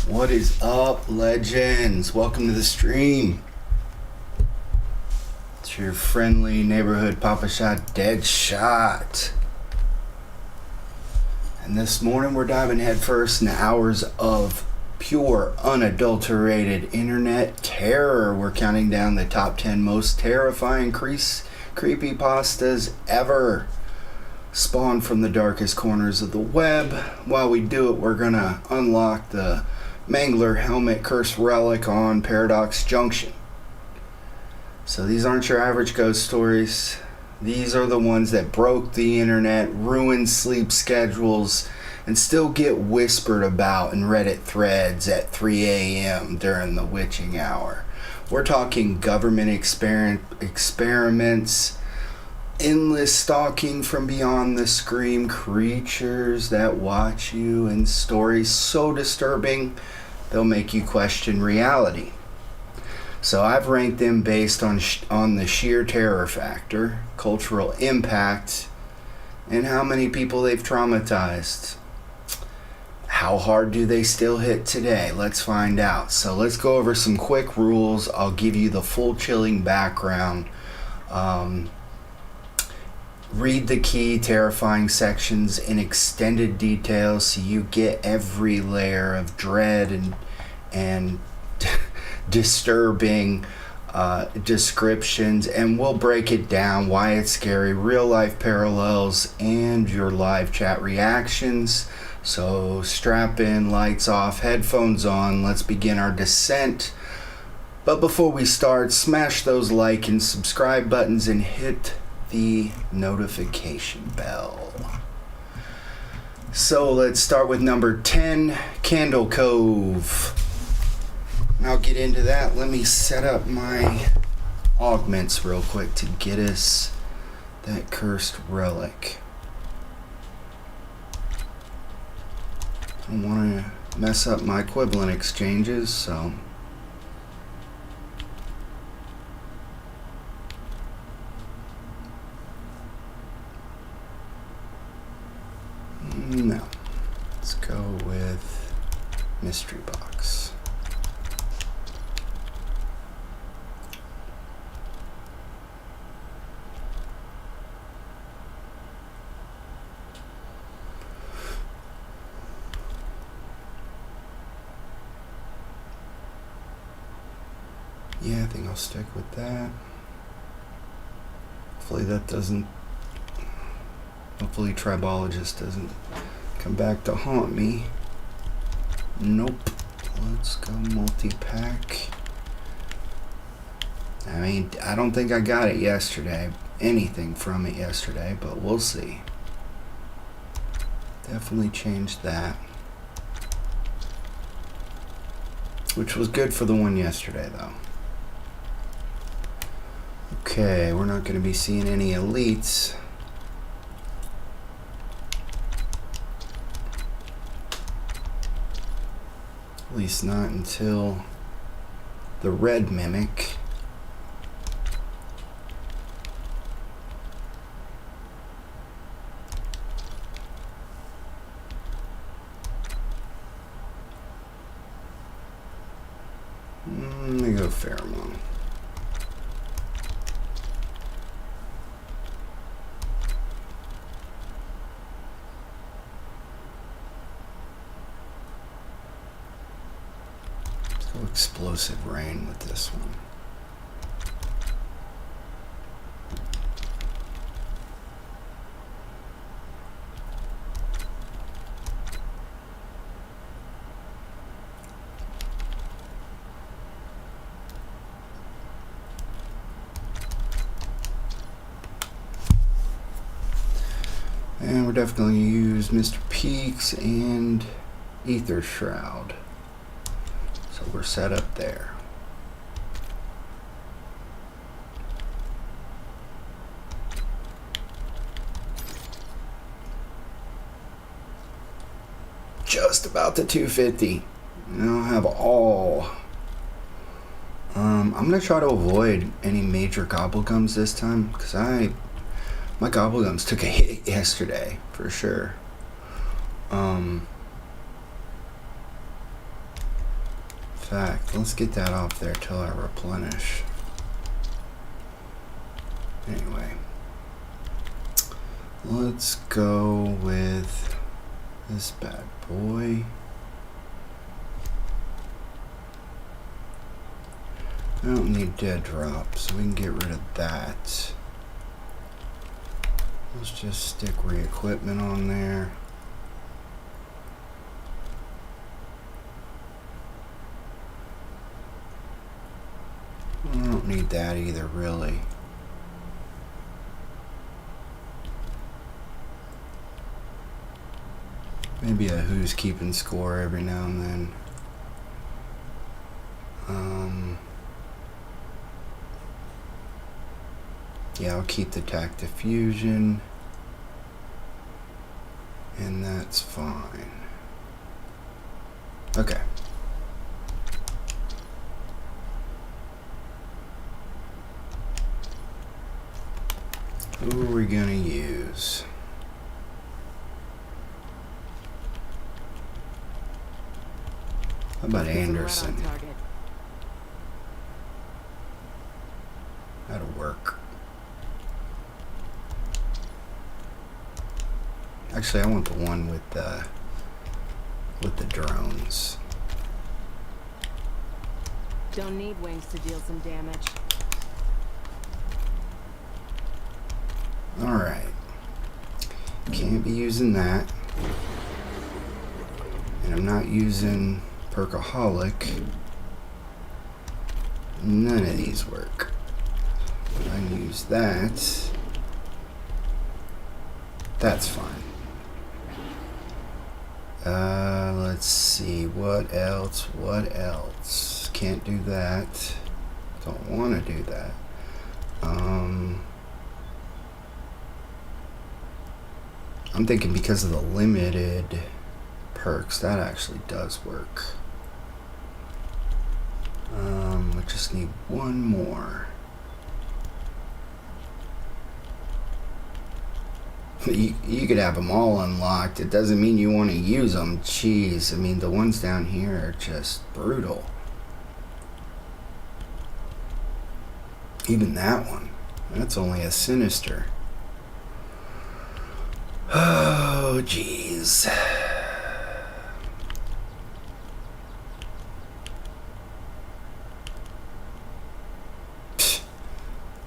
What is up, legends? Welcome to the stream. It's your friendly neighborhood Papa Shot Dead Shot. And this morning we're diving headfirst into hours of pure, unadulterated internet terror. We're counting down the top 10 most terrifying creepypastas ever, spawned from the darkest corners of the web. While we do it, we're gonna unlock the Mangler Helmet Curse Relic on Paradox Junction. So these aren't your average ghost stories. These are the ones that broke the internet, ruined sleep schedules, and still get whispered about in Reddit threads at 3 a.m. during the witching hour. We're talking government experiments, endless stalking from beyond the screen, creatures that watch you, and stories so disturbing they'll make you question reality. So I've ranked them based on the sheer terror factor, cultural impact, and how many people they've traumatized. How hard do they still hit today? Let's find out. So let's go over some quick rules. I'll give you the full chilling background. Read the key terrifying sections in extended detail so you get every layer of dread and disturbing descriptions, and we'll break it down, why it's scary, real life parallels, and your live chat reactions. So strap in, lights off, headphones on, let's begin our descent. But before we start, smash those like and subscribe buttons and hit the notification bell. So let's start with number 10, Candle Cove. I'll get into that. Let me set up my augments real quick to get us that cursed relic. I don't want to mess up my equivalent exchanges, so no. Let's go with mystery box. Yeah, I think I'll stick with that. Hopefully that doesn't, hopefully Tribologist doesn't come back to haunt me. Nope. Let's go multi-pack. I mean, I don't think I got it yesterday, anything from it yesterday, but we'll see. Definitely changed that. Which was good for the one yesterday, though. Okay, we're not going to be seeing any elites. At least not until the red mimic. Let me go pheromone. Explosive rain with this one. And we're definitely going to use Mr. Peaks and Ether Shroud. So we're set up there. Just about the 250. I don't have all. I'm gonna try to avoid any major gobblegums this time, because my gobblegums took a hit yesterday for sure. fact, let's get that off there till I replenish. Anyway, let's go with this bad boy. I don't need dead drop, so we can get rid of that. Let's just stick re-equipment on there. I don't need that either, really. Maybe a who's keeping score every now and then. Yeah, I'll keep the tac diffusion, and that's fine. Okay. Who are we gonna use? How about Anderson? That'll work. Actually, I want the one with the drones. Don't need wings to deal some damage. All right. Can't be using that. And I'm not using Perkaholic. None of these work. I can use that. That's fine. Let's see. What else? What else? Can't do that. Don't want to do that. I'm thinking because of the limited perks, that actually does work. I just need one more. You could have them all unlocked. It doesn't mean you want to use them. Jeez, I mean, the ones down here are just brutal. Even that one. That's only a sinister. Oh, jeez.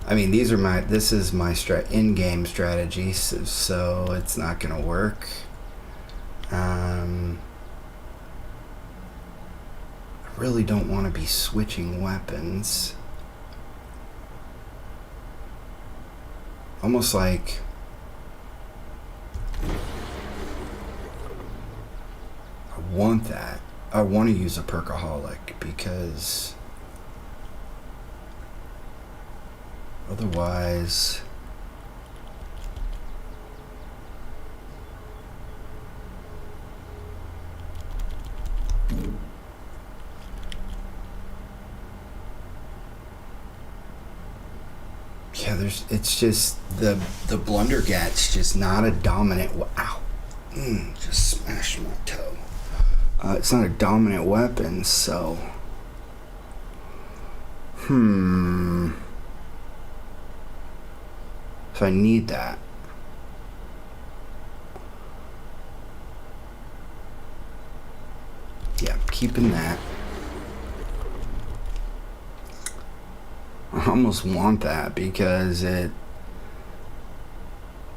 I mean, this is my in-game strategy, so it's not gonna work. I really don't want to be switching weapons. Almost like I want that. I want to use a Perkaholic because otherwise, yeah, it's just the Blundergat's just not a dominant. Ow! Just smashed my toe. It's not a dominant weapon, so So I need that. Yeah, keeping that. I almost want that because it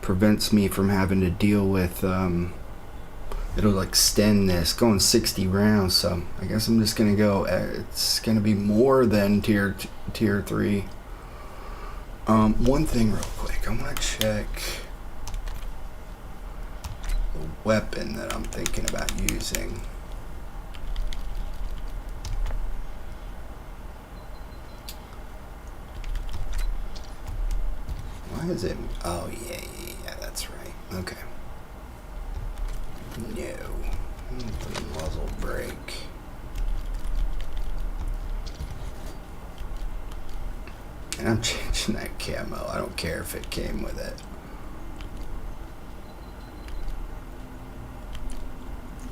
prevents me from having to deal with it'll extend this going 60 rounds, so I guess I'm just gonna go it's gonna be more than tier 3. One thing real quick, I want to check the weapon that I'm thinking about using. Why is it? Oh yeah, that's right. Okay. No. Muzzle brake. And I'm changing that camo. I don't care if it came with it.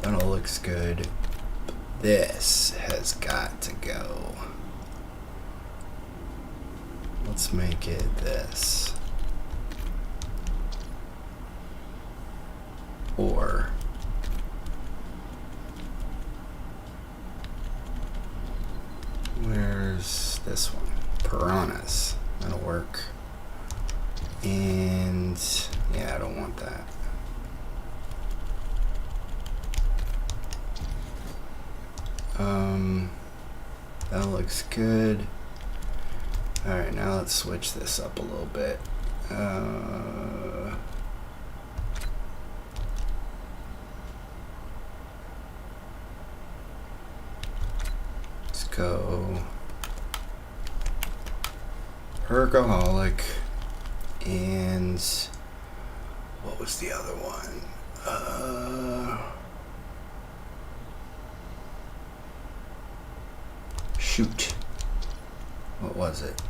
That all looks good. This has got to go. Let's make it this. Or where's this one? Piranhas. That'll work. And yeah, I don't want that. That looks good. Alright, now let's switch this up a little bit. Let's go Hergoholic, and what was the other one? Shoot. What was it?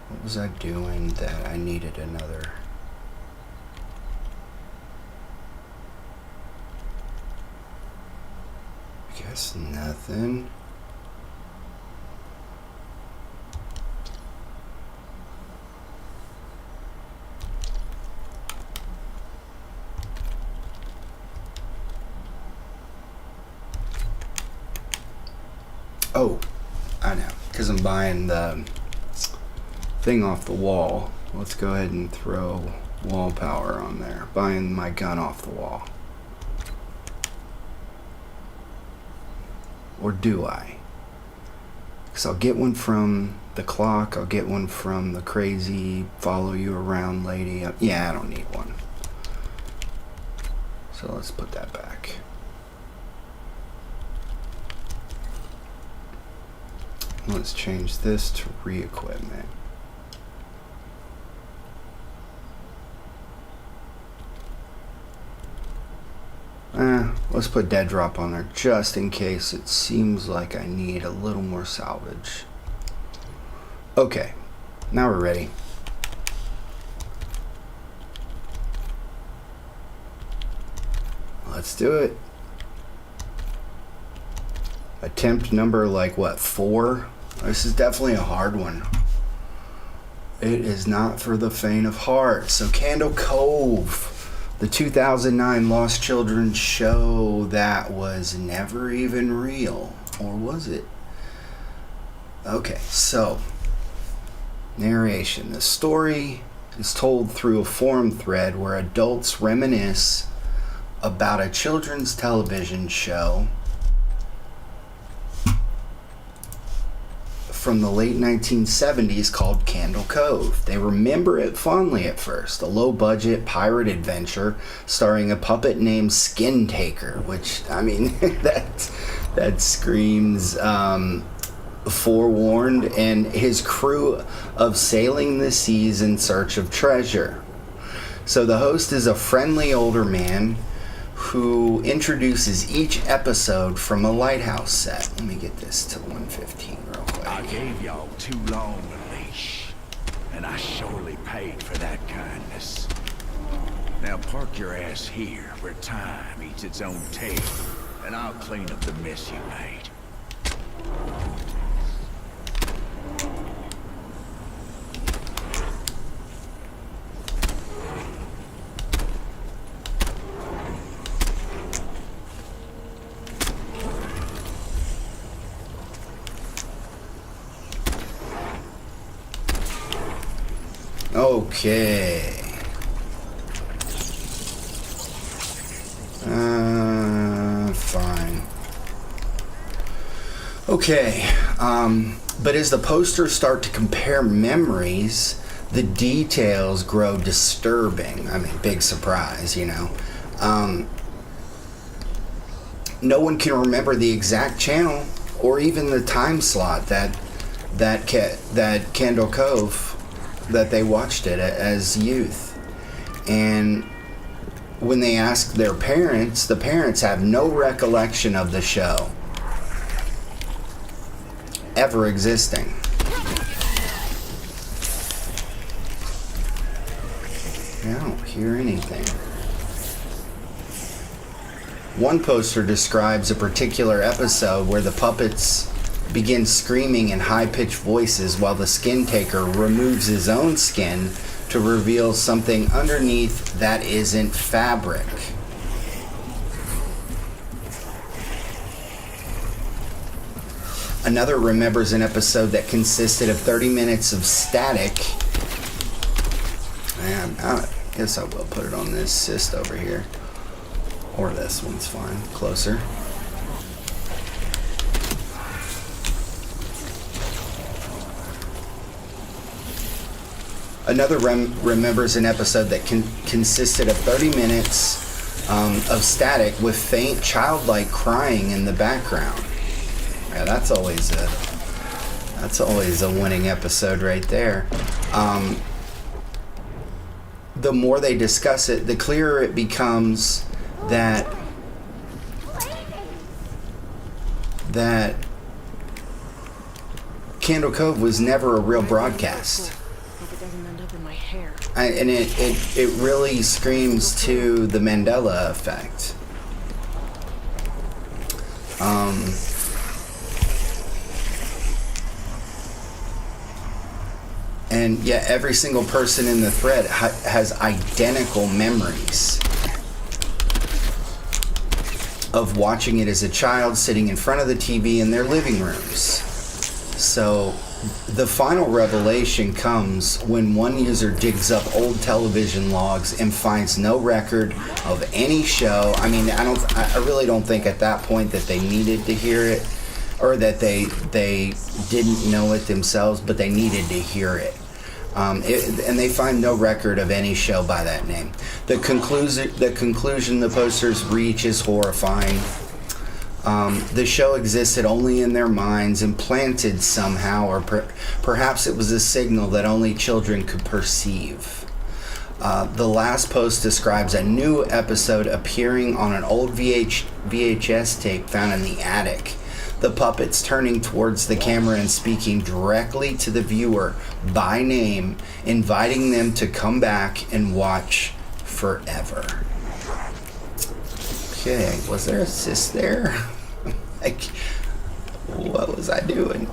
What was I doing that I needed another? I guess nothing. Oh, I know, because I'm buying the thing off the wall. Let's go ahead and throw wall power on there. Buying my gun off the wall. Or do I? Because I'll get one from the clock, I'll get one from the crazy follow you around lady. Yeah, I don't need one. So let's put that back. Let's change this to re-equipment. Let's put dead drop on there just in case it seems like I need a little more salvage. Okay, now we're ready. Let's do it. Attempt number like what, 4? This is definitely a hard one. It is not for the faint of heart. So Candle Cove, the 2009 Lost Children show that was never even real. Or was it? Okay, so narration. The story is told through a forum thread where adults reminisce about a children's television show from the late 1970s called Candle Cove. They remember it fondly at first, a low-budget pirate adventure starring a puppet named Skin Taker, which, I mean, that screams forewarned, and his crew of sailing the seas in search of treasure. So the host is a friendly older man who introduces each episode from a lighthouse set. Let me get this to 115 real quick. I gave y'all too long a leash, and I surely paid for that kindness. Now park your ass here where time eats its own tail, and I'll clean up the mess you made. Okay. Fine. Okay. But as the posters start to compare memories, the details grow disturbing. I mean, big surprise, you know. No one can remember the exact channel or even the time slot that Candle Cove that they watched it as youth. And when they ask their parents, the parents have no recollection of the show ever existing. I don't hear anything. One poster describes a particular episode where the puppets begin screaming in high-pitched voices while the skin taker removes his own skin to reveal something underneath that isn't fabric. Another remembers an episode that consisted of 30 minutes of static. And I guess I will put it on this cyst over here. Or this one's fine. Closer. Another remembers an episode that consisted of 30 minutes of static with faint childlike crying in the background. Yeah, that's always a winning episode right there. The more they discuss it, the clearer it becomes that Candle Cove was never a real broadcast. Hope it doesn't end up in my hair. And it really screams to the Mandela effect. And yet every single person in the thread has identical memories of watching it as a child sitting in front of the TV in their living rooms. So the final revelation comes when one user digs up old television logs and finds no record of any show. I mean, I really don't think at that point that they needed to hear it, or that they didn't know it themselves, but they needed to hear it. And they find no record of any show by that name. The conclusion the posters reach is horrifying. The show existed only in their minds, implanted somehow, or perhaps it was a signal that only children could perceive. The last post describes a new episode appearing on an old VHS tape found in the attic. The puppets turning towards the camera and speaking directly to the viewer by name, inviting them to come back and watch forever. Okay, was there a cyst there? Like, what was I doing?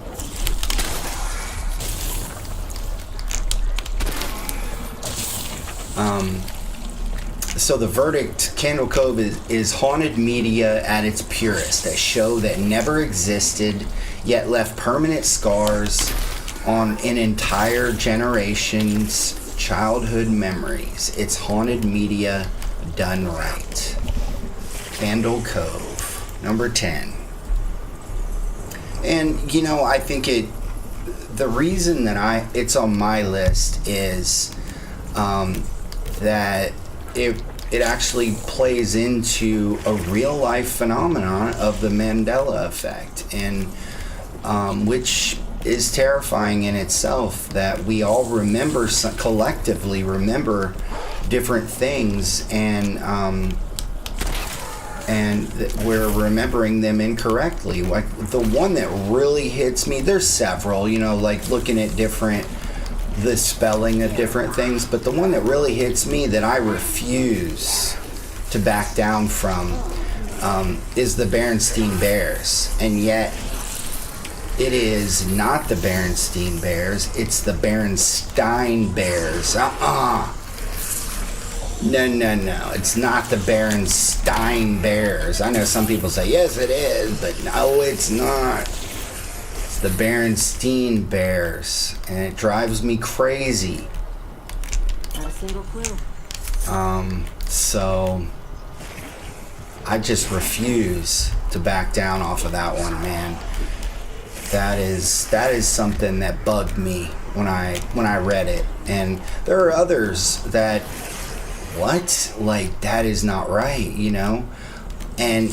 So the verdict, Candle Cove is haunted media at its purest, a show that never existed, yet left permanent scars on an entire generation's childhood memories. It's haunted media done right. Candle Cove, number 10. And, you know, I think the reason that it's on my list is that it actually plays into a real life phenomenon of the Mandela effect, and which is terrifying in itself, that we all collectively remember different things, and we're remembering them incorrectly. Like the one that really hits me, there's several, you know, like looking at the spelling of different things, but the one that really hits me that I refuse to back down from is the Berenstain Bears. And yet it is not the Berenstain Bears, it's the Berenstain Bears. No, it's not the Berenstain Bears. I know some people say yes it is, but no, it's not. The Berenstain Bears, and it drives me crazy. Not a single clue. So I just refuse to back down off of that one, man. That is something that bugged me when I read it. And there are others that, what? Like, that is not right, you know? And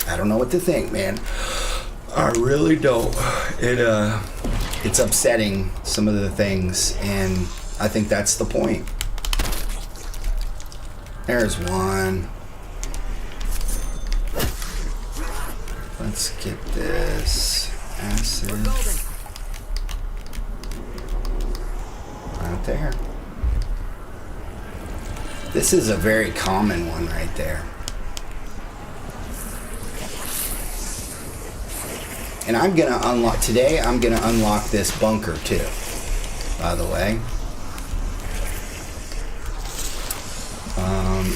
I don't know what to think, man. I really don't. It's upsetting, some of the things, and I think that's the point. There's one. Let's get this acid right there. This is a very common one right there. And I'm gonna unlock, today I'm gonna unlock this bunker too, by the way.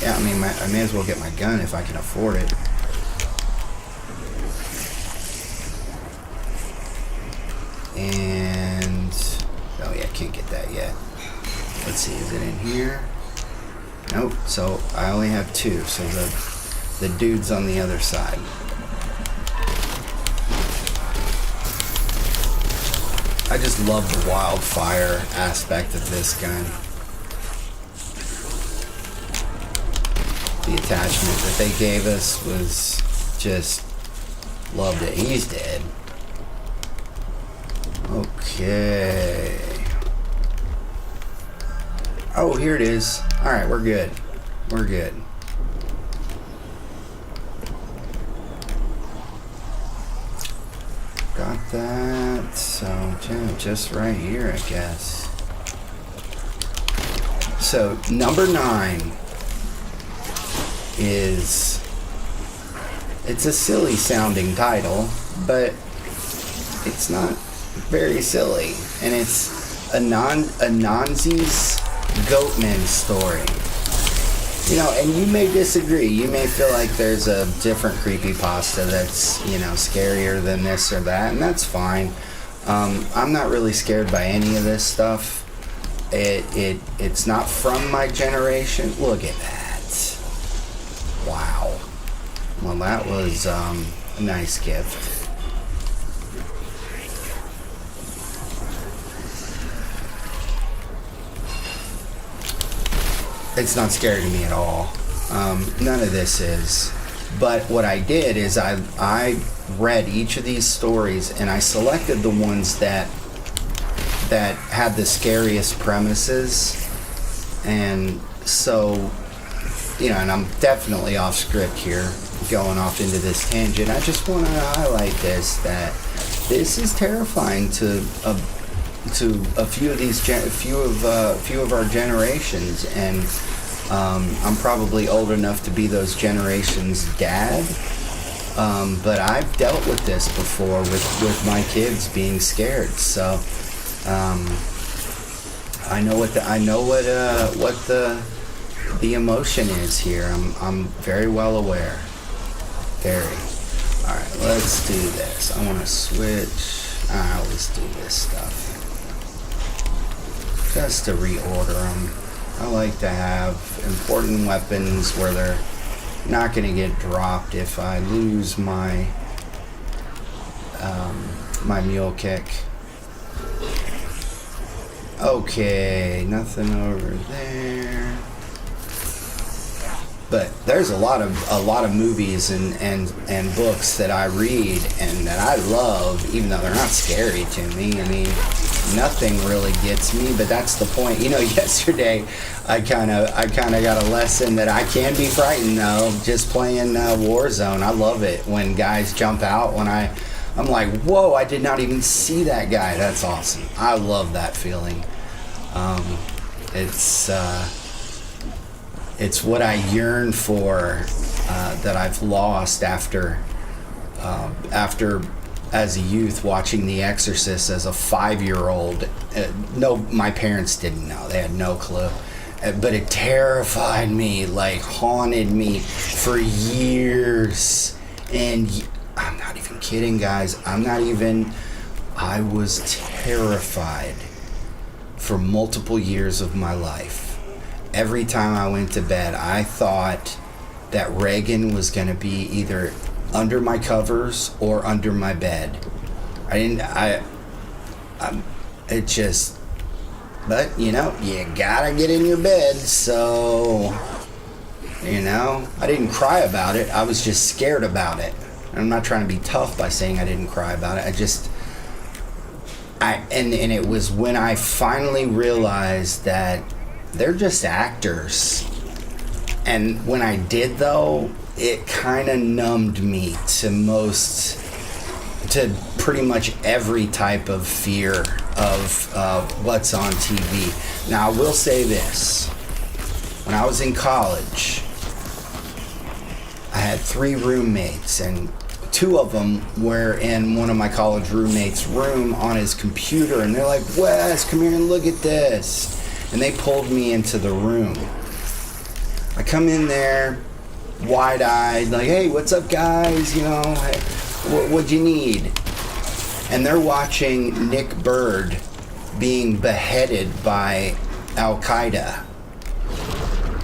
Yeah, I mean, I may as well get my gun if I can afford it. And, oh yeah, can't get that yet. Let's see, is it in here? Nope, so I only have two, so the dude's on the other side. I just love the wildfire aspect of this gun. The attachment that they gave us was just, loved it. He's dead. Okay. Oh, here it is. Alright, we're good. We're good. Got that. So, just right here, I guess. So, number 9 is... It's a silly sounding title, but it's not very silly. And it's a Nonzi's Goatman story. You know, and you may disagree. You may feel like there's a different creepypasta that's, you know, scarier than this or that, and that's fine. I'm not really scared by any of this stuff. It's not from my generation. Look at that. Wow. Well, that was a nice gift. It's not scary to me at all. None of this is. But what I did is I read each of these stories and I selected the ones that had the scariest premises. And so, you know, and I'm definitely off script here, going off into this tangent. I just want to highlight this, that this is terrifying to a few of these few of our generations, and I'm probably old enough to be those generations' dad, but I've dealt with this before with my kids being scared. So I know what the emotion is here. I'm very well aware. Very. All right, let's do this. I want to switch. I always do this stuff just to reorder them. I like to have important weapons where they're not going to get dropped if I lose my my mule kick. Okay, nothing over there. But there's a lot of movies and books that I read and that I love, even though they're not scary to me. I mean, nothing really gets me, but that's the point. You know, yesterday I kind of got a lesson that I can be frightened though, just playing Warzone. I love it when guys jump out when I'm like, whoa, I did not even see that guy. That's awesome. I love that feeling. It's what I yearn for, that I've lost after as a youth watching The Exorcist as a 5-year-old. No, my parents didn't know. They had no clue. But it terrified me, like haunted me for years. And I'm not even kidding, guys. I was terrified for multiple years of my life. Every time I went to bed, I thought that Reagan was going to be either under my covers or under my bed. But, you know, you gotta get in your bed, so, you know, I didn't cry about it. I was just scared about it. I'm not trying to be tough by saying I didn't cry about it. And it was when I finally realized that they're just actors. And when I did, though, it kind of numbed me to pretty much every type of fear of what's on TV. Now, I will say this. when I was in college, I had 3 roommates, and 2 of them were in one of my college roommates' room on his computer, and they're like, Wes, come here and look at this. And they pulled me into the room. I come in there, wide-eyed, like, hey, what's up, guys? You know, hey, what'd you need? And they're watching Nick Bird being beheaded by Al-Qaeda.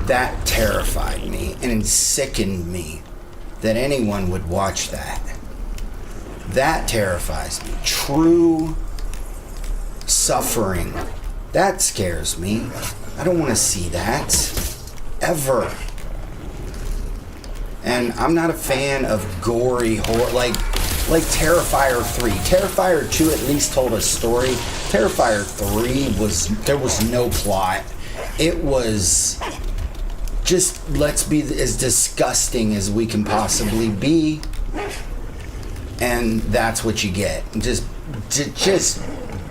That terrified me and sickened me that anyone would watch that. That terrifies me. True suffering. That scares me. I don't want to see that. Ever. And I'm not a fan of gory horror, like Terrifier 3. Terrifier 2 at least told a story. Terrifier 3 there was no plot. It was just, let's be as disgusting as we can possibly be. And that's what you get. Just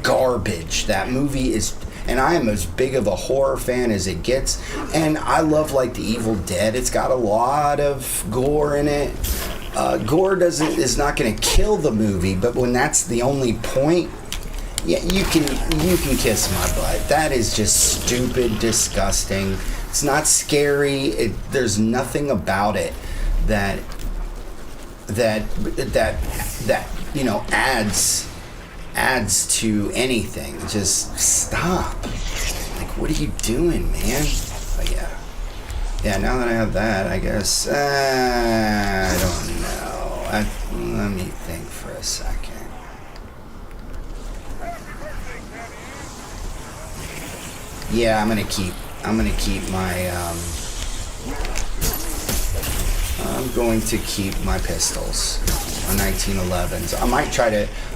garbage. That movie is, and I am as big of a horror fan as it gets. And I love, like, The Evil Dead. It's got a lot of gore in it. Gore is not going to kill the movie, but when that's the only point, yeah, you can kiss my butt. That is just stupid, disgusting. It's not scary. There's nothing about it that you know adds to anything. Just stop. Like, what are you doing, man? But yeah. Now that I have that, I guess I don't know. Let me think for a second. Yeah, I'm gonna keep my I'm going to keep my pistols, my 1911s. I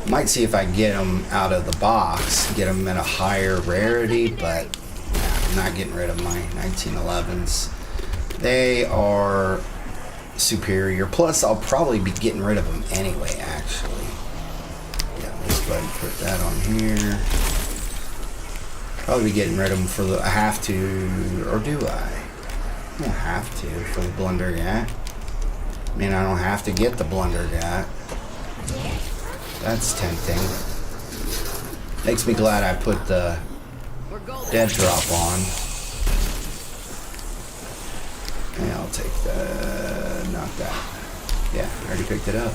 might see if I get them out of the box, get them at a higher rarity, but I'm not getting rid of my 1911s. They are superior. Plus, I'll probably be getting rid of them anyway, actually. Yeah, let's go ahead and put that on here. Probably be getting rid of them for the, I have to, or do I? I don't have to for the Blundergat. I mean, I don't have to get the Blundergat. That's tempting. Makes me glad I put the dead drop on. Yeah, I'll take the, not that. Yeah, I already picked it up.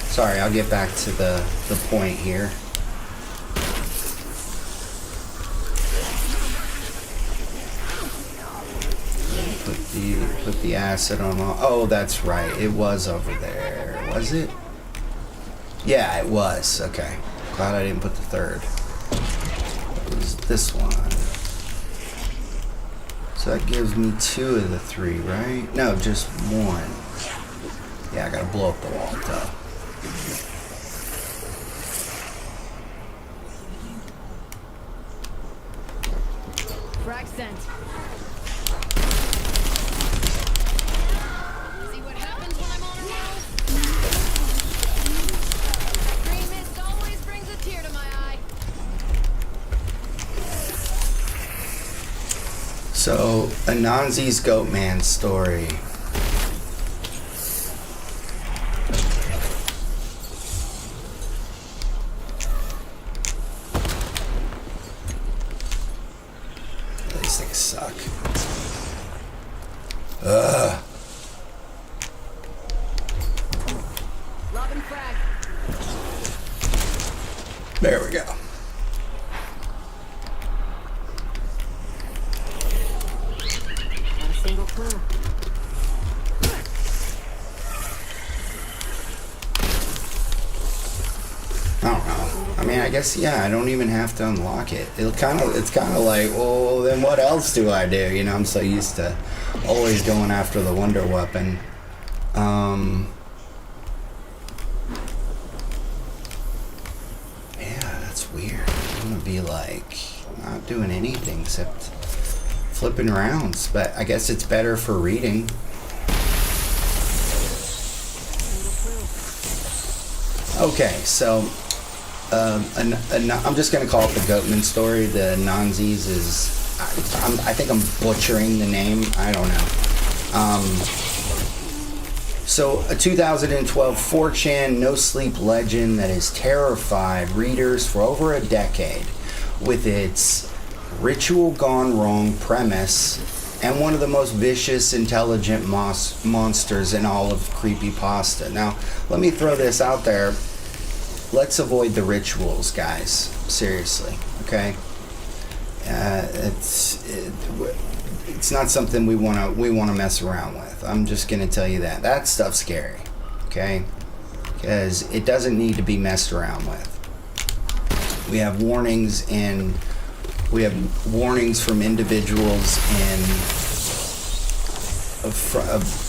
Sorry, I'll get back to the point here. Put the acid on all. Oh, that's right. It was over there. Was it? Yeah, it was. Okay. Glad I didn't put the third. It was this one. So that gives me 2 of the 3, right? No, just 1. Yeah, I gotta blow up the wall, though. Frag sent. See what happens when I'm on a roll? That green mist always brings a tear to my eye. So, Anansi's Goatman story. These things suck. Ugh. Lob and frag. There we go. Not a single clue. I don't know. I mean, I guess, yeah, I don't even have to unlock it. It's kind of like, well, then what else do I do? You know, I'm so used to always going after the wonder weapon. Yeah, that's weird. I'm gonna be like, not doing anything except flipping rounds. But I guess it's better for reading. Okay, so I'm just gonna call it the Goatman story. The Nanzis is I think I'm butchering the name. I don't know. So a 2012 4chan no-sleep legend that has terrified readers for over a decade with its ritual gone wrong premise and one of the most vicious, intelligent monsters in all of Creepypasta. Now, let me throw this out there. Let's avoid the rituals, guys. Seriously, okay? It's not something we want to mess around with. I'm just going to tell you that. That stuff's scary, okay? Because it doesn't need to be messed around with. We have warnings from individuals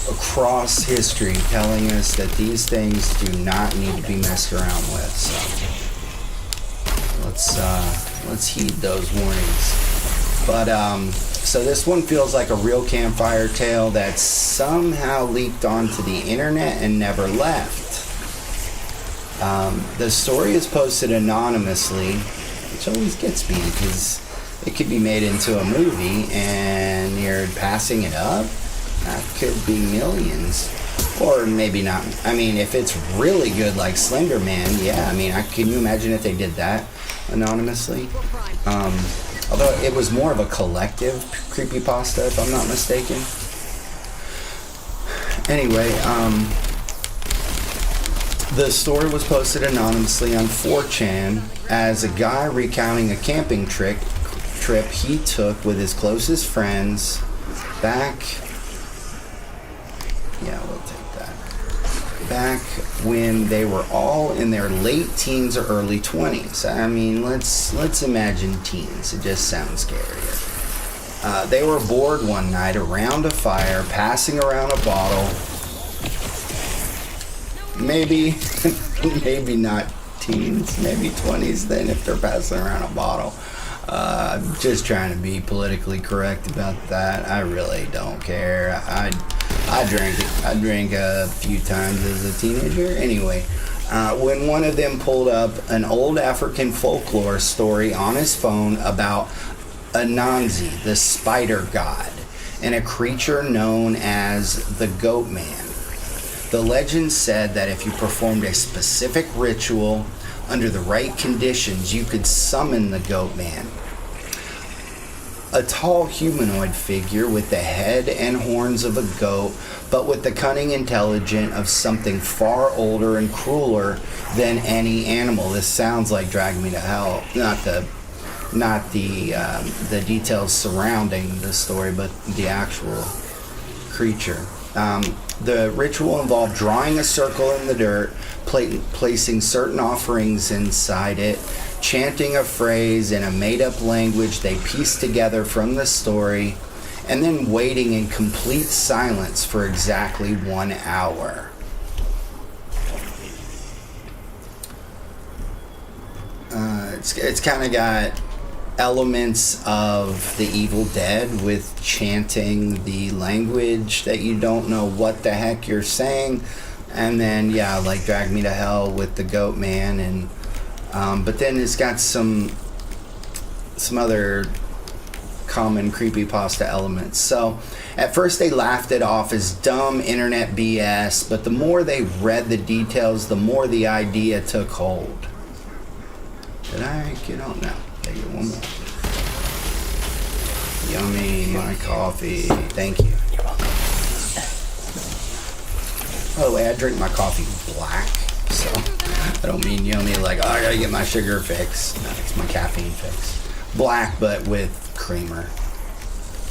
across history telling us that these things do not need to be messed around with. So let's heed those warnings. But so this one feels like a real campfire tale that somehow leaked onto the internet and never left. The story is posted anonymously, which always gets me because it could be made into a movie and you're passing it up. That could be millions. Or maybe not. I mean, if it's really good like Slender Man, yeah. I mean, can you imagine if they did that anonymously? Although it was more of a collective creepypasta, if I'm not mistaken. Anyway, the story was posted anonymously on 4chan as a guy recounting a camping trip he took with his closest friends back. Yeah, we'll take that. Back when they were all in their late teens or early 20s. I mean, let's imagine teens. It just sounds scarier. They were bored one night around a fire, passing around a bottle. Maybe not teens, maybe 20s then if they're passing around a bottle. I'm just trying to be politically correct about that. I really don't care. I drank a few times as a teenager. Anyway, when one of them pulled up an old African folklore story on his phone about Anansi, the spider god, and a creature known as the Goat Man. The legend said that if you performed a specific ritual under the right conditions, you could summon the Goat Man. A tall humanoid figure with the head and horns of a goat, but with the cunning intelligence of something far older and crueler than any animal. This sounds like Drag Me to Hell. Not the details surrounding the story, but the actual creature. The ritual involved drawing a circle in the dirt, placing certain offerings inside it, chanting a phrase in a made-up language they pieced together from the story, and then waiting in complete silence for exactly 1 hour. It's kind of got elements of The Evil Dead with chanting the language that you don't know what the heck you're saying, and then like Drag Me to Hell with the Goat Man, and but then it's got some other common creepypasta elements. So at first they laughed it off as dumb internet BS, but the more they read the details, the more the idea took hold. Did I get on now? Did I get one more? Yummy, my coffee. Thank you. You're welcome. By the way, I drink my coffee black, so I don't mean yummy like, I gotta get my sugar fix. No, it's my caffeine fix. Black, but with creamer.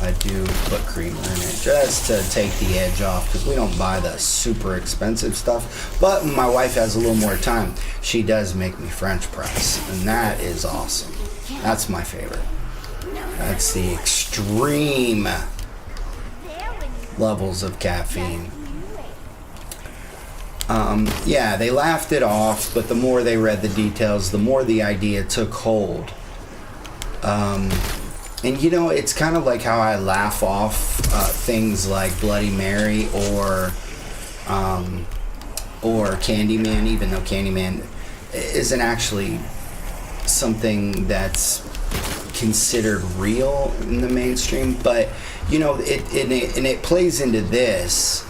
I do put creamer in it just to take the edge off, because we don't buy the super expensive stuff. But when my wife has a little more time, she does make me French press, and that is awesome. That's my favorite. That's the extreme levels of caffeine. They laughed it off, but the more they read the details, the more the idea took hold. And it's kind of like how I laugh off things like Bloody Mary or Candyman, even though Candyman isn't actually something that's considered real in the mainstream. But you know, it plays into this.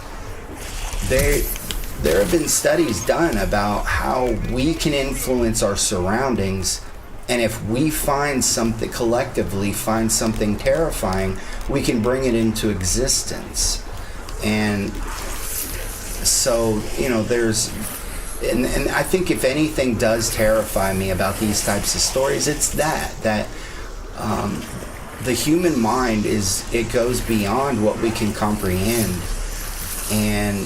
There have been studies done about how we can influence our surroundings, and if we find something, collectively find something terrifying, we can bring it into existence. And so, you know, and I think if anything does terrify me about these types of stories, it's that the human mind it goes beyond what we can comprehend. And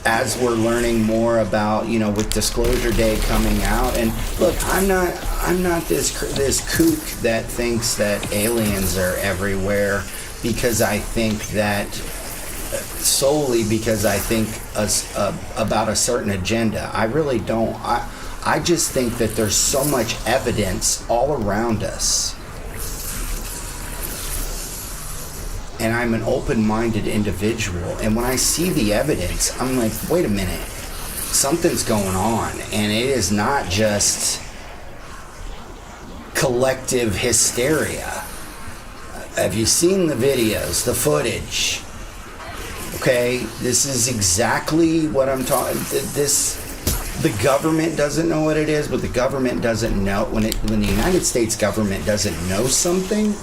as we're learning more about, you know, with Disclosure Day coming out, and look, I'm not this kook that thinks that aliens are everywhere because I think that solely because I think about a certain agenda. I really don't. I just think that there's so much evidence all around us. And I'm an open-minded individual. And when I see the evidence, I'm like, wait a minute. Something's going on. And it is not just collective hysteria. Have you seen the videos, the footage? Okay, this is exactly what I'm talking. The government doesn't know what it is, but the government doesn't know. When the United States government doesn't know something,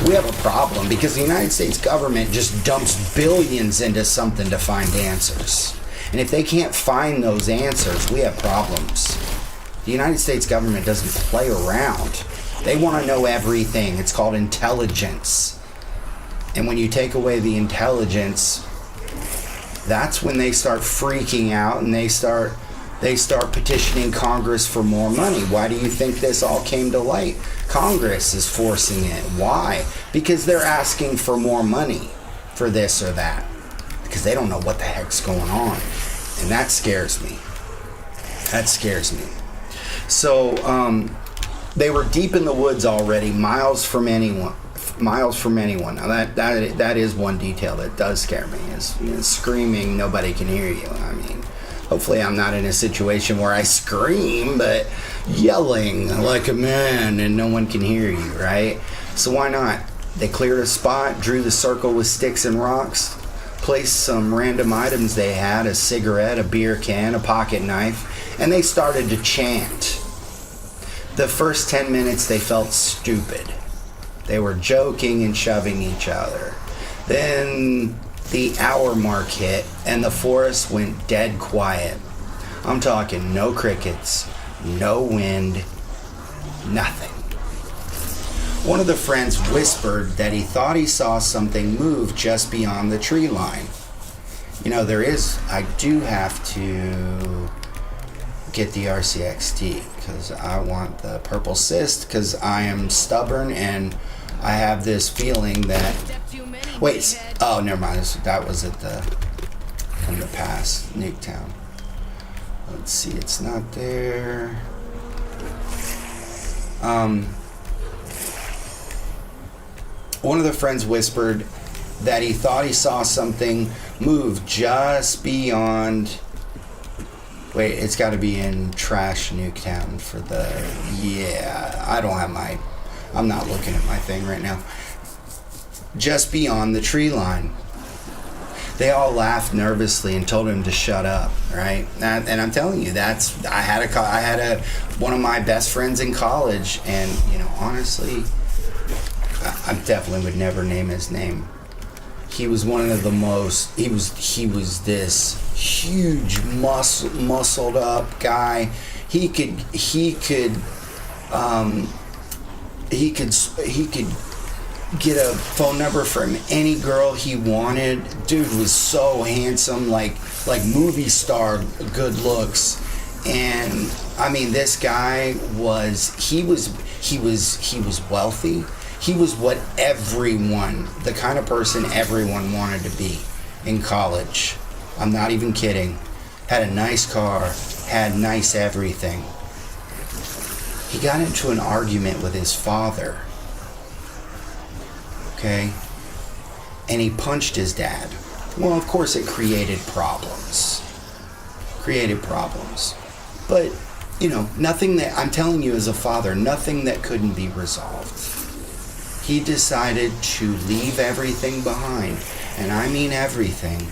we have a problem, because the United States government just dumps billions into something to find answers. And if they can't find those answers, we have problems. The United States government doesn't play around. They want to know everything. It's called intelligence. And when you take away the intelligence, that's when they start freaking out, and they start petitioning Congress for more money. Why do you think this all came to light? Congress is forcing it. Why? Because they're asking for more money for this or that, because they don't know what the heck's going on. And that scares me. That scares me. So they were deep in the woods already, miles from anyone. Now that is one detail that does scare me, is, you know, screaming, nobody can hear you. I mean, hopefully I'm not in a situation where I scream, but yelling like a man and no one can hear you, right? So why not? They cleared a spot, drew the circle with sticks and rocks, placed some random items they had, a cigarette, a beer can, a pocket knife, and they started to chant. The first 10 minutes they felt stupid. They were joking and shoving each other. Then the hour mark hit and the forest went dead quiet. I'm talking no crickets, no wind, nothing. One of the friends whispered that he thought he saw something move just beyond the tree line. You know, I do have to get the RCXD because I want the purple cyst, because I am stubborn and I have this feeling that... Wait, oh, never mind. That was in the past, Nuketown. Let's see, it's not there. One of the friends whispered that he thought he saw something move just beyond... Wait, it's got to be in Trash Nuketown for the... Yeah, I don't have my... I'm not looking at my thing right now. Just beyond the tree line. They all laughed nervously and told him to shut up, right? And I'm telling you, I had one of my best friends in college, and, you know, honestly, I definitely would never name his name. He was one of the most, he was this huge muscled up guy. He could get a phone number from any girl he wanted. Dude was so handsome, like movie star good looks. And I mean, this guy was wealthy. He was what the kind of person everyone wanted to be in college. I'm not even kidding. Had a nice car, had nice everything. He got into an argument with his father. Okay? And he punched his dad. Well, of course it created problems. But, you know, nothing that, I'm telling you as a father, nothing that couldn't be resolved. he decided to leave everything behind, and I mean everything.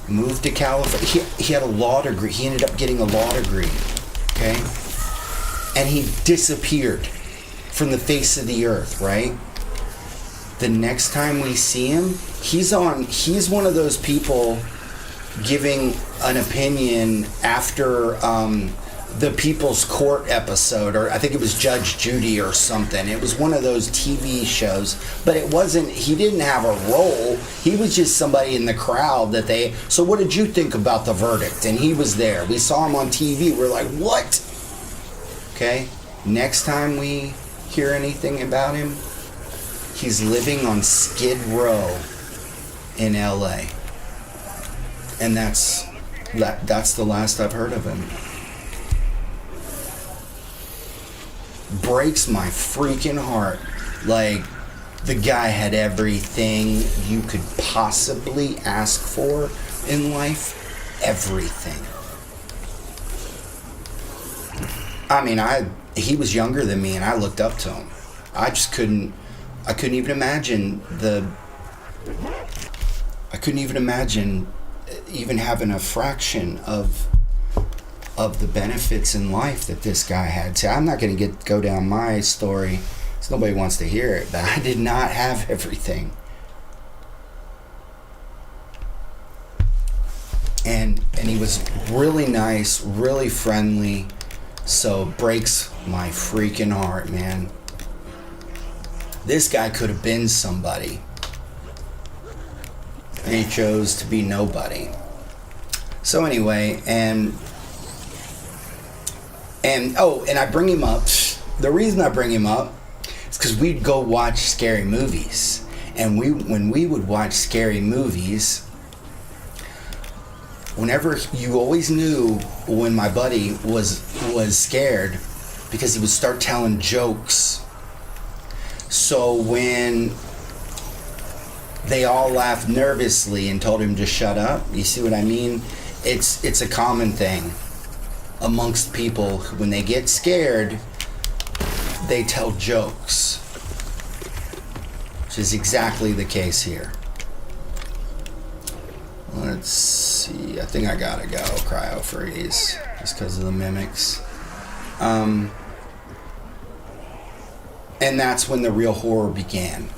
Moved to California. He had a law degree. He ended up getting a law degree, okay? And he disappeared from the face of the earth, right? The next time we see him, he's one of those people giving an opinion after the People's Court episode, or I think it was Judge Judy or something. It was one of those TV shows, but he didn't have a role. He was just somebody in the crowd so what did you think about the verdict? And he was there. We saw him on TV. We're like, what? Okay, next time we hear anything about him, he's living on Skid Row in LA. And that's the last I've heard of him. Breaks my freaking heart. Like, the guy had everything you could possibly ask for in life. Everything. I mean, he was younger than me and I looked up to him. I couldn't even imagine even having a fraction of the benefits in life that this guy had. So I'm not going to go down my story, because nobody wants to hear it, but I did not have everything. And he was really nice, really friendly, so breaks my freaking heart, man. This guy could have been somebody, and he chose to be nobody. So anyway, and I bring him up. The reason I bring him up is because we'd go watch scary movies, and when we would watch scary movies, whenever you always knew when my buddy was scared, because he would start telling jokes. So when they all laughed nervously and told him to shut up, you see what I mean? It's a common thing amongst people. When they get scared, they tell jokes, which is exactly the case here. Let's see, I think I gotta go cryo freeze just because of the mimics. And that's when the real horror began.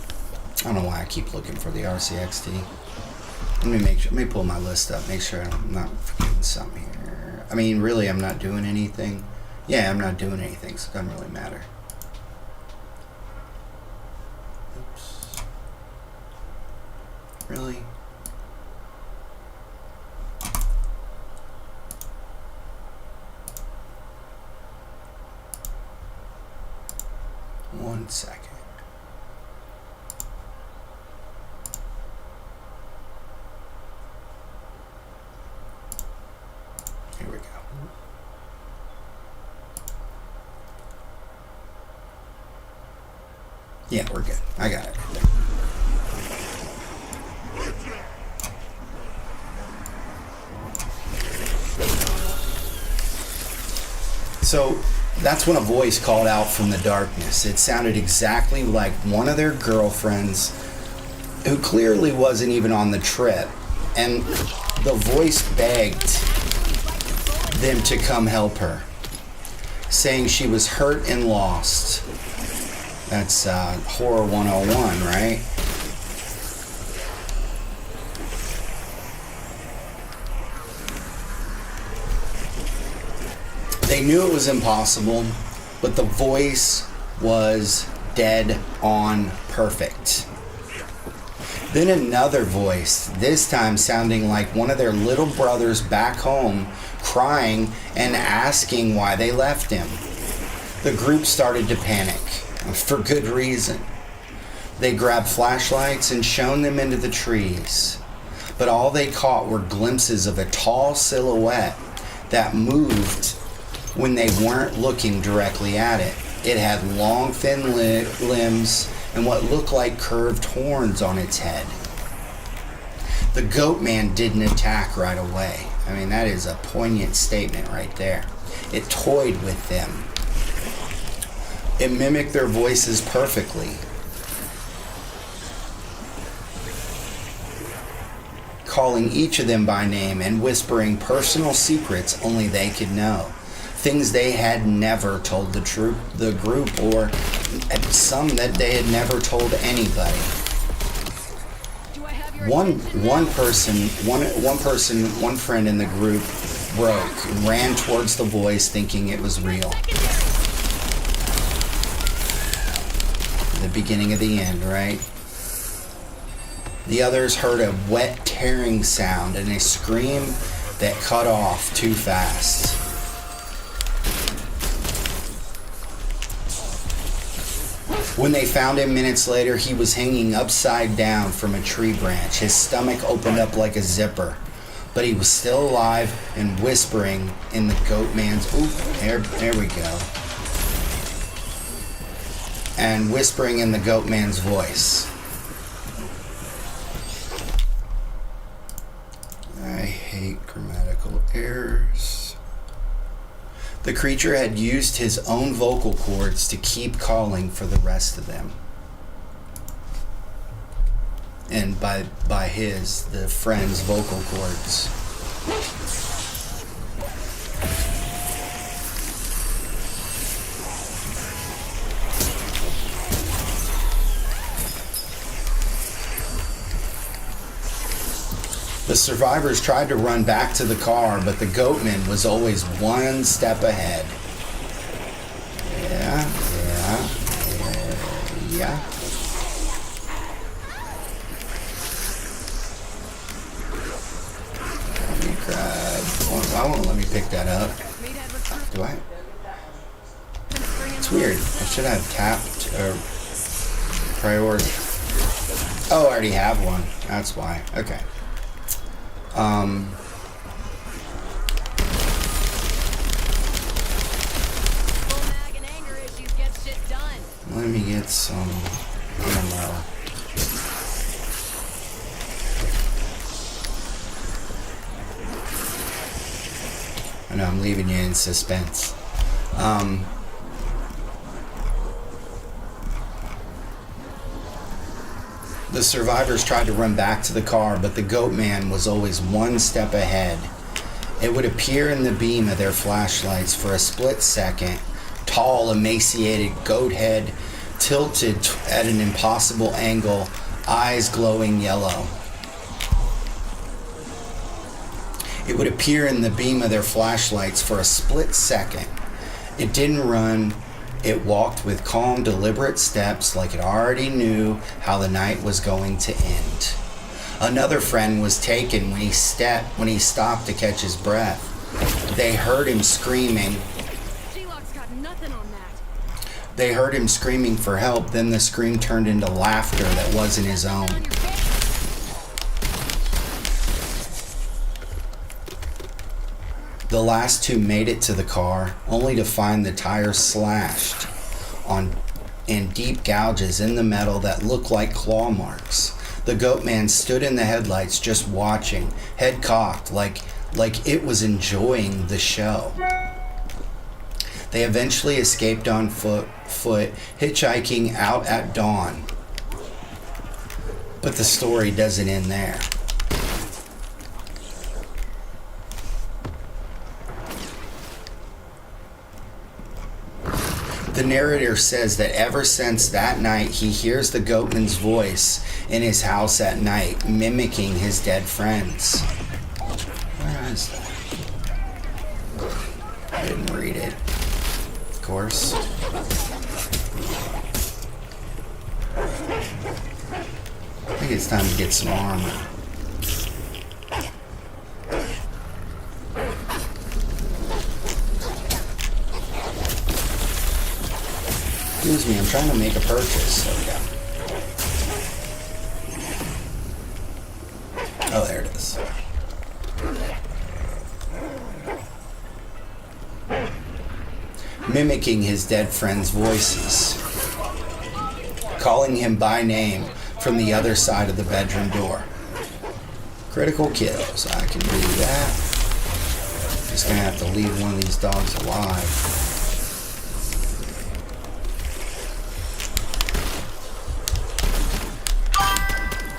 I don't know why I keep looking for the RCXT. Let me pull my list up, make sure I'm not forgetting something here. I mean, really, I'm not doing anything. Yeah, I'm not doing anything, so it doesn't really matter. Oops. Really? One second. Here we go. Yeah, we're good. I got it. So that's when a voice called out from the darkness. It sounded exactly like one of their girlfriends, who clearly wasn't even on the trip. And the voice begged them to come help her, saying she was hurt and lost. That's Horror 101, right? They knew it was impossible, but the voice was dead on perfect. Then another voice, this time sounding like one of their little brothers back home, crying and asking why they left him. The group started to panic, for good reason. They grabbed flashlights and shone them into the trees, but all they caught were glimpses of a tall silhouette that moved when they weren't looking directly at it. It had long, thin limbs and what looked like curved horns on its head. The goat man didn't attack right away. I mean, that is a poignant statement right there. It toyed with them. It mimicked their voices perfectly. calling each of them by name and whispering personal secrets only they could know. Things they had never told the group, or some that they had never told anybody. One friend in the group broke and ran towards the voice thinking it was real. The beginning of the end, right? The others heard a wet tearing sound and a scream that cut off too fast. When they found him minutes later, he was hanging upside down from a tree branch. His stomach opened up like a zipper, but he was still alive and whispering in the goat man's... Ooh, there we go. And whispering in the goat man's voice. I hate grammatical errors. The creature had used his own vocal cords to keep calling for the rest of them. And by the friend's vocal cords. The survivors tried to run back to the car, but the goatman was always one step ahead. Yeah. I won't let me pick that up. Do I? It's weird. I should have tapped or priority. Oh, I already have one. That's why. Okay. Let me get some ammo. I know I'm leaving you in suspense. The survivors tried to run back to the car, but the goat man was always one step ahead. It would appear in the beam of their flashlights for a split second. Tall, emaciated goat head, tilted at an impossible angle, eyes glowing yellow. It would appear in the beam of their flashlights for a split second. It didn't run. It walked with calm, deliberate steps like it already knew how the night was going to end. Another friend was taken when he stopped to catch his breath. They heard him screaming. They heard him screaming for help, then the scream turned into laughter that wasn't his own. The last two made it to the car, only to find the tires slashed and deep gouges in the metal that looked like claw marks. The goat man stood in the headlights just watching, head cocked like it was enjoying the show. They eventually escaped on foot, hitchhiking out at dawn. But the story doesn't end there. The narrator says that ever since that night, he hears the goatman's voice in his house at night, mimicking his dead friends. Where is that? I didn't read it. Of course. I think it's time to get some armor. Excuse me, I'm trying to make a purchase. There we go. Oh, there it is. Mimicking his dead friends' voices. Calling him by name from the other side of the bedroom door. Critical kills. I can do that. Just gonna have to leave one of these dogs alive.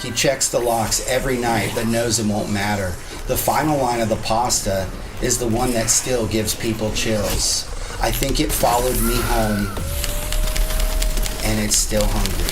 Keep checks the locks every night but knows it won't matter. The final line of the pasta is the one that still gives people chills. I think it followed me home, and it's still hungry.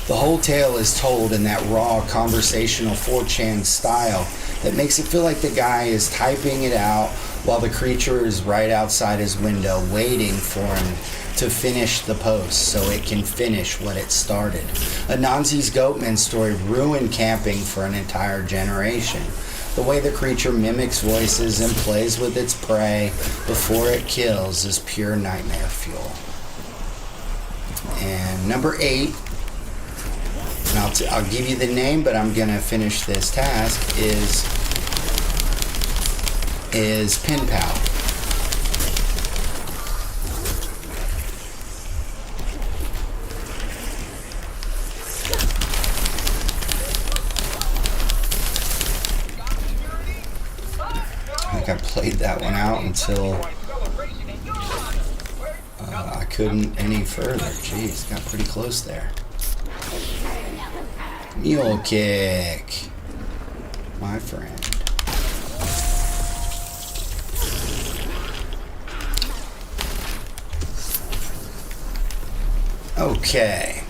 The whole tale is told in that raw, conversational 4chan style that makes it feel like the guy is typing it out while the creature is right outside his window waiting for him to finish the post so it can finish what it started. Anansi's Goatman story ruined camping for an entire generation. The way the creature mimics voices and plays with its prey before it kills is pure nightmare fuel. And number 8, and I'll give you the name, but I'm gonna finish this task, is Pen Pal. I think I played that one out until I couldn't any further. Jeez, got pretty close there. Mule kick, my friend. Okay,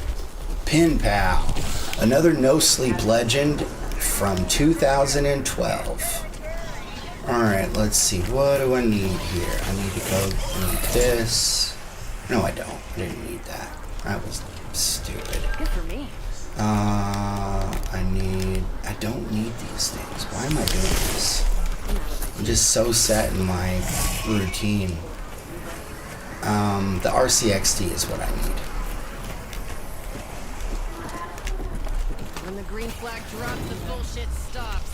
Pen Pal, another no sleep legend from 2012. Alright, let's see, what do I need here? I need this. No, I don't. I didn't need that. That was stupid. Good for me. I don't need these things. Why am I doing this? I'm just so set in my routine. The RCXD is what I need. When the green flag drops, the bullshit stops.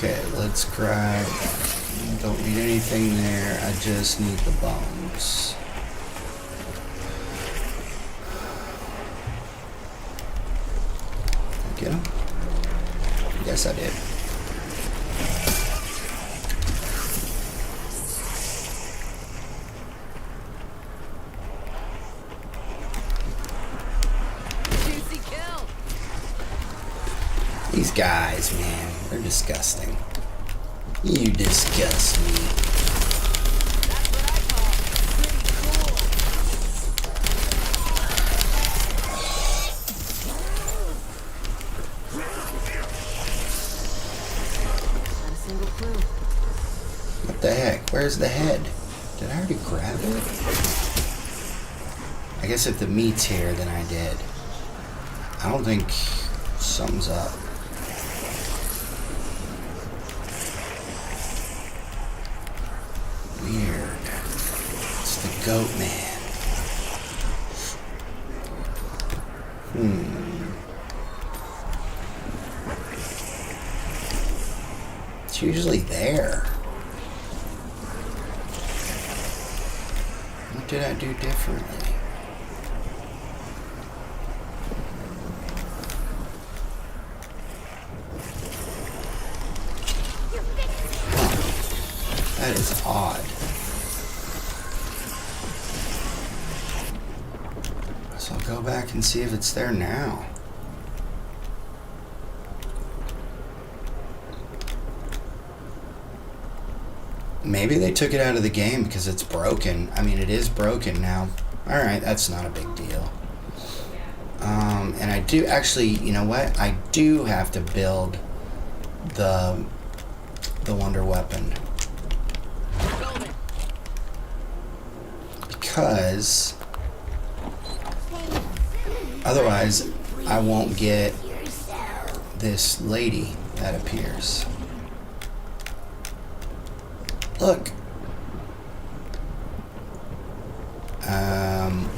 Okay, let's grab. Don't need anything there. I just need the bones. Get them? Yes, I did. Juicy kill. These guys, man, they're disgusting. You disgust me. That's what I call pretty cool. Not a single clue. What the heck? Where's the head? Did I already grab it? I guess if the meat's here, then I did. I don't think something's up. Weird. It's the goat man. It's usually there. What did I do differently? That is odd. So I'll go back and see if it's there now. Maybe they took it out of the game because it's broken. I mean, it is broken now. Alright, that's not a big deal. And I do actually, you know what? I do have to build the wonder weapon. Because otherwise I won't get this lady that appears. Look.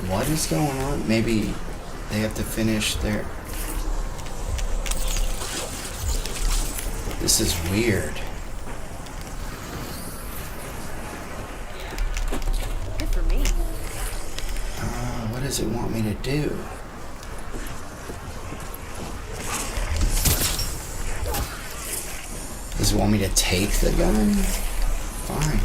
What is going on? Maybe they have to finish their... This is weird. What does it want me to do? Does it want me to take the gun? Fine.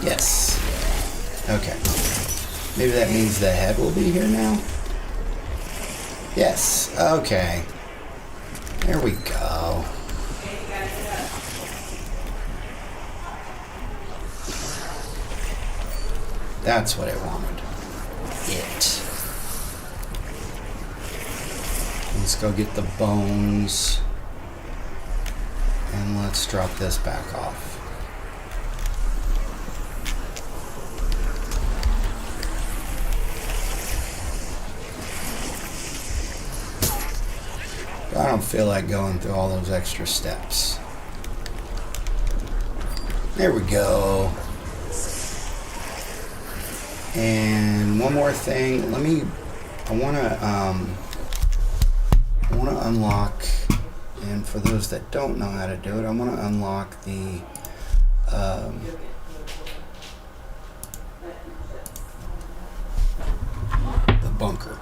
Yes. Okay. Maybe that means the head will be here now? Yes. Okay. There we go. That's what I wanted. Let's go get the bones. And let's drop this back off. I don't feel like going through all those extra steps. There we go. And one more thing. I want to unlock, and for those that don't know how to do it, I want to unlock the bunker.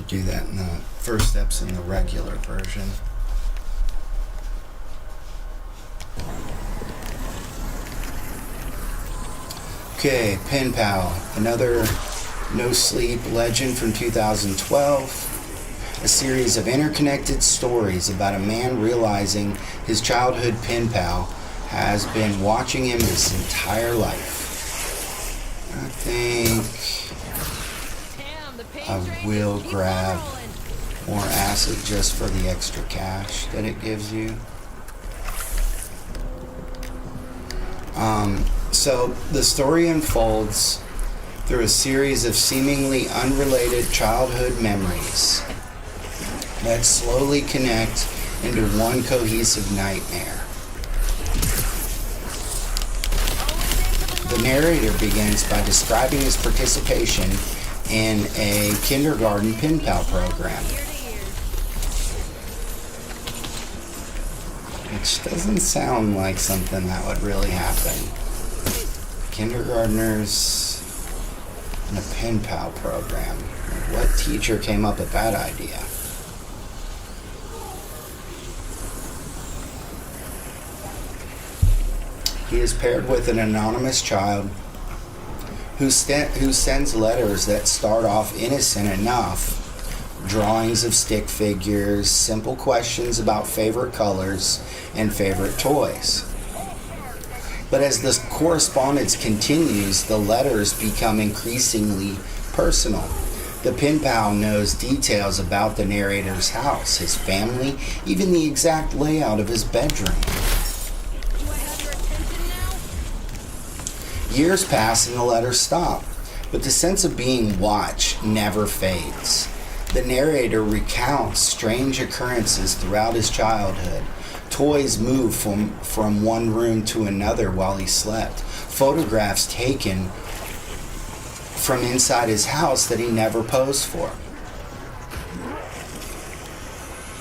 Do that in the first steps in the regular version. Okay, Pen Pal, another no sleep legend from 2012. A series of interconnected stories about a man realizing his childhood pen pal has been watching him his entire life. I think I will grab more acid just for the extra cash that it gives you. So the story unfolds through a series of seemingly unrelated childhood memories that slowly connect into one cohesive nightmare. The narrator begins by describing his participation in a kindergarten pen pal program, which doesn't sound like something that would really happen. Kindergartners in a pen pal program. What teacher came up with that idea? He is paired with an anonymous child who sends letters that start off innocent enough. Drawings of stick figures, simple questions about favorite colors and favorite toys. But as the correspondence continues, the letters become increasingly personal. The pen pal knows details about the narrator's house, his family, even the exact layout of his bedroom. Years pass and the letters stop, but the sense of being watched never fades. The narrator recounts strange occurrences throughout his childhood. Toys moved from one room to another while he slept. Photographs taken from inside his house that he never posed for.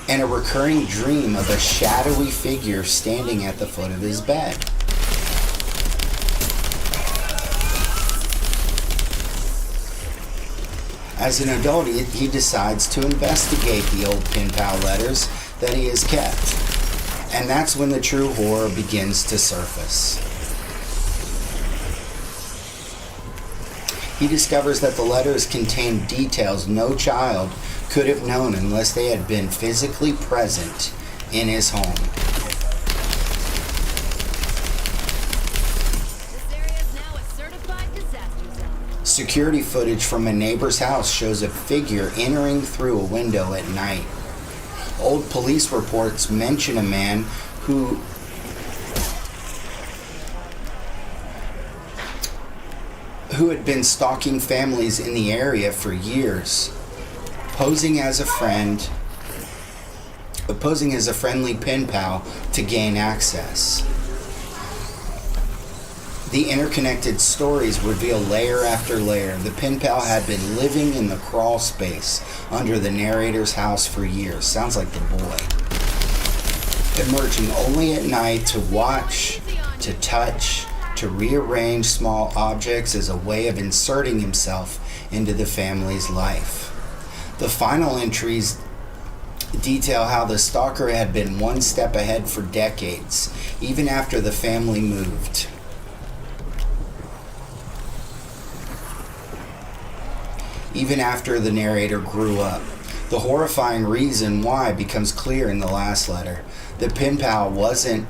And a recurring dream of a shadowy figure standing at the foot of his bed. As an adult, he decides to investigate the old pen pal letters that he has kept. And that's when the true horror begins to surface. He discovers that the letters contain details no child could have known unless they had been physically present in his home. Security footage from a neighbor's house shows a figure entering through a window at night. Old police reports mention a man who had been stalking families in the area for years, posing as a friendly pen pal to gain access. The interconnected stories reveal layer after layer. The pen pal had been living in the crawl space under the narrator's house for years. Sounds like the boy. Emerging only at night to watch, to touch, to rearrange small objects as a way of inserting himself into the family's life. The final entries detail how the stalker had been one step ahead for decades, even after the family moved. Even after the narrator grew up. The horrifying reason why becomes clear in the last letter. The pen pal wasn't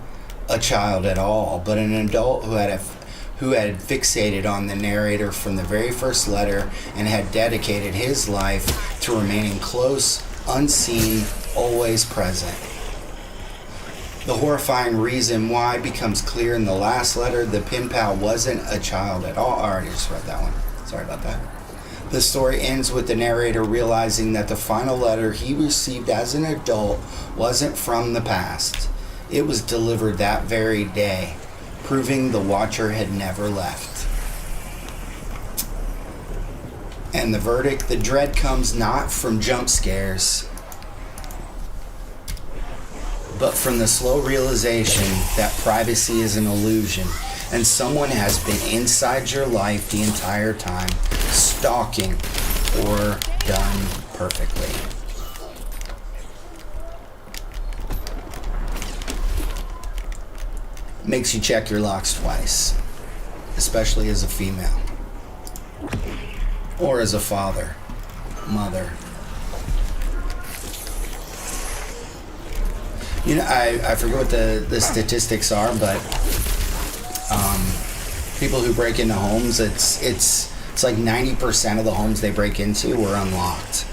a child at all, but an adult who had fixated on the narrator from the very first letter and had dedicated his life to remaining close, unseen, always present. The horrifying reason why becomes clear in the last letter. The pen pal wasn't a child at all. I already just read that one. Sorry about that. The story ends with the narrator realizing that the final letter he received as an adult wasn't from the past. It was delivered that very day, proving the watcher had never left. And the verdict: the dread comes not from jump scares, but from the slow realization that privacy is an illusion and someone has been inside your life the entire time, stalking, or done perfectly. Makes you check your locks twice, especially as a female, or as a father, mother. You know, I forget what the statistics are, but people who break into homes, it's like 90% of the homes they break into were unlocked.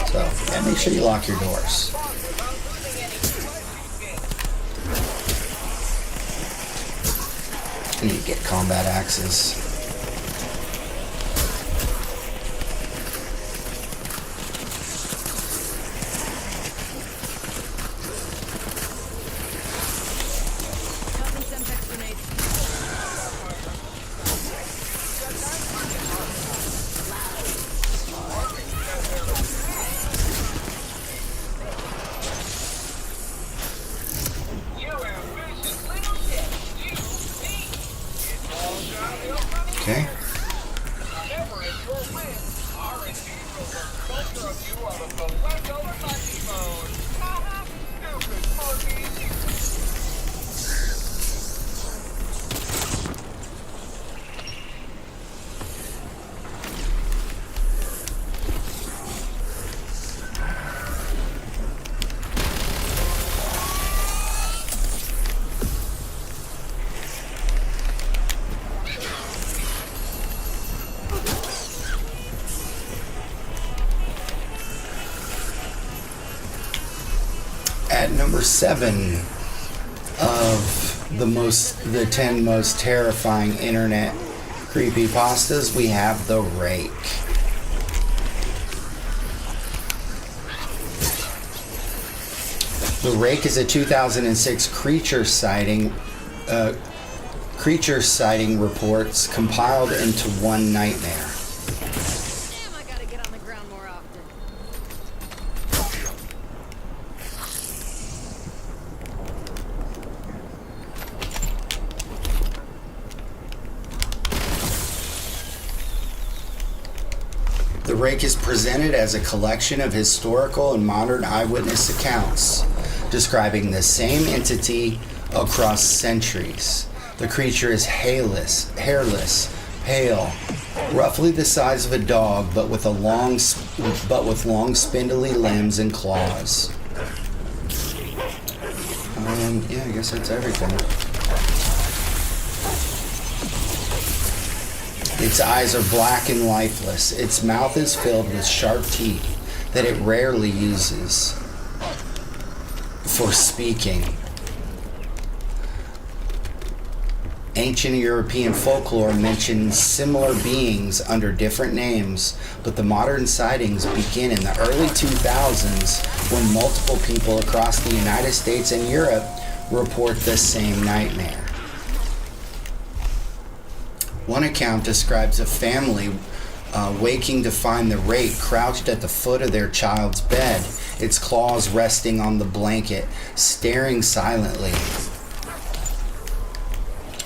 So, yeah, make sure you lock your doors. I need to get combat axes. Okay. At number 7 of the 10 most terrifying internet creepypastas, we have The Rake. The Rake is a 2006 creature sighting reports compiled into one nightmare. Damn, I gotta get on the ground more often. The Rake is presented as a collection of historical and modern eyewitness accounts describing the same entity across centuries. The creature is hairless, pale, roughly the size of a dog, but with long spindly limbs and claws. Yeah, I guess that's everything. Its eyes are black and lifeless. Its mouth is filled with sharp teeth that it rarely uses for speaking. Ancient European folklore mentions similar beings under different names, but the modern sightings begin in the early 2000s when multiple people across the United States and Europe report the same nightmare. One account describes a family waking to find the rake crouched at the foot of their child's bed, its claws resting on the blanket, staring silently.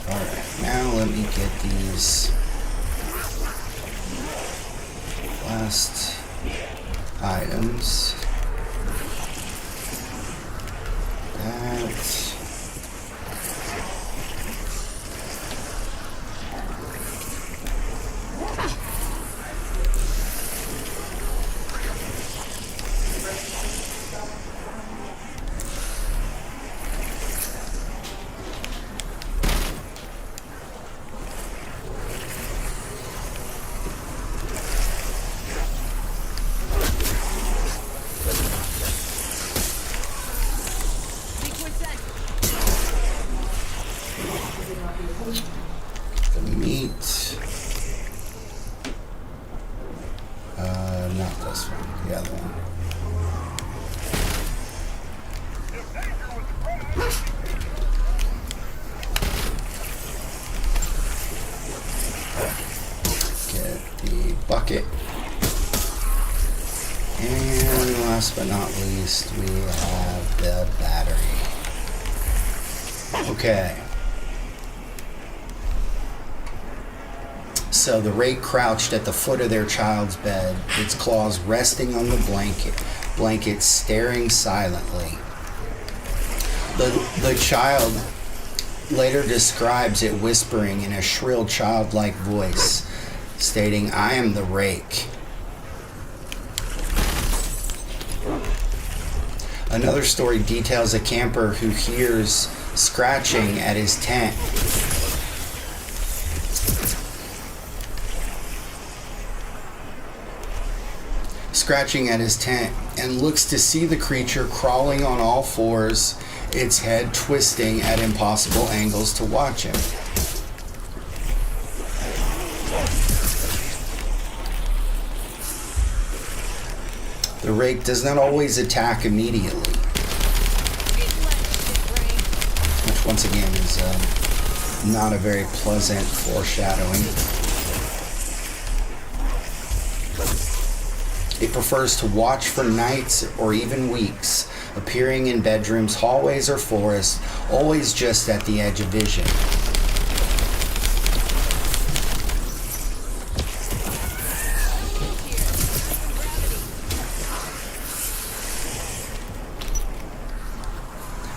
Alright, now let me get these last items. That. Not this one, the other one. Get the bucket. And last but not least, we have the battery. Okay. So the rake crouched at the foot of their child's bed, its claws resting on the blanket staring silently. The child later describes it whispering in a shrill childlike voice, stating, "I am the rake." Another story details a camper who hears scratching at his tent. Scratching at his tent and looks to see the creature crawling on all fours, its head twisting at impossible angles to watch him. The rake does not always attack immediately, which once again is not a very pleasant foreshadowing. It prefers to watch for nights or even weeks, appearing in bedrooms, hallways, or forests, always just at the edge of vision.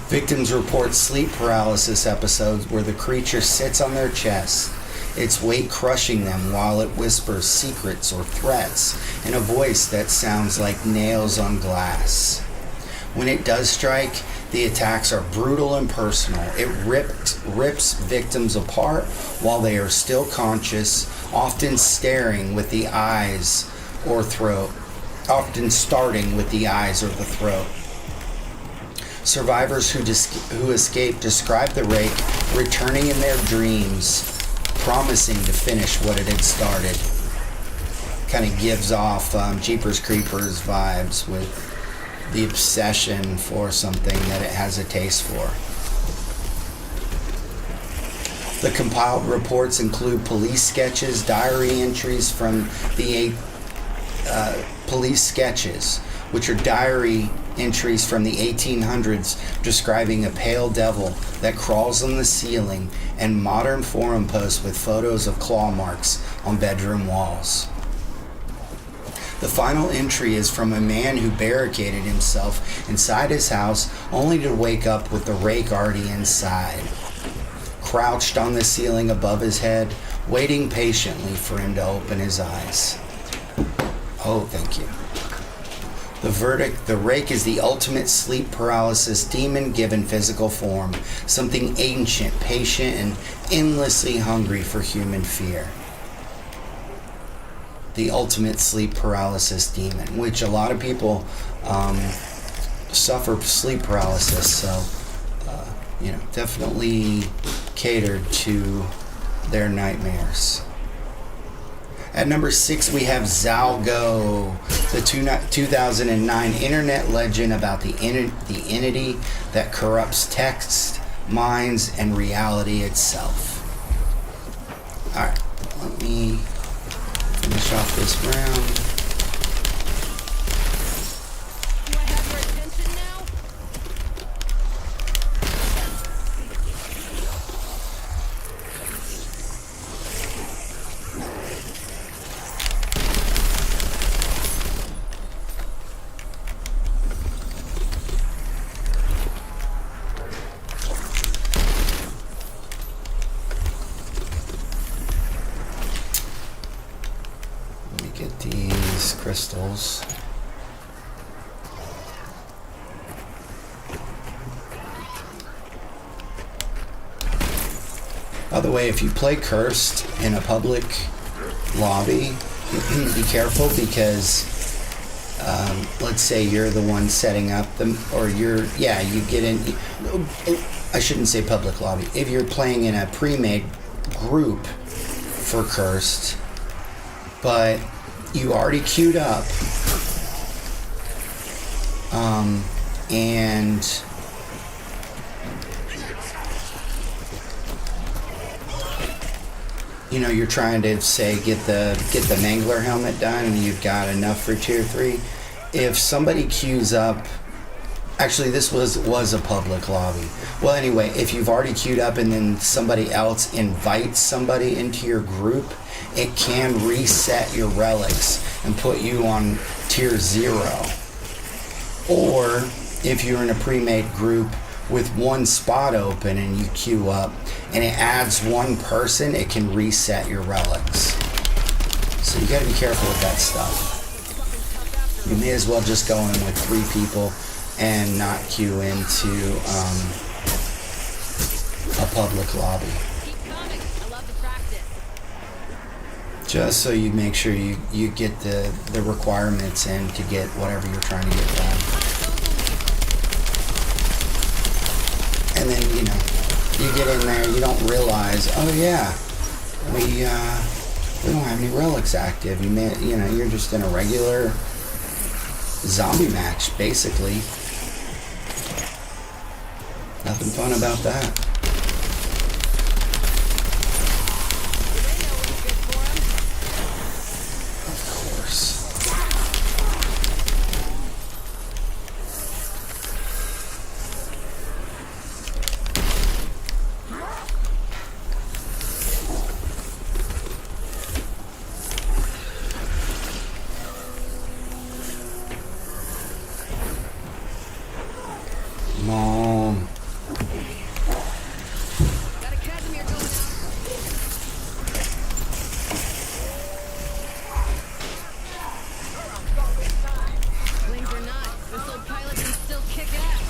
Victims report sleep paralysis episodes where the creature sits on their chest, its weight crushing them while it whispers secrets or threats in a voice that sounds like nails on glass. When it does strike, the attacks are brutal and personal. It rips victims apart while they are still conscious, often staring with the eyes or throat, often starting with the eyes or the throat. Survivors who escape describe the rake returning in their dreams, promising to finish what it had started. Kind of gives off Jeepers Creepers vibes with the obsession for something that it has a taste for. The compiled reports include police sketches, diary entries from the police sketches, which are diary entries from the 1800s describing a pale devil that crawls on the ceiling, and modern forum posts with photos of claw marks on bedroom walls. The final entry is from a man who barricaded himself inside his house only to wake up with the rake already inside, crouched on the ceiling above his head, waiting patiently for him to open his eyes. Oh, thank you. The verdict: the rake is the ultimate sleep paralysis demon given physical form, something ancient, patient, and endlessly hungry for human fear. the ultimate sleep paralysis demon, which a lot of people suffer sleep paralysis, so definitely catered to their nightmares. At number 6, we have Zalgo, the 2009 internet legend about the entity that corrupts text, minds, and reality itself. Alright, let me finish off this round. Do I have your attention now? Get these crystals. By the way, if you play Cursed in a public lobby, be careful because let's say you're the one setting up them, or you get in. I shouldn't say public lobby. If you're playing in a pre-made group for Cursed, but you already queued up, and you're trying to say get the Mangler helmet done, and you've got enough for tier 3. If somebody queues up, actually this was a public lobby. Well, anyway, if you've already queued up and then somebody else invites somebody into your group, it can reset your relics and put you on tier 0. Or if you're in a pre-made group with one spot open and you queue up and it adds one person, it can reset your relics. So you gotta be careful with that stuff. You may as well just go in with 3 people and not queue into a public lobby. Just so you make sure you get the requirements in to get whatever you're trying to get done. And then, you get in there, you don't realize, oh yeah, we don't have any relics active. You're just in a regular zombie match, basically. Nothing fun about that. Mom. Got a Casimir going out. Wings or not, this old pilot can still kick ass.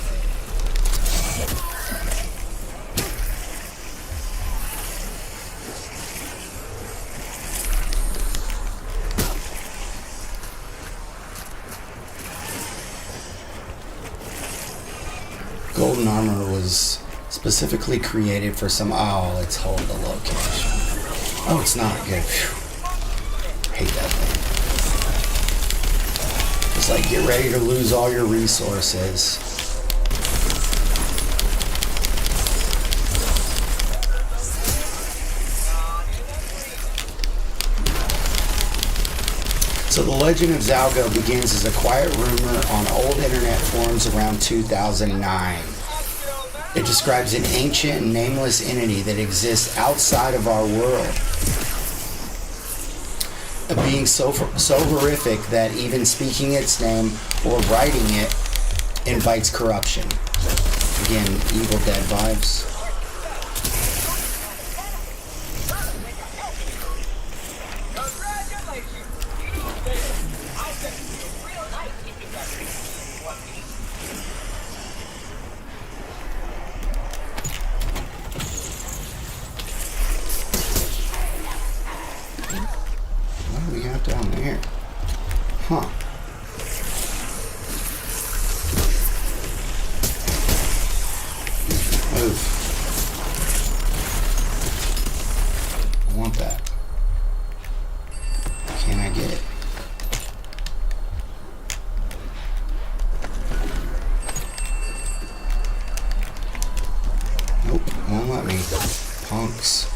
Golden armor was specifically created for some. Oh, let's hold the location. Oh, it's not good. Phew. Hate that thing. It's like get ready to lose all your resources. So the legend of Zalgo begins as a quiet rumor on old internet forums around 2009. It describes an ancient and nameless entity that exists outside of our world. A being so horrific that even speaking its name or writing it invites corruption. Again, Evil Dead vibes. What do we have down there? at me, punks.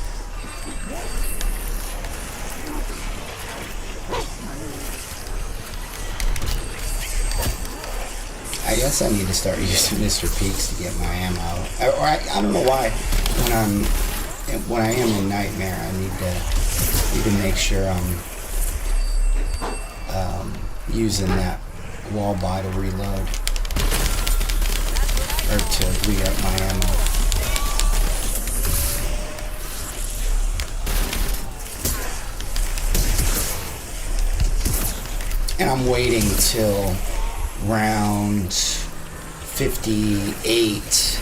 I guess I need to start using Mr. Peaks to get my ammo. Or I don't know why when I am in Nightmare I need to make sure I'm using that wall by to reload or to re-up my ammo. And I'm waiting till round 58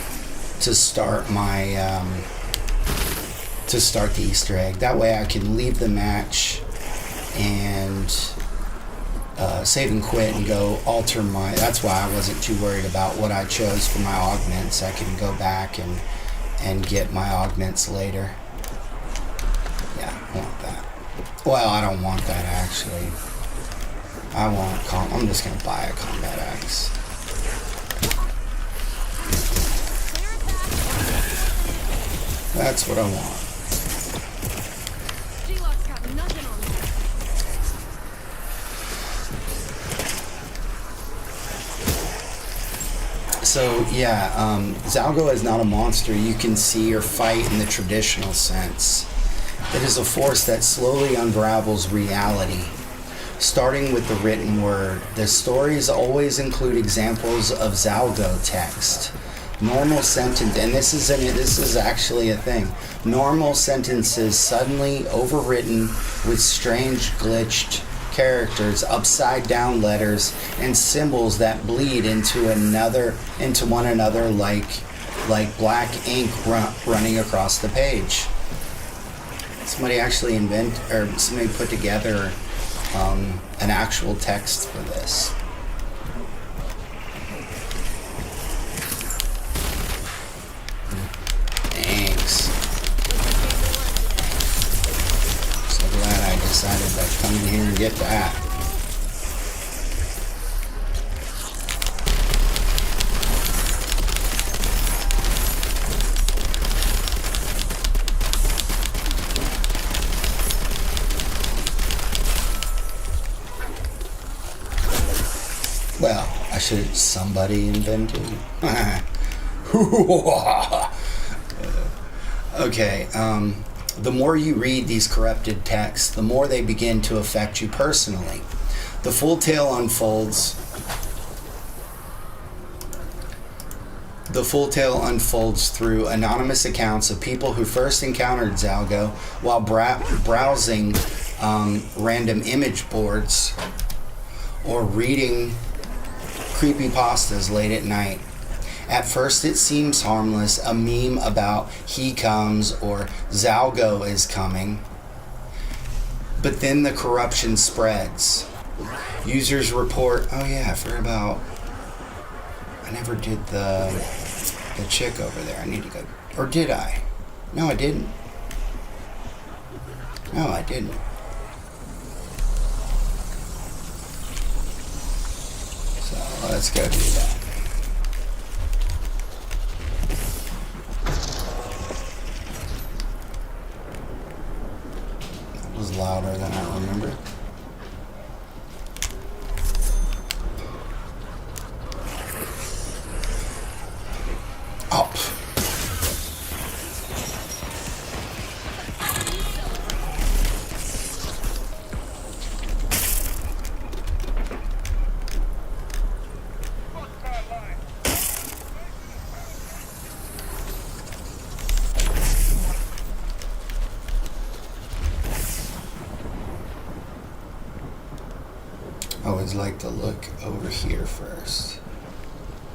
to start my to start the Easter egg. That way I can leave the match and save and quit and go alter my. That's why I wasn't too worried about what I chose for my augments. I can go back and get my augments later. Yeah, I want that. Well, I don't want that actually. I want I'm just gonna buy a combat axe. That's what I want. G-Lock's got nothing on me. So yeah, Zalgo is not a monster you can see or fight in the traditional sense. It is a force that slowly unravels reality. Starting with the written word, the stories always include examples of Zalgo text. Normal sentence, and this is actually a thing. Normal sentences suddenly overwritten with strange glitched characters, upside down letters, and symbols that bleed into one another like black ink running across the page. Somebody actually somebody put together an actual text for this. Thanks. So glad I decided to come in here and get that. Well, somebody invented. Okay, the more you read these corrupted texts, the more they begin to affect you personally. The full tale unfolds through anonymous accounts of people who first encountered Zalgo while browsing random image boards or reading creepypastas late at night. At first it seems harmless, a meme about he comes or Zalgo is coming. But then the corruption spreads. Users report, oh yeah, I forgot about, I never did the chick over there. I need to go, or did I? No, I didn't. No, I didn't. So let's go do that. That was louder than I remember. Oh. I always like to look over here first.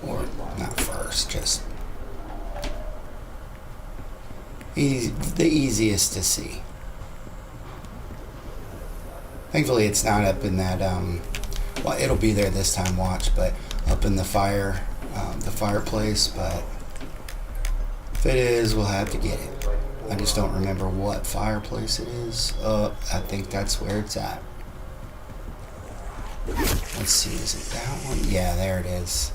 Or not first, just the easiest to see. Thankfully it's not up in that well, it'll be there this time, watch, but up in the fireplace, but if it is, we'll have to get it. I just don't remember what fireplace it is. I think that's where it's at. Let's see, is it that one? Yeah, there it is.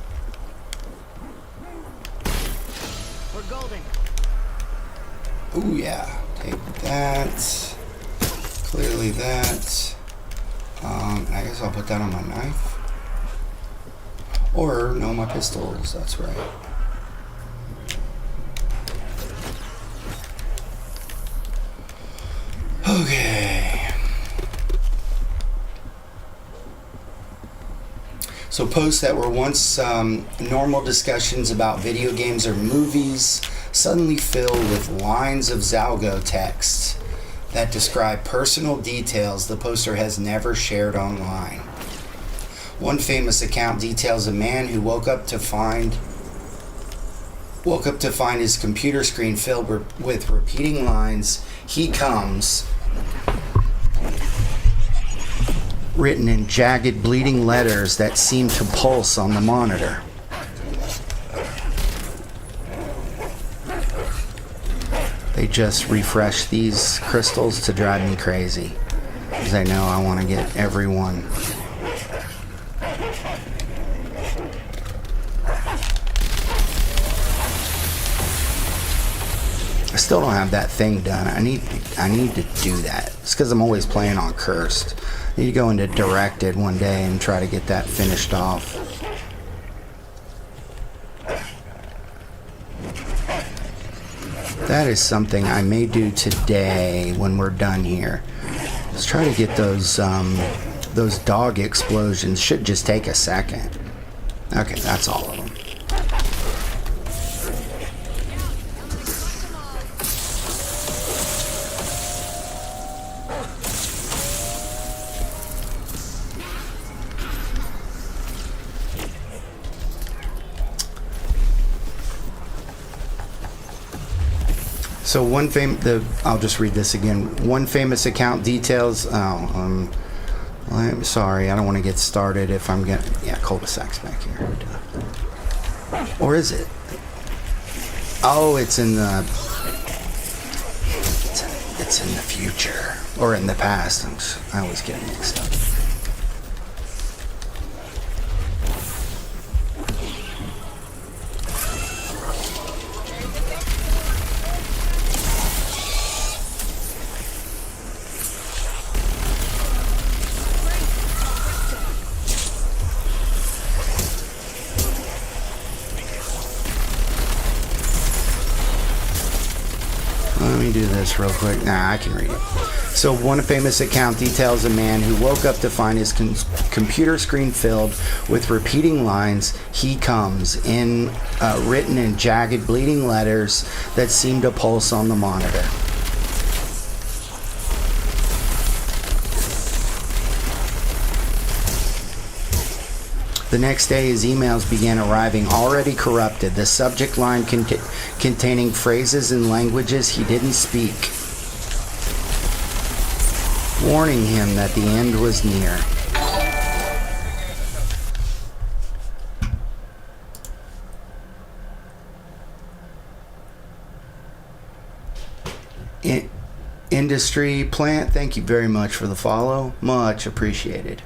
We're golden. Ooh, yeah. Take that. Clearly that. I guess I'll put that on my knife. Or, no, my pistols. That's right. Okay. So posts that were once normal discussions about video games or movies suddenly fill with lines of Zalgo text that describe personal details the poster has never shared online. One famous account details a man who woke up to find his computer screen filled with repeating lines, "He comes," written in jagged, bleeding letters that seem to pulse on the monitor. They just refresh these crystals to drive me crazy, because I know I want to get everyone. I still don't have that thing done. I need to do that. It's because I'm always playing on Cursed. I need to go into Directed one day and try to get that finished off. That is something I may do today when we're done here. Let's try to get those dog explosions. Should just take a second. Okay, that's all of them. So I'll just read this again. One famous account details. I'm sorry, I don't want to get started if I'm getting. Yeah, cul-de-sacs back here. Or is it? Oh, it's in the. It's in the future or in the past. I always get mixed up. Let me do this real quick. Nah, I can read it. So one famous account details a man who woke up to find his computer screen filled with repeating lines, "He comes," written in jagged, bleeding letters that seem to pulse on the monitor. The next day, his emails began arriving, already corrupted, the subject line containing phrases and languages he didn't speak, warning him that the end was near. Industry Plant, thank you very much for the follow. Much appreciated.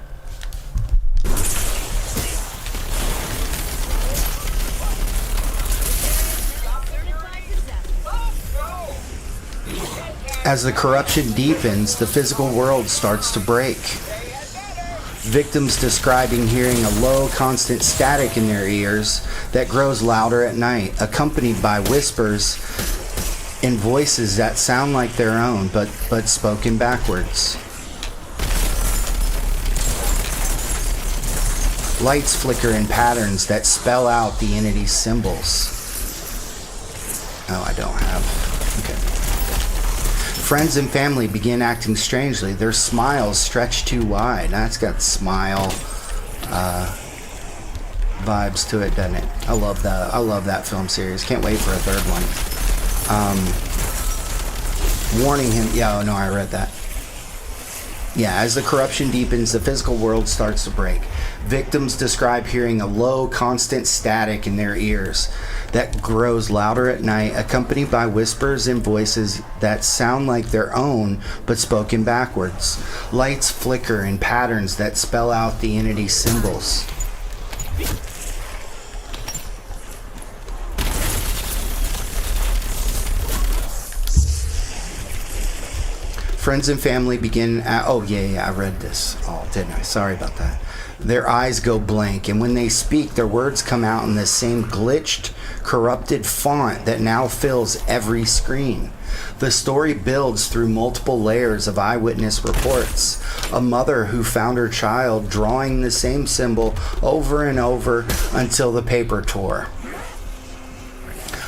As the corruption deepens, the physical world starts to break. Victims describing hearing a low, constant static in their ears that grows louder at night, accompanied by whispers in voices that sound like their own, but spoken backwards. Lights flicker in patterns that spell out the entity's symbols. Oh, I don't have. Okay. Friends and family begin acting strangely. Their smiles stretch too wide. That's got smile vibes to it, doesn't it? I love that. I love that film series. Can't wait for a third one. Warning him. Yeah, oh no, I read that. Yeah, as the corruption deepens, the physical world starts to break. Victims describe hearing a low, constant static in their ears that grows louder at night, accompanied by whispers and voices that sound like their own, but spoken backwards. Lights flicker in patterns that spell out the entity's symbols. Friends and family begin. Oh yeah, I read this. Oh, didn't I? Sorry about that. Their eyes go blank, and when they speak, their words come out in the same glitched, corrupted font that now fills every screen. The story builds through multiple layers of eyewitness reports. A mother who found her child drawing the same symbol over and over until the paper tore.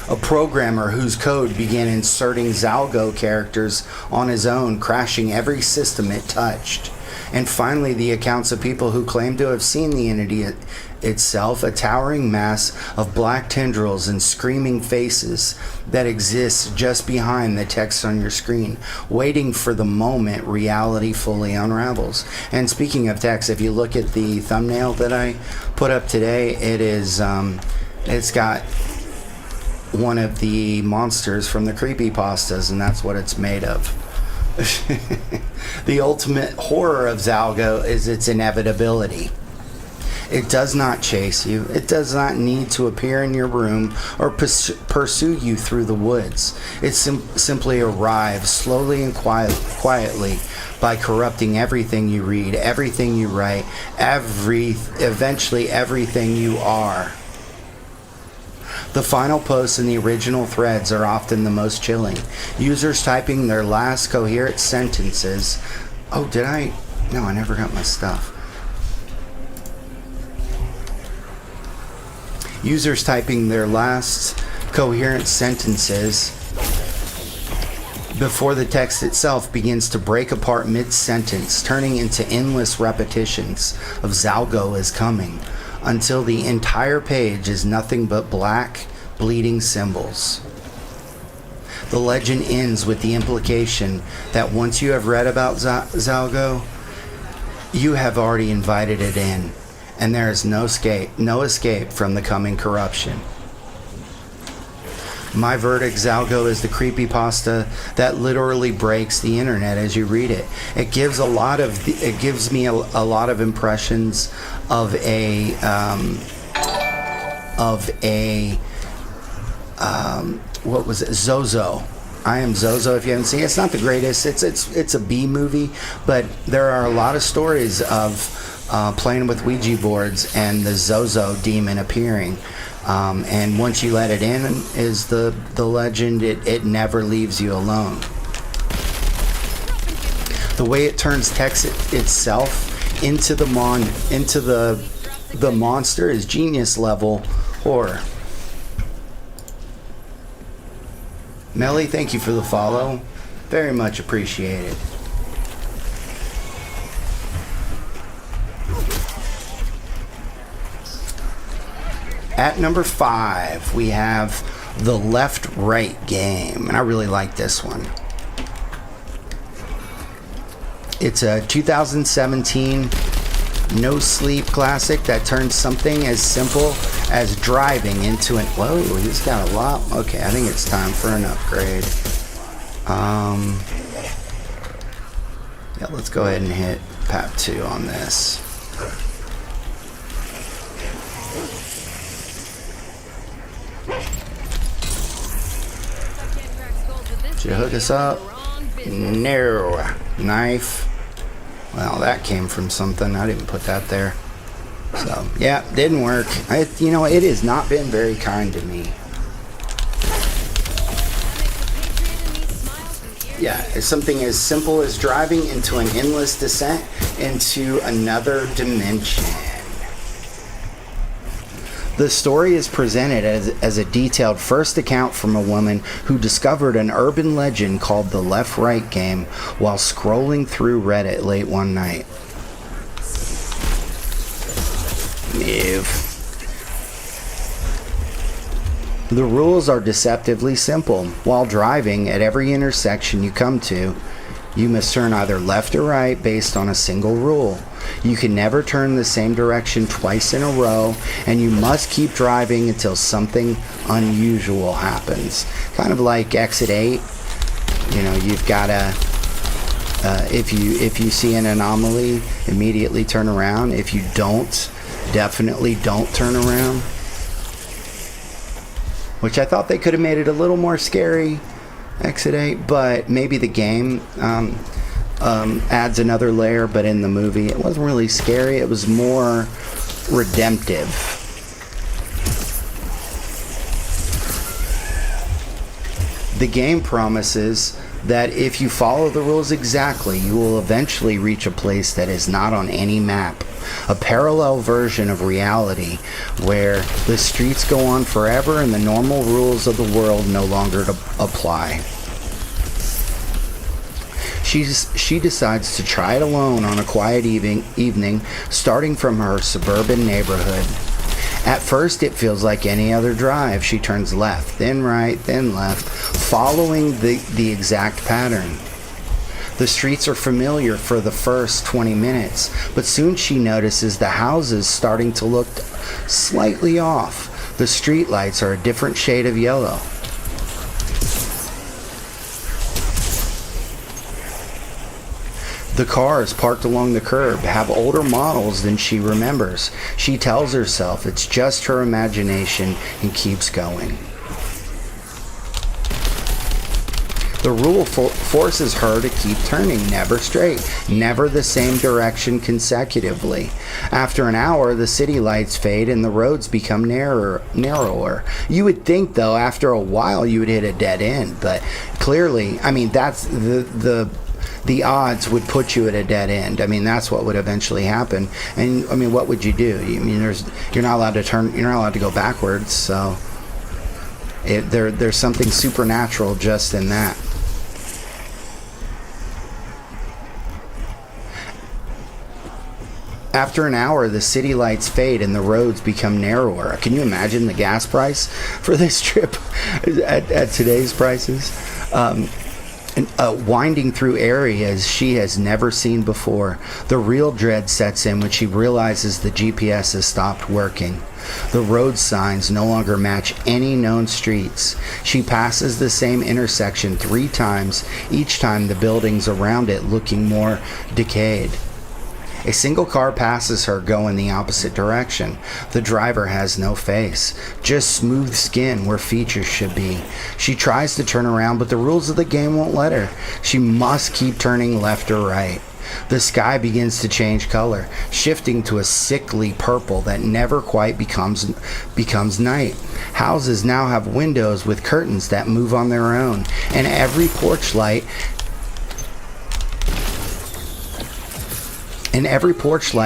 A programmer whose code began inserting Zalgo characters on his own, crashing every system it touched. And finally, the accounts of people who claim to have seen the entity itself, a towering mass of black tendrils and screaming faces that exists just behind the text on your screen, waiting for the moment reality fully unravels. And speaking of text, if you look at the thumbnail that I put up today, it is, it's got one of the monsters from the Creepypastas, and that's what it's made of. The ultimate horror of Zalgo is its inevitability. It does not chase you. It does not need to appear in your room or pursue you through the woods. It simply arrives slowly and quietly by corrupting everything you read, everything you write, eventually everything you are. The final posts in the original threads are often the most chilling. Users typing their last coherent sentences. Oh, did I? No, I never got my stuff. Users typing their last coherent sentences before the text itself begins to break apart mid-sentence, turning into endless repetitions of Zalgo is coming, until the entire page is nothing but black, bleeding symbols. The legend ends with the implication that once you have read about Zalgo, you have already invited it in, and there is no escape from the coming corruption. My verdict: Zalgo is the creepypasta that literally breaks the internet as you read it. It gives me a lot of impressions of a what was it? Zozo. I Am Zozo. If you haven't seen it, it's not the greatest. It's a B movie, but there are a lot of stories of playing with Ouija boards and the Zozo demon appearing. And once you let it in, is the legend, it never leaves you alone. The way it turns text itself into the monster is genius level horror. Melly, thank you for the follow. Very much appreciated. At number 5, we have the Left-Right game, and I really like this one. It's a 2017 no-sleep classic that turns something as simple as driving into an... Whoa, he's got a lot. Okay, I think it's time for an upgrade. Yeah, let's go ahead and hit PAP 2 on this. Should hook us up? No. Knife. Well, that came from something. I didn't put that there. So, yeah, didn't work. It has not been very kind to me. Yeah, it's something as simple as driving into an endless descent into another dimension. The story is presented as a detailed first account from a woman who discovered an urban legend called the Left-Right game while scrolling through Reddit late one night. The rules are deceptively simple. While driving, at every intersection you come to, you must turn either left or right based on a single rule. You can never turn the same direction twice in a row, and you must keep driving until something unusual happens. Kind of like Exit 8. You've got to, if you see an anomaly, immediately turn around. If you don't, definitely don't turn around. Which I thought they could have made it a little more scary, Exit 8, but maybe the game. adds another layer, but in the movie it wasn't really scary. It was more redemptive. The game promises that if you follow the rules exactly, you will eventually reach a place that is not on any map. A parallel version of reality where the streets go on forever and the normal rules of the world no longer apply. She decides to try it alone on a quiet evening, starting from her suburban neighborhood. At first, it feels like any other drive. She turns left, then right, then left, following the exact pattern. The streets are familiar for the first 20 minutes, but soon she notices the houses starting to look slightly off. The streetlights are a different shade of yellow. The cars parked along the curb have older models than she remembers. She tells herself it's just her imagination and keeps going. The rule forces her to keep turning, never straight, never the same direction consecutively. After an hour, the city lights fade and the roads become narrower. You would think, though, after a while you would hit a dead end, but clearly, I mean, that's the odds would put you at a dead end. I mean, that's what would eventually happen. And I mean, what would you do? I mean, you're not allowed to turn. You're not allowed to go backwards. So there's something supernatural just in that. After an hour, the city lights fade and the roads become narrower. Can you imagine the gas price for this trip at today's prices? Winding through areas she has never seen before. The real dread sets in when she realizes the GPS has stopped working. The road signs no longer match any known streets. She passes the same intersection 3 times, each time the buildings around it looking more decayed. A single car passes her going the opposite direction. The driver has no face, just smooth skin where features should be. She tries to turn around, but the rules of the game won't let her. She must keep turning left or right. The sky begins to change color, shifting to a sickly purple that never quite becomes night. Houses now have windows with curtains that move on their own, and every porch light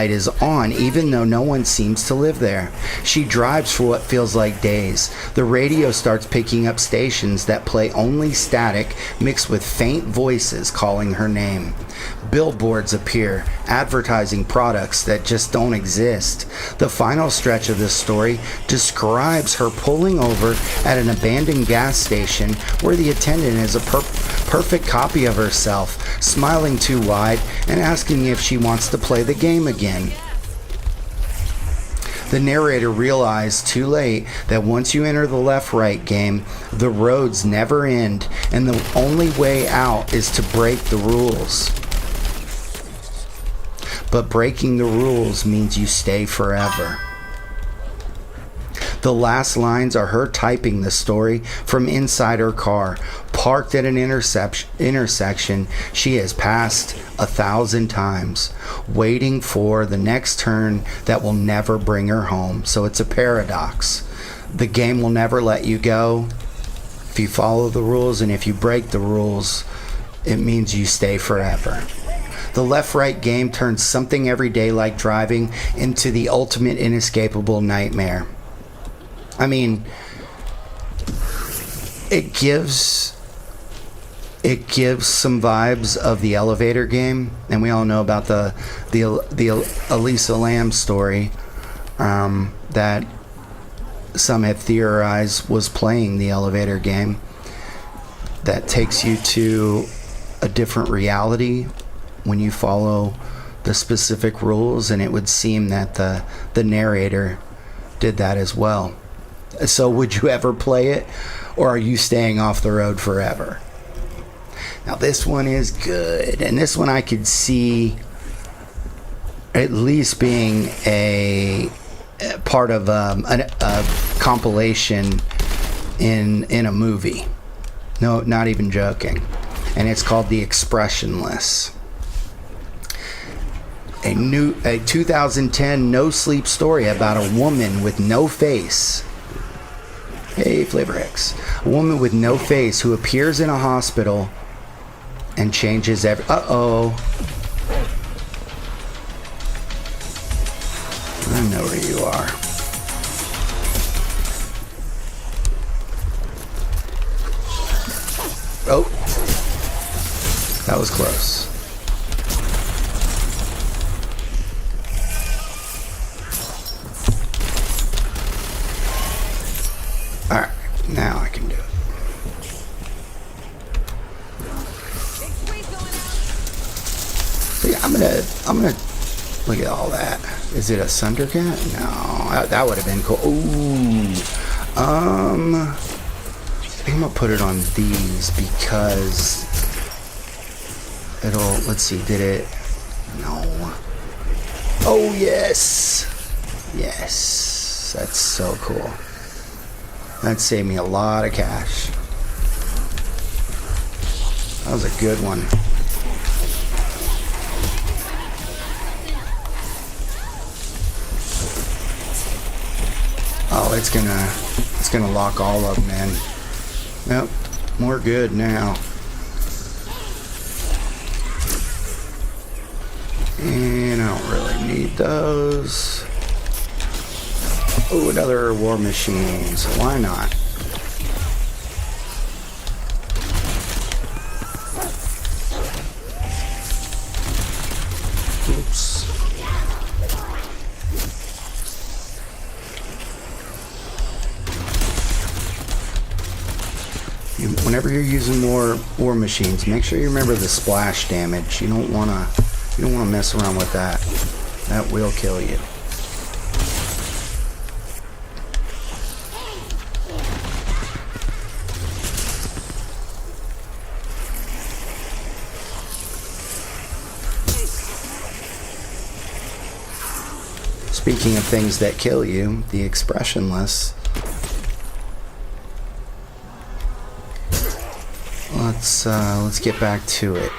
is on, even though no one seems to live there. She drives for what feels like days. The radio starts picking up stations that play only static mixed with faint voices calling her name. Billboards appear, advertising products that just don't exist. The final stretch of this story describes her pulling over at an abandoned gas station where the attendant is a perfect copy of herself, smiling too wide and asking if she wants to play the game again. The narrator realized too late that once you enter the left-right game, the roads never end, and the only way out is to break the rules. But breaking the rules means you stay forever. The last lines are her typing the story from inside her car, parked at an intersection she has passed 1,000 times, waiting for the next turn that will never bring her home. So it's a paradox. The game will never let you go if you follow the rules, and if you break the rules, it means you stay forever. The left-right game turns something everyday like driving into the ultimate inescapable nightmare. I mean, it gives some vibes of the elevator game, and we all know about the Elisa Lam story that some have theorized was playing the elevator game that takes you to a different reality when you follow the specific rules, and it would seem that the narrator did that as well. So would you ever play it, or are you staying off the road forever? Now this one is good, and this one I could see at least being a part of a compilation in a movie. No, not even joking. And it's called The Expressionless. A 2010 no sleep story about a woman with no face. Hey, Flavor X. A woman with no face who appears in a hospital and changes every... Uh-oh. I know where you are. Oh. That was close. Alright, now I can do it. So yeah, I'm gonna look at all that. Is it a Sundercat? No, that would have been cool. Ooh. I think I'm gonna put it on these because it'll, let's see, did it? No. Oh, yes. Yes. That's so cool. That saved me a lot of cash. That was a good one. Oh, it's gonna lock all of them in. Yep, we're good now. And I don't really need those. Oh, another war machine, so why not? Oops. Whenever you're using more war machines, make sure you remember the splash damage. You don't wanna mess around with that. That will kill you. Speaking of things that kill you, the expressionless. Let's get back to it.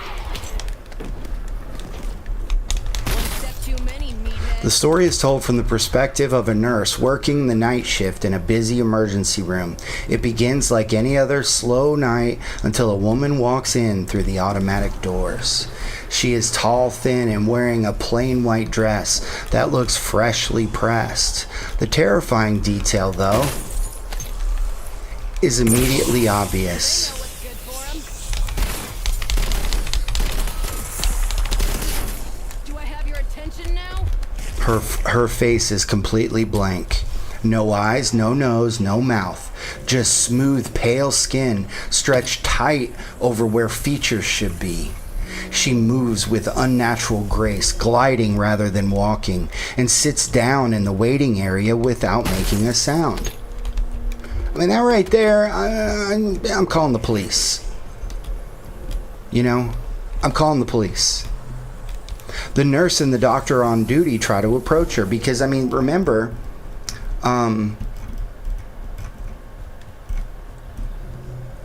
The story is told from the perspective of a nurse working the night shift in a busy emergency room. It begins like any other slow night until a woman walks in through the automatic doors. She is tall, thin, and wearing a plain white dress that looks freshly pressed. The terrifying detail, though, is immediately obvious. Her face is completely blank. No eyes, no nose, no mouth. Just smooth, pale skin stretched tight over where features should be. She moves with unnatural grace, gliding rather than walking, and sits down in the waiting area without making a sound. I mean, that right there, I'm calling the police. You know, I'm calling the police. The nurse and the doctor on duty try to approach her because, I mean, remember, oh,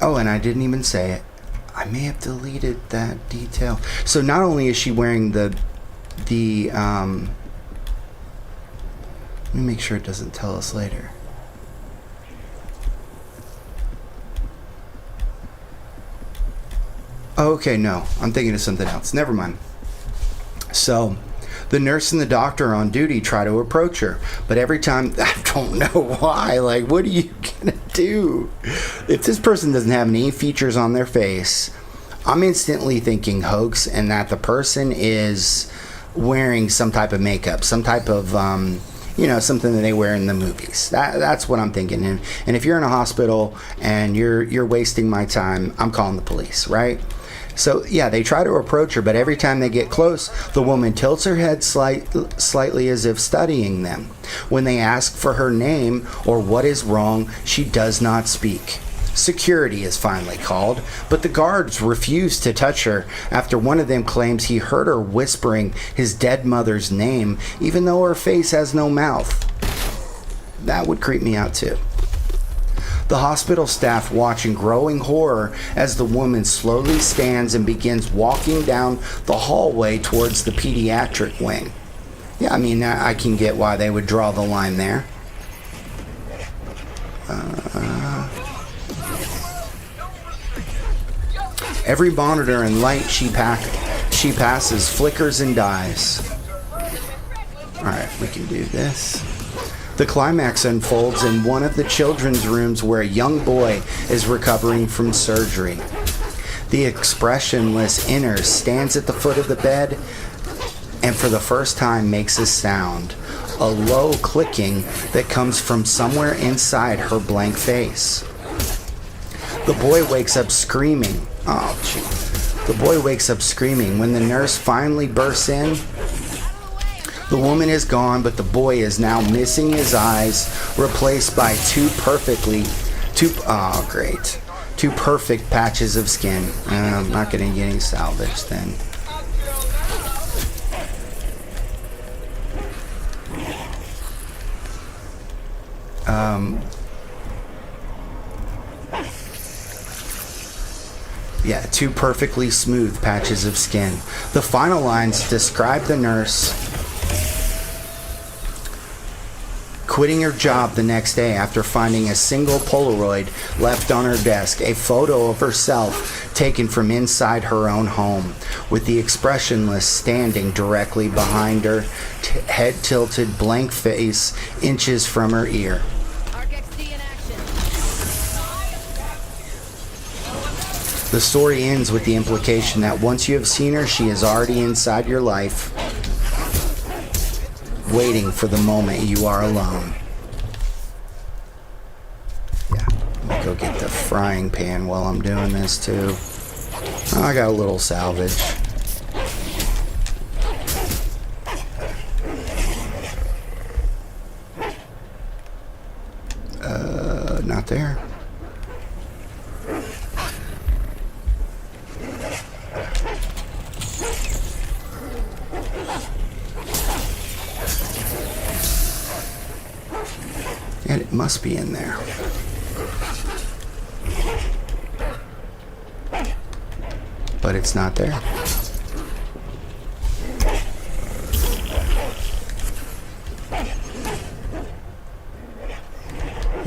and I didn't even say it. I may have deleted that detail. So not only is she wearing the let me make sure it doesn't tell us later. Oh, okay, no, I'm thinking of something else. Never mind. So, the nurse and the doctor on duty try to approach her, but every time, I don't know why, like, what are you gonna do? If this person doesn't have any features on their face, I'm instantly thinking hoax and that the person is wearing some type of makeup, some type of, something that they wear in the movies. That's what I'm thinking. And if you're in a hospital and you're wasting my time, I'm calling the police, right? So, yeah, they try to approach her, but every time they get close, the woman tilts her head slightly as if studying them. When they ask for her name or what is wrong, she does not speak. Security is finally called, but the guards refuse to touch her after one of them claims he heard her whispering his dead mother's name, even though her face has no mouth. That would creep me out too. The hospital staff watch in growing horror as the woman slowly stands and begins walking down the hallway towards the pediatric wing. Yeah, I mean, I can get why they would draw the line there. Every monitor and light she passes flickers and dies. Alright, we can do this. The climax unfolds in one of the children's rooms where a young boy is recovering from surgery. The expressionless inner stands at the foot of the bed and for the first time makes a sound, a low clicking that comes from somewhere inside her blank face. The boy wakes up screaming. Oh, gee. The boy wakes up screaming. When the nurse finally bursts in, the woman is gone, but the boy is now missing his eyes, replaced by two perfect patches of skin. I'm not going to get any salvage then. Yeah, two perfectly smooth patches of skin. The final lines describe the nurse quitting her job the next day after finding a single Polaroid left on her desk, a photo of herself taken from inside her own home, with the expressionless standing directly behind her, head tilted, blank face, inches from her ear. The story ends with the implication that once you have seen her, she is already inside your life, waiting for the moment you are alone. Yeah, let me go get the frying pan while I'm doing this too. Oh, I got a little salvage. Not there. And it must be in there. But it's not there.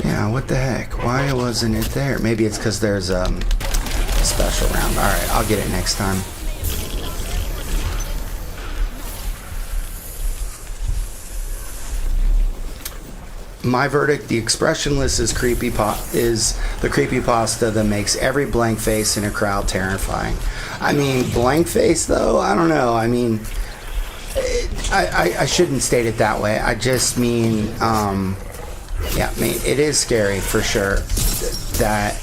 Yeah, what the heck? Why wasn't it there? Maybe it's because there's a special round. Alright, I'll get it next time. My verdict: the expressionless is the creepypasta that makes every blank face in a crowd terrifying. I mean, blank face though? I don't know. I mean, I shouldn't state it that way. I just mean, yeah, I mean, it is scary for sure that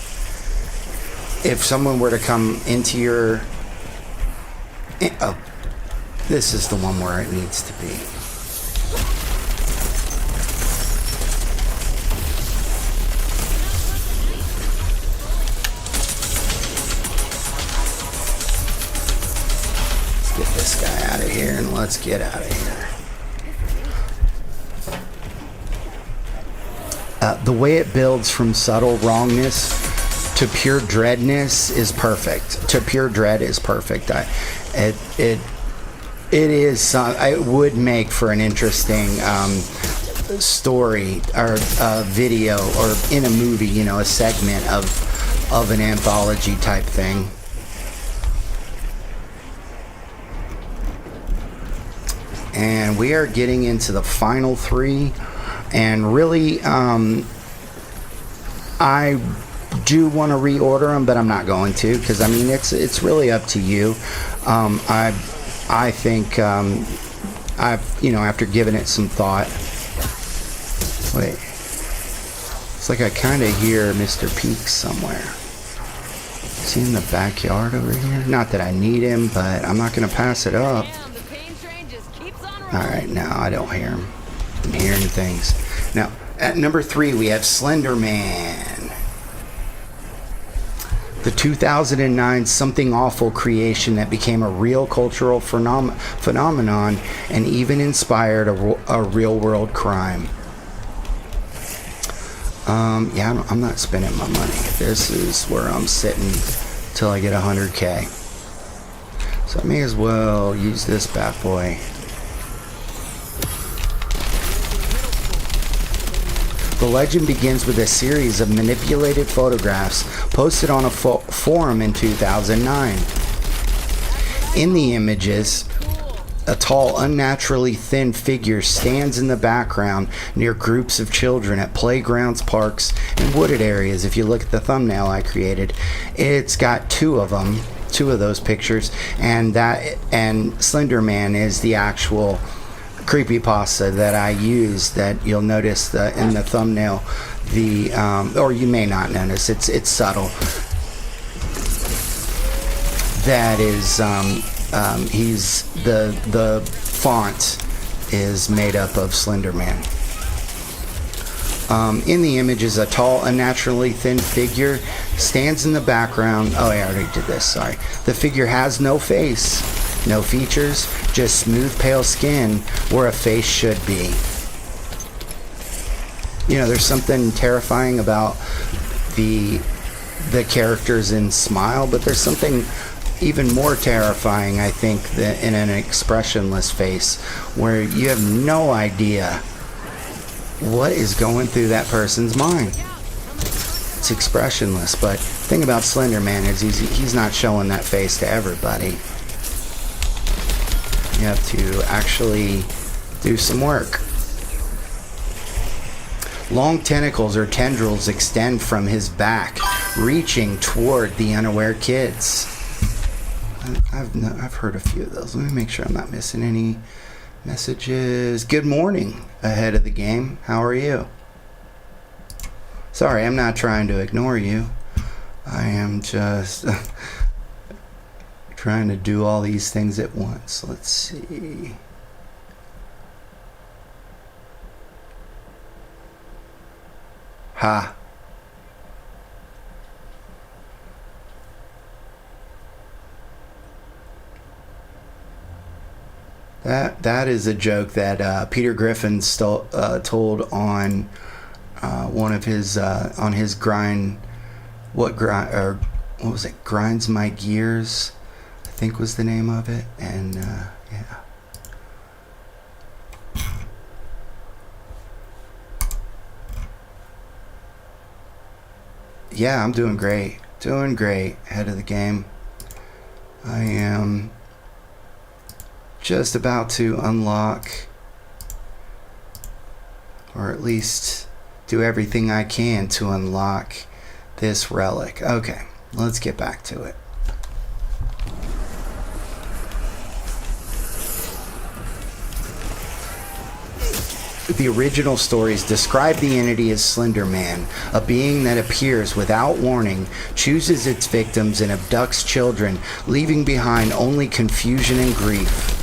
if someone were to come into your... Oh, this is the one where it needs to be. Get this guy out of here and let's get out of here. The way it builds from subtle wrongness to pure dreadness is perfect. To pure dread is perfect. It would make for an interesting story or video, or in a movie, you know, a segment of an anthology type thing. And we are getting into the final three, and really I do want to reorder them, but I'm not going to, because I mean it's really up to you. I think I've, you know, after giving it some thought. Wait, it's like I kind of hear Mr. Peaks somewhere. Is he in the backyard over here? Not that I need him, but I'm not going to pass it up. Alright, no, I don't hear him. I'm hearing things. Now, at number 3, we have Slender Man. The 2009 Something Awful creation that became a real cultural phenomenon and even inspired a real-world crime. Yeah, I'm not spending my money. This is where I'm sitting till I get 100K. So I may as well use this bad boy. The legend begins with a series of manipulated photographs posted on a forum in 2009. In the images, a tall, unnaturally thin figure stands in the background near groups of children at playgrounds, parks, and wooded areas. If you look at the thumbnail I created, it's got two of those pictures, and Slender Man is the actual creepypasta that I use. That you'll notice in the thumbnail, or you may not notice. It's subtle. That is, he's the font is made up of Slender Man. In the image is a tall, unnaturally thin figure stands in the background. Oh, I already did this. Sorry. The figure has no face, no features, just smooth, pale skin where a face should be. You know, there's something terrifying about the characters in Smile, but there's something even more terrifying, I think, than in an expressionless face, where you have no idea what is going through that person's mind. It's expressionless, but the thing about Slender Man is he's not showing that face to everybody. You have to actually do some work. Long tentacles or tendrils extend from his back, reaching toward the unaware kids. I've heard a few of those. Let me make sure I'm not missing any messages. Good morning, ahead of the game. How are you? Sorry, I'm not trying to ignore you. I am just trying to do all these things at once. Let's see. Ha. That is a joke that Peter Griffin told on one of his on his grind. What was it? Grinds My Gears, I think was the name of it. And yeah. Yeah, I'm doing great. Doing great. Ahead of the game. I am just about to unlock, or at least do everything I can to unlock this relic. Okay, let's get back to it. The original stories describe the entity as Slender Man, a being that appears without warning, chooses its victims, and abducts children, leaving behind only confusion and grief.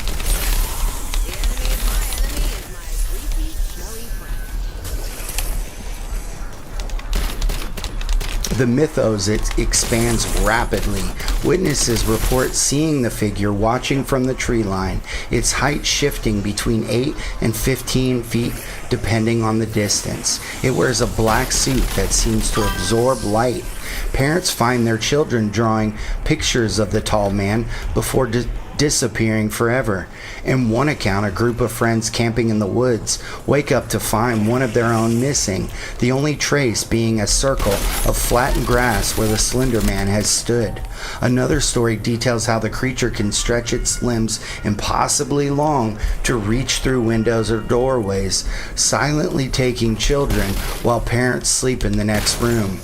The mythos expands rapidly. Witnesses report seeing the figure watching from the tree line, its height shifting between 8 and 15 feet depending on the distance. It wears a black suit that seems to absorb light. Parents find their children drawing pictures of the tall man before disappearing forever. In one account, a group of friends camping in the woods wake up to find one of their own missing, the only trace being a circle of flattened grass where the Slender Man has stood. Another story details how the creature can stretch its limbs impossibly long to reach through windows or doorways, silently taking children while parents sleep in the next room.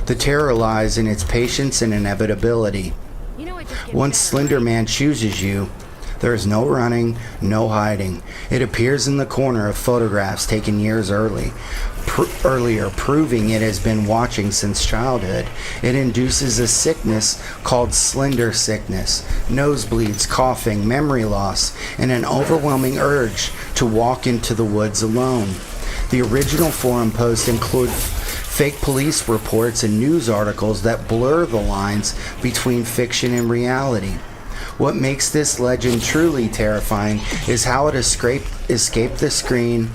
The terror lies in its patience and inevitability. Once Slender Man chooses you, there is no running, no hiding. It appears in the corner of photographs taken years earlier, proving it has been watching since childhood. It induces a sickness called Slender Sickness, nosebleeds, coughing, memory loss, and an overwhelming urge to walk into the woods alone. The original forum posts include fake police reports and news articles that blur the lines between fiction and reality. What makes this legend truly terrifying is how it escaped the screen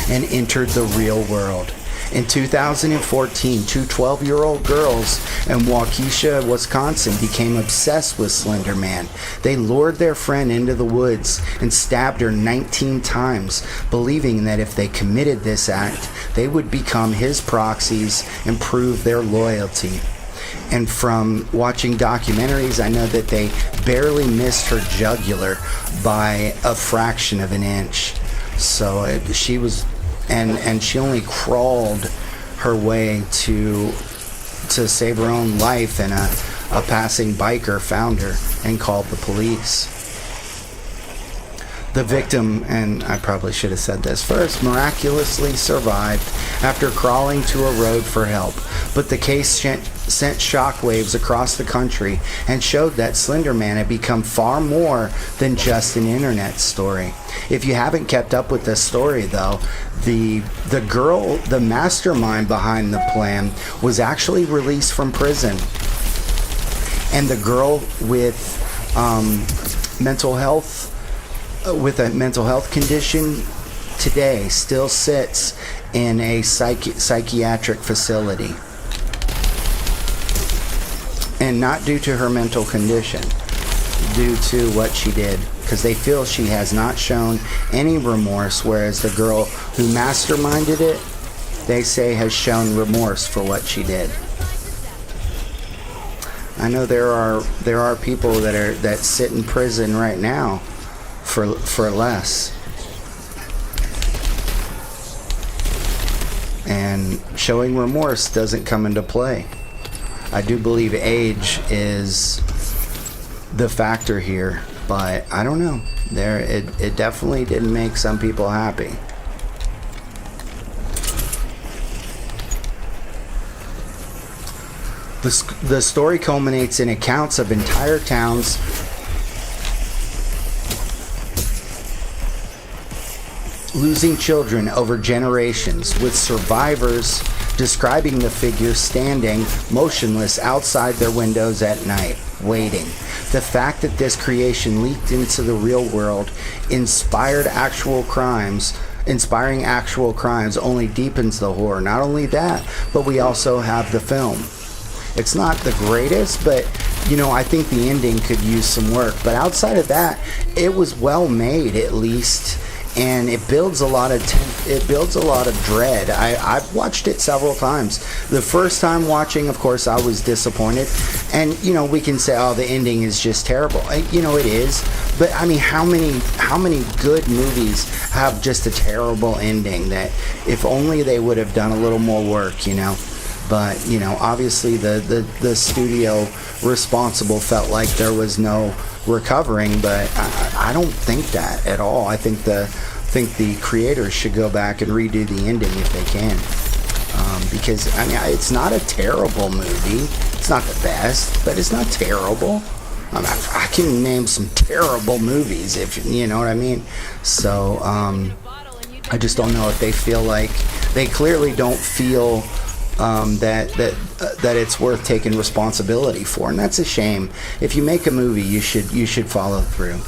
and entered the real world. In 2014, two 12-year-old girls in Waukesha, Wisconsin became obsessed with Slender Man. They lured their friend into the woods and stabbed her 19 times, believing that if they committed this act, they would become his proxies and prove their loyalty. And from watching documentaries, I know that they barely missed her jugular by a fraction of an inch. So she was... And she only crawled her way to save her own life, and a passing biker found her and called the police. The victim, and I probably should have said this first, miraculously survived after crawling to a road for help. But the case sent shockwaves across the country and showed that Slender Man had become far more than just an internet story. If you haven't kept up with this story, though, the girl, the mastermind behind the plan, was actually released from prison. And the girl with a mental health condition today still sits in a psychiatric facility. And not due to her mental condition, due to what she did, because they feel she has not shown any remorse, whereas the girl who masterminded it, they say, has shown remorse for what she did. I know there are people that sit in prison right now for less, and showing remorse doesn't come into play. I do believe age is the factor here, but I don't know. It definitely didn't make some people happy. The story culminates in accounts of entire towns losing children over generations, with survivors describing the figure standing motionless outside their windows at night, waiting. The fact that this creation leaked into the real world, inspiring actual crimes only deepens the horror. Not only that, but we also have the film. It's not the greatest, but I think the ending could use some work. But outside of that, it was well made, at least. And it builds a lot of dread. I've watched it several times. The first time watching, of course, I was disappointed. And we can say, oh, the ending is just terrible. It is. But I mean, how many good movies have just a terrible ending? That if only they would have done a little more work, But obviously the studio responsible felt like there was no recovering, but I don't think that at all. I think the creators should go back and redo the ending if they can, because it's not a terrible movie. It's not the best, but it's not terrible. I can name some terrible movies, if you know what I mean. So I just don't know if they feel like, they clearly don't feel that it's worth taking responsibility for, and that's a shame. If you make a movie, you should follow through.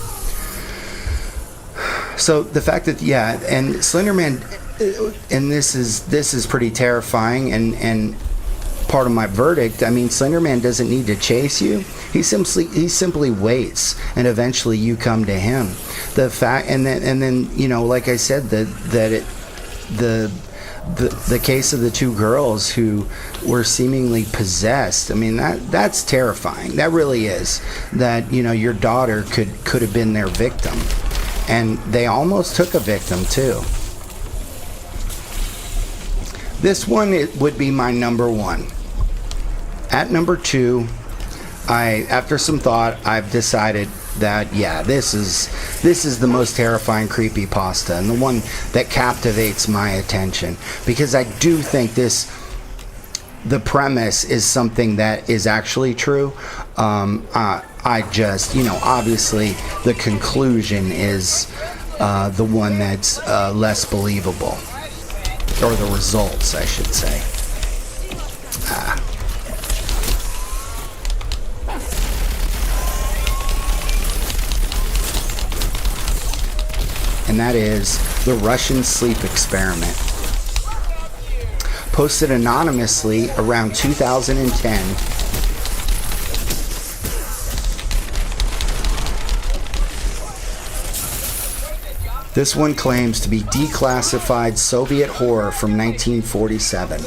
So the fact that and Slender Man, and this is pretty terrifying, and part of my verdict. I mean, Slender Man doesn't need to chase you. He simply waits, and eventually you come to him. The fact, and then like I said, the case of the two girls who were seemingly possessed. I mean, that's terrifying. That really is. That your daughter could have been their victim, and they almost took a victim too. This one, it would be my number one. At number two, after some thought, I've decided that this is the most terrifying creepypasta, and the one that captivates my attention, because I do think the premise is something that is actually true. I just, obviously the conclusion is the one that's less believable, or the results, I should say. And that is The Russian Sleep Experiment. Posted anonymously around 2010. This one claims to be declassified Soviet horror from 1947.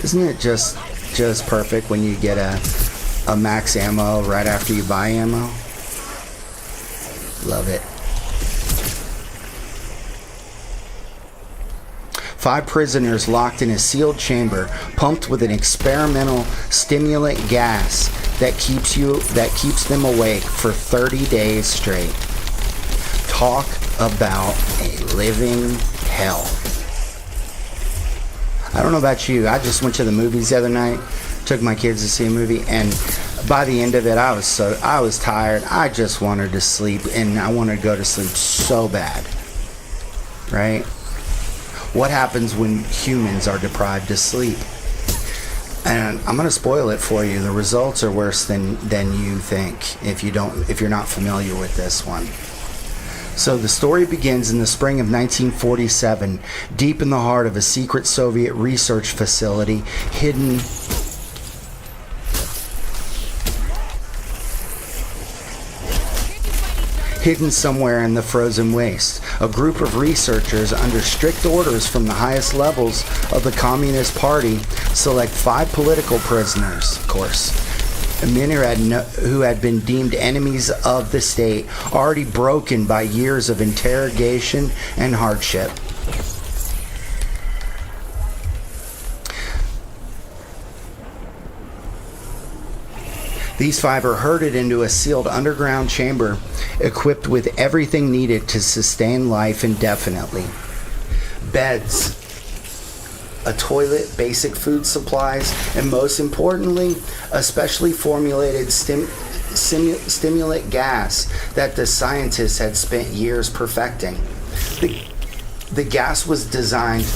Isn't it just perfect when you get a max ammo right after you buy ammo? Love it. 5 prisoners locked in a sealed chamber, pumped with an experimental stimulant gas that keeps them awake for 30 days straight. Talk about a living hell. I don't know about you. I just went to the movies the other night, took my kids to see a movie, and by the end of it, I was tired. I just wanted to sleep, and I wanted to go to sleep so bad. Right? What happens when humans are deprived of sleep? And I'm going to spoil it for you. The results are worse than you think if you're not familiar with this one. So the story begins in the spring of 1947, deep in the heart of a secret Soviet research facility hidden somewhere in the frozen waste. A group of researchers, under strict orders from the highest levels of the Communist Party, select 5 political prisoners, of course. Men who had been deemed enemies of the state, already broken by years of interrogation and hardship. These 5 are herded into a sealed underground chamber equipped with everything needed to sustain life indefinitely. Beds, a toilet, basic food supplies, and most importantly, a specially formulated stimulant gas that the scientists had spent years perfecting. The gas was designed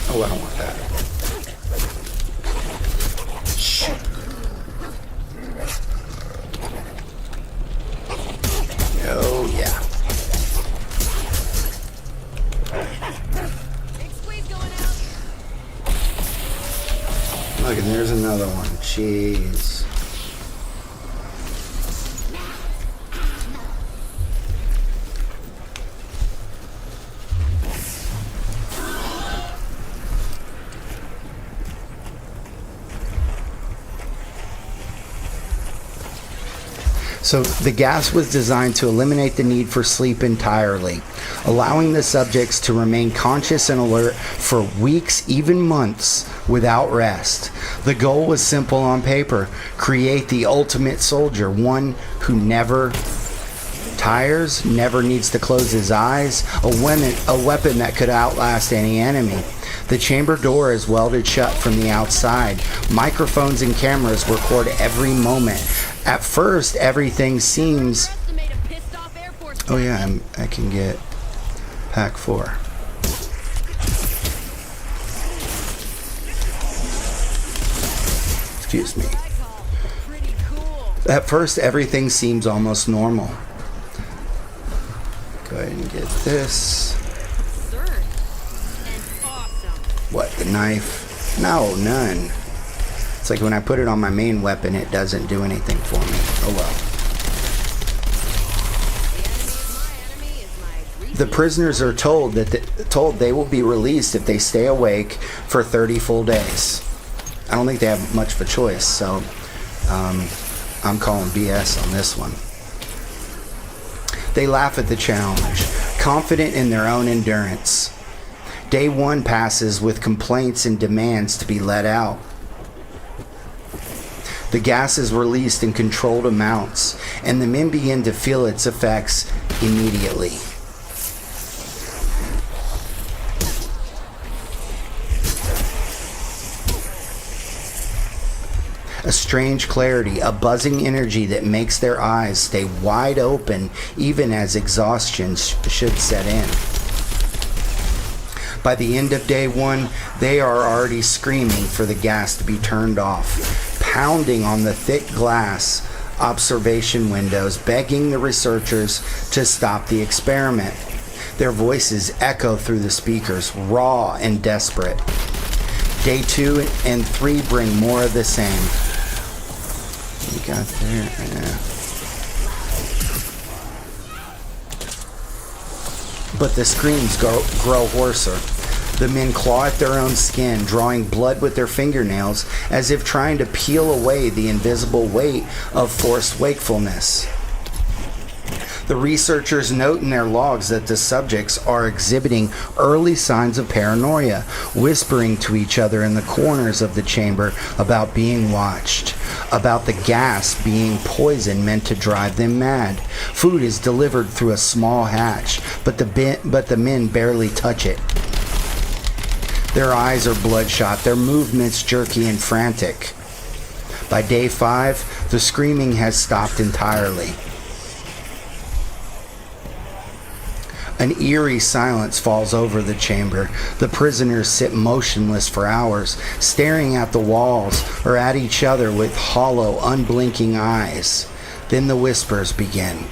I don't want that. Shit. Oh, yeah. Big squeeze going out. Look, and there's another one. Jeez. So the gas was designed to eliminate the need for sleep entirely, allowing the subjects to remain conscious and alert for weeks, even months, without rest. The goal was simple on paper: create the ultimate soldier, one who never tires, never needs to close his eyes, a weapon that could outlast any enemy. The chamber door is welded shut from the outside. Microphones and cameras record every moment. At first, everything seems... Oh yeah, I can get pack 4. Excuse me. At first, everything seems almost normal. Go ahead and get this. What, the knife? No, none. It's like when I put it on my main weapon, it doesn't do anything for me. Oh well. The prisoners are told they will be released if they stay awake for 30 full days. I don't think they have much of a choice, so I'm calling BS on this one. They laugh at the challenge, confident in their own endurance. Day 1 passes with complaints and demands to be let out. The gas is released in controlled amounts, and the men begin to feel its effects immediately. a strange clarity, a buzzing energy that makes their eyes stay wide open even as exhaustion should set in. By the end of day 1, they are already screaming for the gas to be turned off, pounding on the thick glass observation windows, begging the researchers to stop the experiment. Their voices echo through the speakers, raw and desperate. Day 2 and 3 bring more of the same. We got there, yeah. But the screams grow hoarser. The men claw at their own skin, drawing blood with their fingernails as if trying to peel away the invisible weight of forced wakefulness. The researchers note in their logs that the subjects are exhibiting early signs of paranoia, whispering to each other in the corners of the chamber about being watched, about the gas being poison meant to drive them mad. Food is delivered through a small hatch, but the men barely touch it. Their eyes are bloodshot, their movements jerky and frantic. By day 5, the screaming has stopped entirely. An eerie silence falls over the chamber. The prisoners sit motionless for hours, staring at the walls or at each other with hollow, unblinking eyes. Then the whispers begin.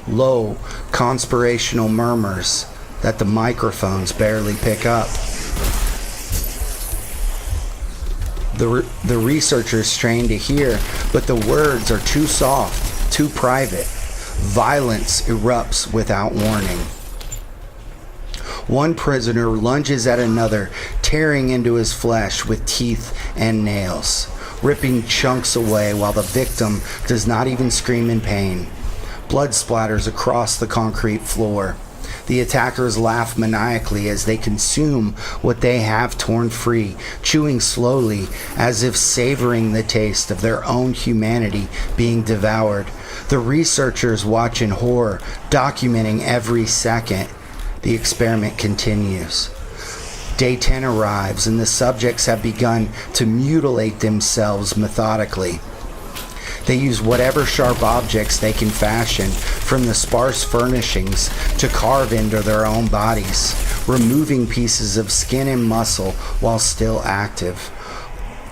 Low, conspirational murmurs that the microphones barely pick up. The researchers strain to hear, but the words are too soft, too private. Violence erupts without warning. One prisoner lunges at another, tearing into his flesh with teeth and nails, ripping chunks away while the victim does not even scream in pain. Blood splatters across the concrete floor. The attackers laugh maniacally as they consume what they have torn free, chewing slowly as if savoring the taste of their own humanity being devoured. The researchers watch in horror, documenting every second. The experiment continues. Day 10 arrives and the subjects have begun to mutilate themselves methodically. They use whatever sharp objects they can fashion from the sparse furnishings to carve into their own bodies, removing pieces of skin and muscle while still active.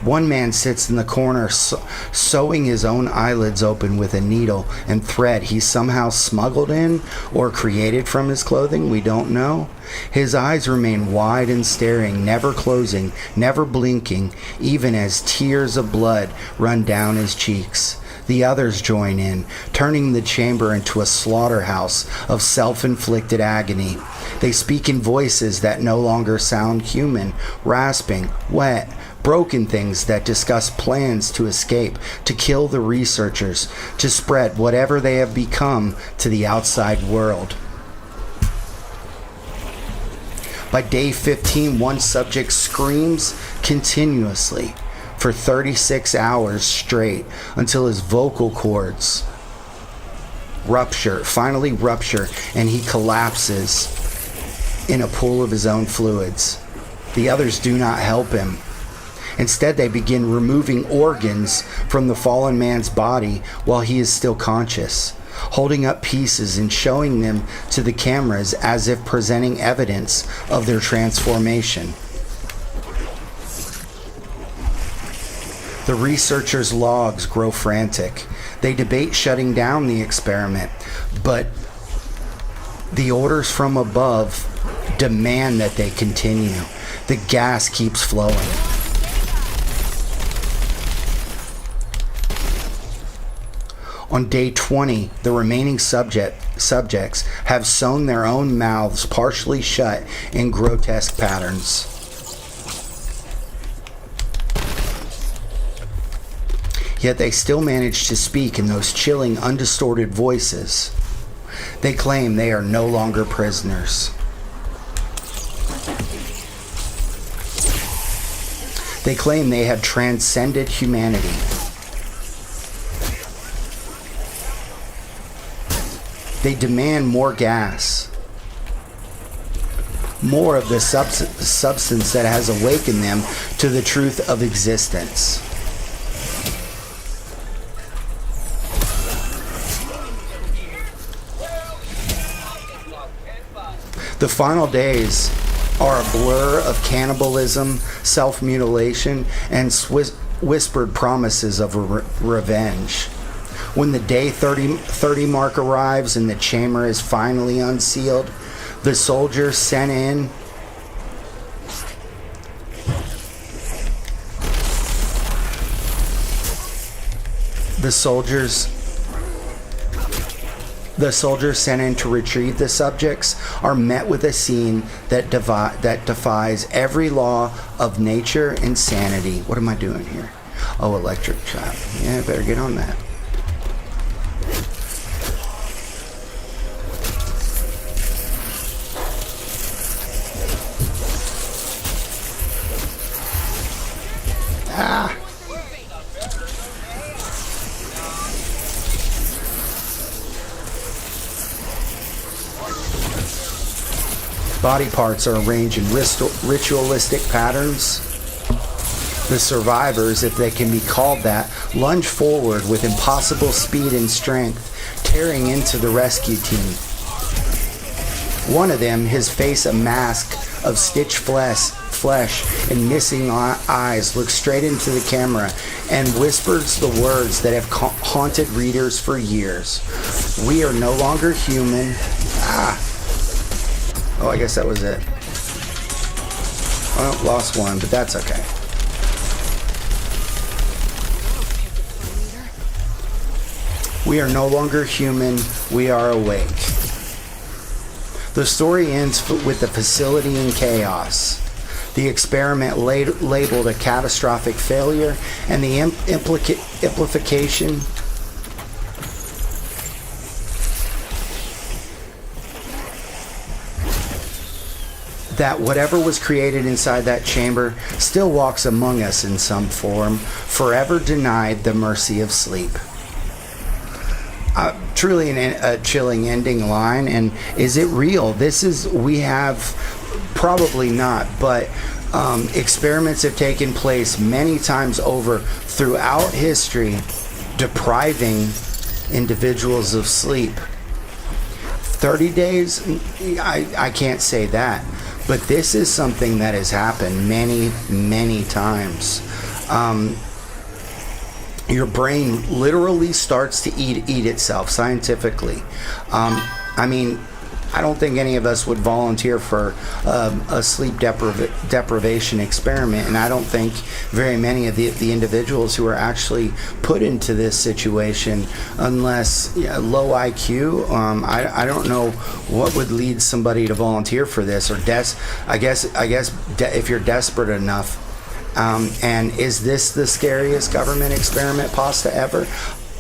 One man sits in the corner sewing his own eyelids open with a needle and thread he somehow smuggled in or created from his clothing, we don't know. His eyes remain wide and staring, never closing, never blinking, even as tears of blood run down his cheeks. The others join in, turning the chamber into a slaughterhouse of self-inflicted agony. They speak in voices that no longer sound human, rasping, wet, broken things that discuss plans to escape, to kill the researchers, to spread whatever they have become to the outside world. By day 15, one subject screams continuously for 36 hours straight until his vocal cords finally rupture, and he collapses in a pool of his own fluids. The others do not help him. Instead, they begin removing organs from the fallen man's body while he is still conscious, holding up pieces and showing them to the cameras as if presenting evidence of their transformation. The researchers' logs grow frantic. They debate shutting down the experiment, but the orders from above demand that they continue. The gas keeps flowing. On day 20, the remaining subjects have sewn their own mouths partially shut in grotesque patterns. Yet they still manage to speak in those chilling, undistorted voices. They claim they are no longer prisoners. They claim they have transcended humanity. They demand more gas. more of the substance that has awakened them to the truth of existence. The final days are a blur of cannibalism, self-mutilation, and whispered promises of revenge. When the day 30 mark arrives and the chamber is finally unsealed, the soldiers sent in to retrieve the subjects are met with a scene that defies every law of nature and sanity. What am I doing here? Oh, electric trap. Yeah, I better get on that. Ah! Body parts are arranged in ritualistic patterns. The survivors, if they can be called that, lunge forward with impossible speed and strength, tearing into the rescue team. One of them, his face a mask of stitched flesh and missing eyes, looks straight into the camera and whispers the words that have haunted readers for years. We are no longer human. Oh, I guess that was it. Well, lost one, but that's okay. We are no longer human. We are awake. The story ends with the facility in chaos. The experiment labeled a catastrophic failure, and the implication that whatever was created inside that chamber still walks among us in some form, forever denied the mercy of sleep. Truly a chilling ending line. And is it real? We have probably not, but experiments have taken place many times over throughout history, depriving individuals of sleep. 30 days, I can't say that. But this is something that has happened many, many times. Your brain literally starts to eat itself scientifically. I don't think any of us would volunteer for a sleep deprivation experiment, and I don't think very many of the individuals who are actually put into this situation, unless low IQ, I don't know what would lead somebody to volunteer for this, or I guess if you're desperate enough. And is this the scariest government experiment pasta ever?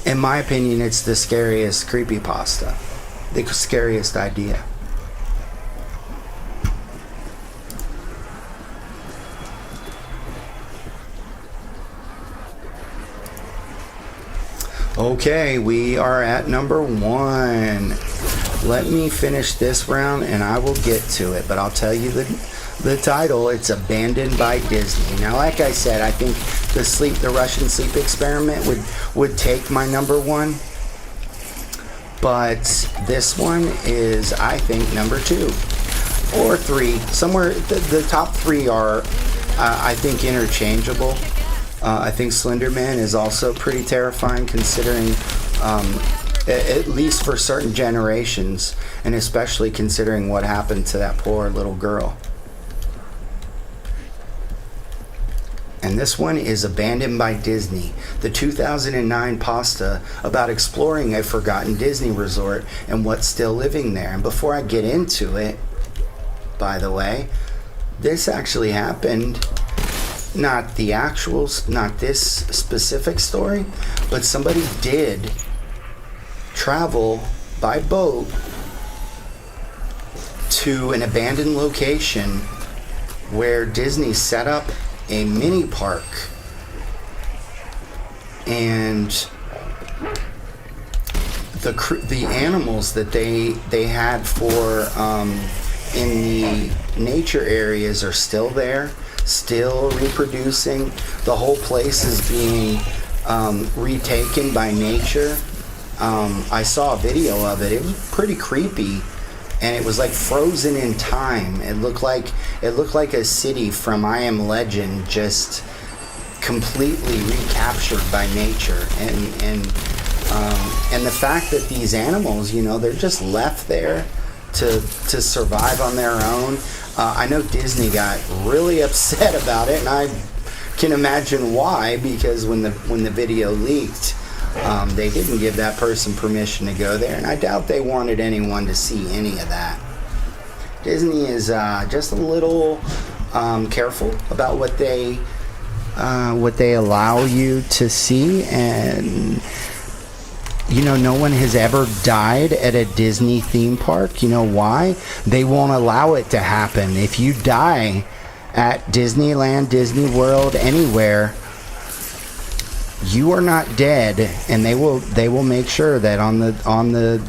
In my opinion, it's the scariest creepypasta. The scariest idea. Okay, we are at number 1. Let me finish this round and I will get to it, but I'll tell you the title. It's Abandoned by Disney. Now, like I said, I think the Russian sleep experiment would take my number 1. But this one is, I think, number 2 or 3. Somewhere, the top 3 are, I think, interchangeable. I think Slender Man is also pretty terrifying, considering, at least for certain generations, and especially considering what happened to that poor little girl. And this one is Abandoned by Disney, the 2009 pasta about exploring a forgotten Disney resort and what's still living there. And before I get into it, by the way, this actually happened, not this specific story, but somebody did travel by boat to an abandoned location where Disney set up a mini park, and the animals that they had for in nature areas are still there, still reproducing. The whole place is being retaken by nature. I saw a video of it. It was pretty creepy, and it was like frozen in time. It looked like a city from I Am Legend, just completely recaptured by nature. And the fact that these animals, they're just left there to survive on their own. I know Disney got really upset about it, and I can imagine why, because when the video leaked, they didn't give that person permission to go there, and I doubt they wanted anyone to see any of that. Disney is just a little careful about what they allow you to see, and no one has ever died at a Disney theme park. You know why? They won't allow it to happen. If you die at Disneyland, Disney World, anywhere, you are not dead, and they will make sure that on the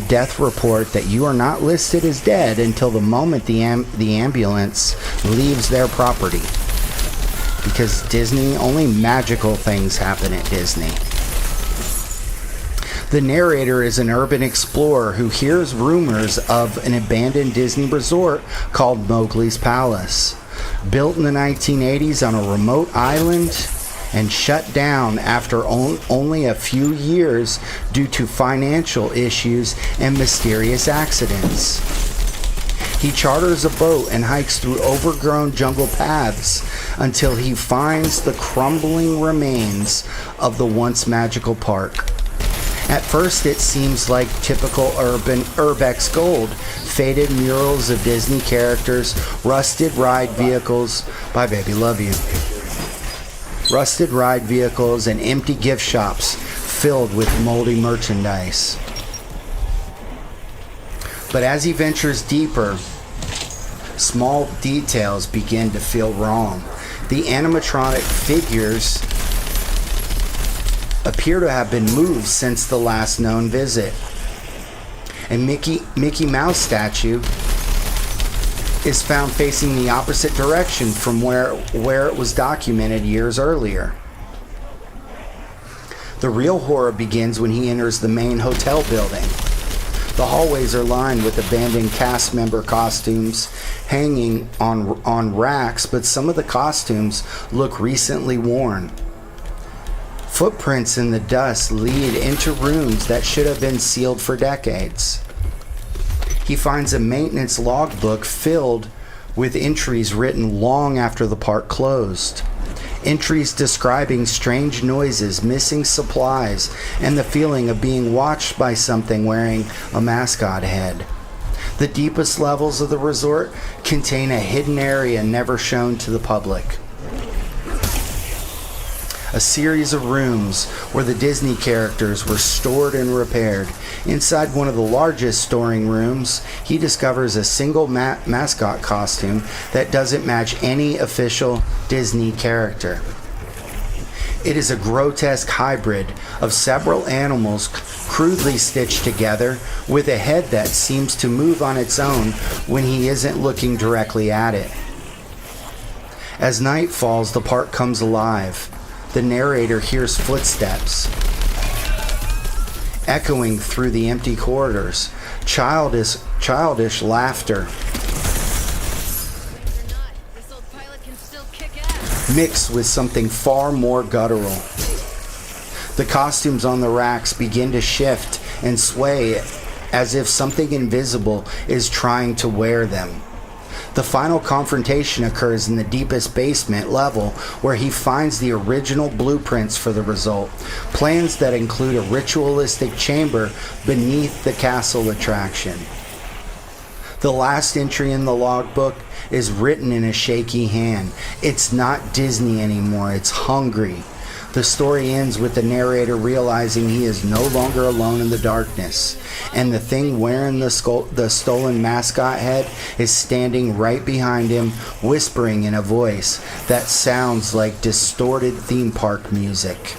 death report that you are not listed as dead until the moment the ambulance leaves their property. Because Disney, only magical things happen at Disney. The narrator is an urban explorer who hears rumors of an abandoned Disney resort called Mowgli's Palace. Built in the 1980s on a remote island and shut down after only a few years due to financial issues and mysterious accidents. He charters a boat and hikes through overgrown jungle paths until he finds the crumbling remains of the once magical park. At first, it seems like typical urbex gold, faded murals of Disney characters, rusted ride vehicles, bye baby, love you, rusted ride vehicles, and empty gift shops filled with moldy merchandise. But as he ventures deeper, small details begin to feel wrong. The animatronic figures appear to have been moved since the last known visit. A Mickey Mouse statue is found facing the opposite direction from where it was documented years earlier. The real horror begins when he enters the main hotel building. The hallways are lined with abandoned cast member costumes hanging on racks, but some of the costumes look recently worn. Footprints in the dust lead into rooms that should have been sealed for decades. He finds a maintenance logbook filled with entries written long after the park closed. Entries describing strange noises, missing supplies, and the feeling of being watched by something wearing a mascot head. The deepest levels of the resort contain a hidden area never shown to the public. A series of rooms where the Disney characters were stored and repaired. Inside one of the largest storing rooms, he discovers a single mascot costume that doesn't match any official Disney character. It is a grotesque hybrid of several animals crudely stitched together, with a head that seems to move on its own when he isn't looking directly at it. As night falls, the park comes alive. The narrator hears footsteps echoing through the empty corridors, childish laughter mixed with something far more guttural. The costumes on the racks begin to shift and sway as if something invisible is trying to wear them. The final confrontation occurs in the deepest basement level, where he finds the original blueprints for the result, plans that include a ritualistic chamber beneath the castle attraction. The last entry in the logbook is written in a shaky hand. It's not Disney anymore, it's hungry. The story ends with the narrator realizing he is no longer alone in the darkness, and the thing wearing the stolen mascot head is standing right behind him, whispering in a voice that sounds like distorted theme park music.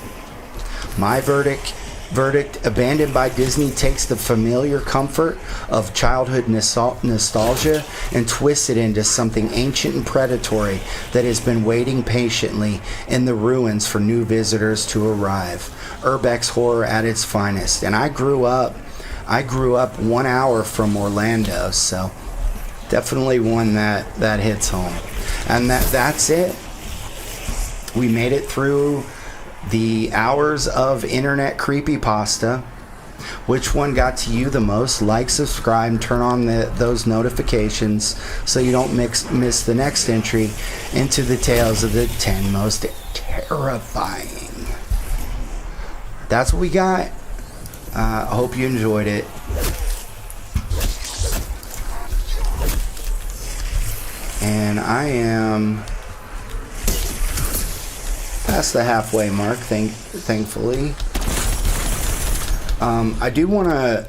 My verdict Verdict: abandoned by Disney takes the familiar comfort of childhood nostalgia and twists it into something ancient and predatory that has been waiting patiently in the ruins for new visitors to arrive. Urbex horror at its finest. And I grew up 1 hour from Orlando, so definitely one that hits home. And that's it. We made it through the hours of internet creepypasta. Which one got to you the most? Like, subscribe, and turn on those notifications so you don't miss the next entry into the tales of the 10 most terrifying. That's what we got. I hope you enjoyed it. And I am past the halfway mark, thankfully. I do want to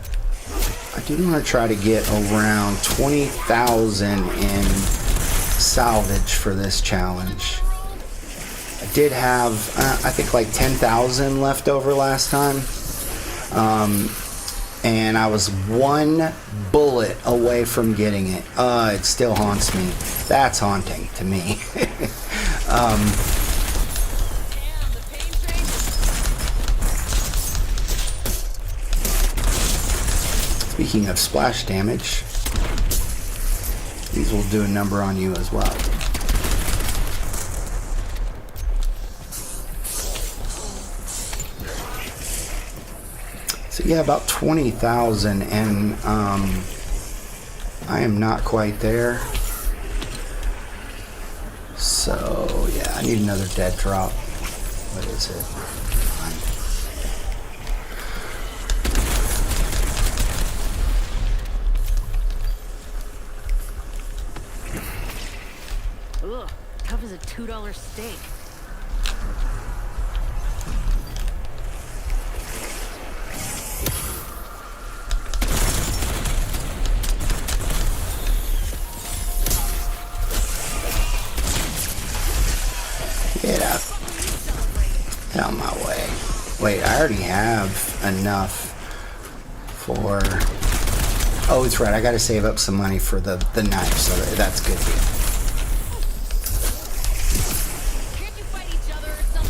try to get around 20,000 in salvage for this challenge. I did have I think like 10,000 left over last time, and I was one bullet away from getting it. It still haunts me. That's haunting to me. Speaking of splash damage, these will do a number on you as well. So yeah, about 20,000, and I am not quite there. So yeah, I need another dead drop. What is it? Ugh, tough as a $2 steak. Get up. Get out of my way. Wait, I already have enough for... Oh, it's right. I gotta save up some money for the knife, so that's good.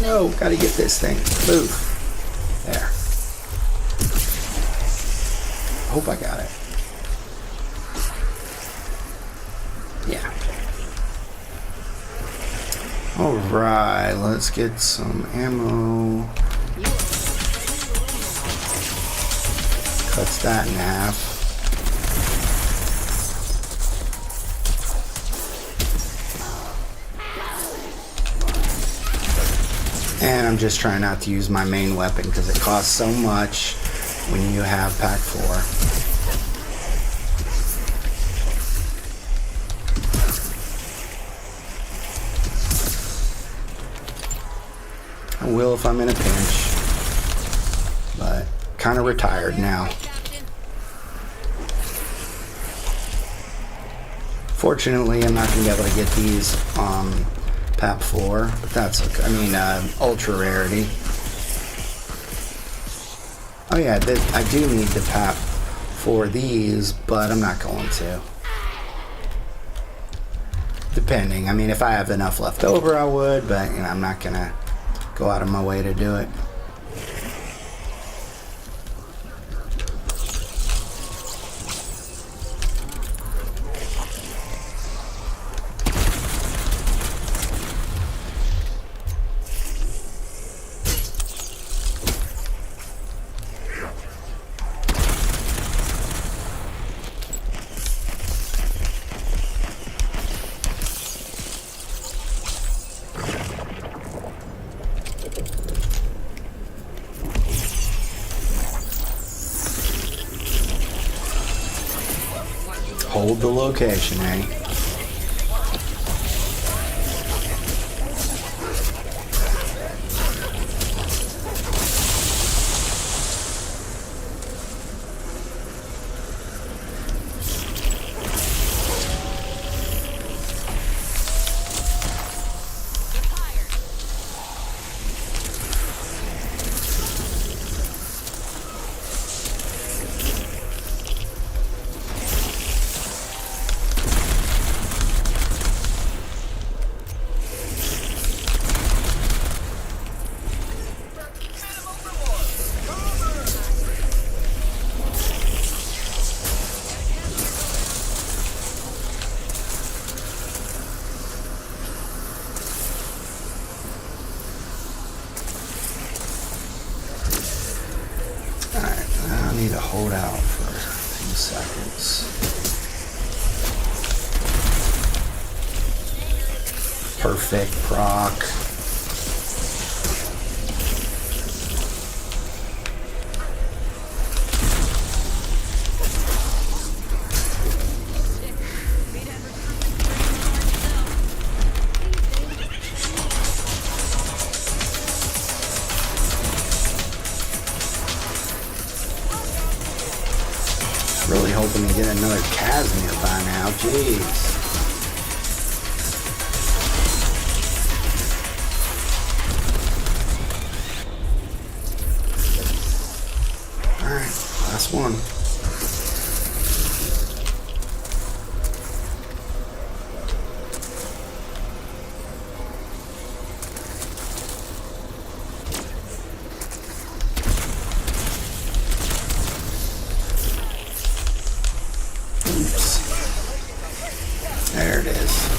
No, gotta get this thing. Move. There. Hope I got it. Yeah. Alright, let's get some ammo. Cuts that in half. And I'm just trying not to use my main weapon because it costs so much when you have pack 4. I will if I'm in a pinch, but kind of retired now. Fortunately, I'm not going to be able to get these PAP 4, but that's okay. I mean, ultra rarity. Oh yeah, I do need the PAP for these, but I'm not going to. Depending. I mean, if I have enough left over, I would, but you know, I'm not gonna go out of my way to do it. Hold the location, eh? need to hold out for a few seconds. Perfect proc. Really hoping to get another Casimir by now. Jeez. Alright, last one. There it is.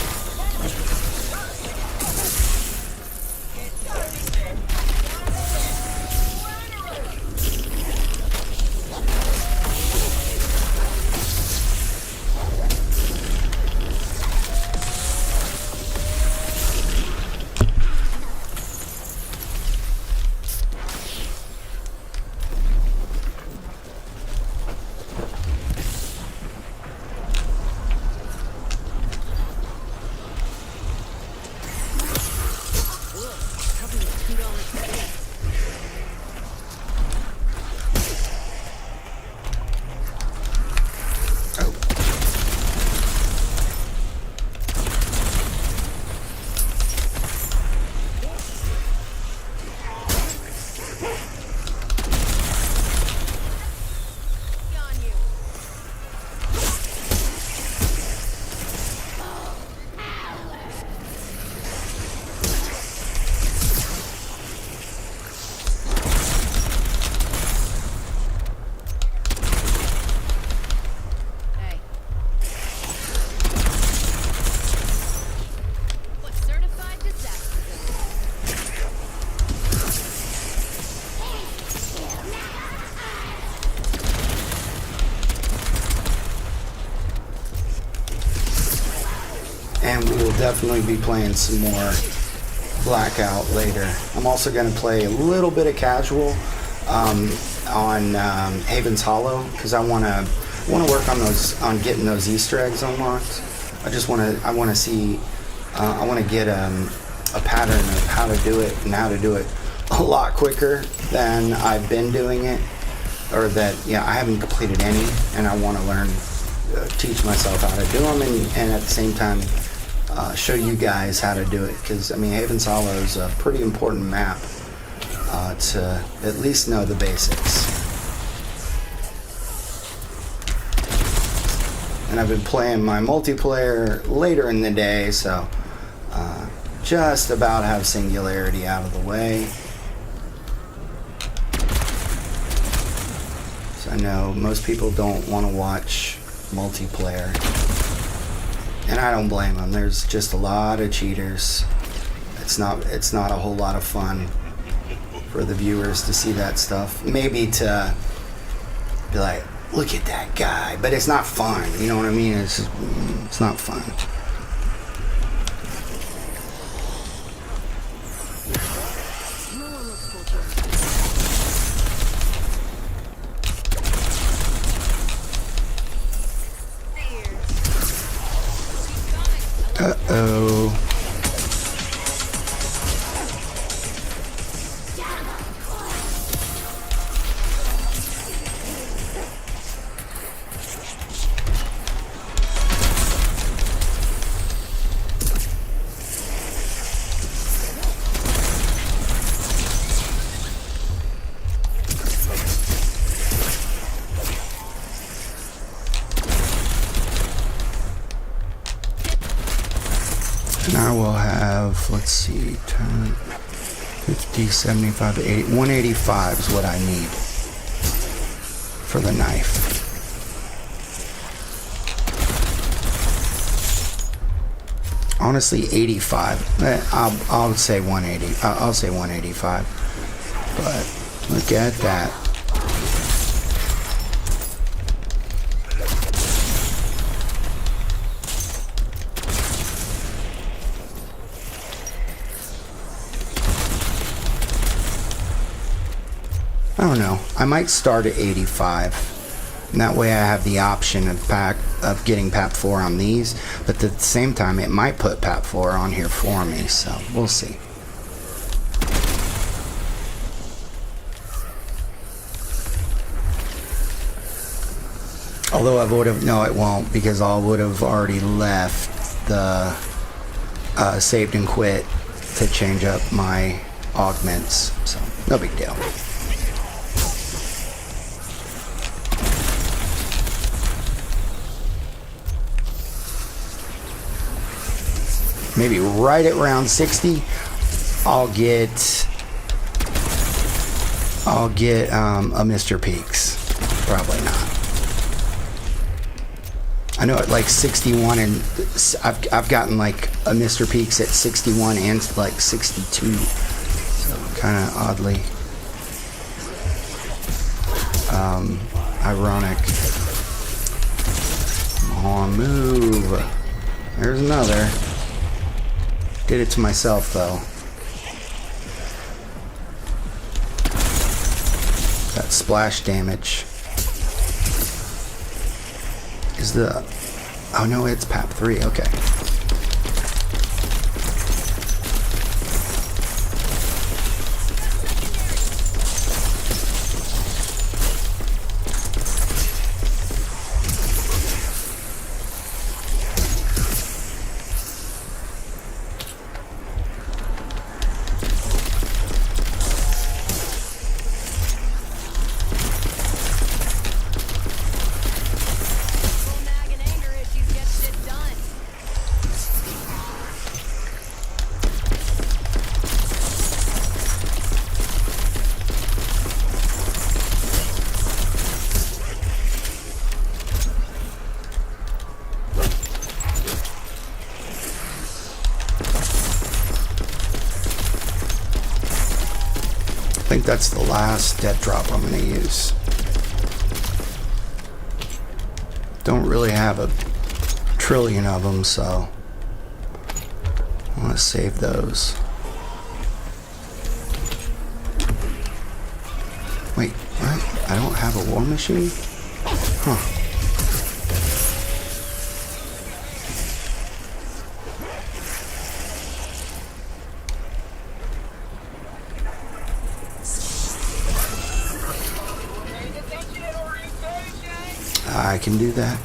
And we will definitely be playing some more Blackout later. I'm also going to play a little bit of casual on Haven's Hollow because I want to work on getting those Easter eggs unlocked. I want to get a pattern of how to do it and how to do it a lot quicker than I've been doing it, or that I haven't completed any, and I want to learn, teach myself how to do them, and at the same time show you guys how to do it, because I mean Haven's Hollow is a pretty important map to at least know the basics. And I've been playing my multiplayer later in the day, so just about have Singularity out of the way. So I know most people don't want to watch multiplayer, and I don't blame them. There's just a lot of cheaters. It's not a whole lot of fun for the viewers to see that stuff. Maybe to be like, look at that guy, but it's not fun. You know what I mean? It's not fun. Uh-oh. And I will have, let's see, 10, 50, 75, 80, 185 is what I need for the knife. Honestly, 85. I'll say 180. I'll say 185. But look at that. I don't know. I might start at 85. And that way I have the option of getting PAP 4 on these, but at the same time it might put PAP 4 on here for me, so we'll see. Although I would have, no it won't, because I would have already left the saved and quit to change up my augments, so no big deal. Maybe right at round 60, I'll get a Mr. Peaks. Probably not. I know at like 61, and I've gotten like a Mr. Peaks at 61 and like 62. So kind of oddly ironic. Come on, move. There's another. Did it to myself though. That splash damage is the... Oh no, it's PAP 3, okay. I think that's the last death drop I'm going to use. Don't really have a trillion of them, so I want to save those. Wait, what? I don't have a war machine? Huh. I can do that.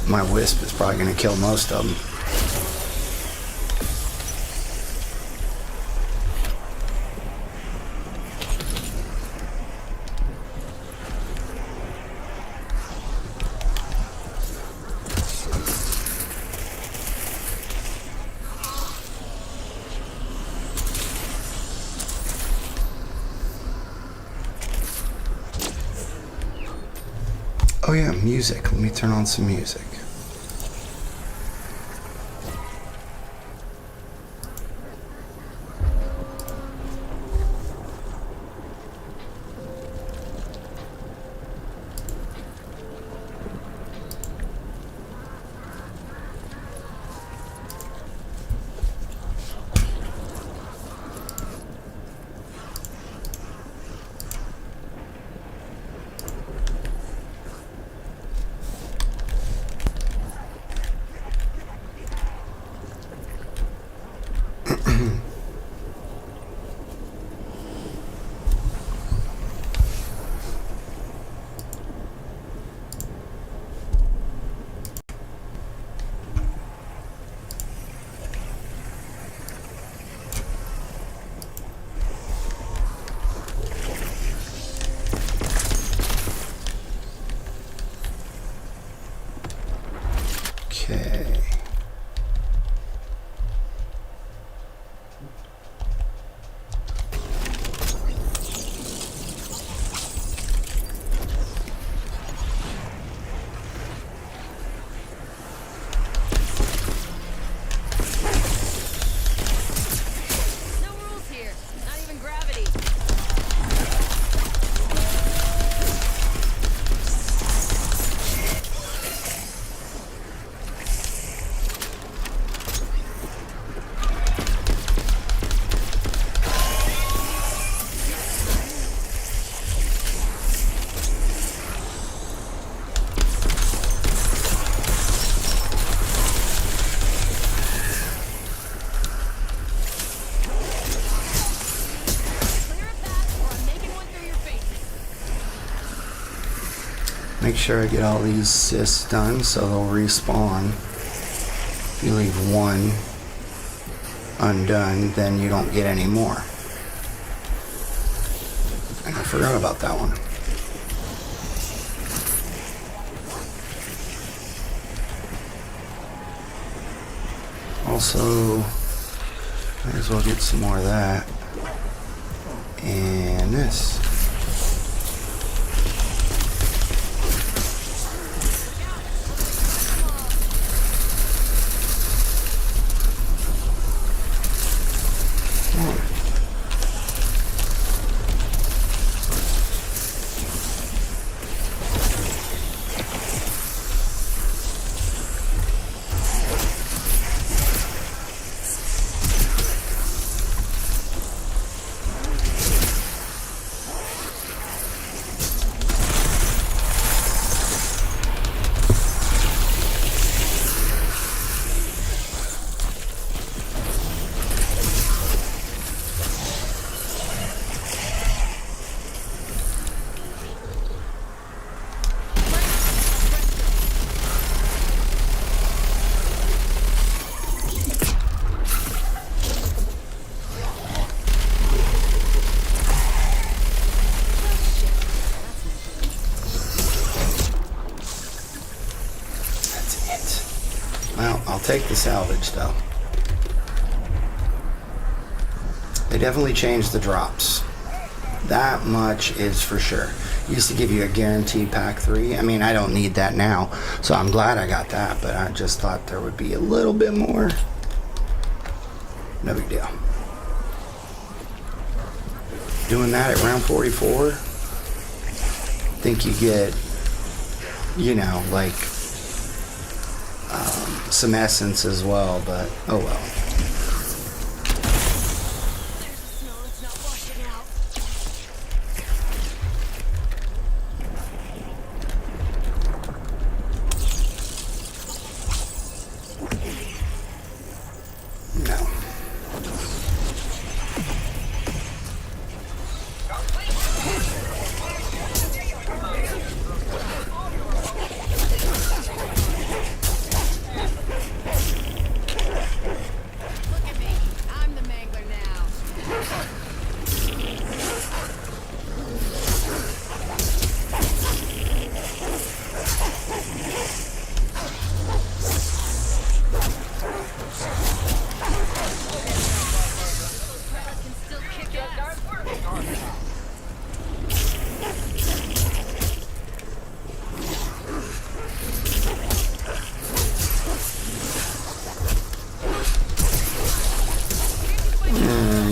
My wisp is probably going to kill most of them. Oh yeah, music. Let me turn on some music. Make sure I get all these cysts done so they'll respawn. If you leave one undone, then you don't get any more. And I forgot about that one. Also, might as well get some more of that. And this. Well, I'll take the salvage though. They definitely changed the drops. That much is for sure. Used to give you a guaranteed pack 3. I mean, I don't need that now, so I'm glad I got that, but I just thought there would be a little bit more. No big deal. Doing that at round 44, I think you get, you know, like some essence as well, but oh well.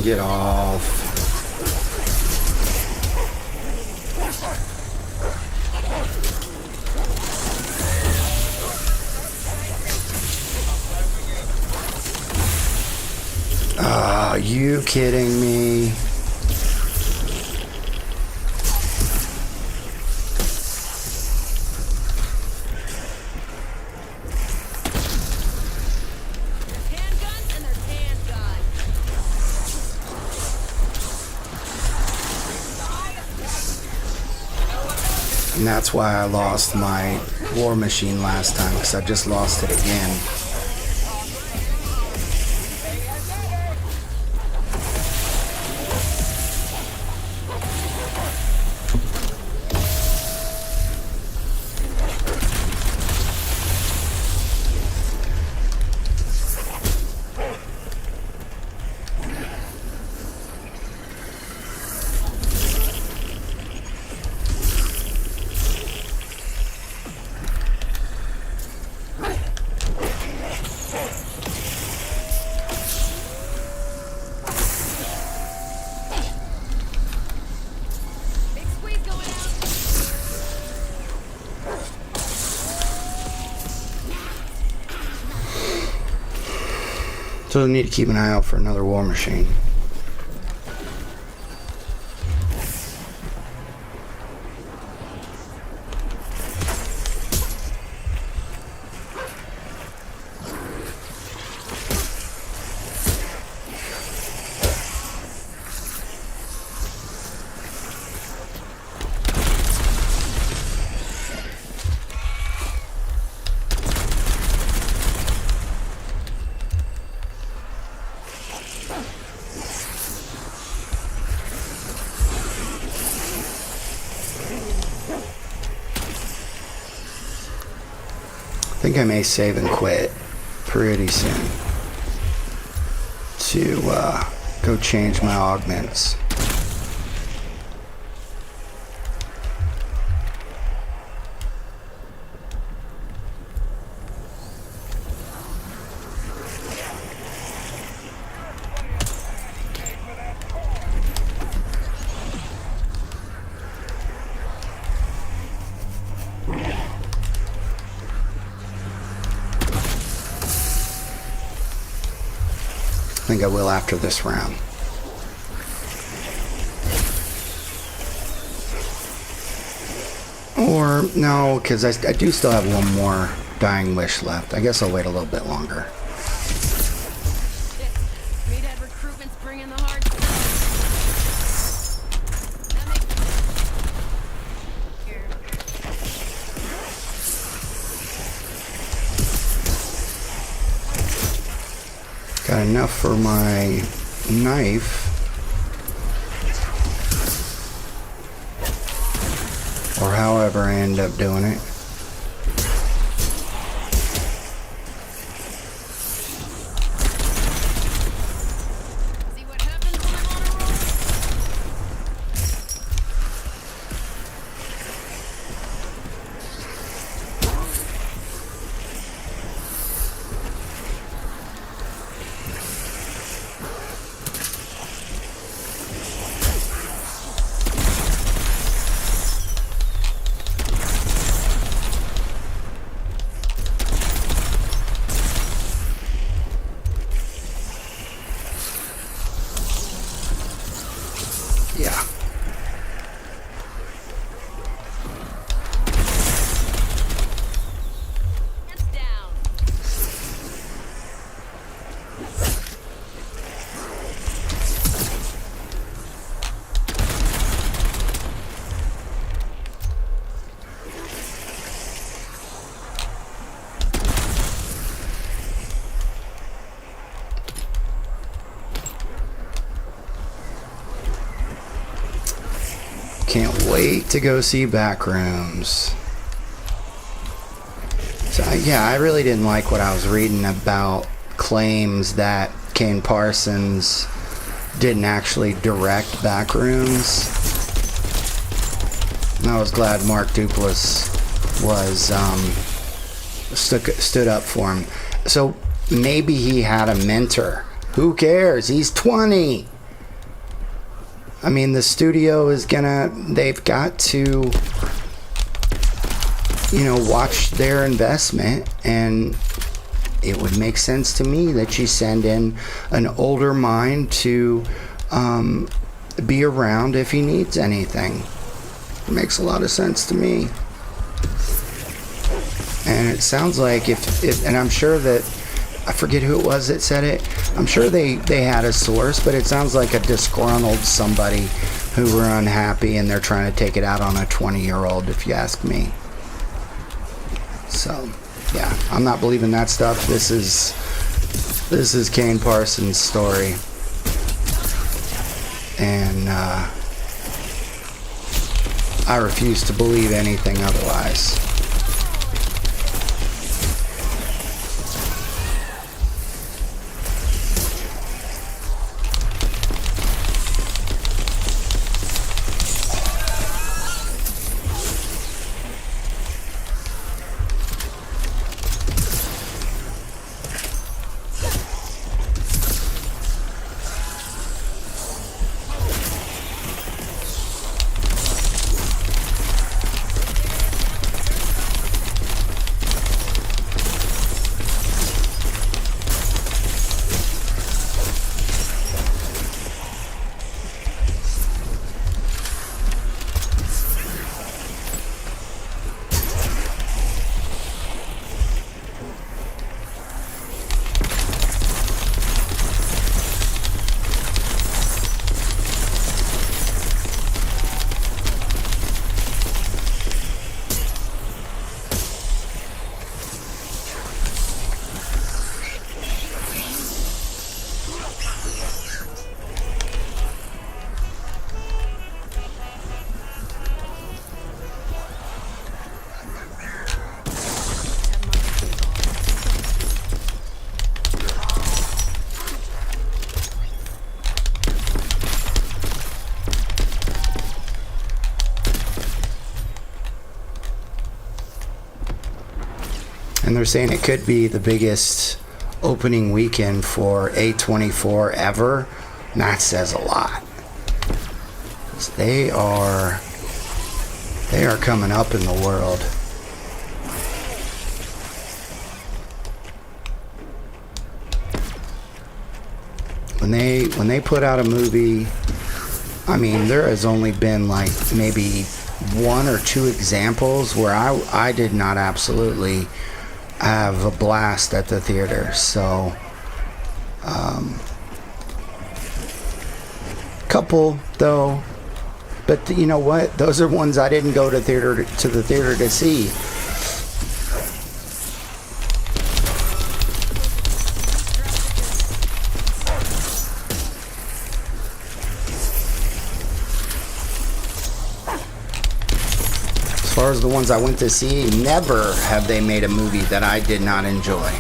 Get off. Are you kidding me? And that's why I lost my war machine last time, because I just lost it again. So I need to keep an eye out for another war machine. think I may save and quit pretty soon to go change my augments. I think I will after this round. Or, no, because I do still have one more dying wish left. I guess I'll wait a little bit longer. Meathead recruitment's bringing the hard stuff. That makes here. Got enough for my knife. Or however I end up doing it. See what happens when I'm on a roll? Yeah. Hands down. Can't wait to go see Backrooms. So, yeah, I really didn't like what I was reading about claims that Kane Parsons didn't actually direct Backrooms. And I was glad Mark Duplass was stood up for him. So maybe he had a mentor. Who cares? He's 20. I mean, the studio is they've got to, watch their investment, and it would make sense to me that you send in an older mind to be around if he needs anything. It makes a lot of sense to me. And it sounds like and I'm sure that, I forget who it was that said it. I'm sure they had a source, but it sounds like a disgruntled somebody who were unhappy and they're trying to take it out on a 20-year-old, if you ask me. So, yeah, I'm not believing that stuff. This is Kane Parsons' story. And I refuse to believe anything otherwise. And they're saying it could be the biggest opening weekend for A24 ever. And that says a lot. 'Cause they are coming up in the world. When they put out a movie, I mean, there has only been like maybe 1 or 2 examples where I did not absolutely have a blast at the theater. So couple though, but you know what, those are ones I didn't go to the theater to see. As far as the ones I went to see, never have they made a movie that I did not enjoy.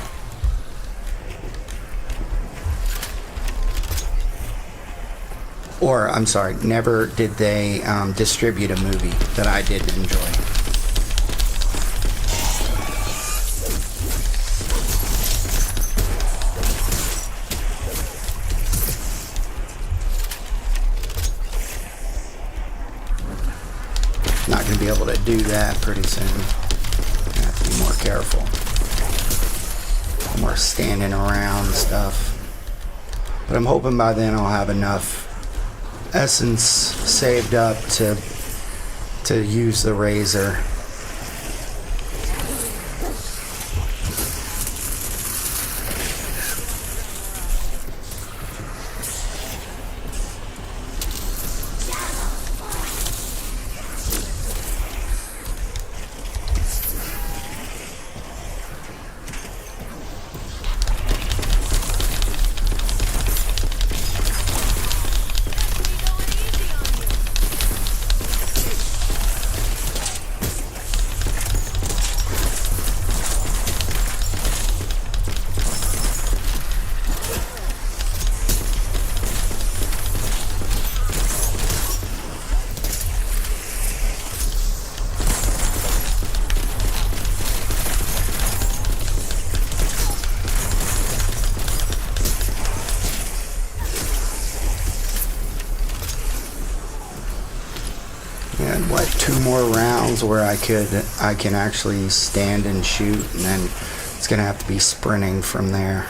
Or, I'm sorry, never did they distribute a movie that I did enjoy. Not going to be able to do that pretty soon. I have to be more careful. More standing around and stuff. But I'm hoping by then I'll have enough essence saved up to use the razor. And what, 2 more rounds where I can actually stand and shoot, and then it's gonna have to be sprinting from there.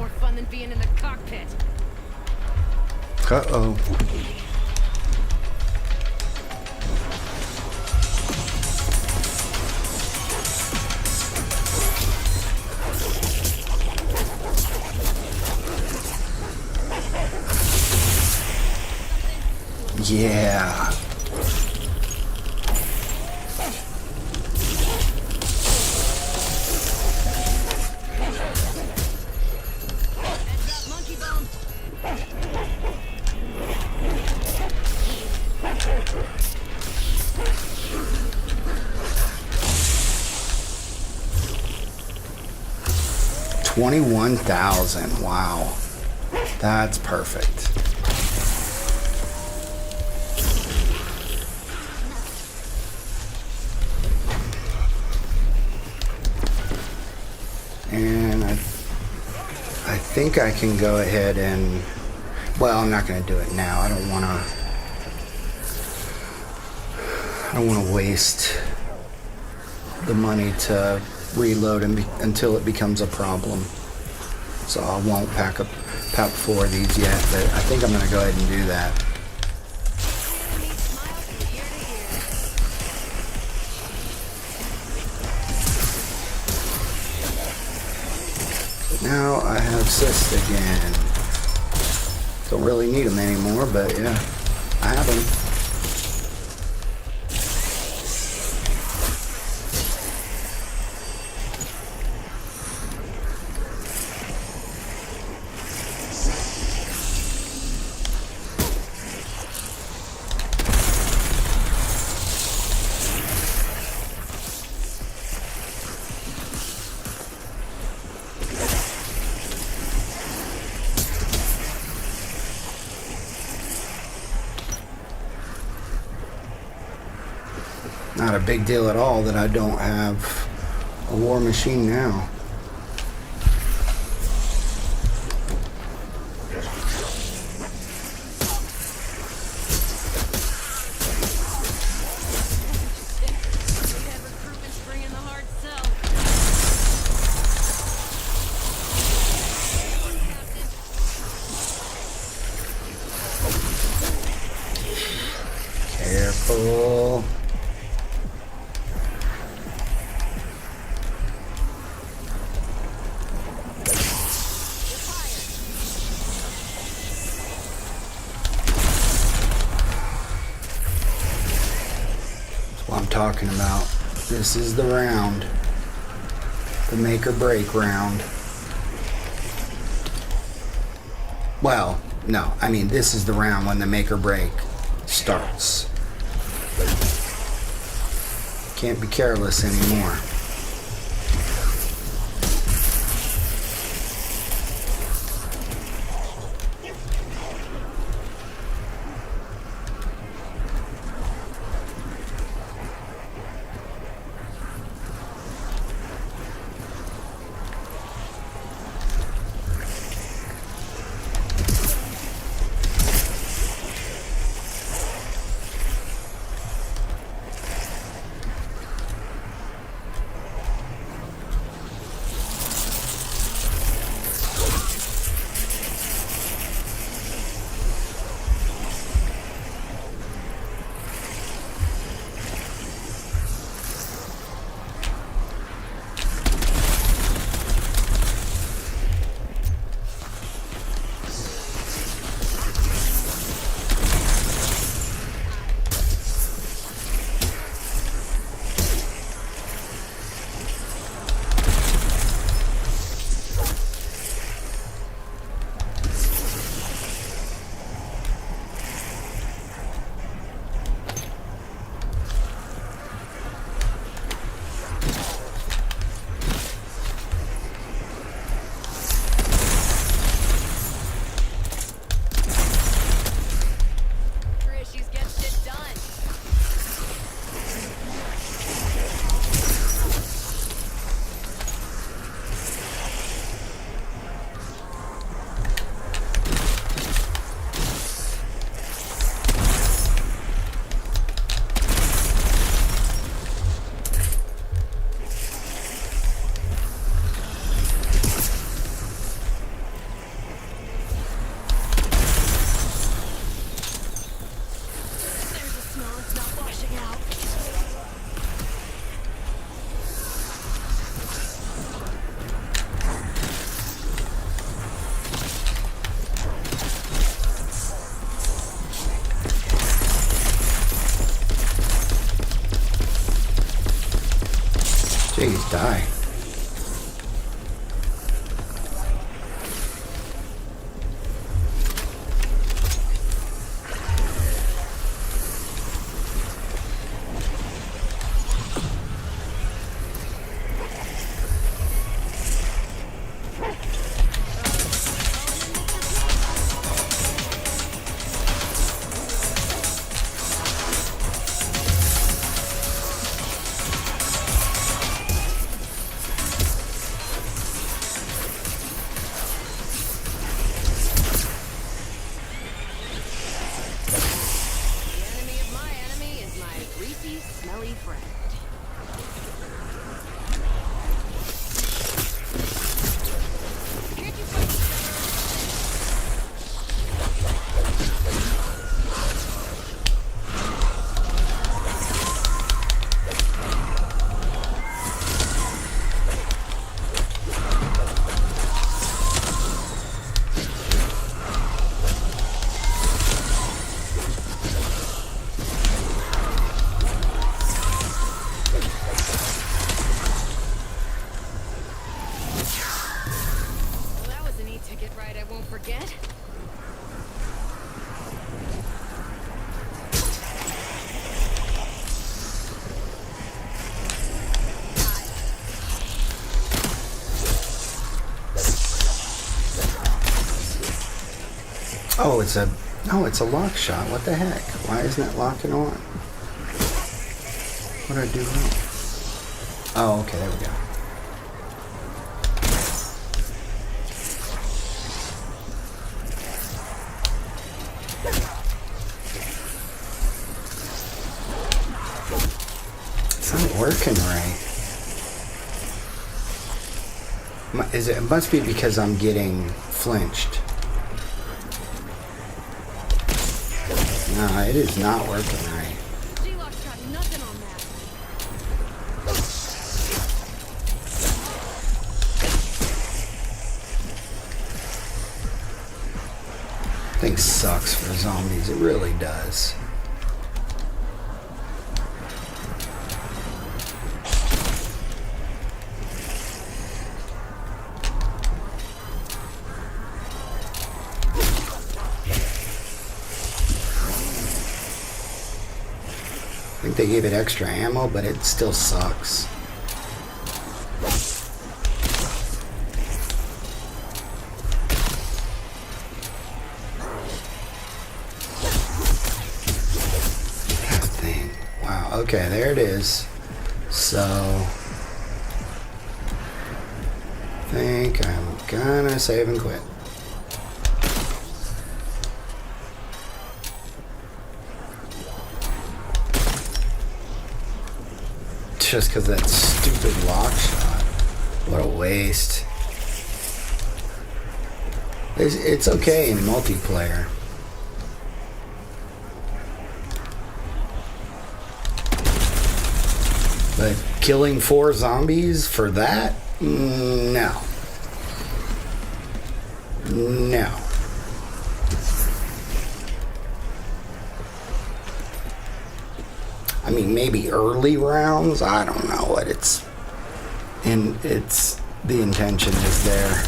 more fun than being in the cockpit. Uh-oh. Yeah. Heads up, monkey bone. 21,000. Wow. That's perfect. And I think I can go ahead and, well, I'm not going to do it now. I don't want to waste the money to reload until it becomes a problem. So I won't pack 4 of these yet, but I think I'm going to go ahead and do that. Now I have cysts again. Don't really need them anymore, but yeah, I have them. Not a big deal at all that I don't have a war machine now. Recruitment's bringing the hard sell. Careful. I'm talking about. This is the round. The make or break round. Well, no, I mean this is the round when the make or break starts. Can't be careless anymore. Die. Smelly friend. Can't you fight each forget? it's a lock shot. What the heck? Why isn't it locking on? What did I do wrong? Oh, okay, there we go. It's not working right. It must be because I'm getting flinched. No, it is not working right. G-Lock's got nothing on that. Thing sucks for zombies. It really does. I think they gave it extra ammo, but it still sucks. That thing. Wow. Okay, there it is. So, I think I'm gonna save and quit. Just because that stupid lock shot. What a waste. It's okay in multiplayer. But killing 4 zombies for that? No. No. I mean, maybe early rounds. I don't know what it's. And it's the intention is there.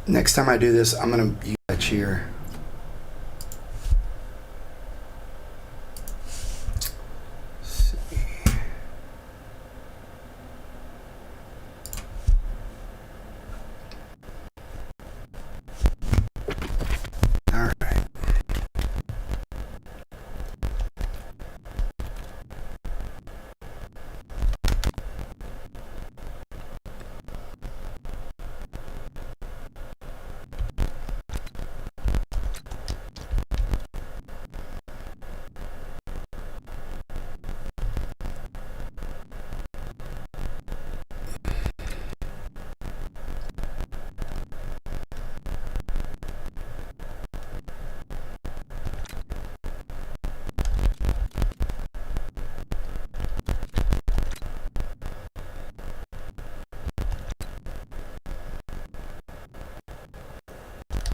Next time I do this, I'm gonna use a cheer.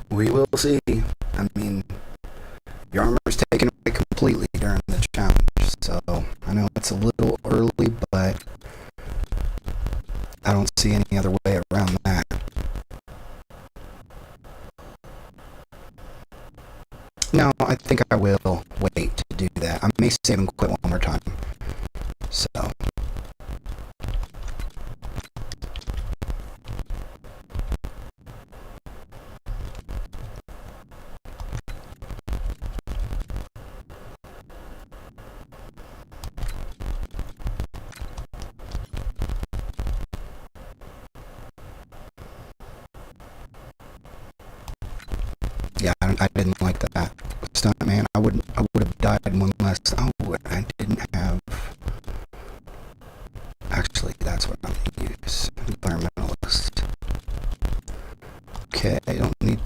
We will see. I mean, your armor's taken away completely during the challenge, so I know it's a little early, but I don't see any other way around that. No, I think I will wait to do that. I may save and quit one more time. So. Yeah, I didn't like that stunt, man. I would have died one less. Oh, I didn't have. Actually, that's what I'm gonna use. Environmentalist. Okay, I don't need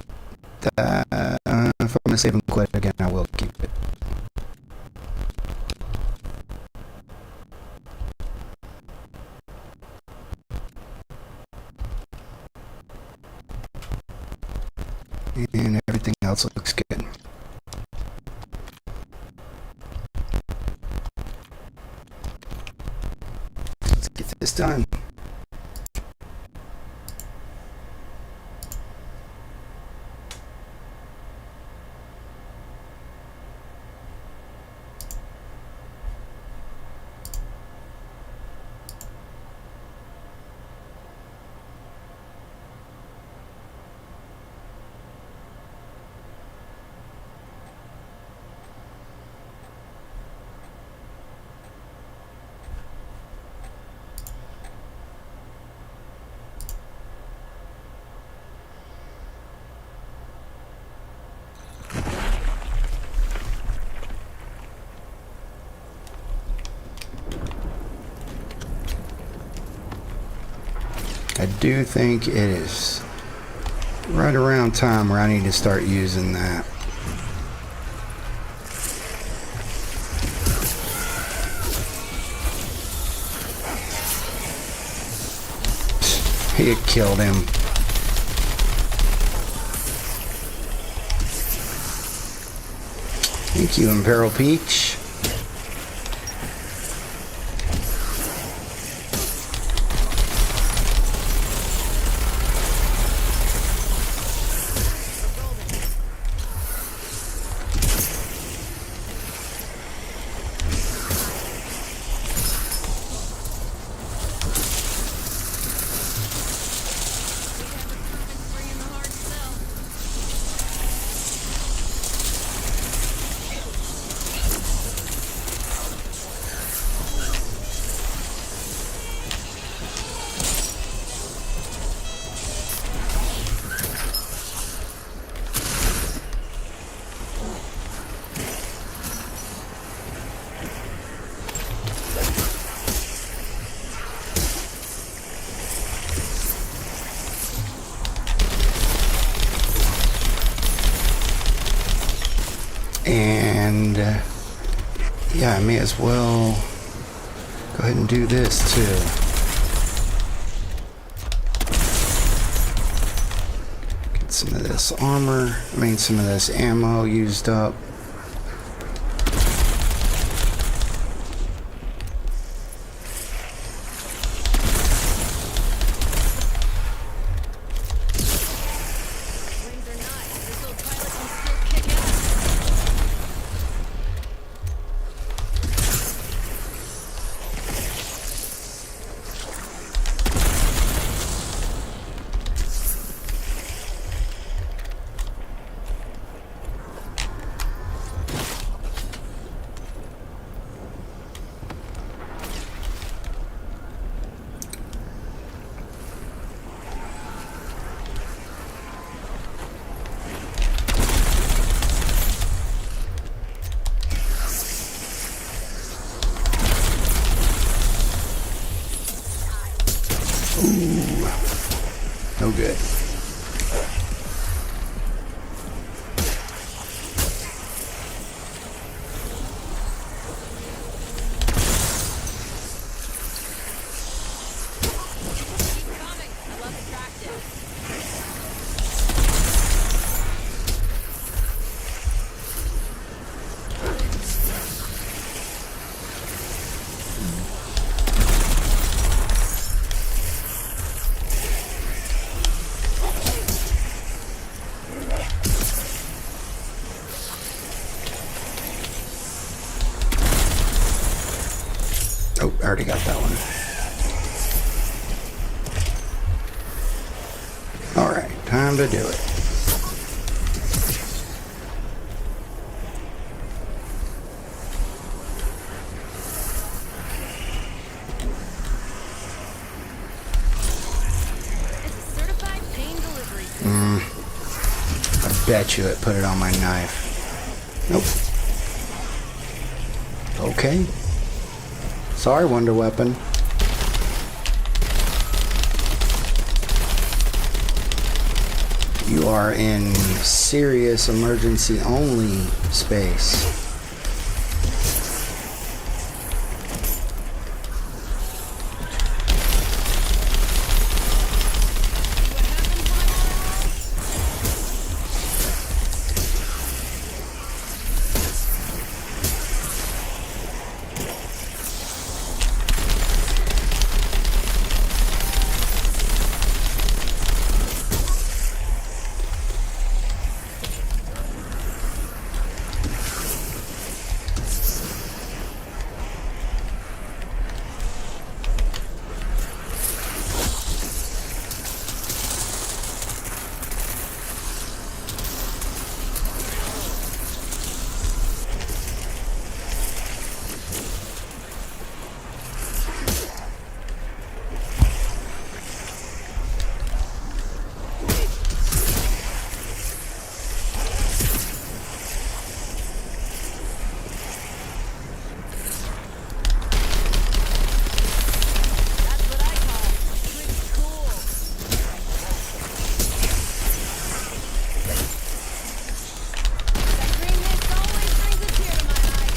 that. If I'm gonna save and quit again, I will keep it. And everything else looks good. Let's get this done. I do think it is right around time where I need to start using that. He had killed him. Thank you, Imperial Peach. And yeah, I may as well go ahead and do this too. Get some of this armor, some of this ammo used up. it. Keep coming. I love attractive. Oh, I already got that one. Alright, time to do it. It's a certified pain delivery. I bet you it put it on my knife. Nope. Okay. Sorry, Wonder Weapon. You are in serious emergency only space. That's what I call pretty cool. That green mist always brings a tear to my eye.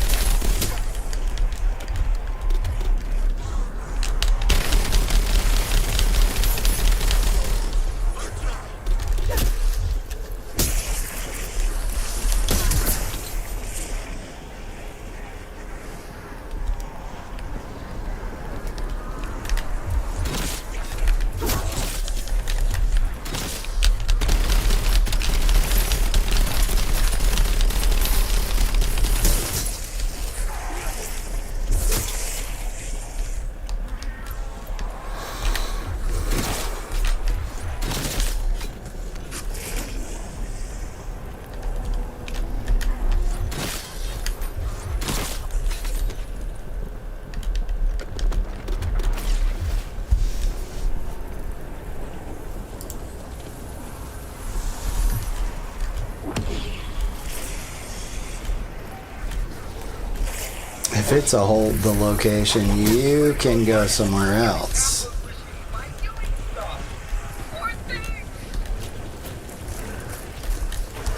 If it's a hold the location, you can go somewhere else.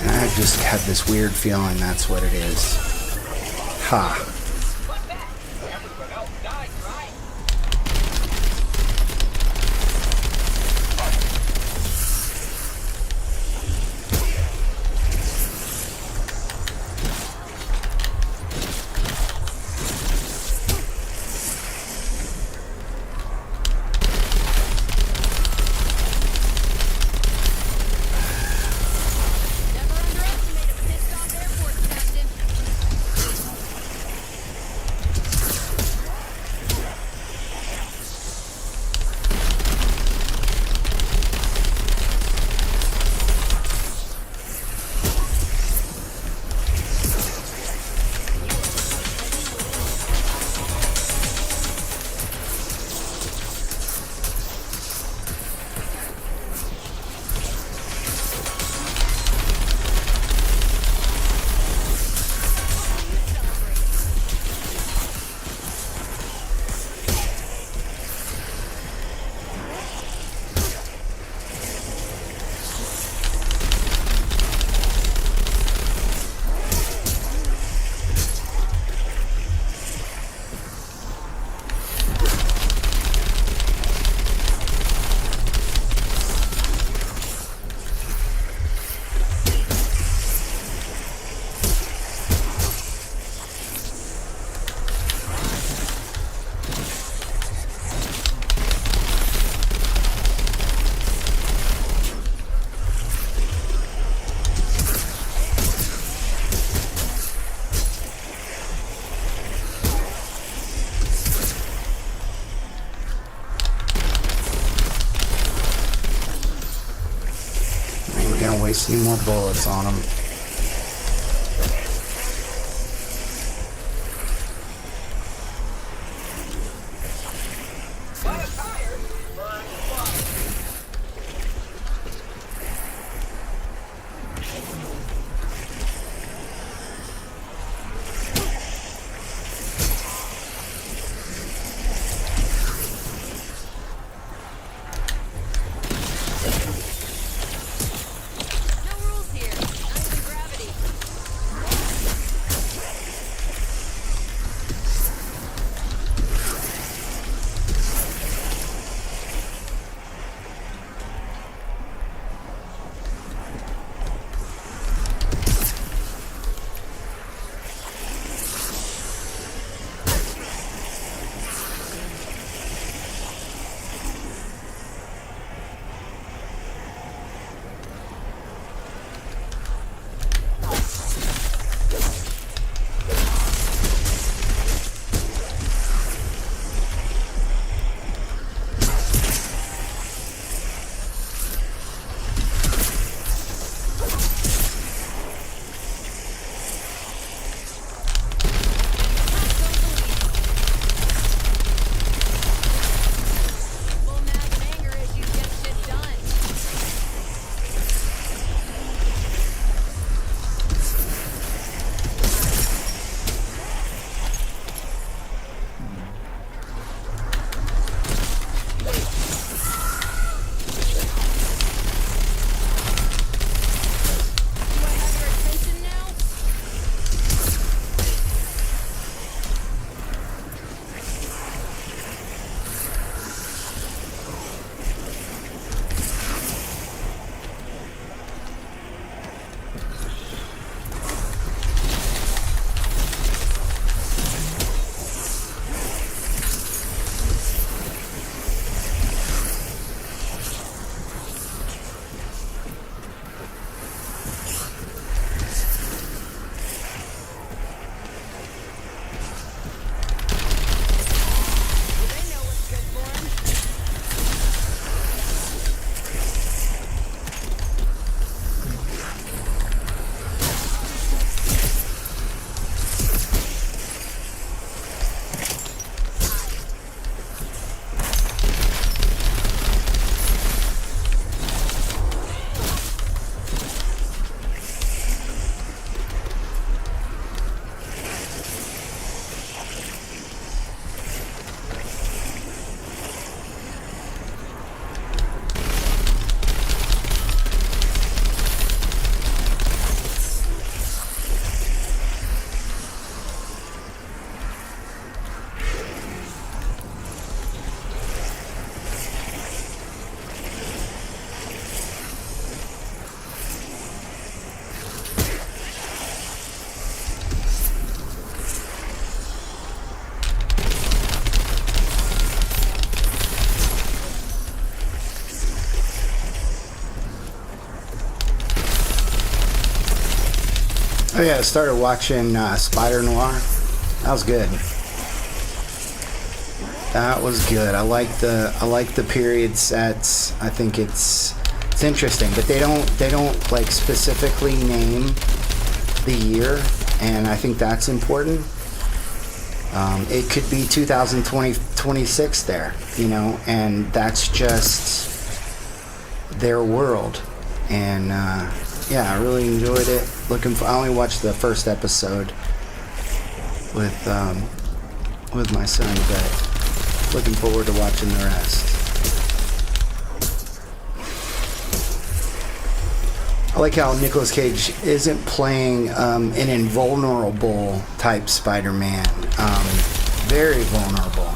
And I just have this weird feeling that's what it is. Ha. Never underestimate a pissed off airport captain. we're gonna waste any more bullets on him. No rules here. Not even gravity. Full mad and anger as you get shit done. Do I have your attention now? They know what's good for 'em. Oh yeah, I started watching Spider Noir. That was good. That was good. I like the period sets. I think it's interesting, but they don't like specifically name the year, and I think that's important. It could be 2026 there, you know, and that's just their world. And yeah, I really enjoyed it. I only watched the first episode with my son, but looking forward to watching the rest. I like how Nicolas Cage isn't playing an invulnerable type Spider-Man. Very vulnerable.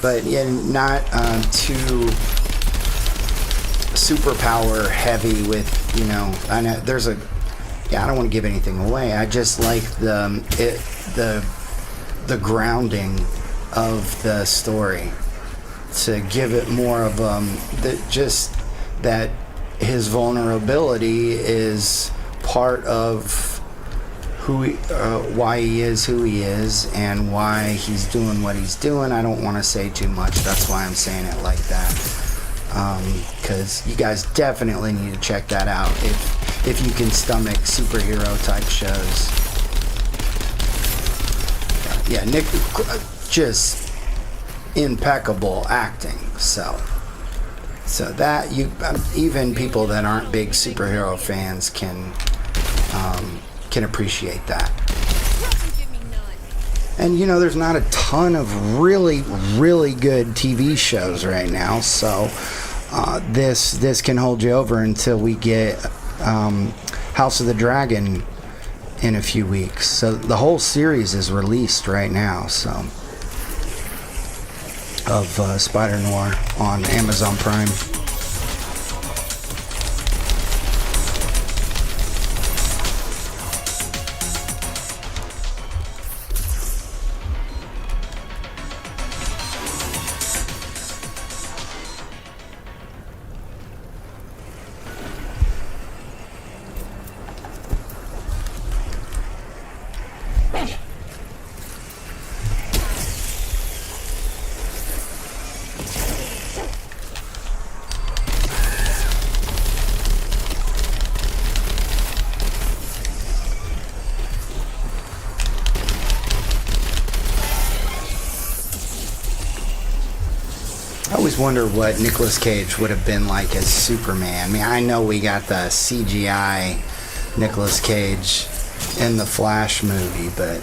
But yeah, not too superpower heavy with, you know, I know there's a, yeah, I don't want to give anything away. I just like the grounding of the story to give it more of just that his vulnerability is part of why he is who he is and why he's doing what he's doing. I don't want to say too much. That's why I'm saying it like that. Because you guys definitely need to check that out if you can stomach superhero type shows. Yeah, Nick, just impeccable acting. So that even people that aren't big superhero fans can appreciate that. And there's not a ton of really, really good TV shows right now, so this can hold you over until we get House of the Dragon in a few weeks. So the whole series is released right now, so of Spider Noir on Amazon Prime. I always wonder what Nicolas Cage would have been like as Superman. I mean, I know we got the CGI Nicolas Cage in the Flash movie, but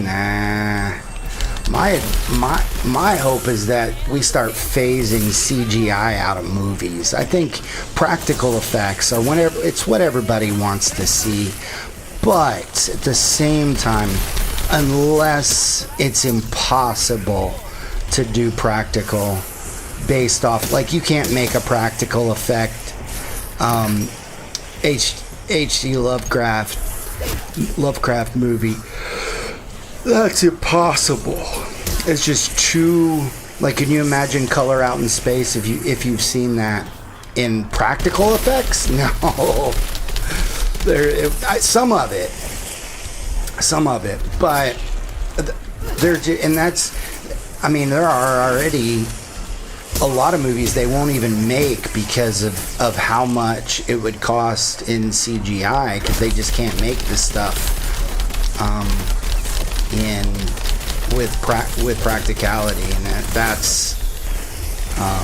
nah. My hope is that we start phasing CGI out of movies. I think practical effects are it's what everybody wants to see, but at the same time, unless it's impossible to do practical based off, like, you can't make a practical effect H.G. Lovecraft movie. That's impossible. It's just too, like, can you imagine color out in space if you've seen that in practical effects? No. Some of it, but there are already a lot of movies they won't even make because of how much it would cost in CGI, because they just can't make this stuff with practicality, and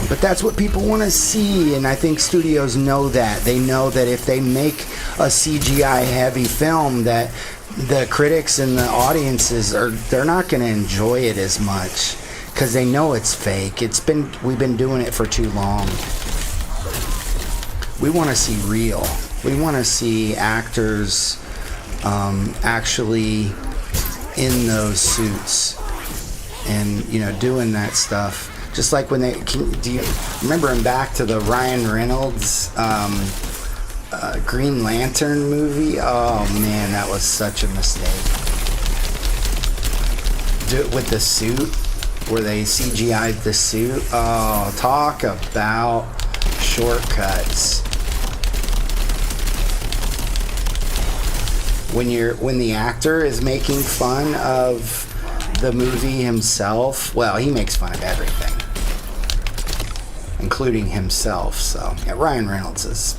but that's what people want to see, and I think studios know that. They know that if they make a CGI heavy film, that the critics and the audiences they're not going to enjoy it as much, because they know it's fake. We've been doing it for too long. We want to see real. We want to see actors actually in those suits and doing that stuff. Just like when do you remember him back to the Ryan Reynolds Green Lantern movie? Oh man, that was such a mistake. Do it with the suit, where they CGI'd the suit. Oh, talk about shortcuts. When the actor is making fun of the movie himself, well, he makes fun of everything, including himself. So yeah, Ryan Reynolds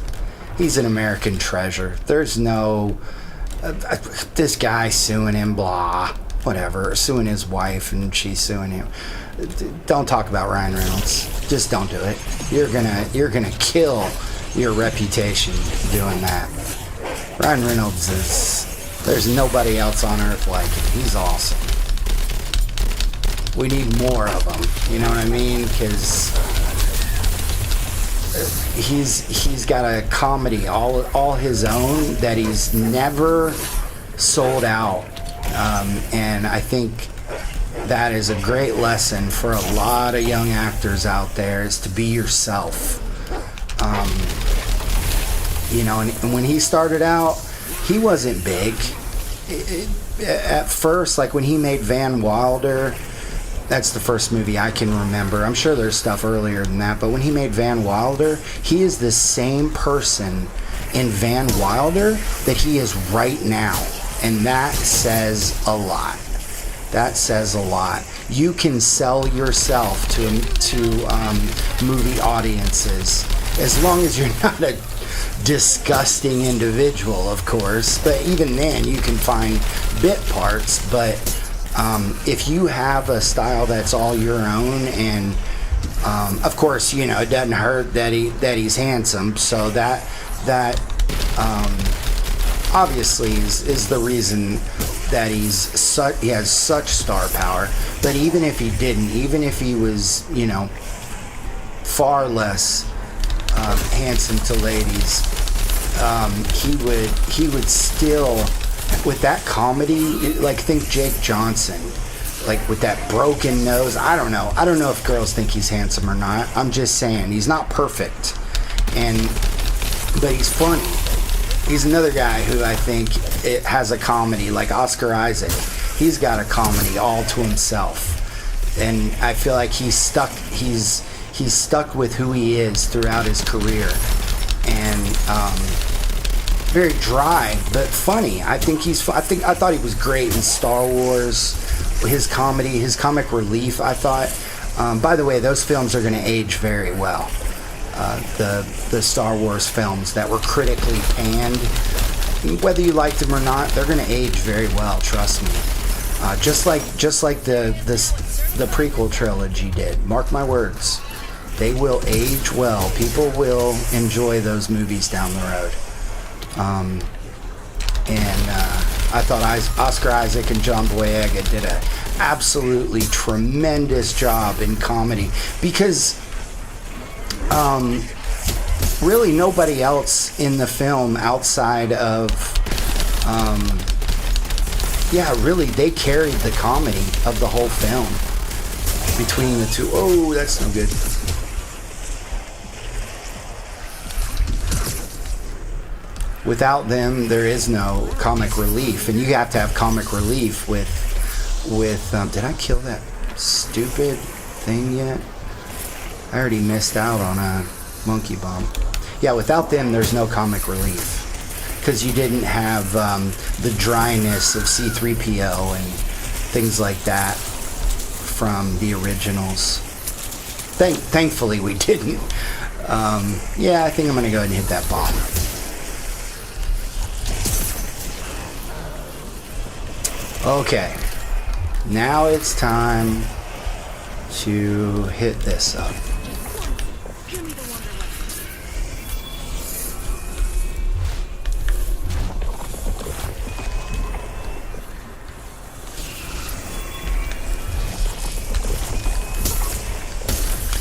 he's an American treasure. There's no this guy suing him, blah, whatever, suing his wife and she's suing him. Don't talk about Ryan Reynolds. Just don't do it. You're gonna kill your reputation doing that. Ryan Reynolds there's nobody else on earth like him. He's awesome. We need more of them. You know what I mean? Because he's got a comedy all his own that he's never sold out, and I think that is a great lesson for a lot of young actors out there, is to be yourself. And when he started out, he wasn't big at first. Like when he made Van Wilder, that's the first movie I can remember. I'm sure there's stuff earlier than that, but when he made Van Wilder, he is the same person in Van Wilder that he is right now. And that says a lot. That says a lot. You can sell yourself to movie audiences as long as you're not a disgusting individual, of course. But even then, you can find bit parts. But if you have a style that's all your own, and of course, you know, it doesn't hurt that he's handsome. So that obviously is the reason that he has such star power. But even if he didn't, even if he was, you know, far less handsome to ladies, he would still, with that comedy, like, think Jake Johnson, like with that broken nose. I don't know if girls think he's handsome or not. I'm just saying he's not perfect, but he's funny. He's another guy who I think it has a comedy, like Oscar Isaac. He's got a comedy all to himself, and I feel like he's stuck with who he is throughout his career, and very dry but funny. I thought he was great in Star Wars. His comedy, his comic relief. I thought. By the way, those films are going to age very well. The Star Wars films that were critically panned, whether you liked them or not, they're going to age very well. Trust me. Just like the prequel trilogy did. Mark my words, they will age well. People will enjoy those movies down the road. I thought Oscar Isaac and John Boyega did an absolutely tremendous job in comedy, because really nobody else in the film outside of really they carried the comedy of the whole film between the two. Oh, that's no good. Without them, there is no comic relief, and you have to have comic relief with did I kill that stupid thing yet? I already missed out on a monkey bomb. Yeah, without them, there's no comic relief, because you didn't have the dryness of C-3PO and things like that from the originals. Thankfully, we didn't. I think I'm going to go ahead and hit that bomb. Okay, now it's time to hit this up. Give me the Wonder Weapon.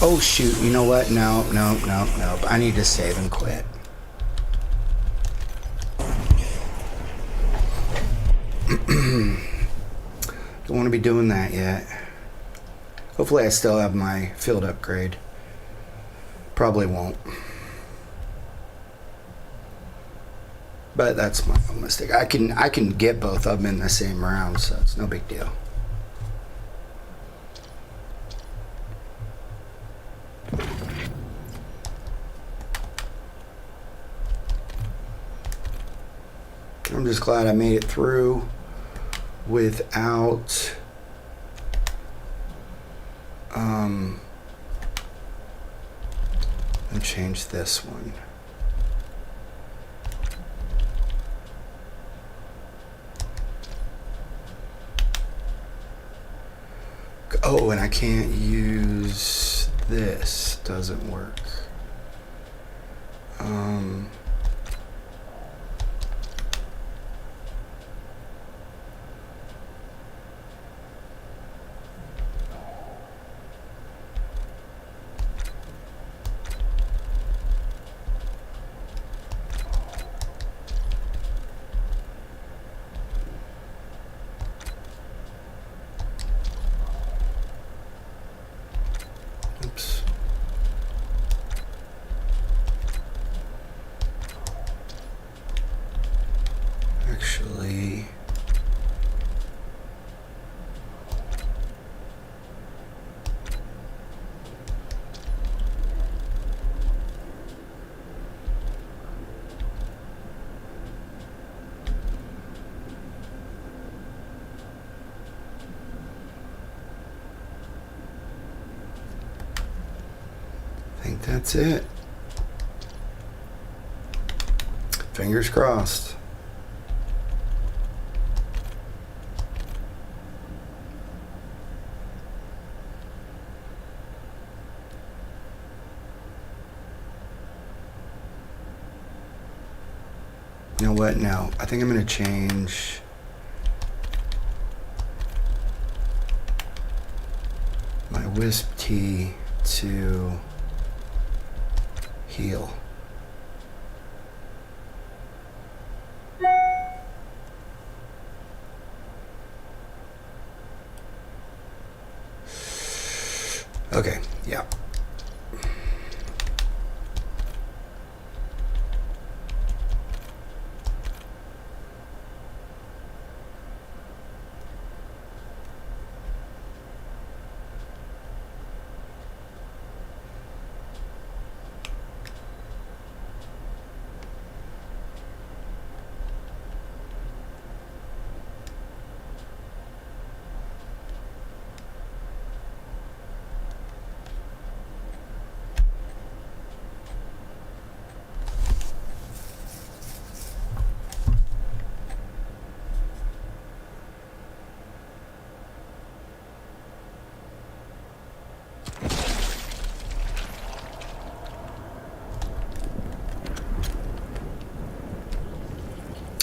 Oh shoot, you know what? No. I need to save and quit. Don't want to be doing that yet. Hopefully I still have my field upgrade. Probably won't. But that's my own mistake. I can get both of them in the same round, so it's no big deal. I'm just glad I made it through without and change this one. Oh, and I can't use this. Doesn't work. think that's it. Fingers crossed. You know what? No, I think I'm going to change my Wisp T to heal. Okay, yeah.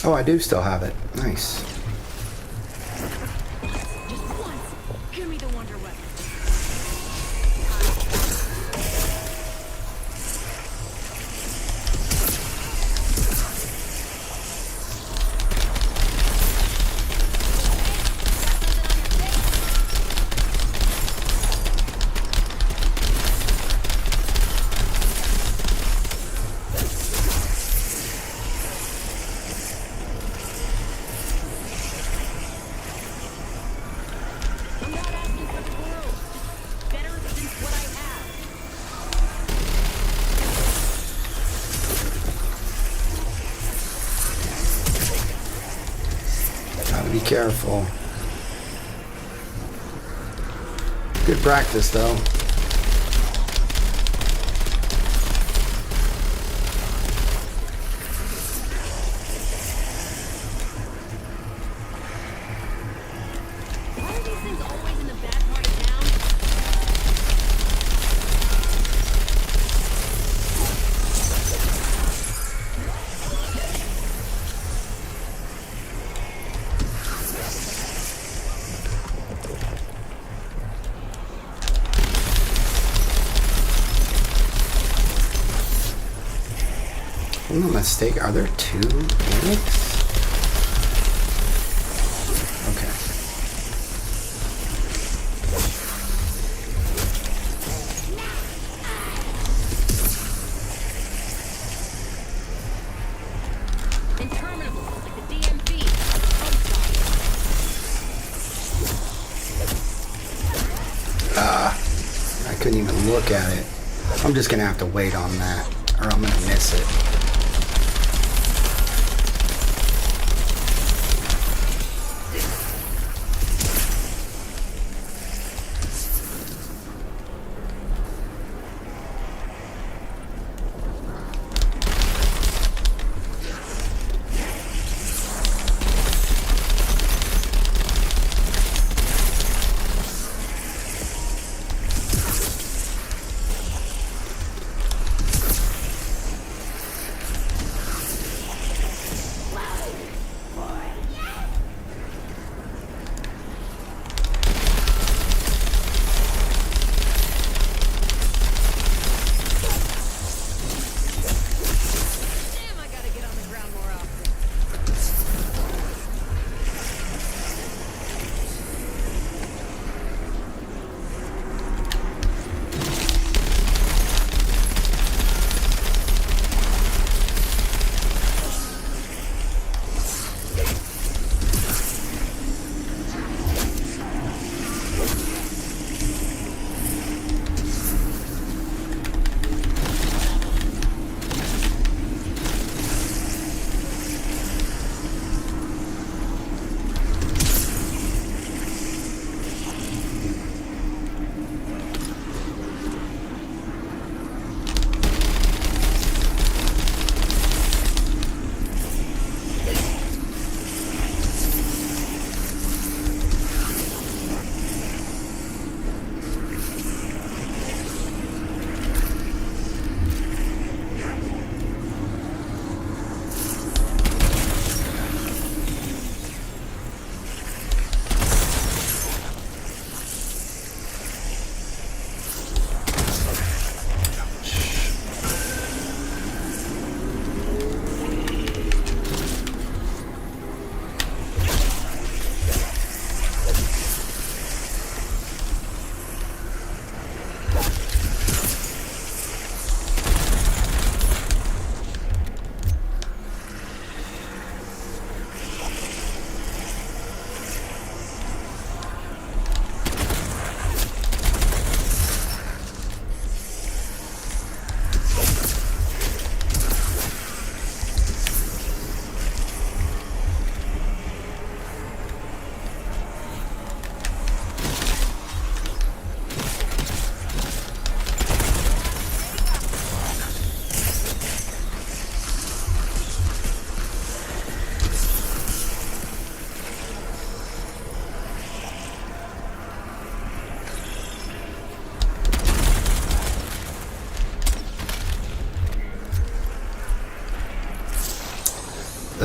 Oh, I do still have it. Nice. Just once. Give me the wonder weapon. I'm not asking for the world. Just better than what I have. Gotta be careful. Good practice, though. Why are these things always in the bad part of town? If I'm not mistaken, are there two mimics? Okay. Interminable, like the DMV. I couldn't even look at it. I'm just gonna have to wait on that, or I'm gonna miss it.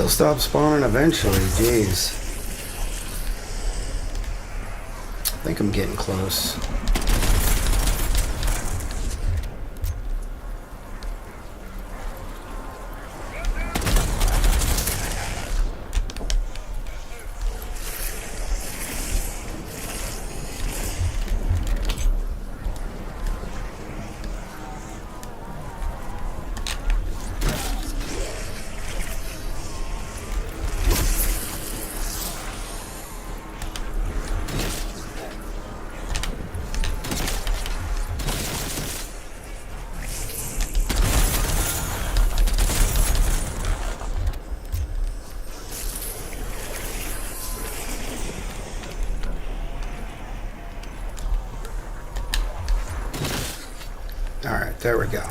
They'll stop spawning eventually, jeez. I think I'm getting close. Alright, there we go.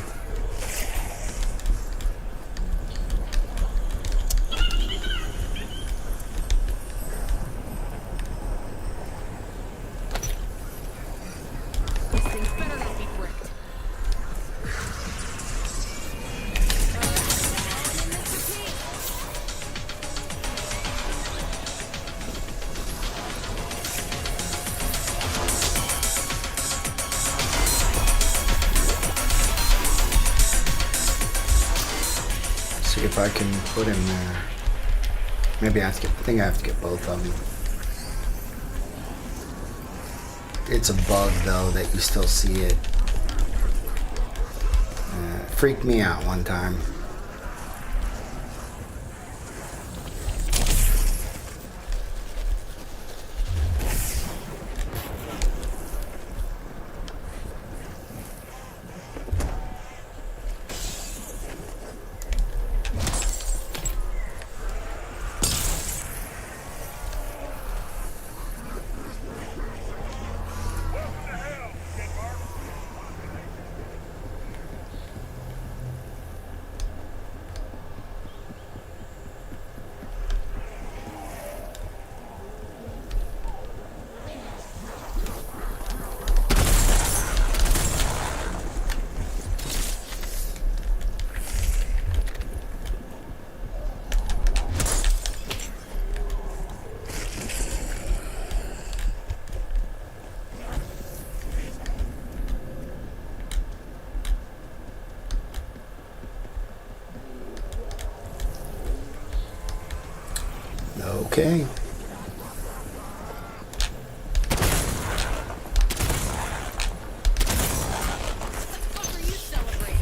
These things better not be bricked. See if I can put him there. Maybe I have to get, I think I have to get both of them. It's a bug though that you still see it. It freaked me out one time. Okay. What are you celebrating?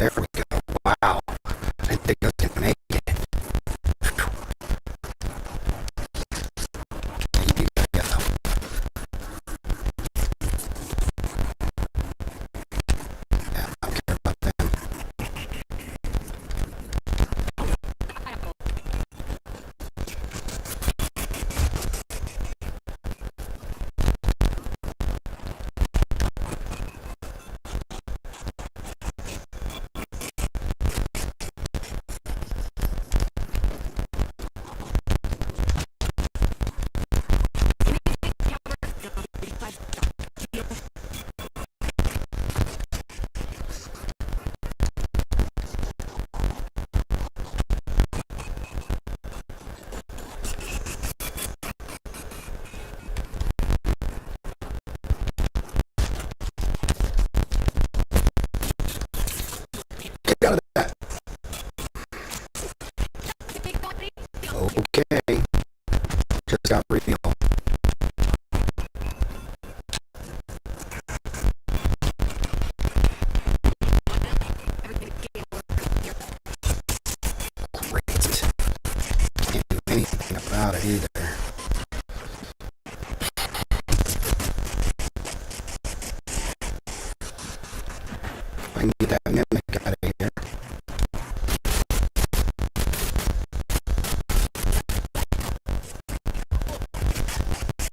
There we go. Wow. I didn't think I was gonna make it. You gotta go. Yeah, I don't care about them. Get out of that. Okay. Just got real. Great. Can't do anything about it either. I can get that mimic out of here.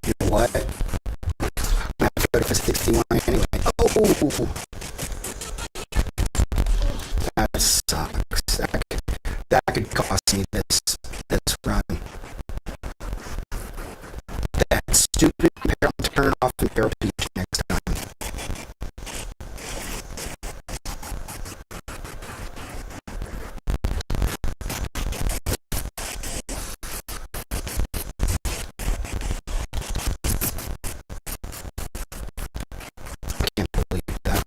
You know what? I'm gonna go to 61 anyway. Oh! That sucks. That could cost me this run. That stupid turn off and barrel peach next time. I can't believe that.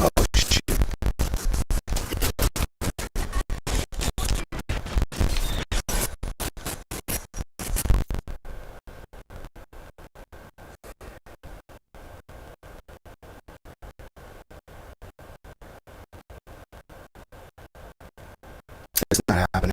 Oh, shoot. It's not happening.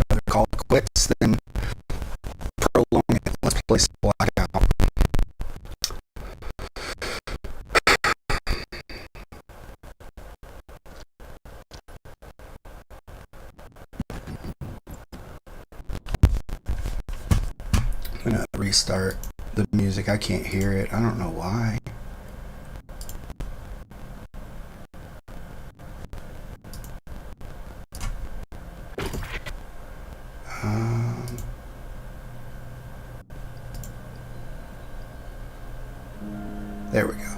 Rather call it quits than prolong it. Let's place a blackout. I'm gonna restart the music. I can't hear it. I don't know why. There we go.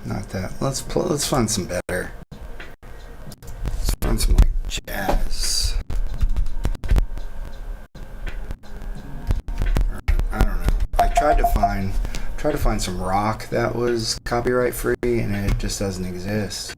Not that. Let's find some better. Let's find some like jazz. I don't know. I tried to find some rock that was copyright free, and it just doesn't exist.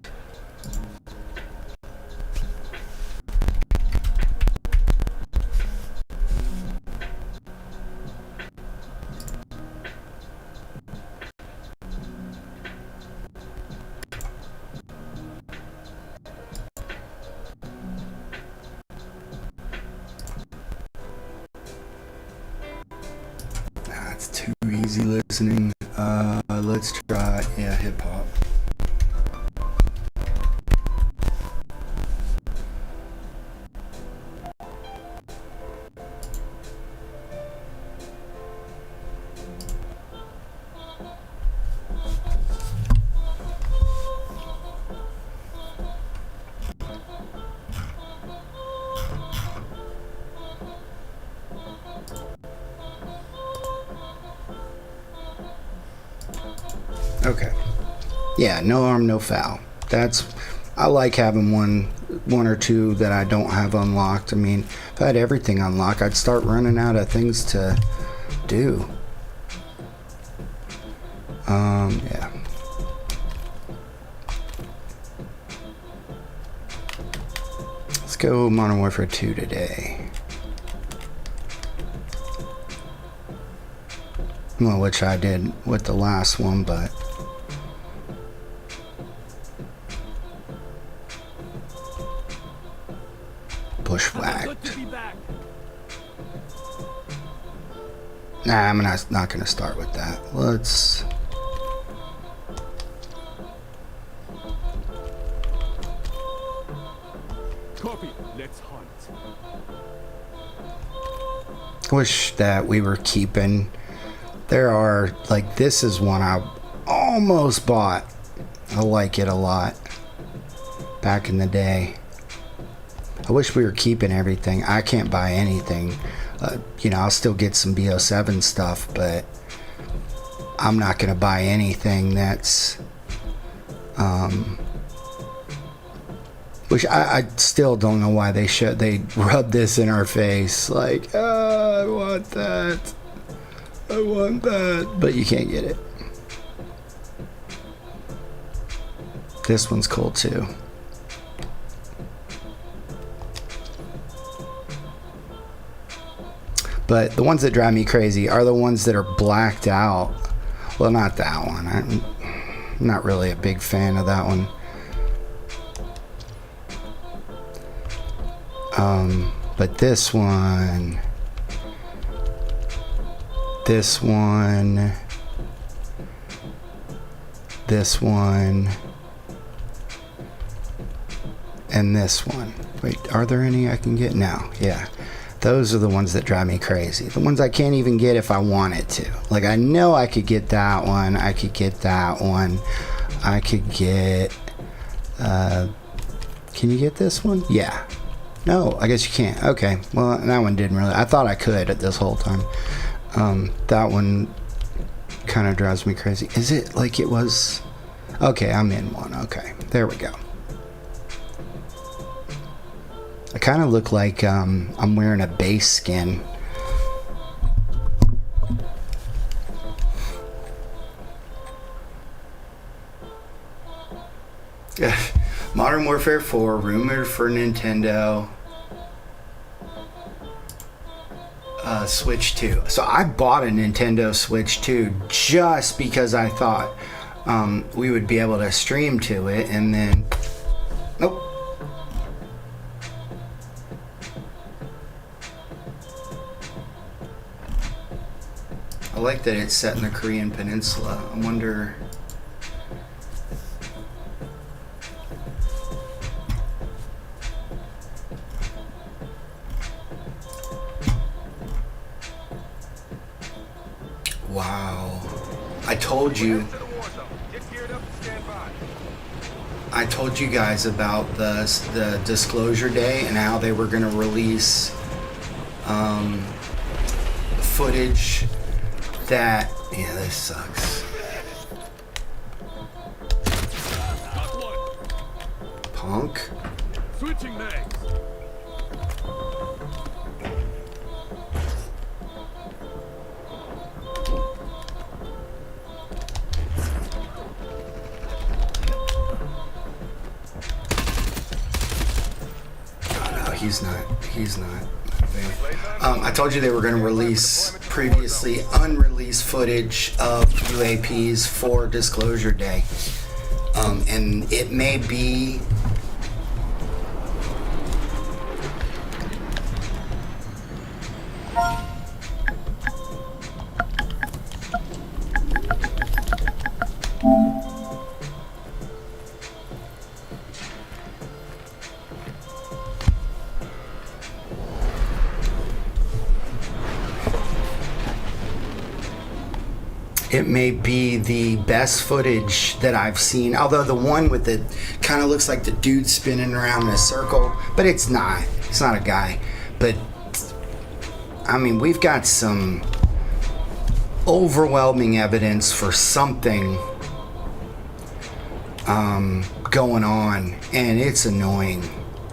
It's too easy listening. Let's try, hip hop. Okay. Yeah, no harm, no foul. I like having one or two that I don't have unlocked. I mean, if I had everything unlocked, I'd start running out of things to do. Yeah. Let's go Modern Warfare 2 today. Well, which I did with the last one, but bushwhacked. Nah, I'm not gonna start with that. Let's. Copy. Let's hunt. Wish that we were keeping. There are, like, this is one I almost bought. I like it a lot. Back in the day. I wish we were keeping everything. I can't buy anything. You know, I'll still get some BO7 stuff, but I'm not going to buy anything that's... which I still don't know why they rub this in our face. Like, I want that. I want that. But you can't get it. This one's cool too. But the ones that drive me crazy are the ones that are blacked out. Well, not that one. I'm not really a big fan of that one. But this one, this one, and this one. Wait, are there any I can get now? Yeah. Those are the ones that drive me crazy. The ones I can't even get if I wanted to. Like, I know I could get that one. I could get that one. I could get... can you get this one? Yeah. No, I guess you can't. Okay. Well, that one didn't really... I thought I could at this whole time. That one kind of drives me crazy. Is it like it was... Okay, I'm in one. Okay. There we go. I kind of look like I'm wearing a base skin. Modern Warfare 4, rumored for Nintendo Switch 2. So I bought a Nintendo Switch 2 just because I thought we would be able to stream to it, and then... Nope. I like that it's set in the Korean Peninsula. I wonder... Wow. I told you guys about the disclosure day and how they were going to release footage that... Yeah, this sucks. Punk. Switching mags. He's not. I told you they were going to release previously unreleased footage of UAPs for Disclosure Day. And it may be... It may be the best footage that I've seen, although the one with the kind of looks like the dude spinning around in a circle, but it's not. It's not a guy. But I mean, we've got some overwhelming evidence for something going on, and it's annoying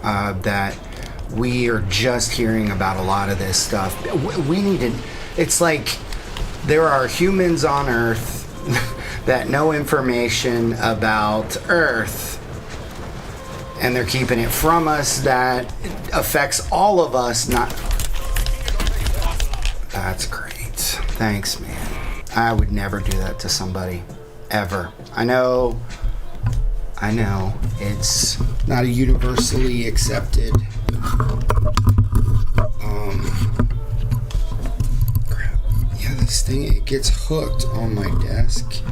that we are just hearing about a lot of this stuff. We need to, it's like there are humans on Earth that know information about Earth, and they're keeping it from us that affects all of us. Not. That's great. Thanks, man. I would never do that to somebody, ever. I know it's not a universally accepted crap. Yeah, this thing, it gets hooked on my desk.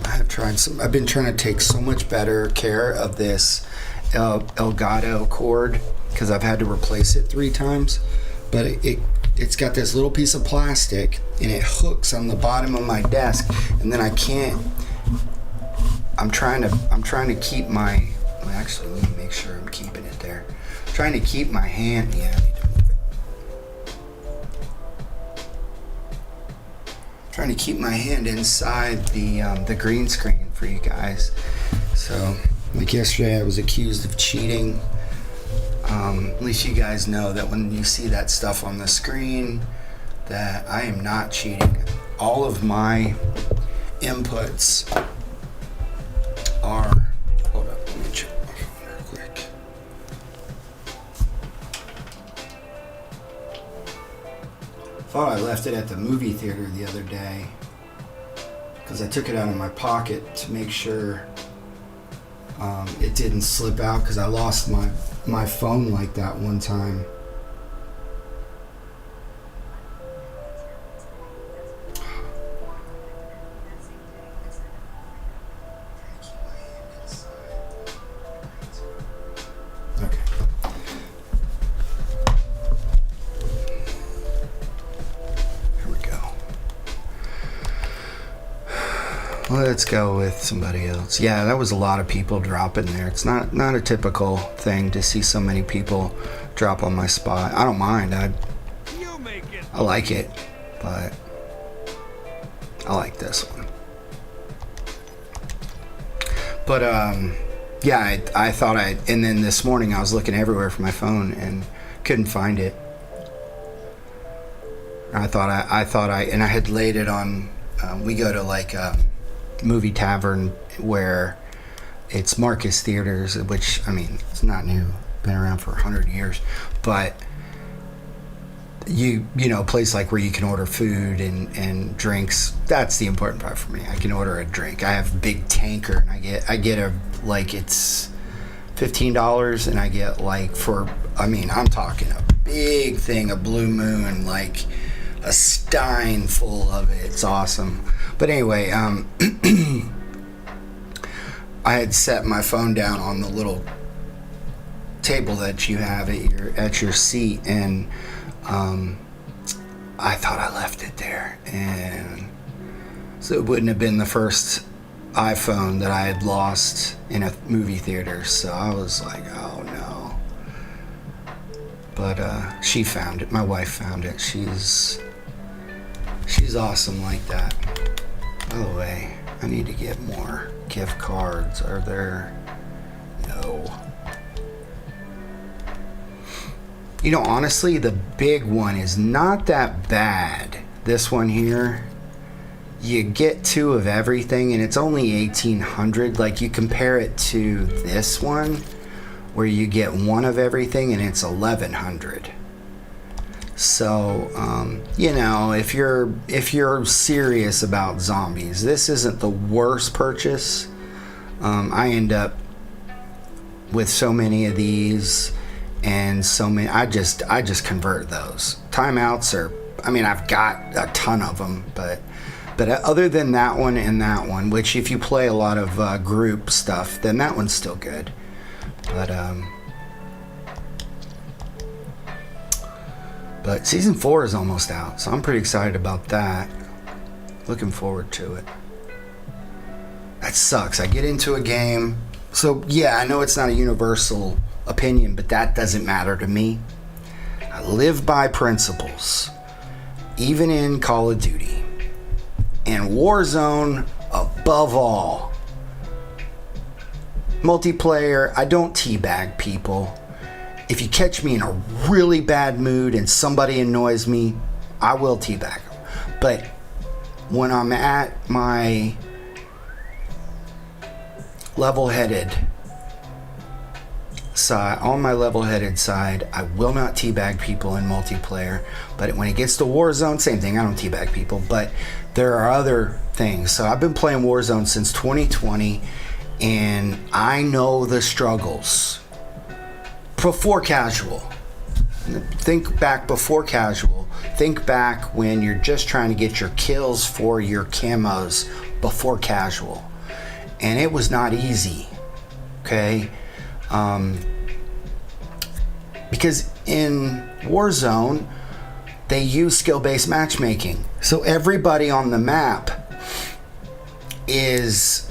I've been trying to take so much better care of this Elgato cord because I've had to replace it 3 times, but it's got this little piece of plastic and it hooks on the bottom of my desk, and then I can't. I'm trying to keep my. Well, actually, let me make sure I'm keeping it there. I'm trying to keep my hand. Yeah, I need to move it. Trying to keep my hand inside the green screen for you guys. So, like yesterday, I was accused of cheating. At least you guys know that when you see that stuff on the screen, that I am not cheating. All of my inputs are. Hold up, let me check my phone real quick. Thought I left it at the movie theater the other day because I took it out of my pocket to make sure it didn't slip out, because I lost my phone like that one time. Okay. Here we go. Let's go with somebody else. Yeah, that was a lot of people dropping there. It's not a typical thing to see so many people drop on my spot. I don't mind. I like it, but I like this one. But yeah, I thought and then this morning I was looking everywhere for my phone and couldn't find it. I thought I had laid it on. We go to like a movie tavern where it's Marcus Theaters, which, I mean, it's not new, been around for 100 years, but you know, a place like where you can order food and drinks. That's the important part for me. I can order a drink. I have a big tanker, and I get a, like, it's $15, and I get like, for, I mean, I'm talking a big thing of Blue Moon, like a stein full of it. It's awesome. But anyway, I had set my phone down on the little table that you have at your seat, and I thought I left it there, and so it wouldn't have been the first iPhone that I had lost in a movie theater. So I was like, oh no. But she found it. My wife found it. She's awesome like that. By the way, I need to get more gift cards. Are there? No. You know, honestly, the big one is not that bad. This one here, you get 2 of everything, and it's only 1,800. Like, you compare it to this one, where you get 1 of everything, and it's 1,100. So, you know, if you're serious about zombies, this isn't the worst purchase. I end up with so many of these, and so many. I just convert those. Timeouts are. I mean, I've got a ton of them, but other than that one and that one, which if you play a lot of group stuff, then that one's still good. But season 4 is almost out, so I'm pretty excited about that. Looking forward to it. That sucks. I get into a game. So yeah, I know it's not a universal opinion, but that doesn't matter to me. I live by principles, even in Call of Duty. And Warzone, above all. Multiplayer, I don't teabag people. If you catch me in a really bad mood and somebody annoys me, I will teabag them. But when I'm at my level-headed side, on my level-headed side, I will not teabag people in multiplayer. But when it gets to Warzone, same thing. I don't teabag people, but there are other things. So I've been playing Warzone since 2020, and I know the struggles. Before casual, think back before casual. Think back when you're just trying to get your kills for your camos before casual, and it was not easy. Okay. Because in Warzone, they use skill-based matchmaking. So everybody on the map is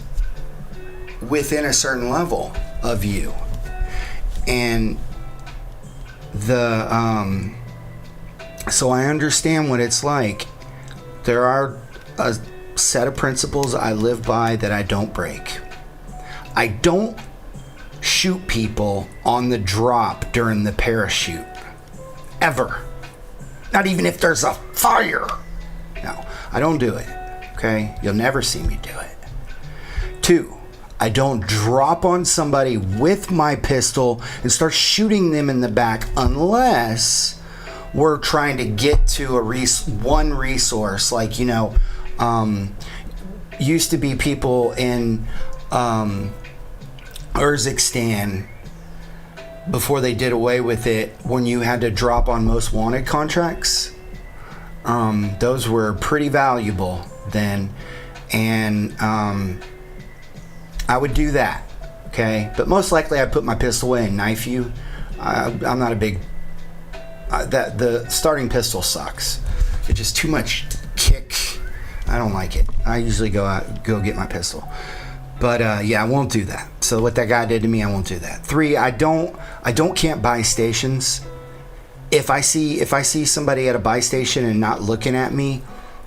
within a certain level of you. And so I understand what it's like. There are a set of principles I live by that I don't break. I don't shoot people on the drop during the parachute. Ever. Not even if there's a fire. No, I don't do it. Okay? You'll never see me do it. 2, I don't drop on somebody with my pistol and start shooting them in the back unless we're trying to get to one resource. Like, used to be people in Urzikstan, before they did away with it, when you had to drop on most wanted contracts. Those were pretty valuable then, and I would do that. Okay, but most likely I'd put my pistol away and knife you. I'm not a big the starting pistol sucks. It's just too much kick. I don't like it. I usually go get my pistol. But yeah, I won't do that. So what that guy did to me, I won't do that. 3, I don't camp buy stations. If I see somebody at a buy station and not looking at me,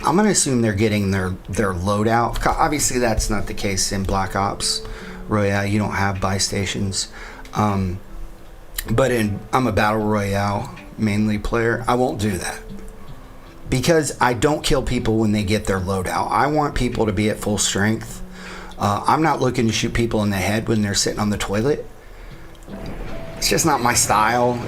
I'm gonna assume they're getting their loadout. Obviously, that's not the case in Black Ops Royale. You don't have buy stations. But I'm a battle royale mainly player. I won't do that because I don't kill people when they get their loadout. I want people to be at full strength. I'm not looking to shoot people in the head when they're sitting on the toilet. It's just not my style.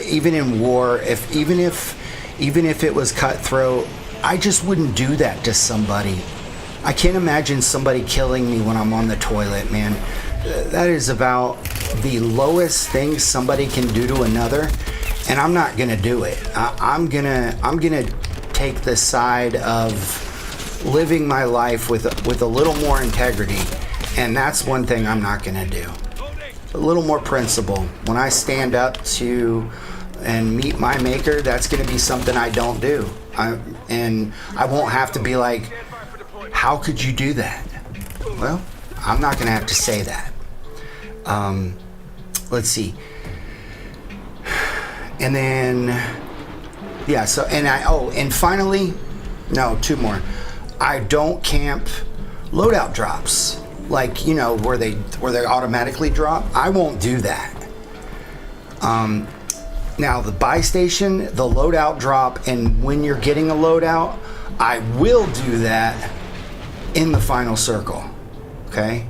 Even in war, even if it was cutthroat, I just wouldn't do that to somebody. I can't imagine somebody killing me when I'm on the toilet, man. That is about the lowest thing somebody can do to another, and I'm not gonna do it. I'm gonna take the side of living my life with a little more integrity, and that's one thing I'm not gonna do. A little more principle. When I stand up to and meet my maker, that's gonna be something I don't do. And I won't have to be like, how could you do that? Well, I'm not gonna have to say that. Let's see. And then, yeah, so, and finally, no, 2 more. I don't camp loadout drops, like, where they automatically drop. I won't do that. Now the buy station, the loadout drop, and when you're getting a loadout, I will do that in the final circle. Okay.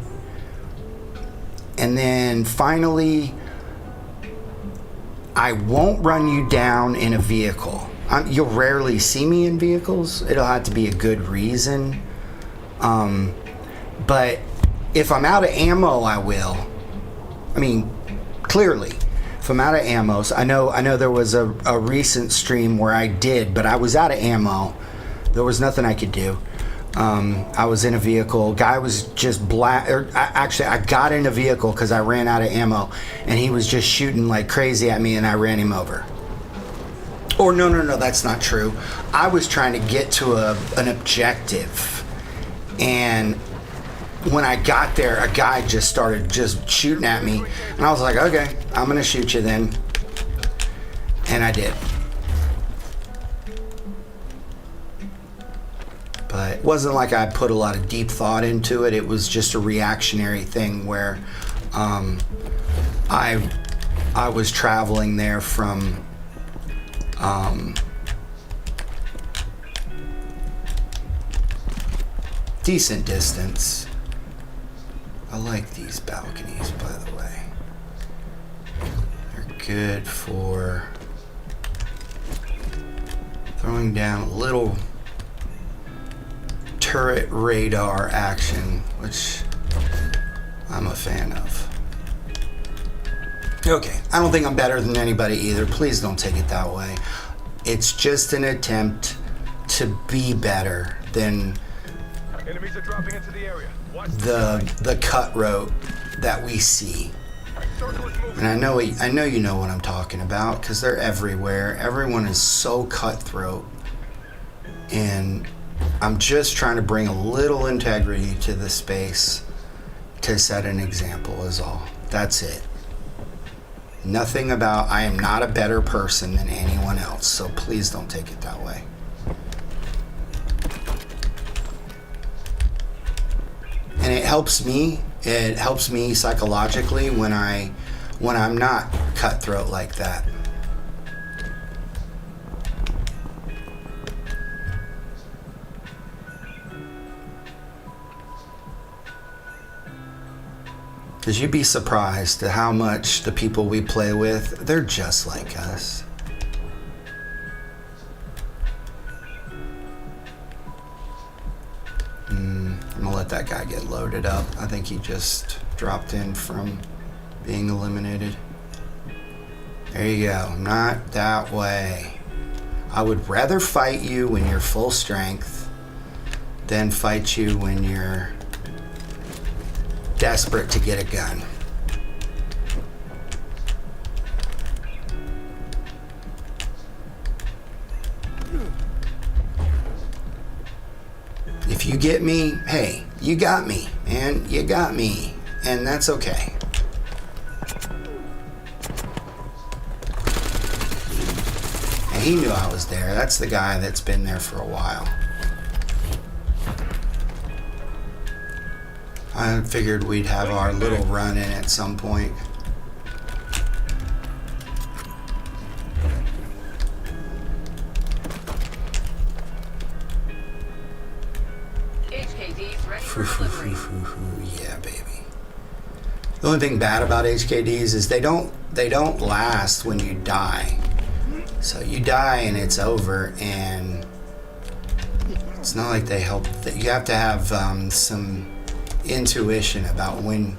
And then finally, I won't run you down in a vehicle. You'll rarely see me in vehicles. It'll have to be a good reason. But if I'm out of ammo, I will. I mean, clearly, if I'm out of ammo, I know there was a recent stream where I did, but I was out of ammo. There was nothing I could do. I was in a vehicle. Guy was just actually, I got in a vehicle because I ran out of ammo, and he was just shooting like crazy at me, and I ran him over. Or no, that's not true. I was trying to get to an objective, and when I got there, a guy just started just shooting at me, and I was like, okay, I'm gonna shoot you then, and I did. But it wasn't like I put a lot of deep thought into it. It was just a reactionary thing where I was traveling there from decent distance. I like these balconies, by the way. They're good for throwing down a little turret radar action, which I'm a fan of. Okay, I don't think I'm better than anybody either. Please don't take it that way. It's just an attempt to be better than Enemies are dropping into the area. Watch the cutthroat that we see. Circle is moving. And I know you know what I'm talking about, because they're everywhere. Everyone is so cutthroat. And I'm just trying to bring a little integrity to the space to set an example is all. That's it. Nothing about, I am not a better person than anyone else, so please don't take it that way. And it helps me psychologically when I'm not cutthroat like that. Because you'd be surprised at how much the people we play with, they're just like us. I'm gonna let that guy get loaded up. I think he just dropped in from being eliminated. There you go. Not that way. I would rather fight you when you're full strength than fight you when you're desperate to get a gun. If you get me, hey, you got me, man. You got me. And that's okay. And he knew I was there. That's the guy that's been there for a while. I figured we'd have our little run in at some point. HKD's ready for delivery. Yeah, baby. The only thing bad about HKDs is they don't last when you die. So you die and it's over, and it's not like they help. You have to have some intuition about when.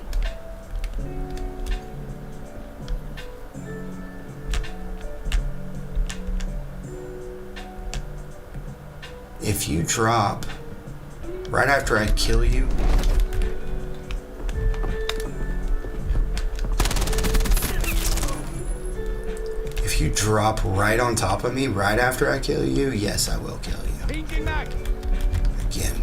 If you drop right after I kill you, if you drop right on top of me right after I kill you, yes, I will kill you. Peeking back. Again.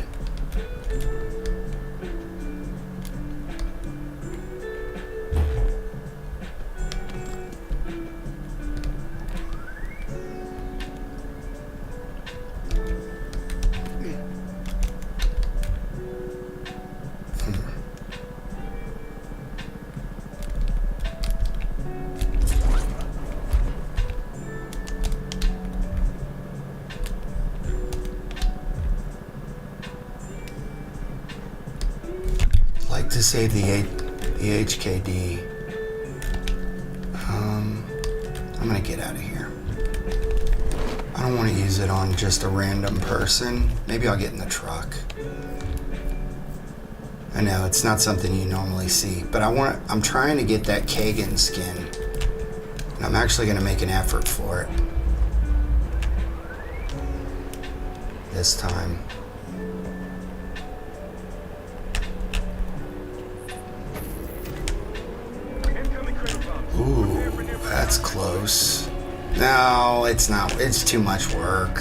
To save the HKD. I'm gonna get out of here. I don't want to use it on just a random person. Maybe I'll get in the truck. I know it's not something you normally see, but I'm trying to get that Kagan skin, and I'm actually gonna make an effort for it this time. Ooh, that's close. No, it's not. It's too much work.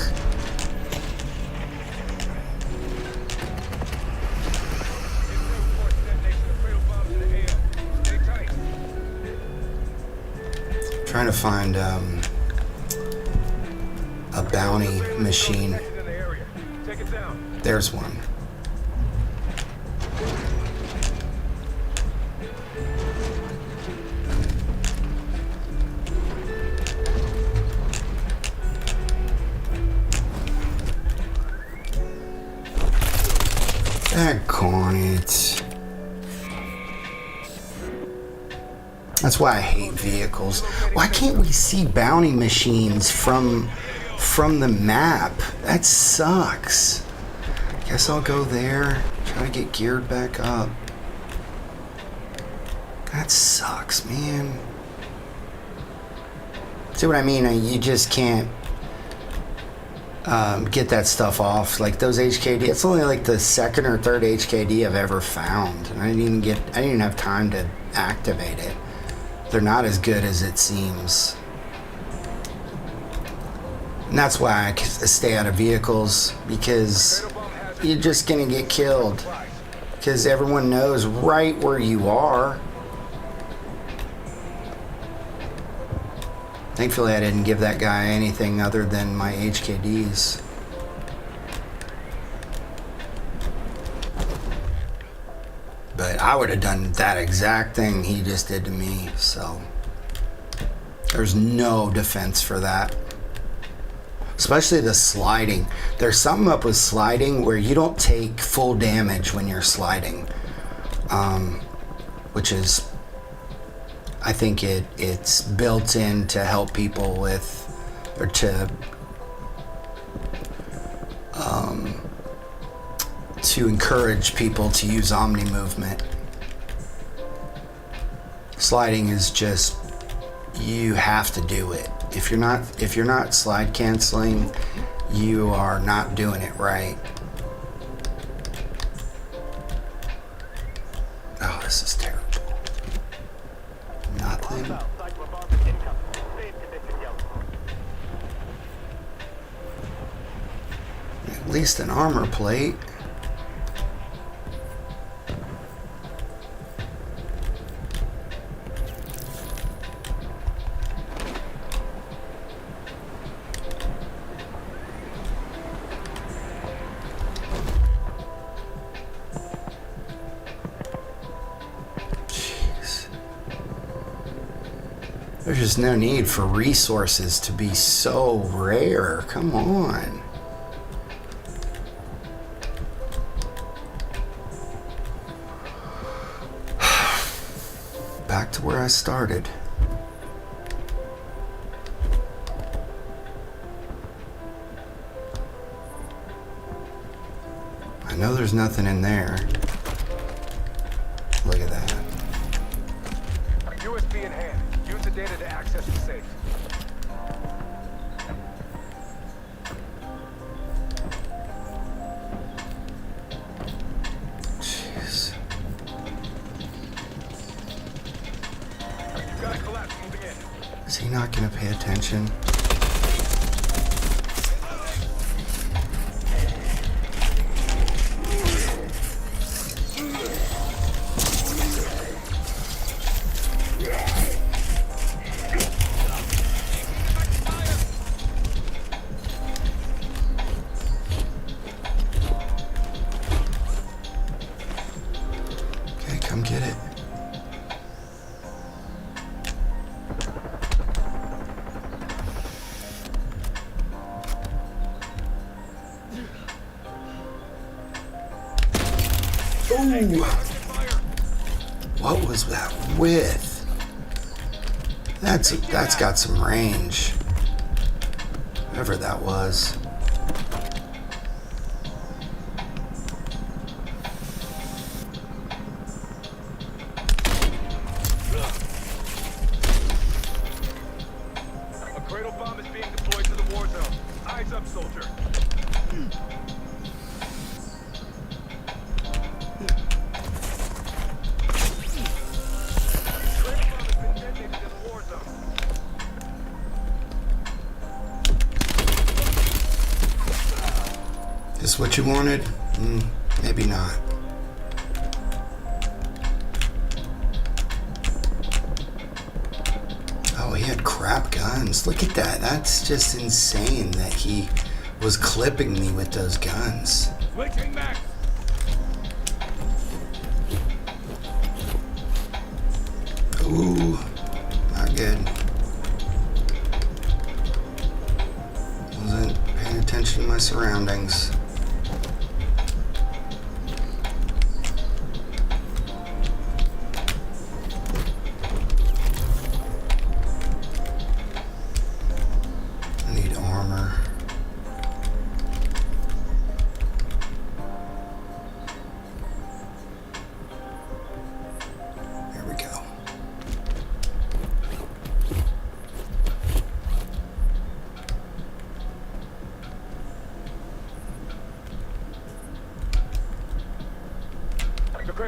Trying to find a bounty machine. There's one. That's why I hate vehicles. Why can't we see bounty machines from the map? That sucks. Guess I'll go there. Try to get geared back up. That sucks, man. See what I mean? You just can't get that stuff off. Like those HKD, it's only like the second or third HKD I've ever found. And I didn't even have time to activate it. They're not as good as it seems. And that's why I stay out of vehicles, because you're just gonna get killed. Because everyone knows right where you are. Thankfully, I didn't give that guy anything other than my HKDs. But I would have done that exact thing he just did to me, so there's no defense for that. Especially the sliding. There's something up with sliding where you don't take full damage when you're sliding. Which is, I think it's built in to help people with, or to encourage people to use omni movement. Sliding is just, you have to do it. If you're not slide canceling, you are not doing it right. Oh, this is terrible. Nothing. At least an armor plate. There's just no need for resources to be so rare. Come on. Back to where I started. I know there's nothing in there. Look at that. USB in hand. Use the data to access the safe. Jeez. You've got a collapse moving in. Is he not going to pay attention? Come get it. Ooh. What was that with? That's got some range. Whatever that was. Is this what you wanted? Maybe not. Oh, he had crap guns. Look at that. That's just insane that he was clipping me with those guns. Switching back. Ooh, not good. Wasn't paying attention to my surroundings.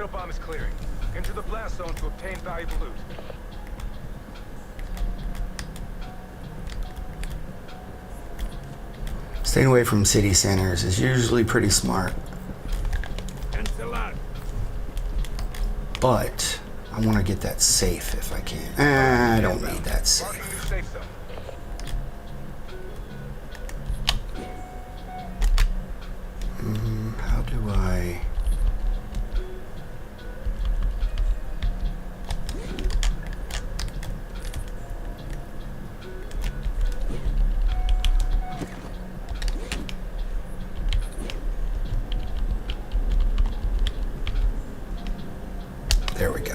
cradle bomb is clearing. Enter the blast zone to obtain valuable loot. Staying away from city centers is usually pretty smart. But I want to get that safe if I can. I don't need that safe. Marking new safe zone. How do I... There we go.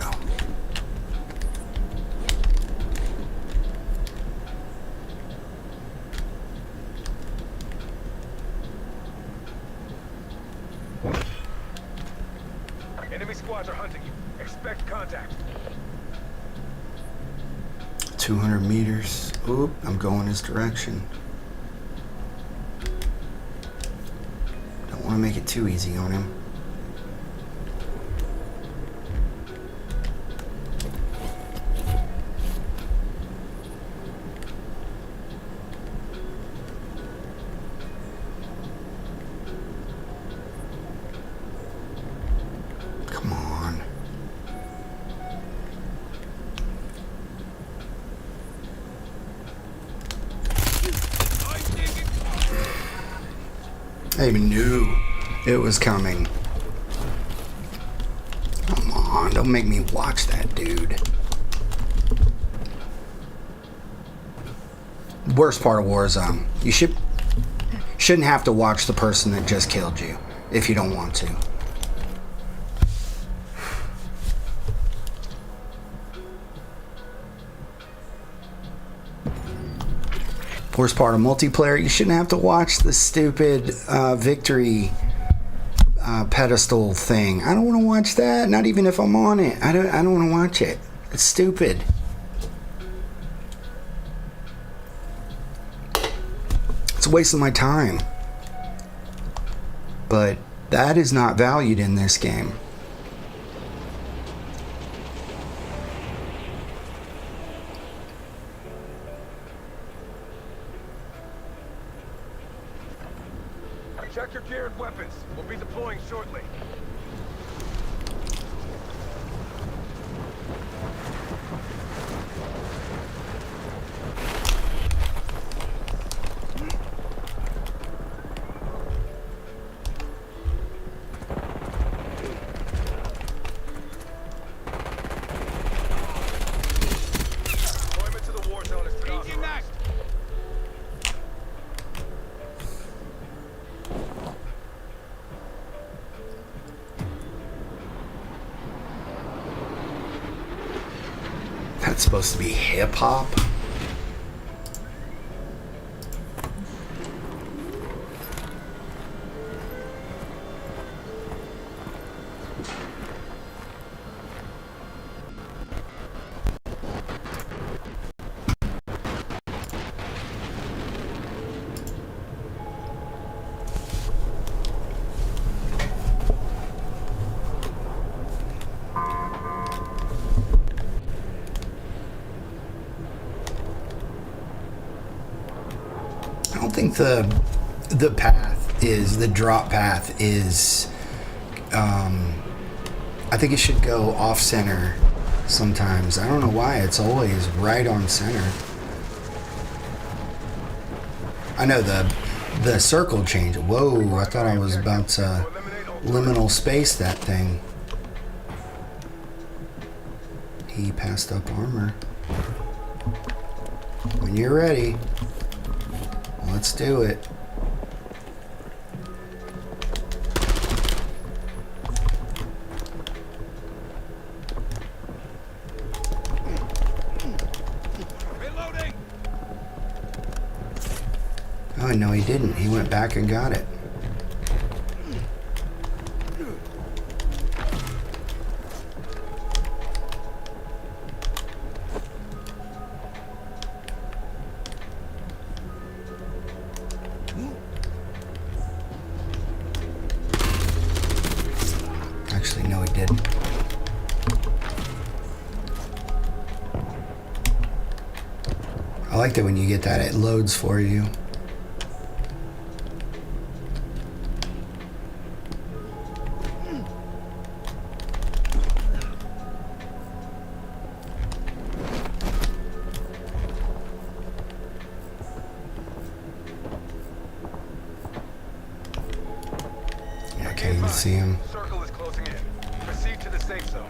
Enemy squads are hunting you. Expect contact. 200 meters. Oop, I'm going his direction. Don't want to make it too easy on him. Come on. I even knew it was coming. Come on, don't make me watch that dude. Worst part of Warzone. You shouldn't have to watch the person that just killed you if you don't want to. Worst part of multiplayer, you shouldn't have to watch the stupid victory pedestal thing. I don't want to watch that, not even if I'm on it. I don't want to watch it. It's stupid. It's a waste of my time. But that is not valued in this game. Check your gear and weapons. We'll be deploying shortly. Deployment to the war zone has been authorized. That's supposed to be hip-hop? I don't think the path is, the drop path is, I think it should go off center sometimes. I don't know why it's always right on center. I know the circle change. Whoa, I thought I was about to liminal space that thing. He passed up armor. When you're ready. Let's do it. Reloading. Oh, no, he didn't. He went back and got it. Actually, no, he didn't. I like that when you get that, it loads for you. Yeah, I can't even see him. Circle is closing in. Proceed to the safe zone.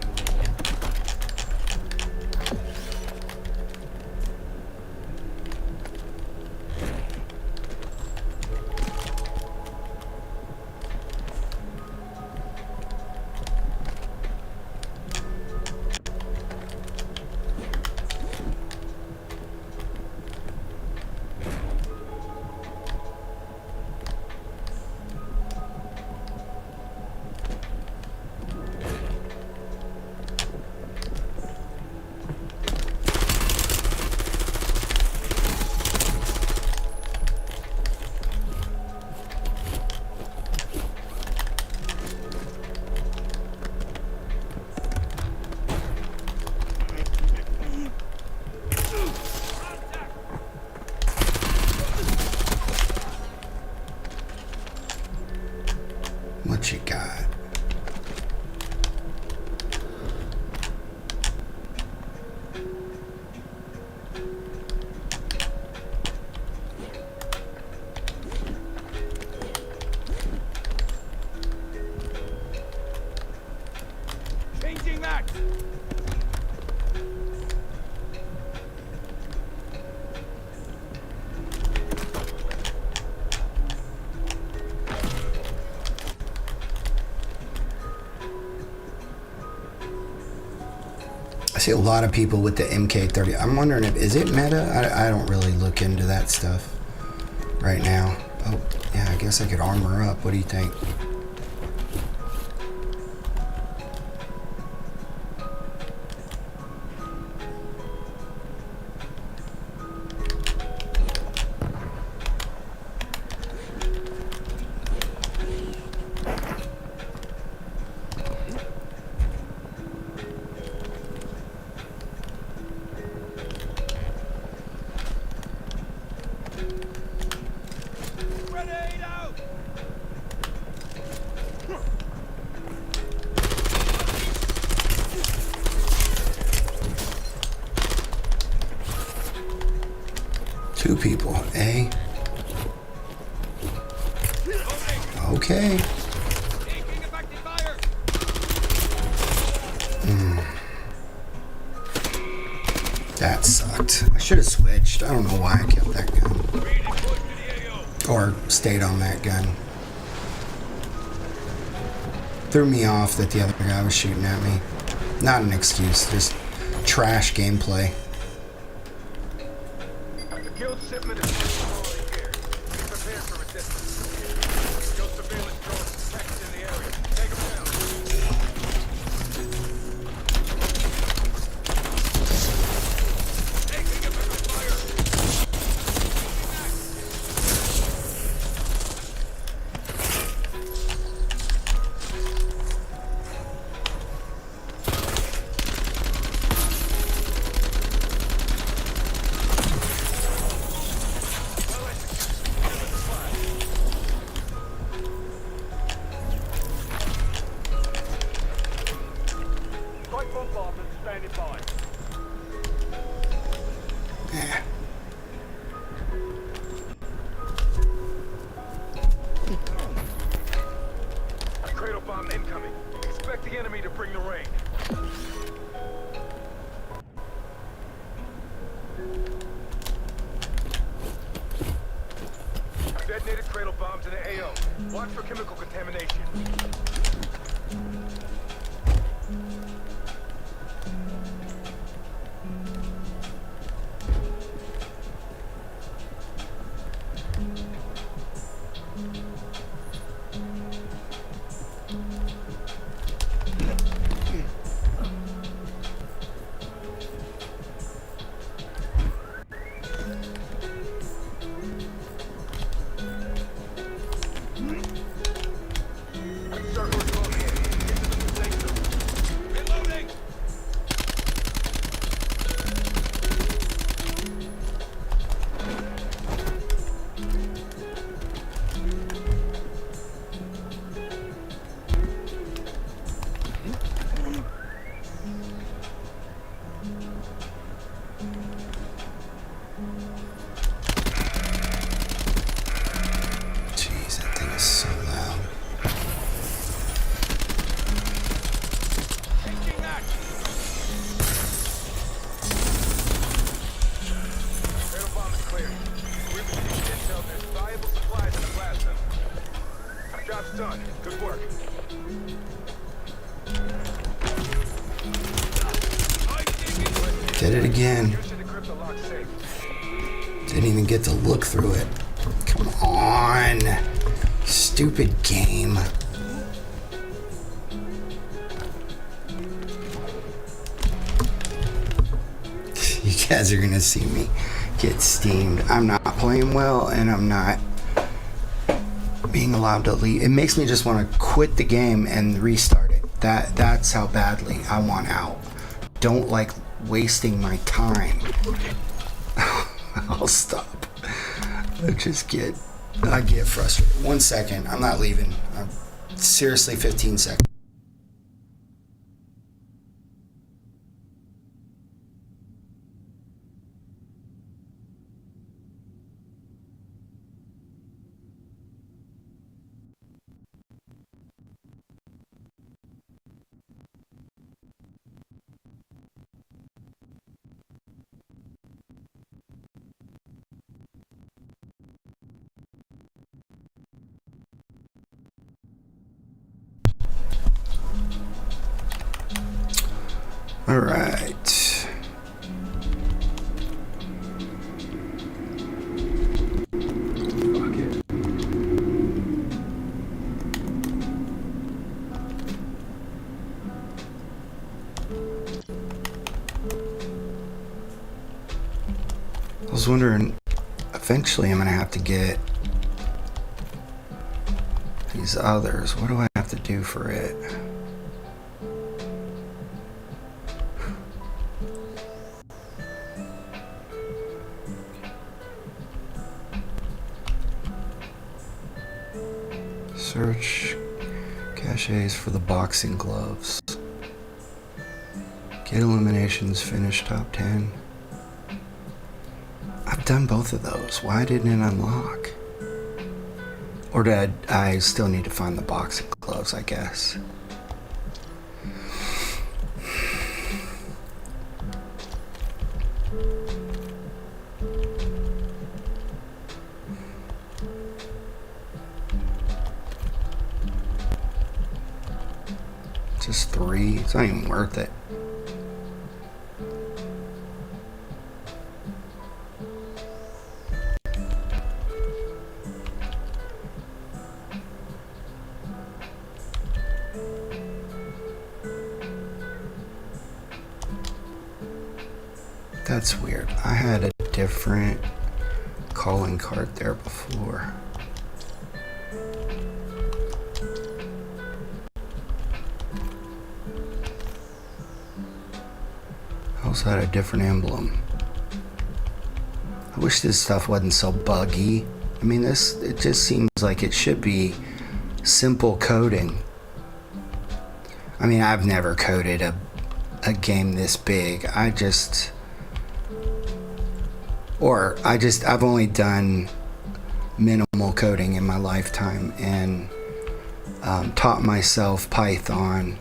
What you got? Changing that. I see a lot of people with the MK30. I'm wondering if, is it meta? I don't really look into that stuff right now. Oh, yeah, I guess I could armor up. What do you think? Grenade out. Two people, eh? Okay. Taking effective fire. That sucked. I should have switched. I don't know why I kept that gun. Reading close to the AO. Or stayed on that gun. Threw me off that the other guy was shooting at me. Not an excuse, just trash gameplay. The guild shipment is already here. Be prepared for resistance. Guild surveillance drones detected in the area. Take them down. Taking effective fire. Strike bombardment standing by. Eh. Cradle bomb incoming. Expect the enemy to bring the rain. Detonated cradle bombs in the AO. Watch for chemical contamination. Did it again. You should encrypt the lock safe. Didn't even get to look through it. Come on. Stupid game. You guys are gonna see me get steamed. I'm not playing well, and I'm not being allowed to leave. It makes me just want to quit the game and restart it. That's how badly I want out. Don't like wasting my time. I'll stop. I get frustrated. 1 second. I'm not leaving. Seriously, 15 seconds. All right. I was wondering, eventually I'm gonna have to get these others. What do I have to do for it? Search caches for the boxing gloves. Get eliminations, finish top 10. I've done both of those. Why didn't it unlock? Or did I still need to find the boxing gloves, I guess. Just 3. It's not even worth it. That's weird. I had a different calling card there before. I also had a different emblem. I wish this stuff wasn't so buggy. I mean, it just seems like it should be simple coding. I mean, I've never coded a game this big. I've only done minimal coding in my lifetime, and taught myself Python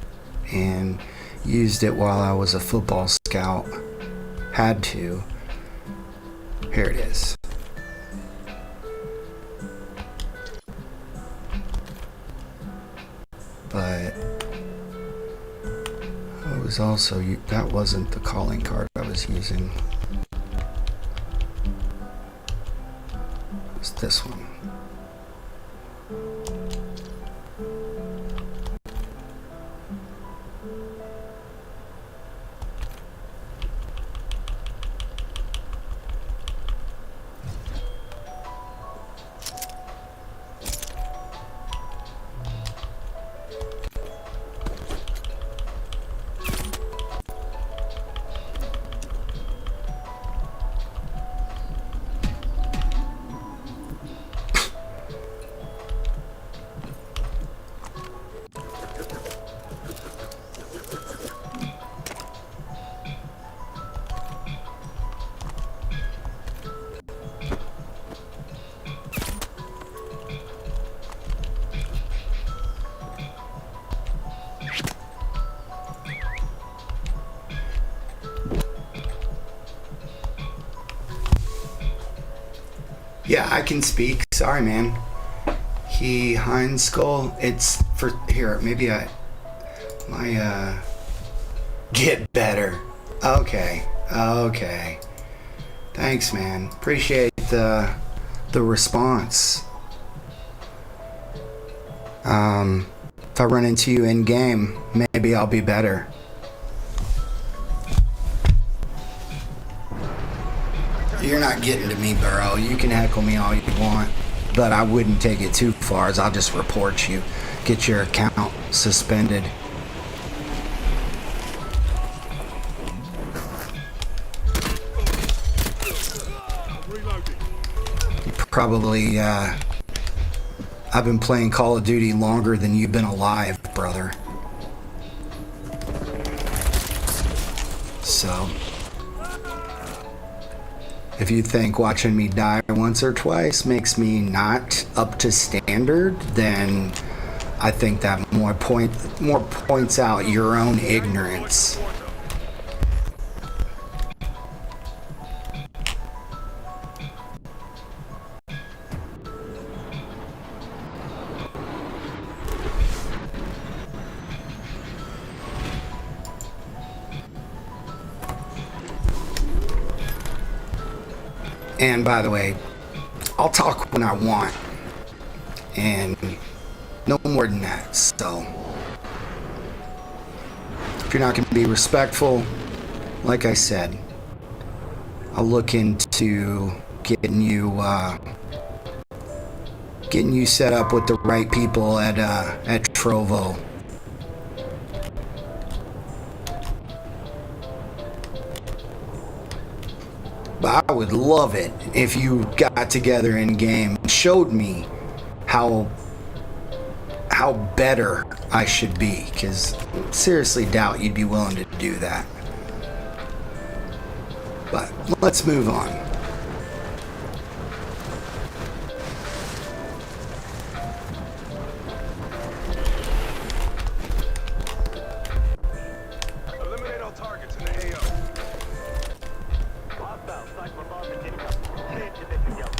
and used it while I was a football scout. Had to. Here it is. But I was also, that wasn't the calling card I was using. It was this one. Yeah, I can speak. Sorry, man. Heinz Skull. It's for here. Maybe get better. Okay. Okay. Thanks, man. Appreciate the response. If I run into you in game, maybe I'll be better. You're not getting to me, Burrow. You can heckle me all you want, but I wouldn't take it too far, as I'll just report you, get your account suspended. You probably, I've been playing Call of Duty longer than you've been alive, brother. So, if you think watching me die once or twice makes me not up to standard, then I think that more points out your own ignorance. And by the way, I'll talk when I want, and no more than that. So if you're not going to be respectful, like I said, I'll look into getting you set up with the right people at Trovo. But I would love it if you got together in game and showed me how better I should be, because seriously doubt you'd be willing to do that. But let's move on. Eliminate all targets in the AO. Hostile sniper bombing incoming. Change the mission yellow.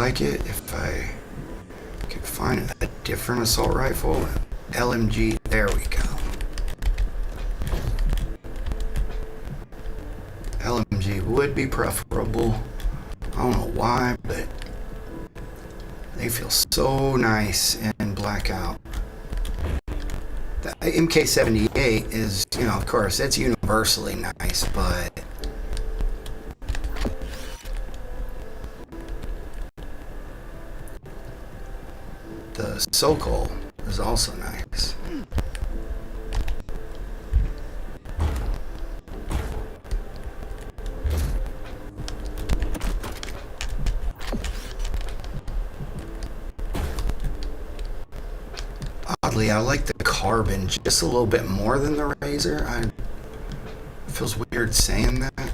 like it if I could find a different assault rifle. LMG, there we go. LMG would be preferable. I don't know why, but they feel so nice in Blackout. The MK78 is, you know, of course, it's universally nice, but the Sokol is also nice. Oddly, I like the Carbon just a little bit more than the Razor. It feels weird saying that.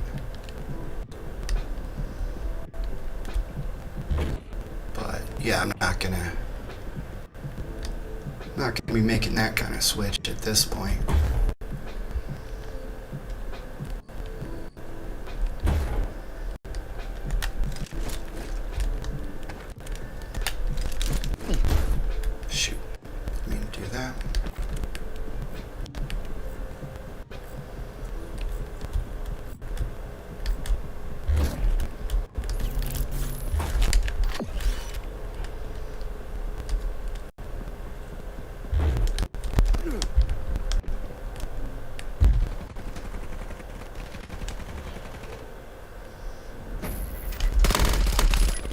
But yeah, I'm not gonna be making that kind of switch at this point. Shoot, didn't mean to do that.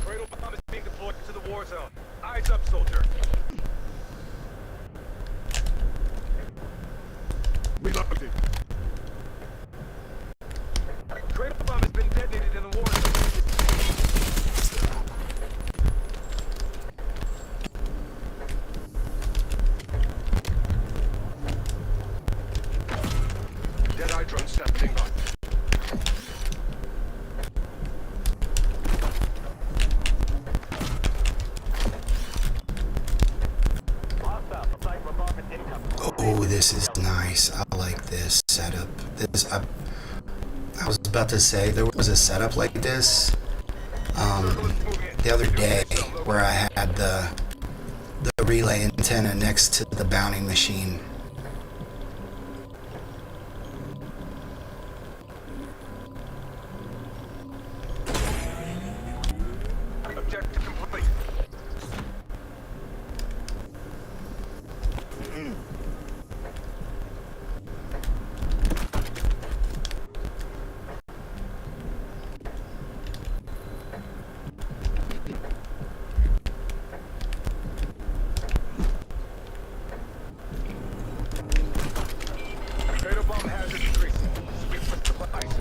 Cradle bomb is being deployed to the war zone. Eyes up, soldier. Reloading. Cradle bomb has been detonated in the war zone. Deadeye drone standing by. Oh, this is nice. I like this setup. I was about to say there was a setup like this the other day where I had the relay antenna next to the bounty machine. Objective complete. Cradle bomb hazard decreased. Sweep for supplies.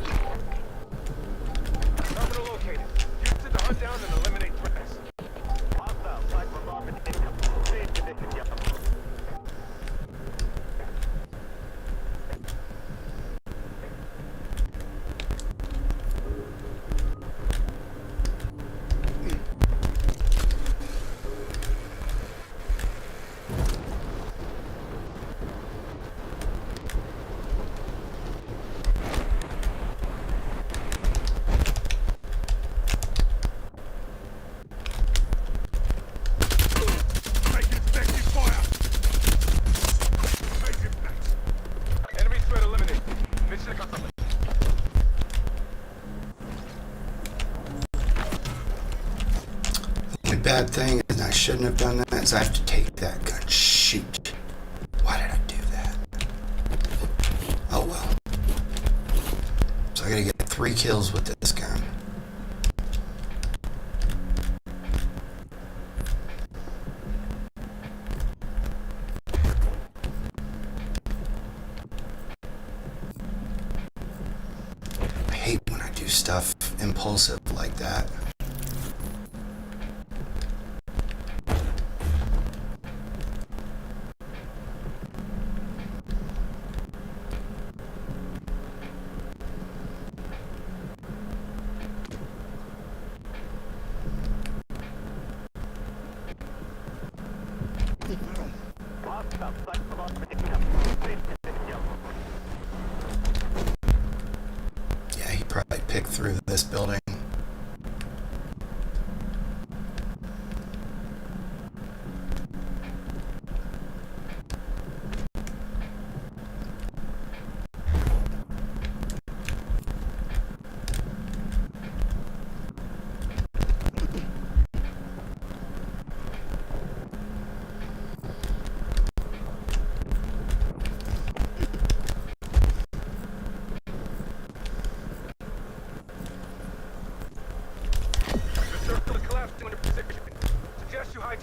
Terminal located. Use it to hunt down and eliminate threats. Hostile cyber bomb income. Save condition yellow. Make effective fire. Make impact. Enemy threat eliminated. Mission accomplished. The only bad thing is I shouldn't have done that is I have to take that gun. Shoot. Why did I do that? Oh well. So I gotta get 3 kills with this gun. I hate when I do stuff impulsive like that. Yeah, he probably picked through this building.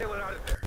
Tail it out of there.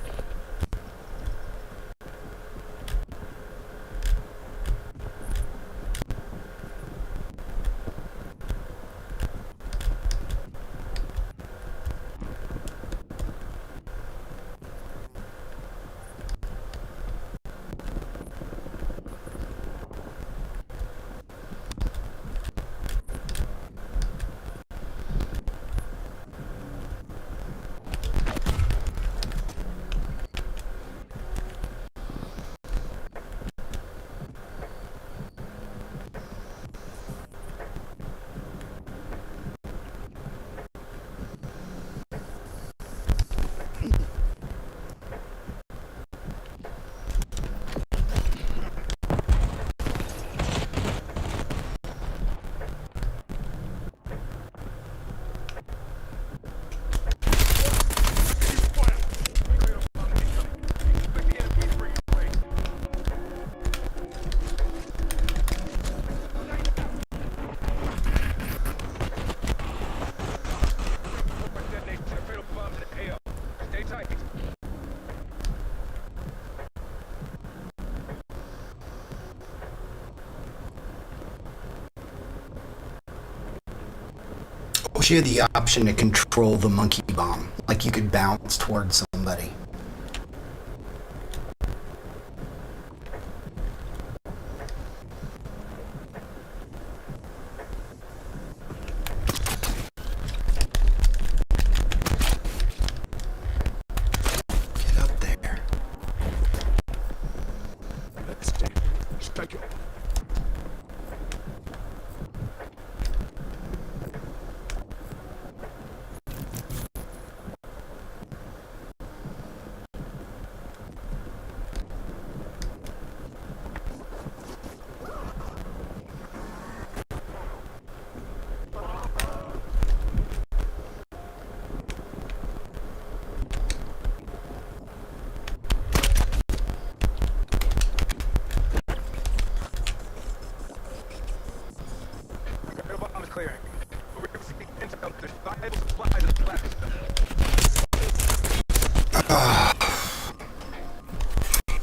She had the option to control the monkey bomb. Like you could bounce towards somebody. Get up there. Let's strike it.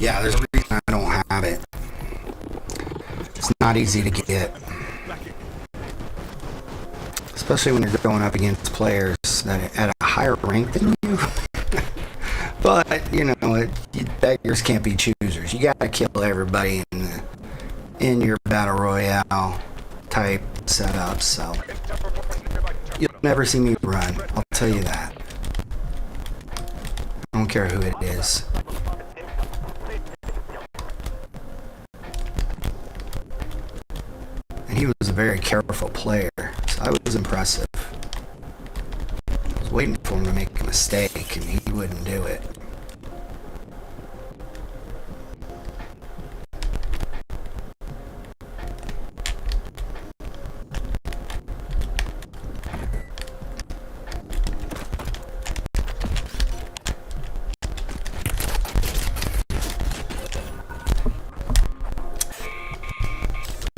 Yeah, there's a reason I don't have it. It's not easy to get. Especially when you're going up against players that are at a higher rank than you. But, you know, beggars can't be choosers. You gotta kill everybody in your battle royale type setup, so you'll never see me run, I'll tell you that. I don't care who it is. And he was a very careful player, so I was impressive. I was waiting for him to make a mistake, and he wouldn't do it.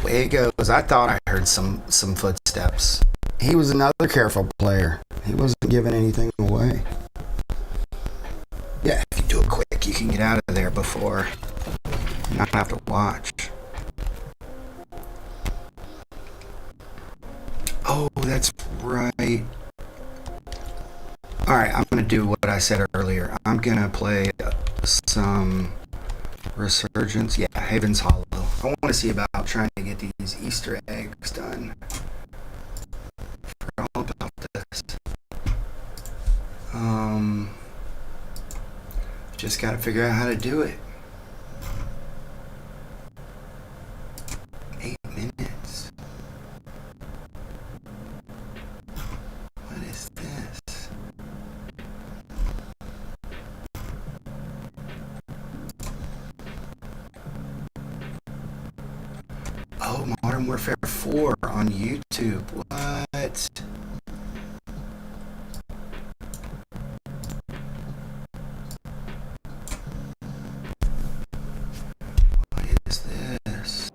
Way it goes. I thought I heard some footsteps. He was another careful player. He wasn't giving anything away. Yeah, if you do it quick, you can get out of there before you not have to watch. Oh, that's right. Alright, I'm going to do what I said earlier. I'm going to play some Resurgence. Yeah, Haven's Hollow. I want to see about trying to get these Easter eggs done. I forgot all about this. Just got to figure out how to do it. 8 minutes. What is this? Oh, Modern Warfare 4 on YouTube. What? What is this?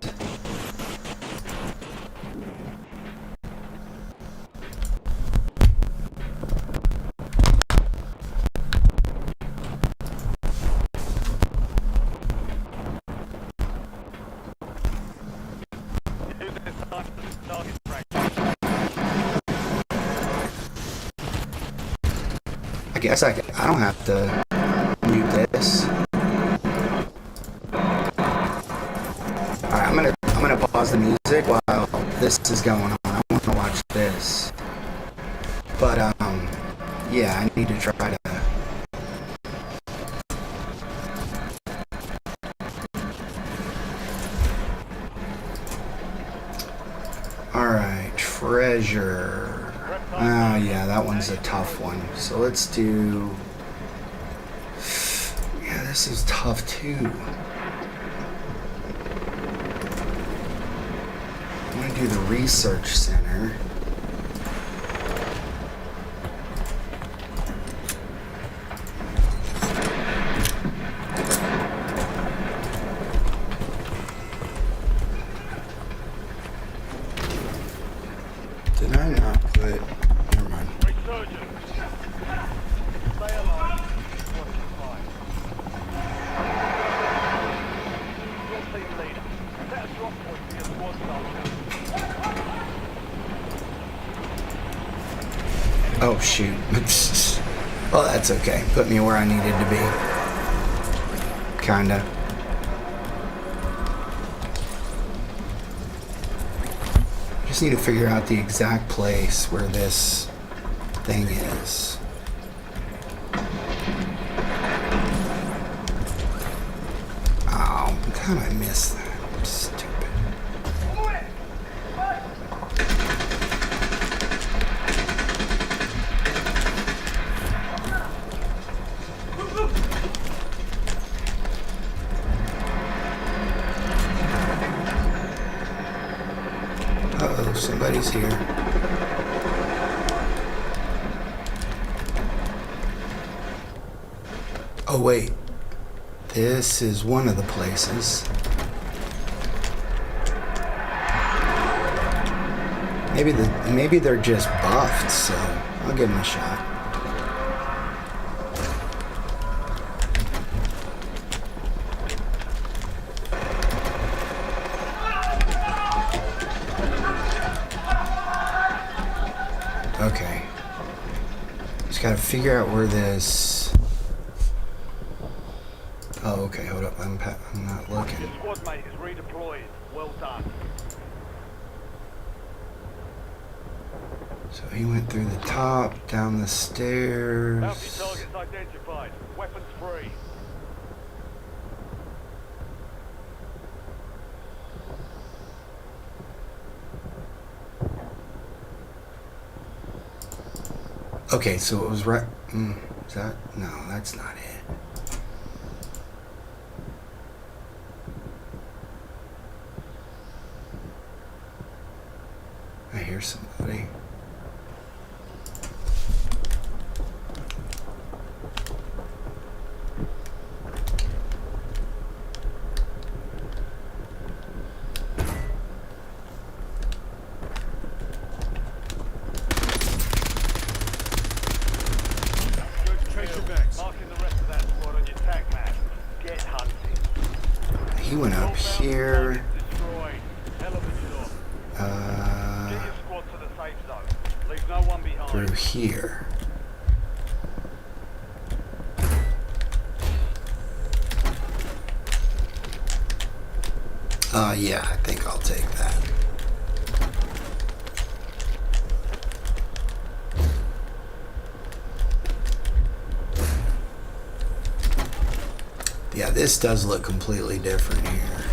guess I don't have to mute this. Alright, I'm gonna pause the music while this is going on. I want to watch this. But yeah, I need to try to. Alright, treasure. Oh yeah, that one's a tough one. So let's do. Yeah, this is tough too. I'm gonna do the research center. Did I not put? Never mind. Resurgence. Stay alive. What you find. Your team leader. Set a drop point for your squad soldier. Oh shoot. Well, that's okay. Put me where I needed to be. Kinda. Just need to figure out the exact place where this thing is. Oh, how did I miss that? Stupid. Uh-oh, somebody's here. Oh wait, this is one of the places. Maybe they're just buffed, so I'll give them a shot. Okay. Just gotta figure out where this. Oh, okay. Hold up. I'm not looking. Your squad mate is redeployed. Well done. So he went through the top, down the Bounty stairs. targets identified. Weapons free. Okay, so it was right. Is that? No, that's not it. I hear somebody. Marking the rest of that squad on your tag map. Get hunting. He went up here. Destroyed. Hell of a job. Get your squad to the safe zone. Leave no one behind. Through here. Yeah, I think I'll take that. Yeah, this does look completely different here.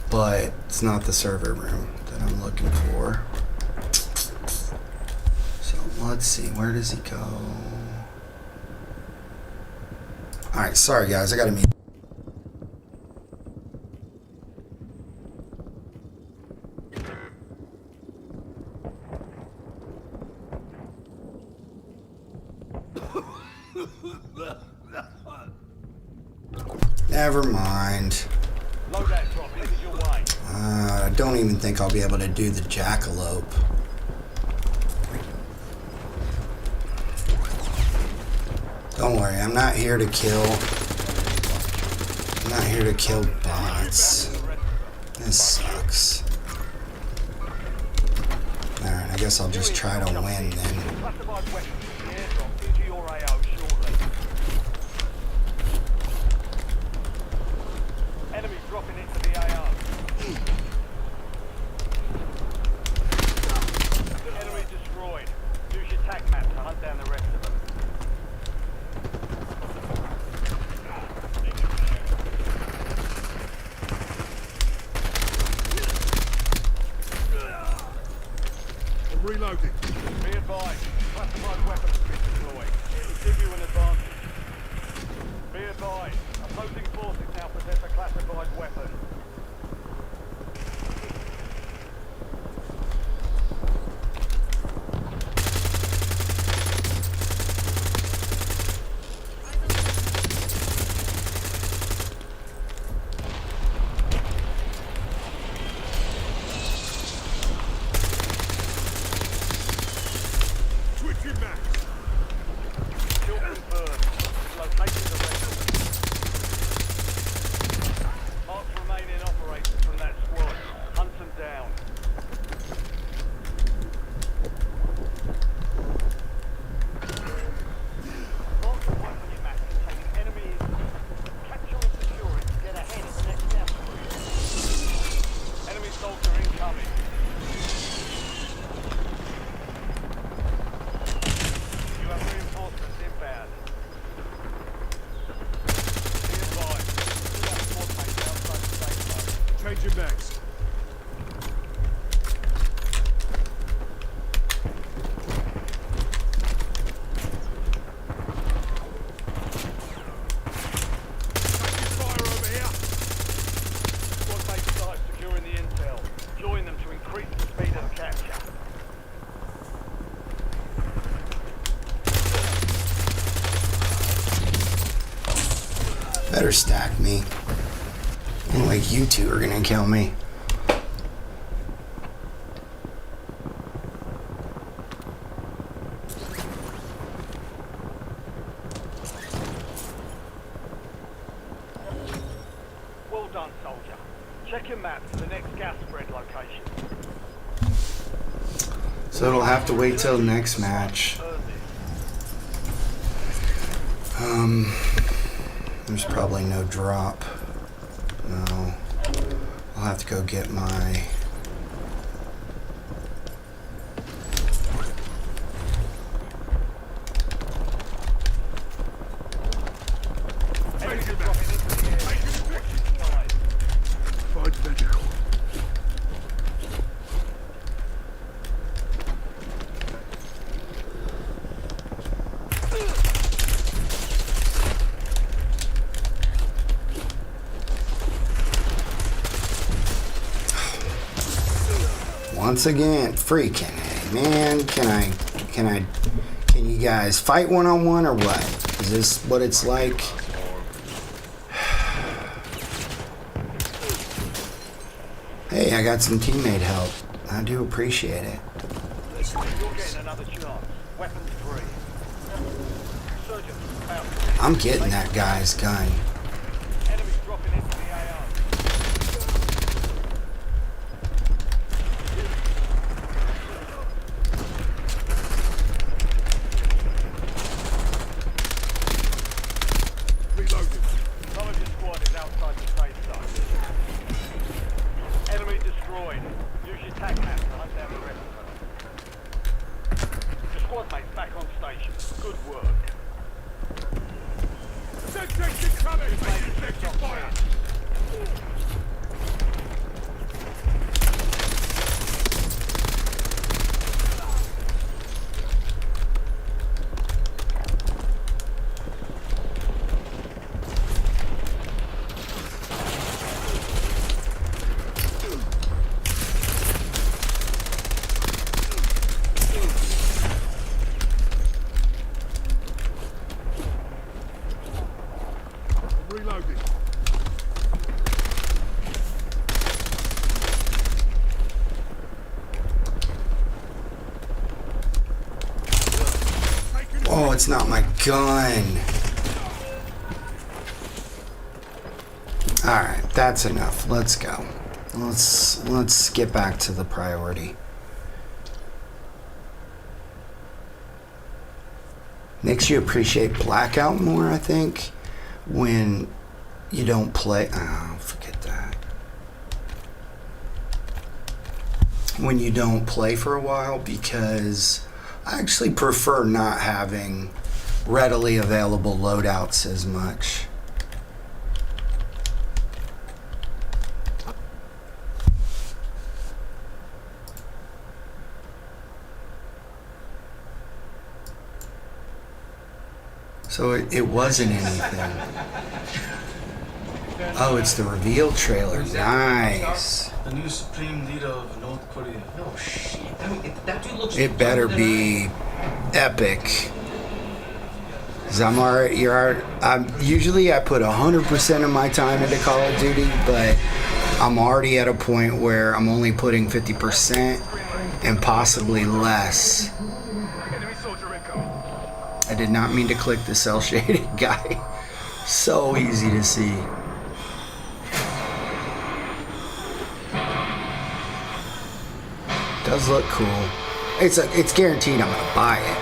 But it's not the server room that I'm looking for. So let's see, where does he go? Alright, sorry guys, I gotta meet. Never mind. Load that drop. Headed your way. I don't even think I'll be able to do the jackalope. Don't worry, I'm not here to kill. I'm not here to kill bots. This sucks. Alright, I guess I'll just try to win then. Classified weapons in the airdrop into your AO shortly. Enemy dropping into the AO. Enemy destroyed. Use your tac map to hunt down the rest of them. I'm reloading. Be advised, classified weapons have been deployed. It will give you an advantage. Be advised, opposing forces now possess a classified weapon. Switching back. Kill confirmed. Located the rest of them. Mark remaining operators from that squad. Hunt them down. Mark the weapon you map containing enemy intel. Capture and secure it to get ahead of the next gas grid. Enemy soldier incoming. You have reinforcements inbound. Be advised, you have squad mates outside the safe zone. Changing mags. Taking fire over here. Squad mates side securing the intel. Join them to increase the speed of the capture. Better stack me. Like you two are gonna kill me. Well done, soldier. Check your map for the next gas spread location. So it'll have to wait till next match. Earn it. There's probably no drop. No. I'll have to go get my... Enemy dropping into the air. Watch your skies. Find medical. Once again, freaking A, man. Can you guys fight one-on-one or what? Is this what it's like? Hey, I got some teammate help. I do appreciate it. You're getting another chance. Weapons free. Surgeon, out. I'm getting that guy's gun. Enemy dropping into the AO. Reloading. Some of your squad is outside the safe zone. Enemy destroyed. Use your tac map to hunt down the rest of them. Your squad mates back on station. Good work. Sentry's incoming. Taking effective fire. I'm reloading. Oh, it's not my gun. Alright, that's enough. Let's go. Let's get back to the priority. Makes you appreciate Blackout more, I think, when you don't play. Oh, forget that. When you don't play for a while, because I actually prefer not having readily available loadouts as much. So it wasn't anything. Oh, it's the reveal trailer. Nice. The new supreme leader of North Korea. No shit. I mean, that dude looks. It better be epic. Cause I'm already, usually I put 100% of my time into Call of Duty, but I'm already at a point where I'm only putting 50% and possibly less. Enemy soldier incoming. I did not mean to click the cell shaded guy. So easy to see. Does look cool. It's guaranteed I'm gonna buy it.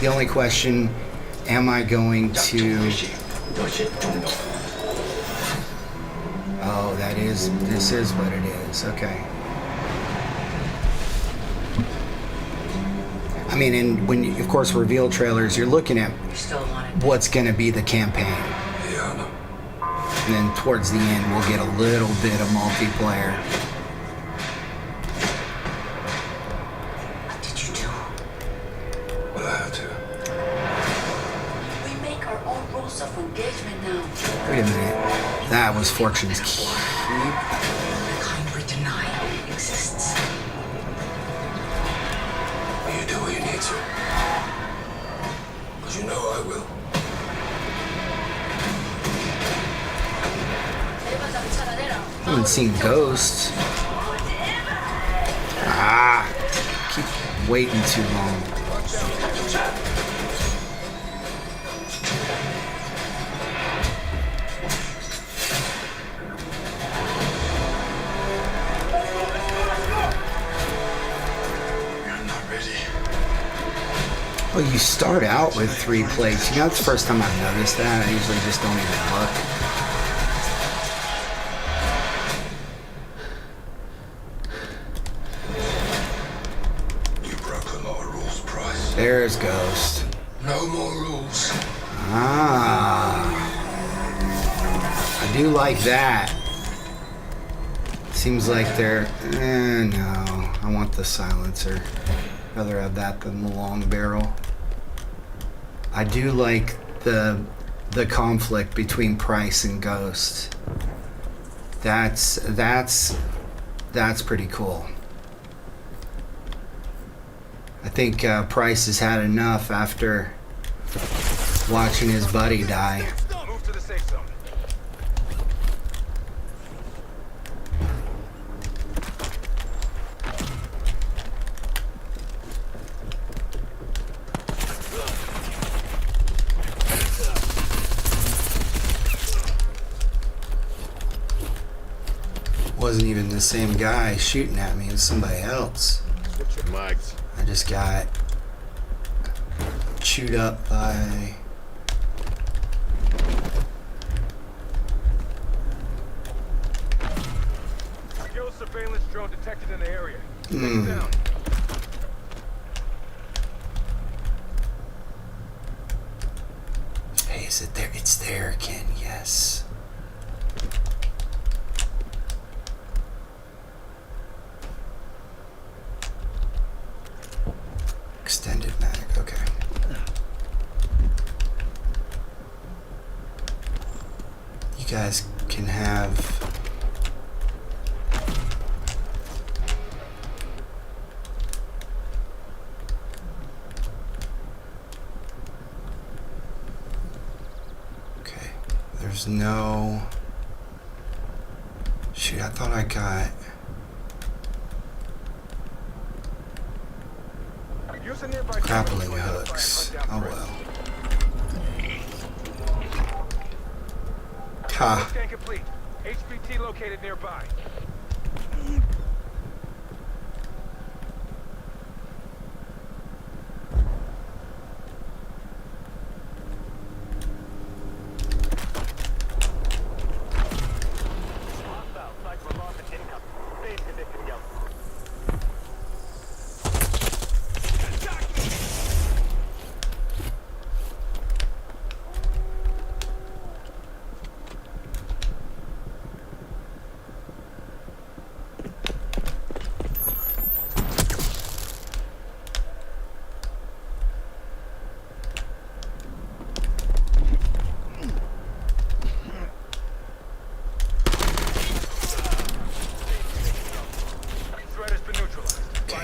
The only question, am I going to? Oh, this is what it is. Okay. I mean, and when you, of course, reveal trailers, you're looking at what's going to be the campaign. And then towards the end, we'll get a little bit of multiplayer. What did you do? Well, I have to. We make our own rules of engagement now. Wait a minute. That was Fortune's Keep. The kind we deny exists. You do what you need to. Because you know I will. I haven't seen Ghosts. Ah, keep waiting too long. Well, you start out with 3 plates. You know, it's the first time I've noticed that. I usually just don't even look. You broke a lot of rules, Price. There's Ghost. No more rules. Ah. I do like that. Seems like they're... no. I want the silencer. Rather have that than the long barrel. I do like the conflict between Price and Ghost. That's pretty cool. I think Price has had enough after watching his buddy die. Move to the safe zone. Wasn't even the same guy shooting at me, it was somebody else. Switch your mags. I just got chewed up by... Kill surveillance drone detected in the area. Take it down. Hey, is it there? It's there again, yes. Extended mag, okay. You guys can have... Okay, there's no... Shoot, I thought I got... Use a nearby grappling camera to hooks. try and Oh hunt down well. threats. Ha. Scan complete. HVT located nearby.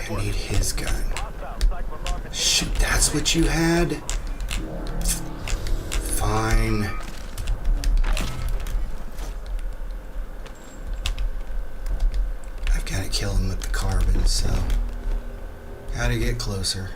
I need his gun. Shoot, that's what you had? Fine. I've got to kill him with the carbon, so gotta get closer.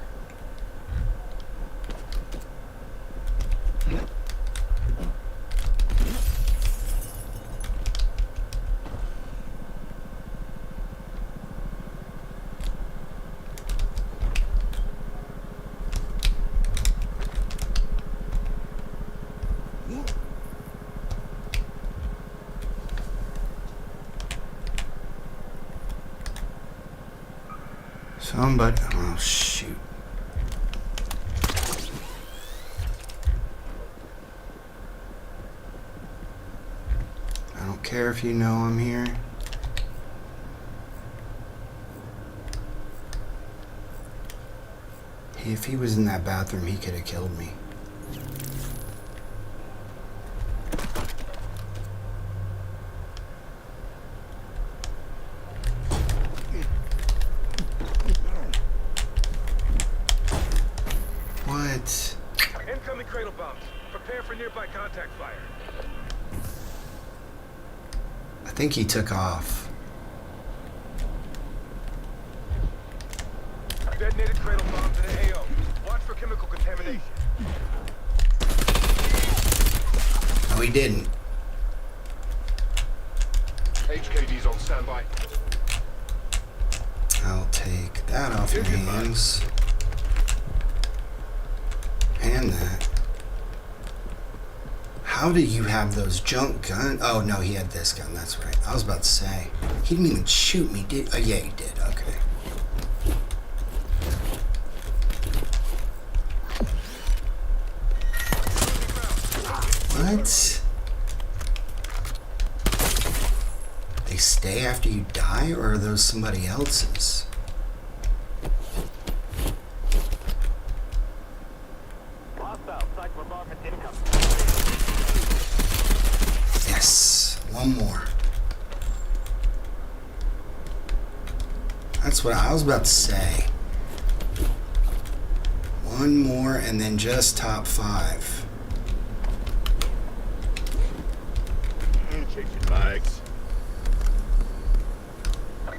Somebody, oh shoot. I don't care if you know I'm here. If he was in that bathroom, he could have killed me. What? Incoming cradle bombs. Prepare for nearby contact fire. I think he took off. Detonated cradle bombs in the AO. Watch for chemical contamination. No, he didn't. HKD's on standby. I'll take that off your hands. And that. How do you have those junk guns? Oh, no, he had this gun. That's right. I was about to say. He didn't even shoot me, did? Oh, yeah, he did. Okay. What? They stay after you die, or are those somebody else's? Yes, one more. That's what I was about to say. One more and then just top 5. Bags. I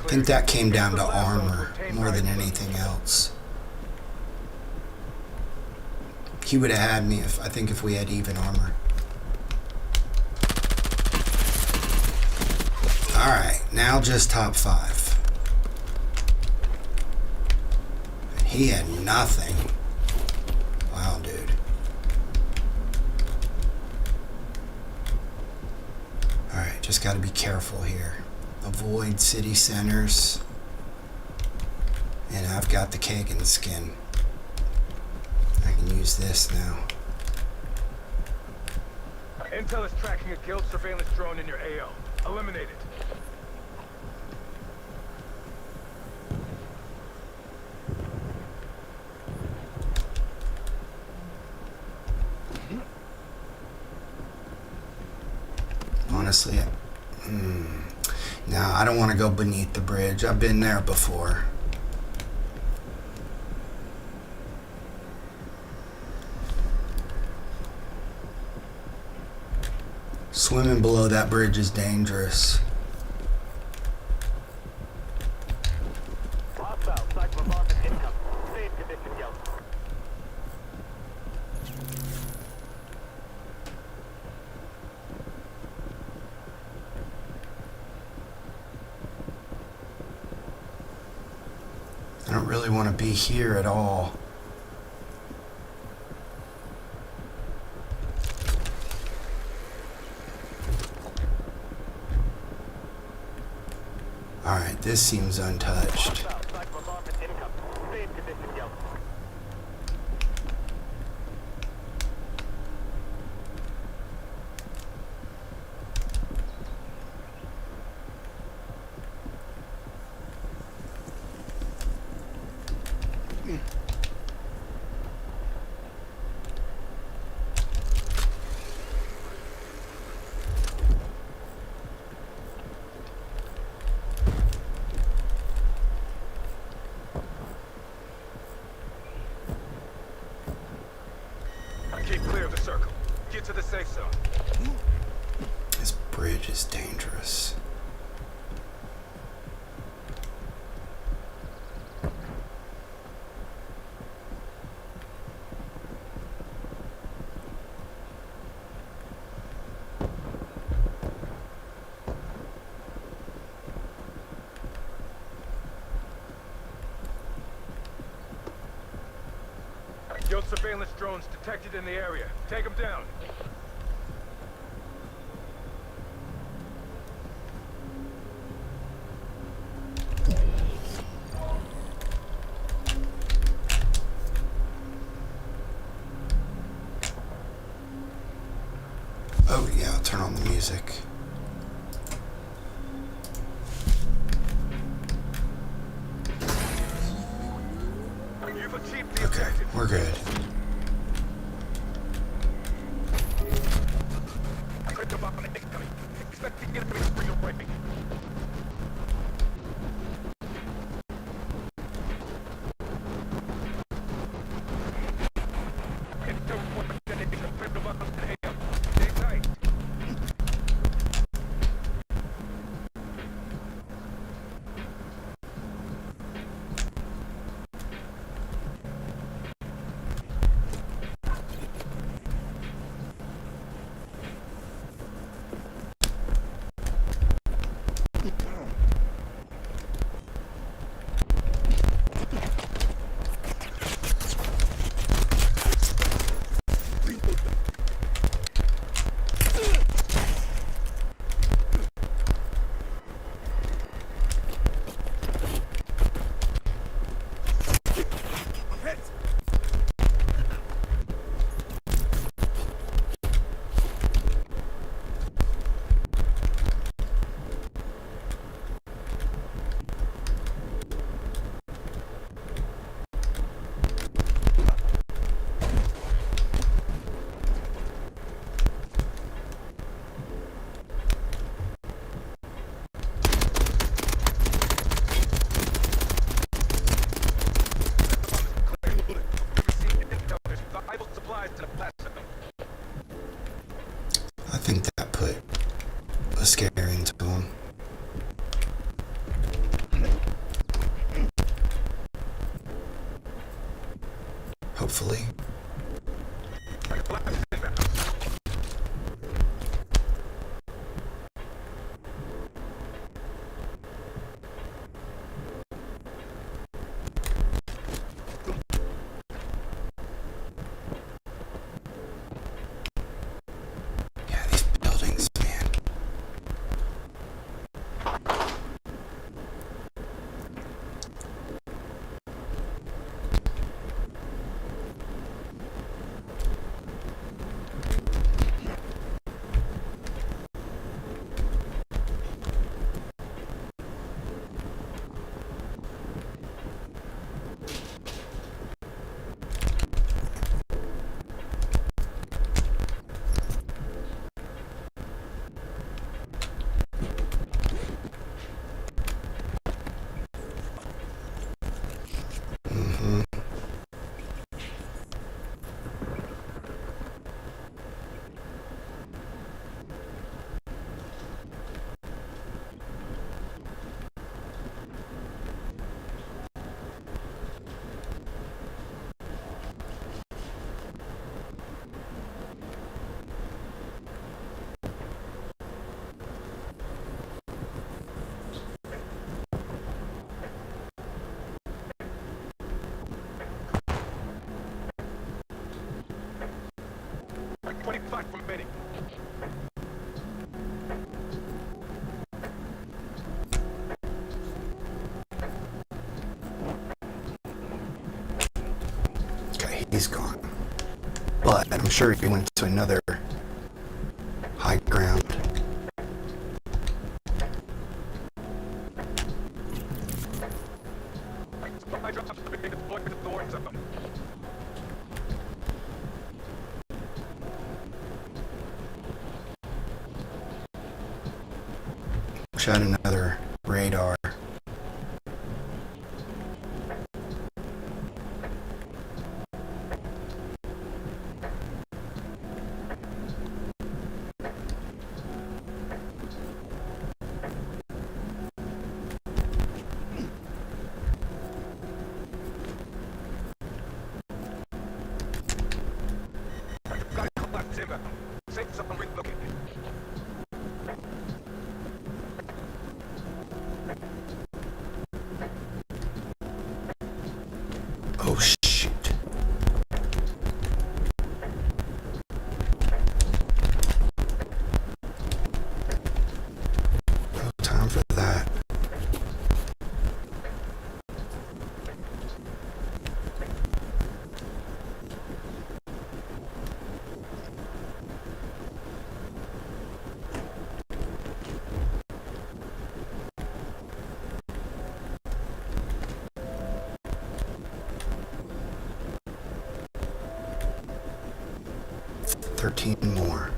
think that came down to armor more than anything else. He would have had me if we had even armor. Alright, now just top 5. And he had nothing. Wow, dude. Alright, just gotta be careful here. Avoid city centers. And I've got the cake in the skin. I can use this now. Intel is tracking a guild surveillance drone in your AO. Eliminate it. Honestly, no, I don't want to go beneath the bridge. I've been there before. Swimming below that bridge is dangerous. I don't really want to be here at all. Alright, this seems untouched. to the safe zone. This bridge is dangerous. Yo, surveillance drones detected in the area. Take them down. Oh yeah, I'll turn on the music. You've achieved the Okay, objective. we're good. Expect the enemy to bring away. I think that put a scare into him. Hopefully. Yeah, these buildings, man. remaining. Okay, he's gone. But I'm sure he went to another high ground. Supply drops have been deployed to the war zone. Shot another radar. 13 more.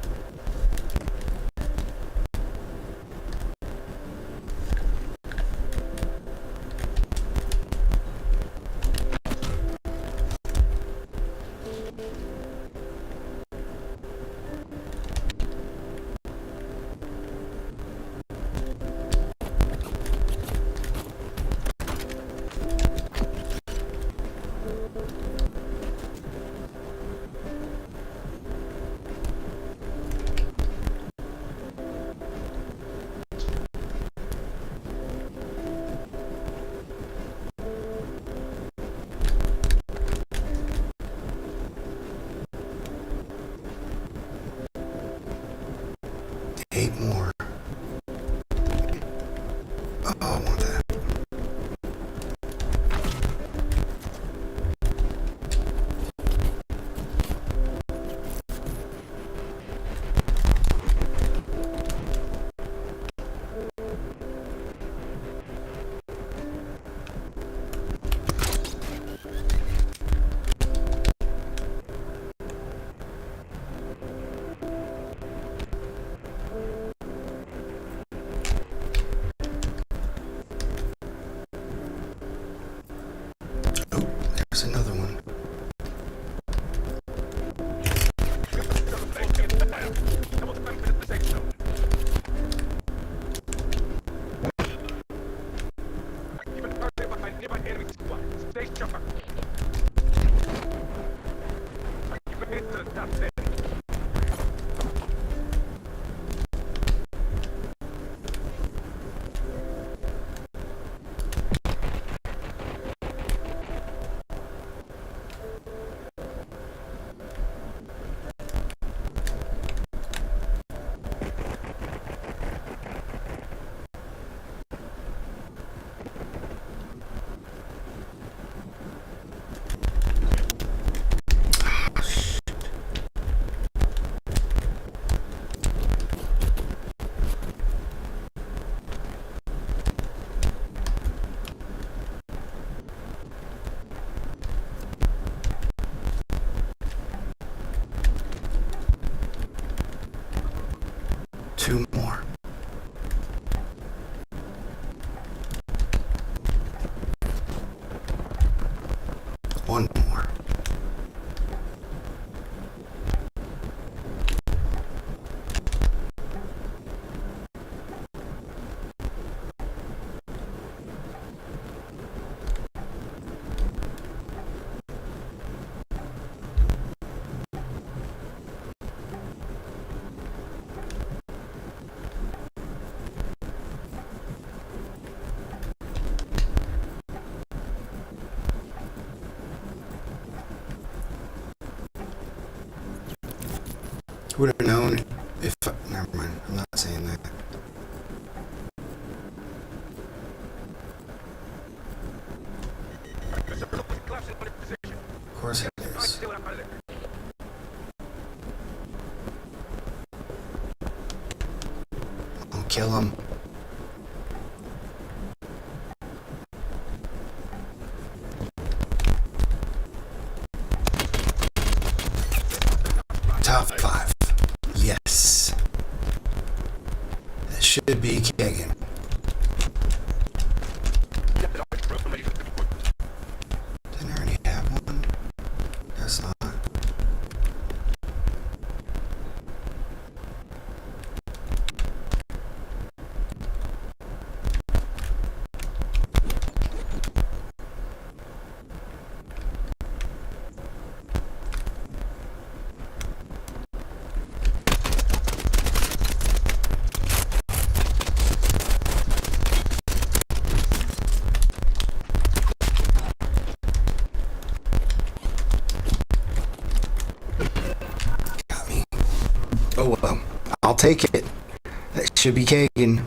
Eight more. Oh, I want that. There's another one. Two more. One more. Would have known if. Never mind. I'm not saying that. Of course it is. I'll kill him. Top 5. Yes. That should be Kagan. Didn't I already have one? Guess not. Oh well, I'll take it. That should be Kagan.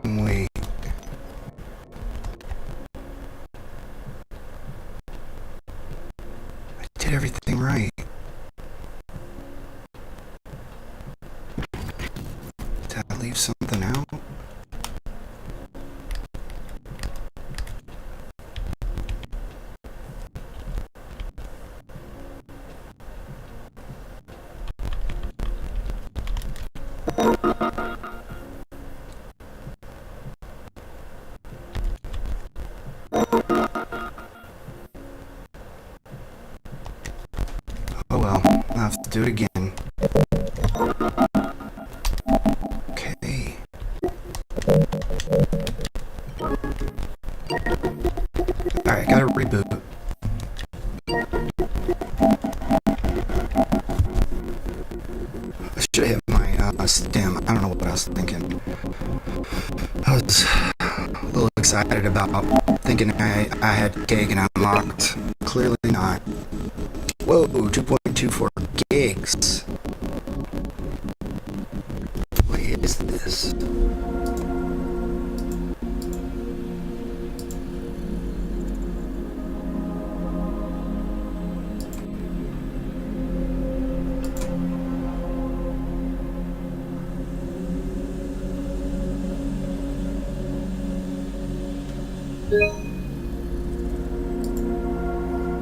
Wait. I did everything right. well. I'll have to do it again. Okay. Alright, gotta reboot. I should have hit my stem. I don't know what I was thinking. I was a little excited about thinking I had cake and unlocked. Clearly not. Whoa, 2.24 gigs. What is this?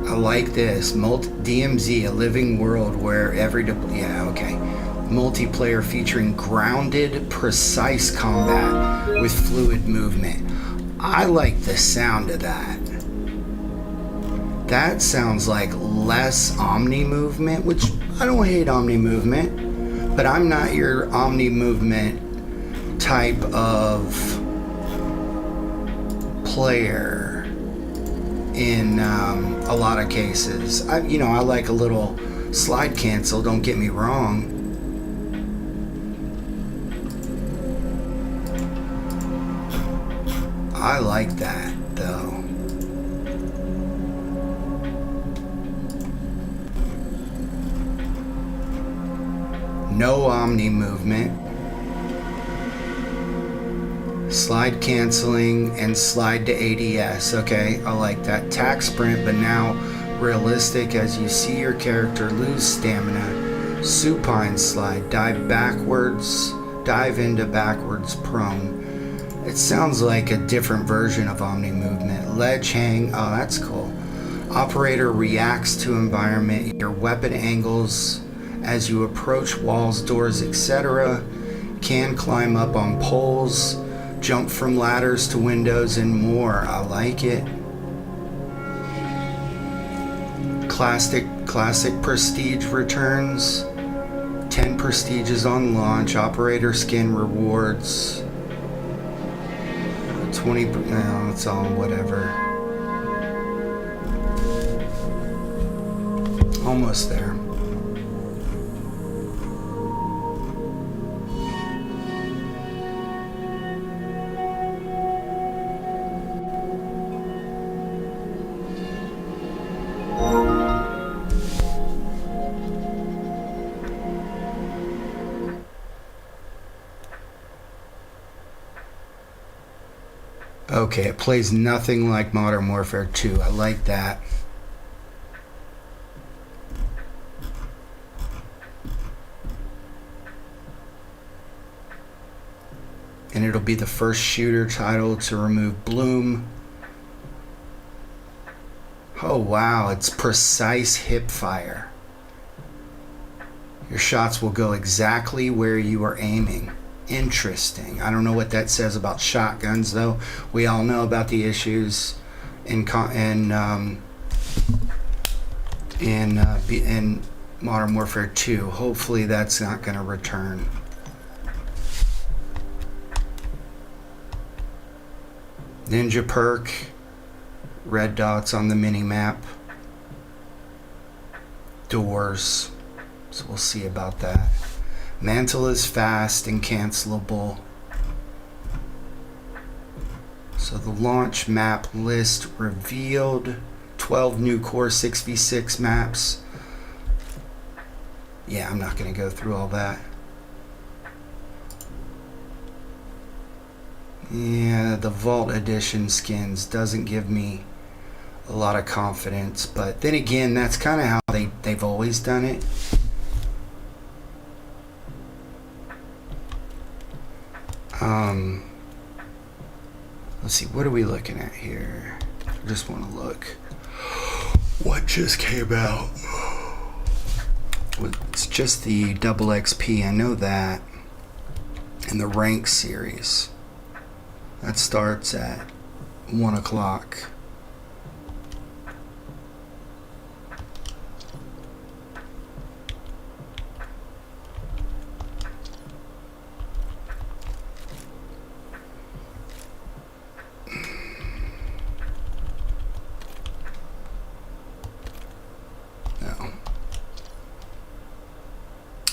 I like this. DMZ, a living world where yeah, okay. Multiplayer featuring grounded, precise combat with fluid movement. I like the sound of that. That sounds like less Omni movement, which I don't hate Omni movement, but I'm not your Omni movement type of player. In a lot of cases, I like a little slide cancel, don't get me wrong. I like that though. No Omni movement. Slide canceling and slide to ADS. Okay, I like that. Tack sprint, but now realistic as you see your character lose stamina. Supine slide, dive into backwards prone. It sounds like a different version of Omni movement. Ledge hang, oh that's cool. Operator reacts to environment, your weapon angles as you approach walls, doors, etc. Can climb up on poles. Jump from ladders to windows and more. I like it. Classic prestige returns. 10 prestiges on launch. Operator skin rewards. 20. No, it's all whatever. Almost there. Okay, it plays nothing like Modern Warfare 2. I like that. And it'll be the first shooter title to remove bloom. Oh wow, it's precise hip fire. Your shots will go exactly where you are aiming. Interesting. I don't know what that says about shotguns, though. We all know about the issues in Modern Warfare 2. Hopefully, that's not going to return. Ninja perk, red dots on the mini map. Doors. So we'll see about that. Mantle is fast and cancelable. So the launch map list revealed. 12 new core 6v6 maps. Yeah, I'm not going to go through all that. Yeah, the Vault Edition skins doesn't give me a lot of confidence. But then again, that's kind of how they've always done it. Let's see, what are we looking at here? I just want to look. What just came out? Well, it's just the double XP, I know that. And the rank series. That starts at 1 o'clock.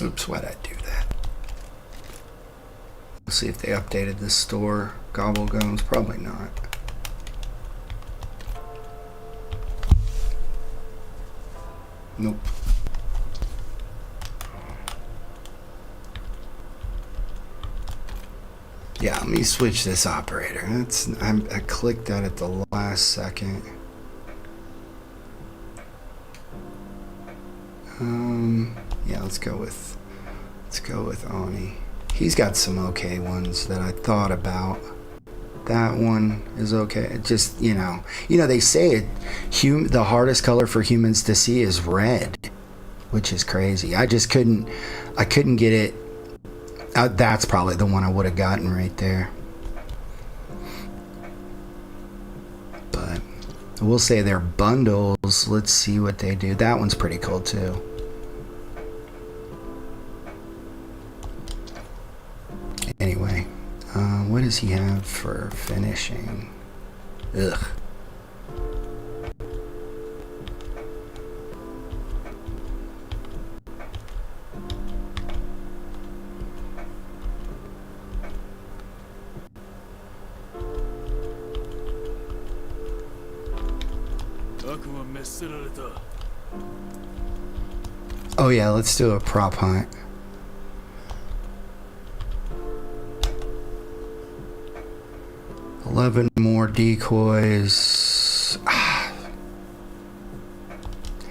Oops, why'd I do that? We'll see if they updated this store. Gobble gums, probably not. Nope. Yeah, let me switch this operator. I clicked that at the last second. Yeah, let's go with Ani. He's got some okay ones that I thought about. That one is okay. It just, they say the hardest color for humans to see is red, which is crazy. I couldn't get it. That's probably the one I would have gotten right there. But we'll say they're bundles. Let's see what they do. That one's pretty cool too. Anyway, what does he have for finishing? Ugh. Oh yeah, let's do a prop hunt. $11 more decoys.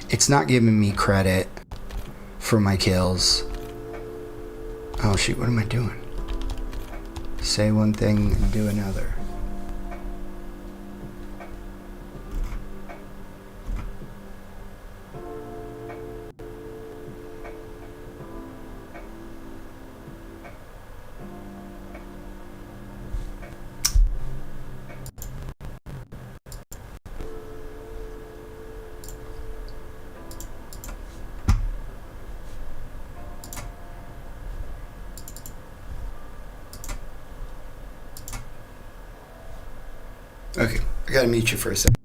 It's not giving me credit for my kills. Oh shoot, what am I doing? Say one thing and do another. Okay, I gotta mute you for a second.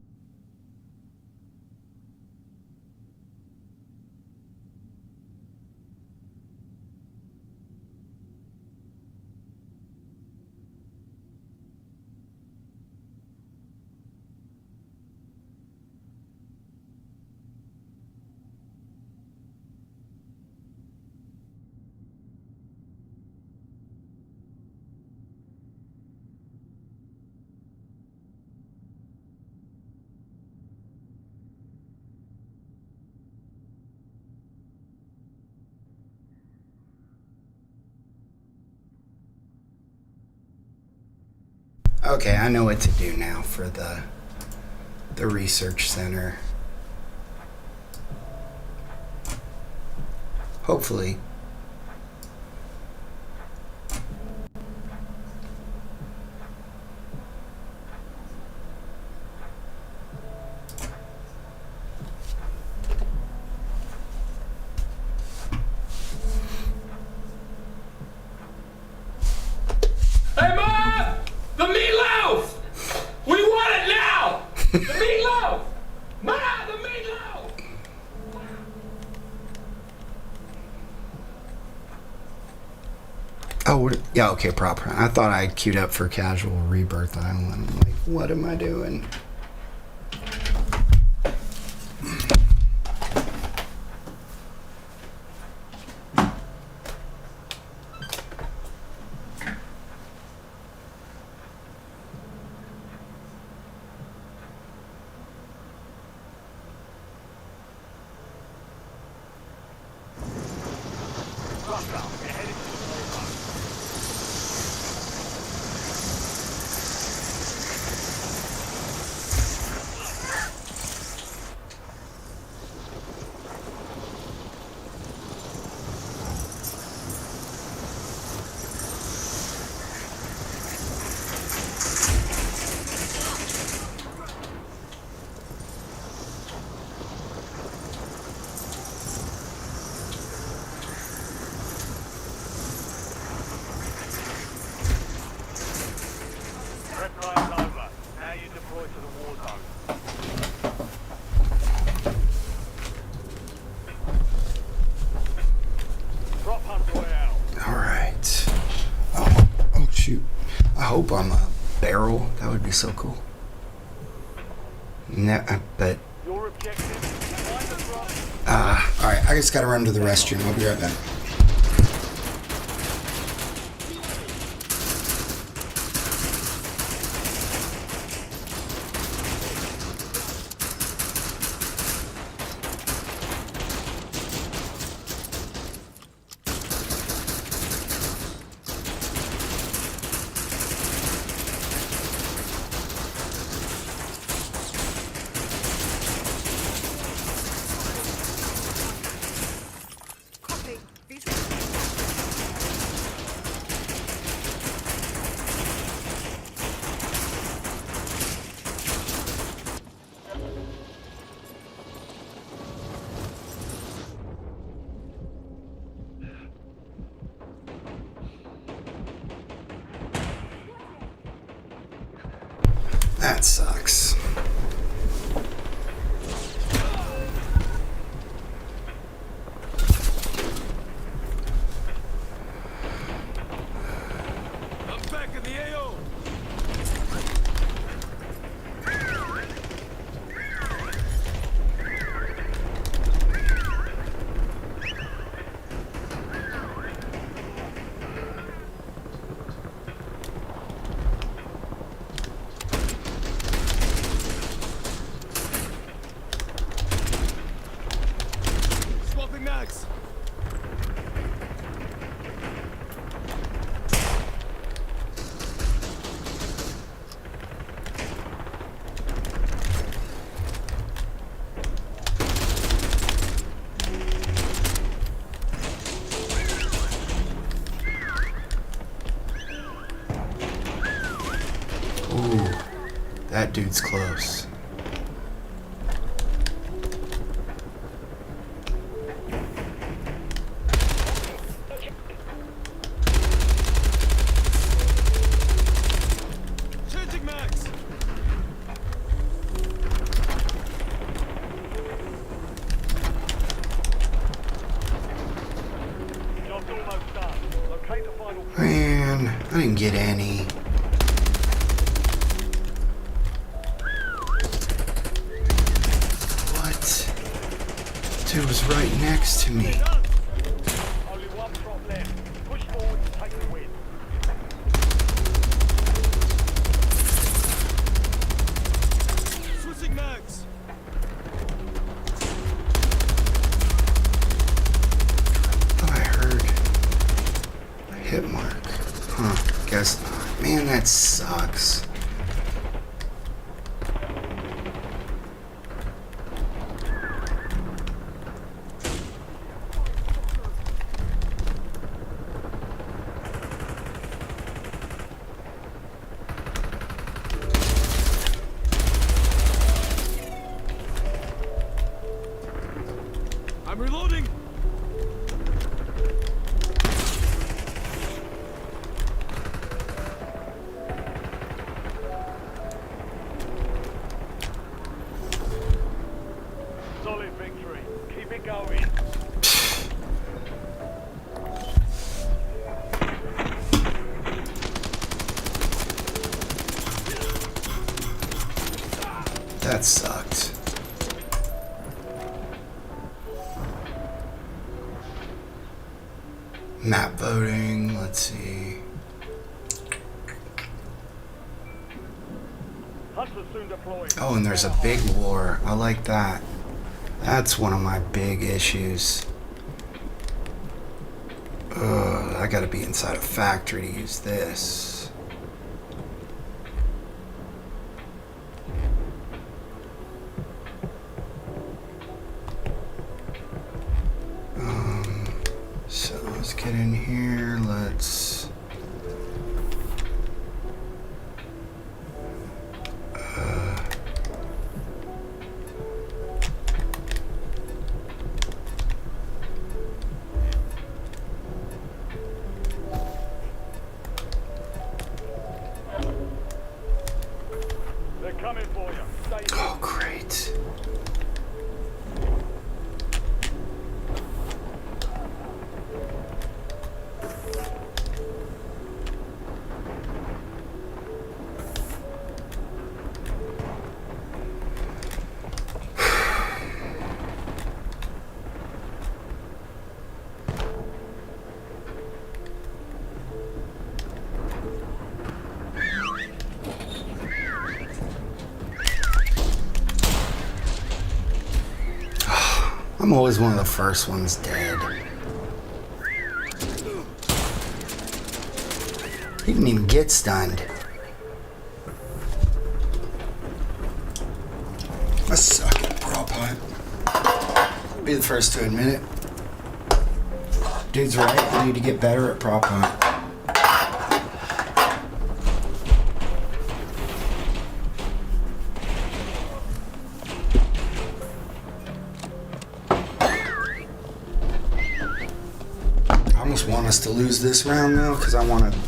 Okay, I know what to do now for the research center. Hopefully. Hey, Mom! The meatloaf! We want it now! The meatloaf! Ma, the meatloaf! Oh, yeah, okay, proper. I thought I queued up for Casual Rebirth Island. I'm like, what am I doing? so cool. No, but Your objective, find the drop. Alright, I just gotta run to the restroom. I'll be right back. That sucks. I'm back in the AO. Swapping mags. ooh, that dude's close. Changing mags. Job's almost done. Locate the final. Man, I didn't get any. What? Dude was right next to me. Only one drop left. Push forward and take the win. Switching mags. Oh, I heard a hit mark. Huh, guess not. Man, that sucks. I'm reloading. Solid victory. Keep it going. That sucked. Map voting, let's see. Hunters soon deployed. Oh, and there's a big war. I like that. That's one of my big issues. Ugh, I gotta be inside a factory to use this. So let's get in here. Let's. They're coming for you. Stay Oh, great. I'm always one of the first ones dead. He didn't even get stunned. I suck at prop hunt. Be the first to admit it. Dude's right. I need to get better at prop hunt. I almost want us to lose this round though, because I want to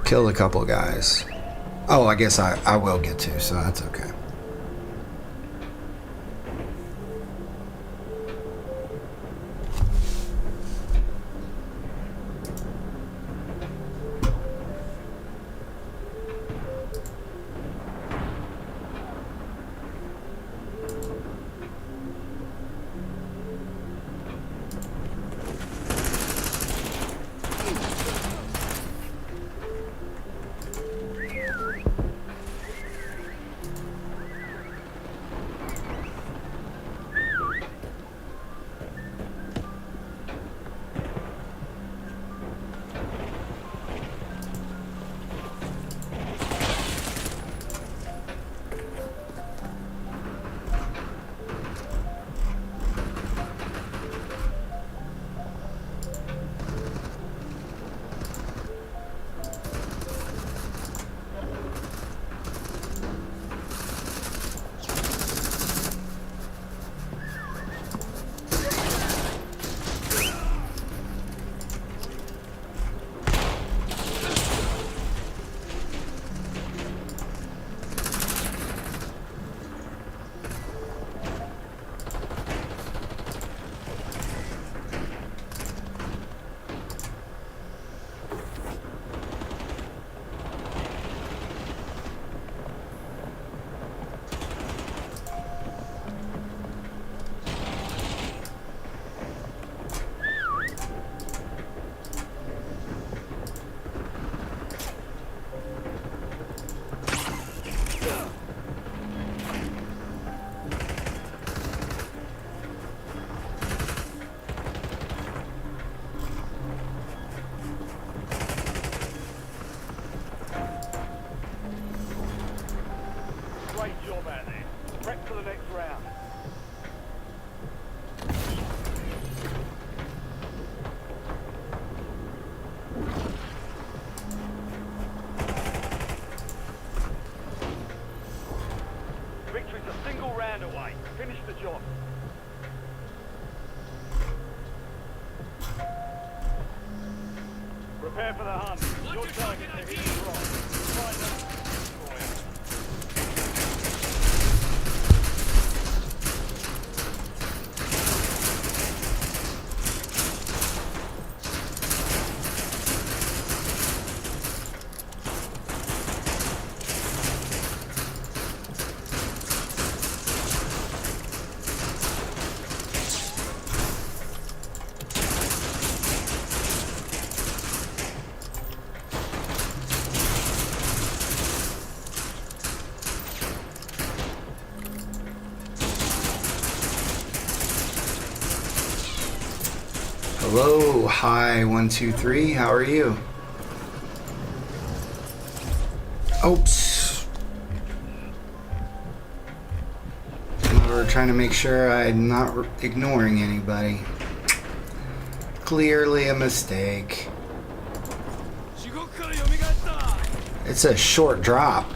kill a couple guys. Oh, I guess I will get to, so that's okay. Great job out there. Prep for the next round. Victory's a single round away. Finish the job. Prepare for the hunt. Your target to hit the rock. Find them. Destroy them. Hello, hi, 123. How are you? Oops. We're trying to make sure I'm not ignoring anybody. Clearly a mistake. It's a short drop.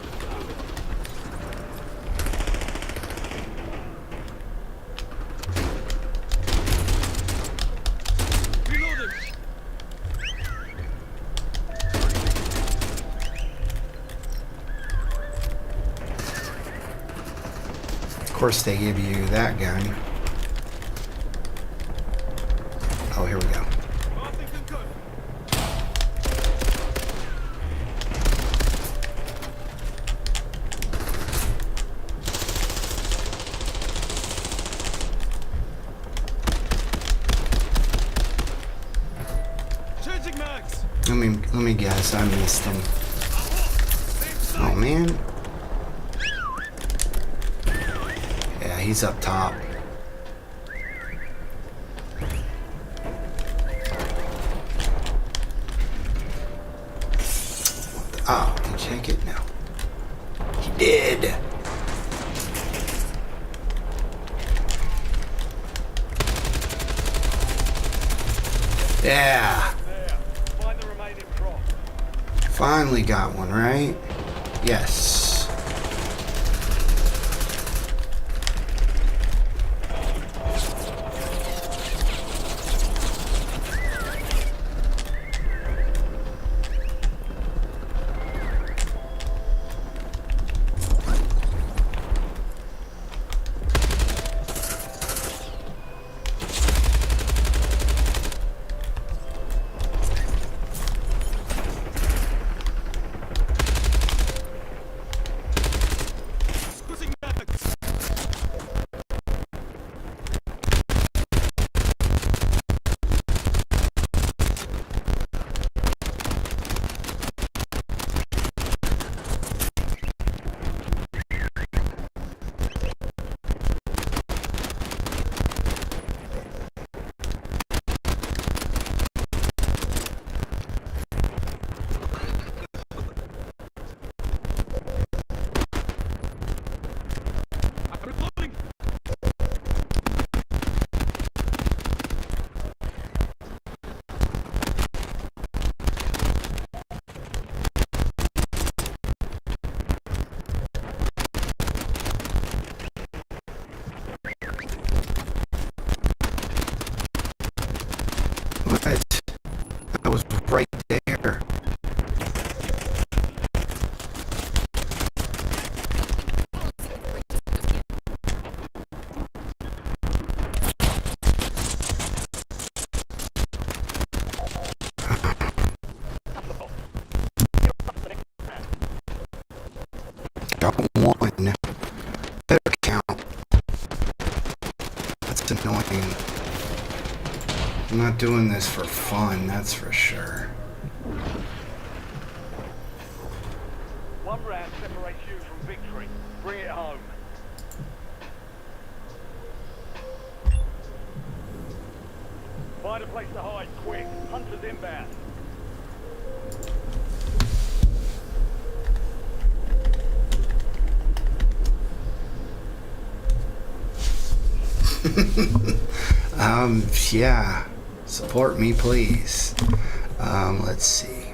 Of course they give you that gun. Oh, here we go. Let me guess, I missed him. Oh man. Yeah, he's up top. Yeah. There. Find the remaining prop. Finally got one, right? Yes. What? I was right there. Got one. Better count. That's annoying. I'm not doing this for fun, that's for sure. One round separates you from victory. Bring it home. Find a place to hide, quick. Hunters inbound. Yeah. Support me, please. Let's see.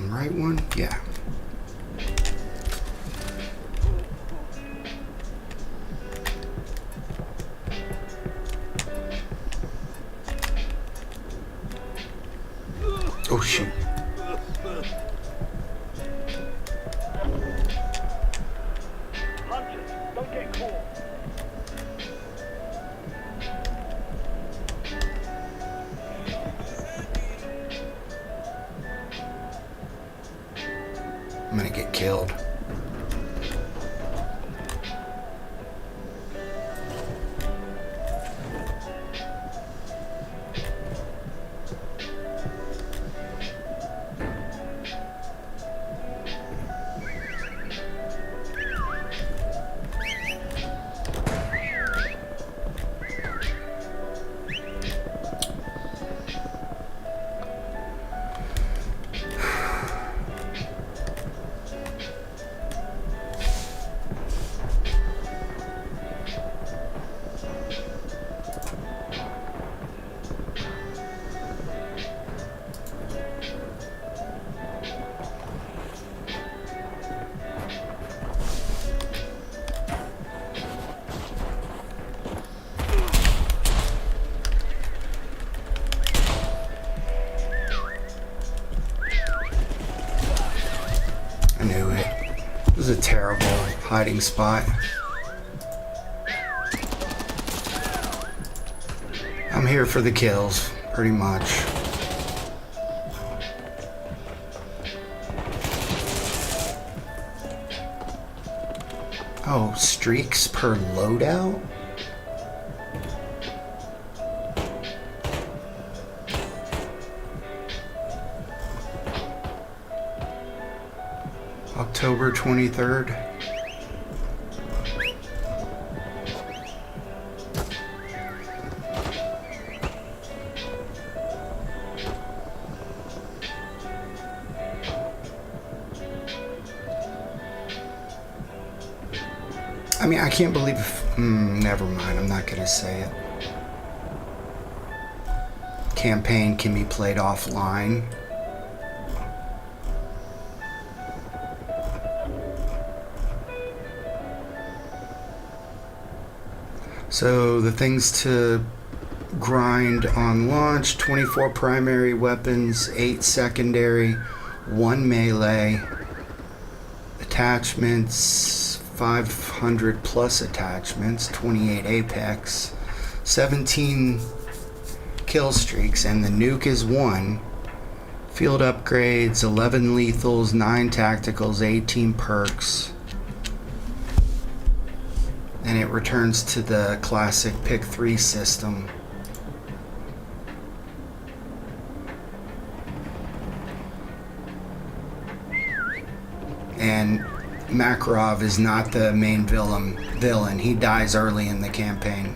Right one? Yeah. Oh, shoot. Hunters, don't get caught. I'm gonna get killed. I knew it. It was a terrible hiding spot. I'm here for the kills, pretty much. Oh, streaks per loadout? October 23rd. I mean, I can't believe... never mind, I'm not gonna say it. Campaign can be played offline. So the things to grind on launch: 24 primary weapons, 8 secondary, 1 melee, attachments, 500 plus attachments, 28 apex, 17 kill streaks, and the nuke is 1. Field upgrades: 11 lethals, 9 tacticals, 18 perks. And it returns to the classic pick 3 system. And Makarov is not the main villain. He dies early in the campaign.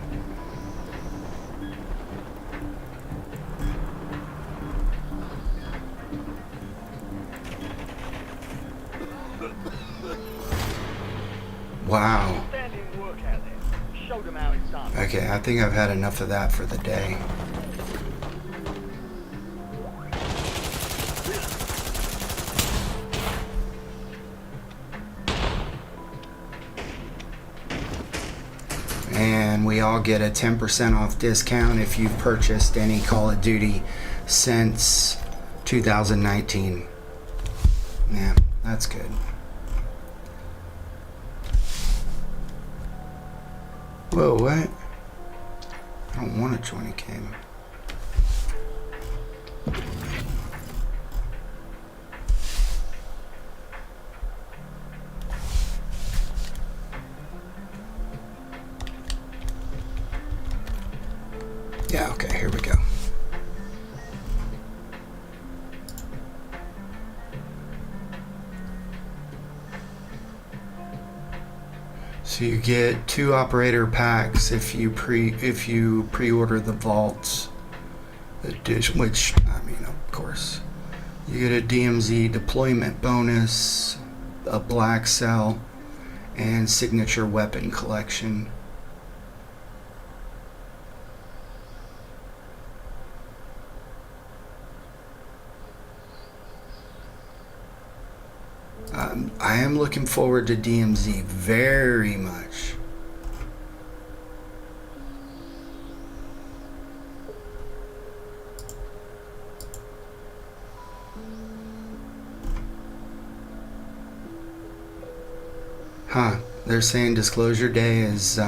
Wow. Standing work out there. Show them how it's done. Okay, I think I've had enough of that for the day. And we all get a 10% off discount if you've purchased any Call of Duty since 2019. Yeah, that's good. Whoa, what? I don't want to join a game. Yeah, okay, here we go. So you get 2 operator packs if you pre-order the Vault edition, which, I mean, of course. You get a DMZ deployment bonus, a black cell, and signature weapon collection. I am looking forward to DMZ very much. Huh, they're saying Disclosure Day is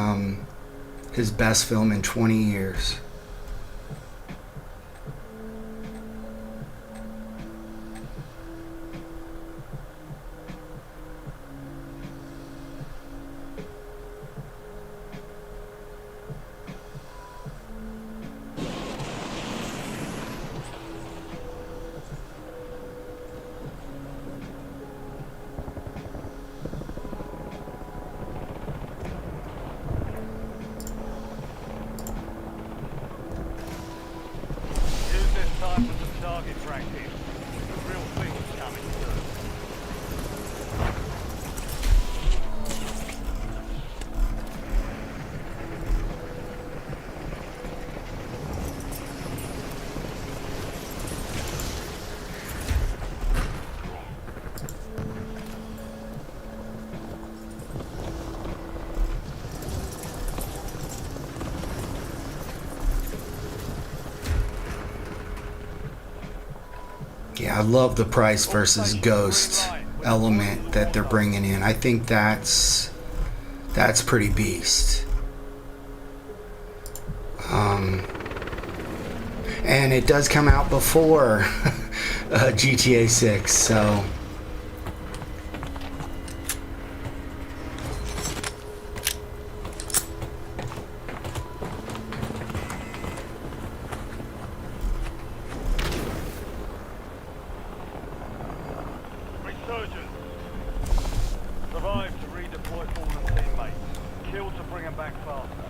his best film in 20 years. Time for some target practice. The real thing's coming soon. Yeah, I love the price versus ghost element that they're bringing in. I think that's pretty beast. And it does come out before GTA 6, so... Survive to redeploy fallen teammates. Kill to bring them back faster.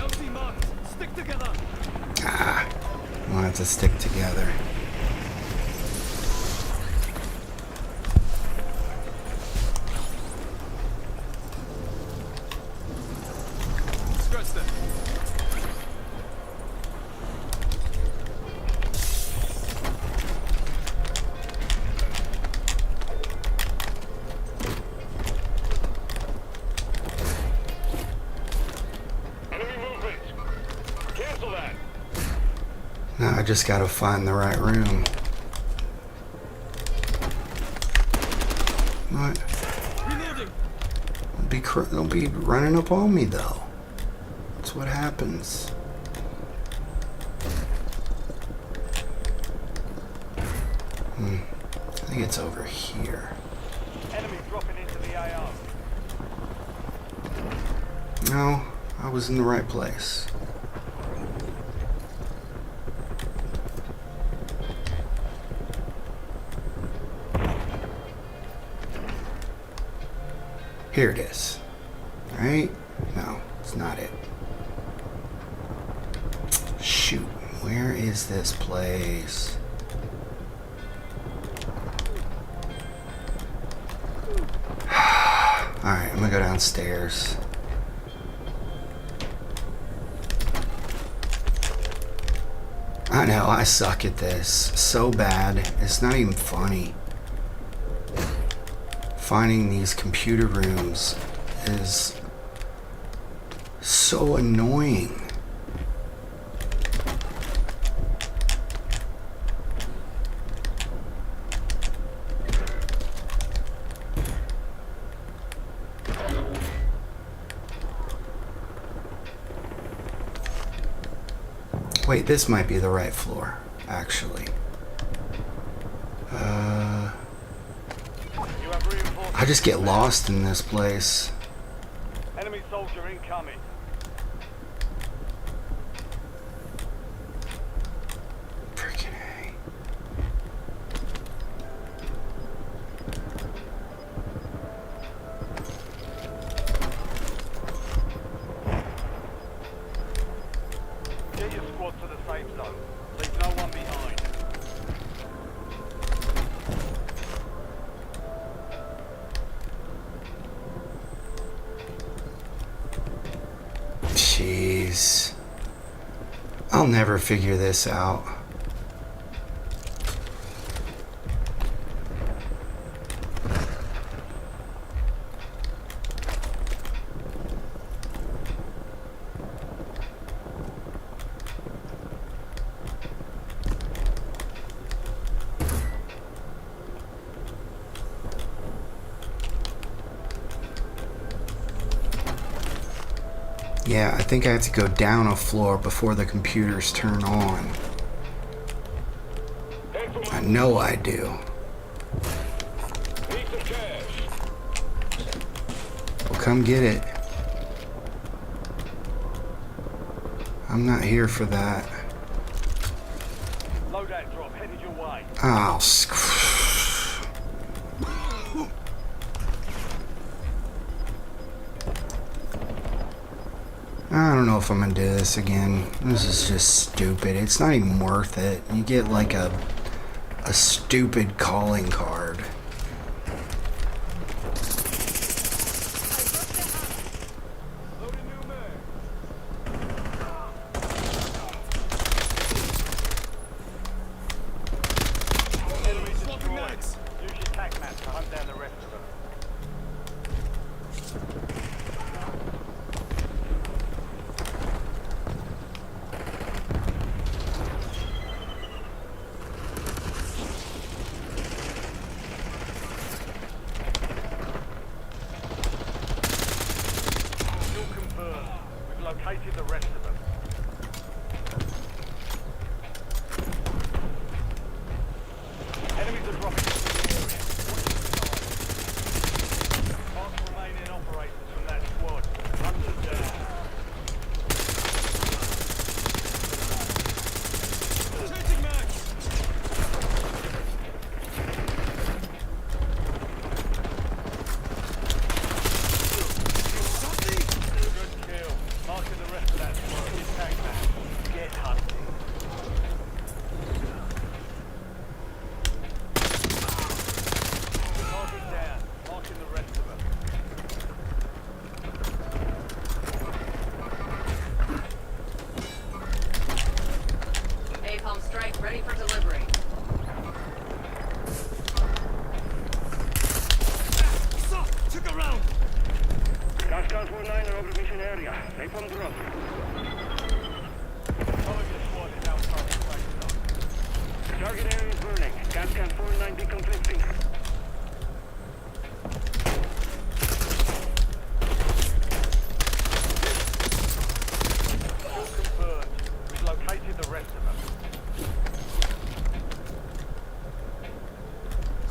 LT marked. Stick together. Ah, we'll have to stick together. just gotta find the right room. What? They'll be running up on me though. That's what happens. I think it's over here. Enemy dropping into the AO. No, I was in the right place. Here it is. Right? No, it's not it. Shoot, where is this place? Alright, I'm gonna go downstairs. I know, I suck at this. So bad. It's not even funny. Finding these computer rooms is so annoying. Wait, this might be the right floor, actually. I just get lost in this place. Enemy soldier incoming. Freaking A. Get your squad to the safe zone. Leave no one behind. Jeez. I'll never figure this out. Yeah, I think I have to go down a floor before the computers turn on. I know I do. Well, come get it. I'm not here for that. Loadout drop headed your way. Oh, I don't know if I'm gonna do this again. This is just stupid. It's not even worth it. You get like a stupid calling card. Enemy destroyed. Use your tac map to hunt down the rest of them. We've located the rest of them. Enemies are dropping into the area.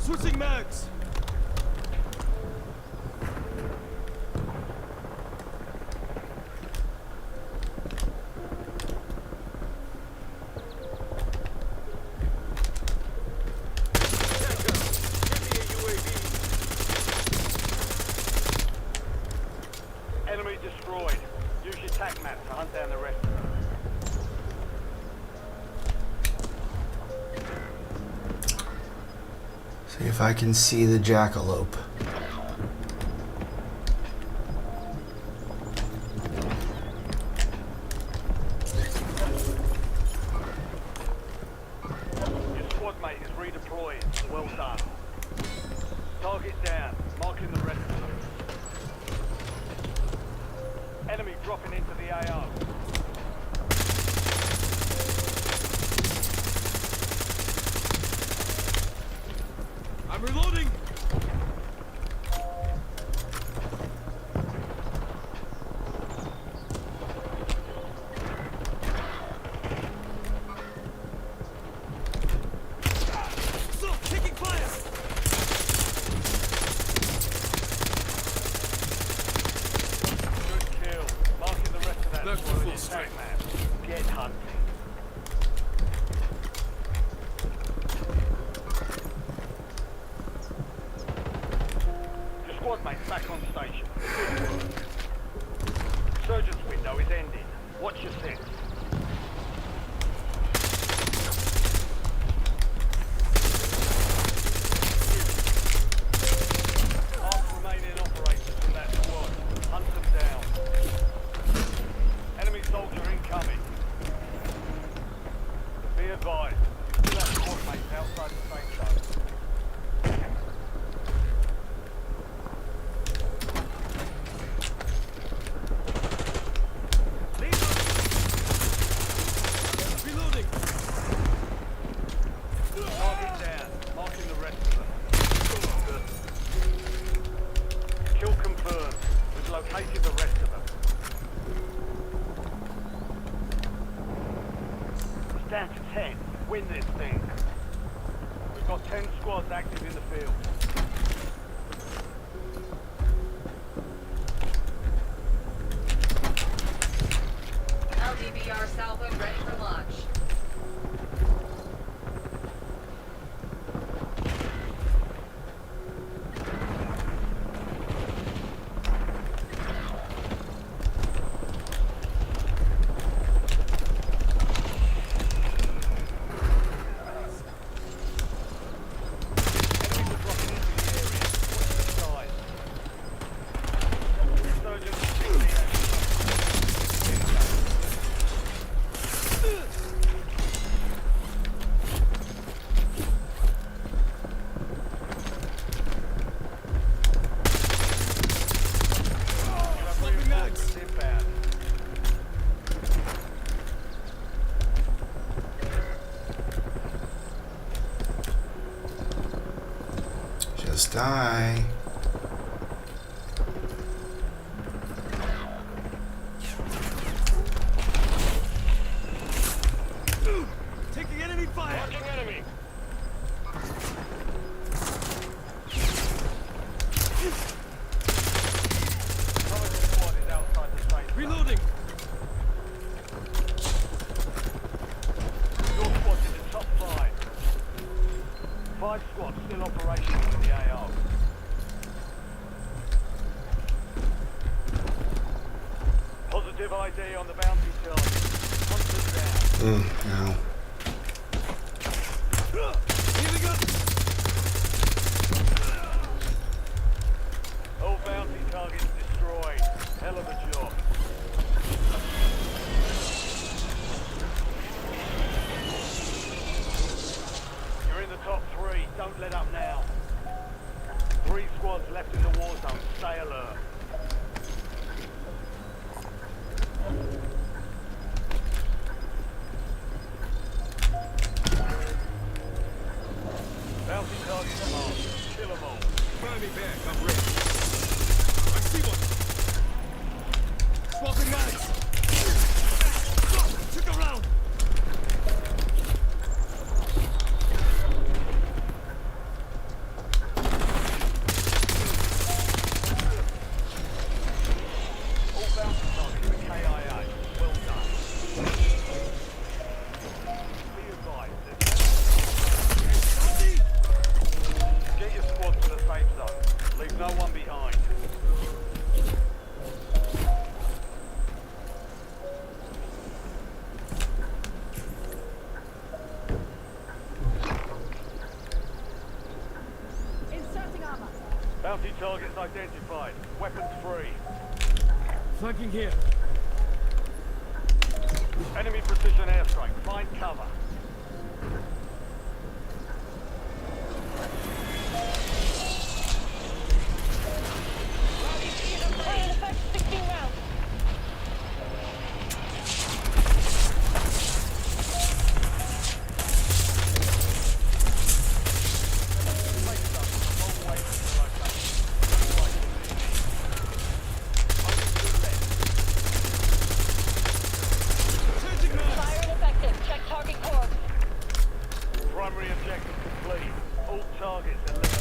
Switching mags. Enemy destroyed. Use your tac map to hunt down the rest of them. See if I can see the jackalope. Your squad mate is redeployed. Well done. Target down. Marking the rest of them. Enemy dropping into the AO. I'm reloading. So, taking fire. Good kill. Marking the rest of that Left squad full with your tac strength. map. Get hunting. Your squad mate's back on station. Good work. Surgeon's window is ending. Watch your six. Half remaining operators from that squad. Hunt them down. Enemy soldier incoming. Be advised. Still have squad mates outside the safe zone. Reloading. Target down. Marking the rest of them. Kill confirmed. We've located the rest of them. It's down to 10. Win this thing. We've got 10 squads active in the field. LDBR salvo ready for launch. Enemies are dropping into the area. Watch the skies. Surgeons picking the action. Swapping mags. Inbound. Just die. Taking enemy fire. Marking enemy. Cover the squad is outside the safe zone. Reloading. Your squad's in the top 5. 5 squads still operational in the AO. Positive ID on the bounty target. Hunters down. No. Healing up. All bounty targets destroyed. Hell of a job. You're in the top 3. Don't let up now. 3 squads left in the war zone. Stay alert. Bounty targets marked. Kill them all. Fire me back. I'm ready. I see one. Swapping mags. Took a round. Bounty targets identified. Weapons free. Flanking here. Enemy precision airstrike. Find cover. Fire effect 16 rounds. Fire ineffective. Check target core. Primary objective complete. All targets eliminated.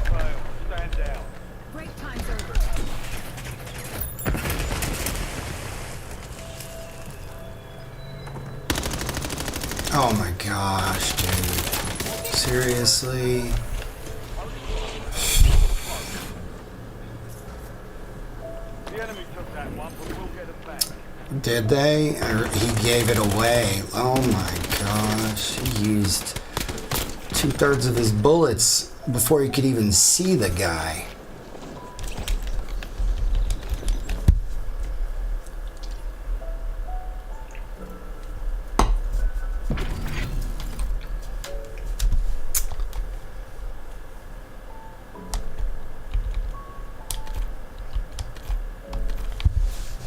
Fail. Stand down. Break time's over. Oh my gosh, dude. Seriously? The enemy took that one, but we'll get it back. Did they? Or he gave it away. Oh my gosh. He used 2/3 of his bullets before he could even see the guy.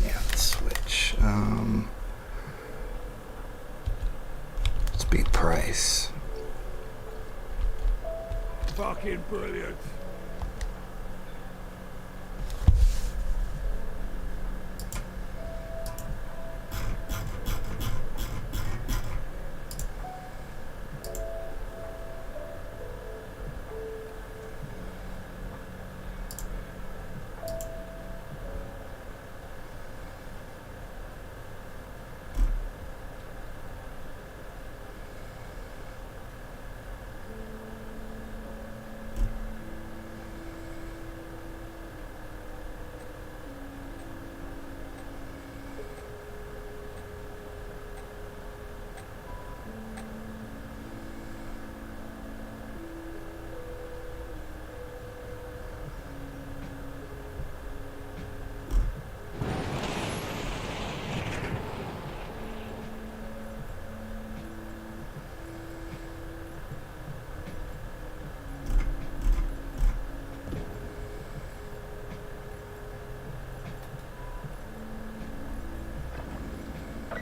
Yeah, let's switch. Let's be Price. Fucking brilliant.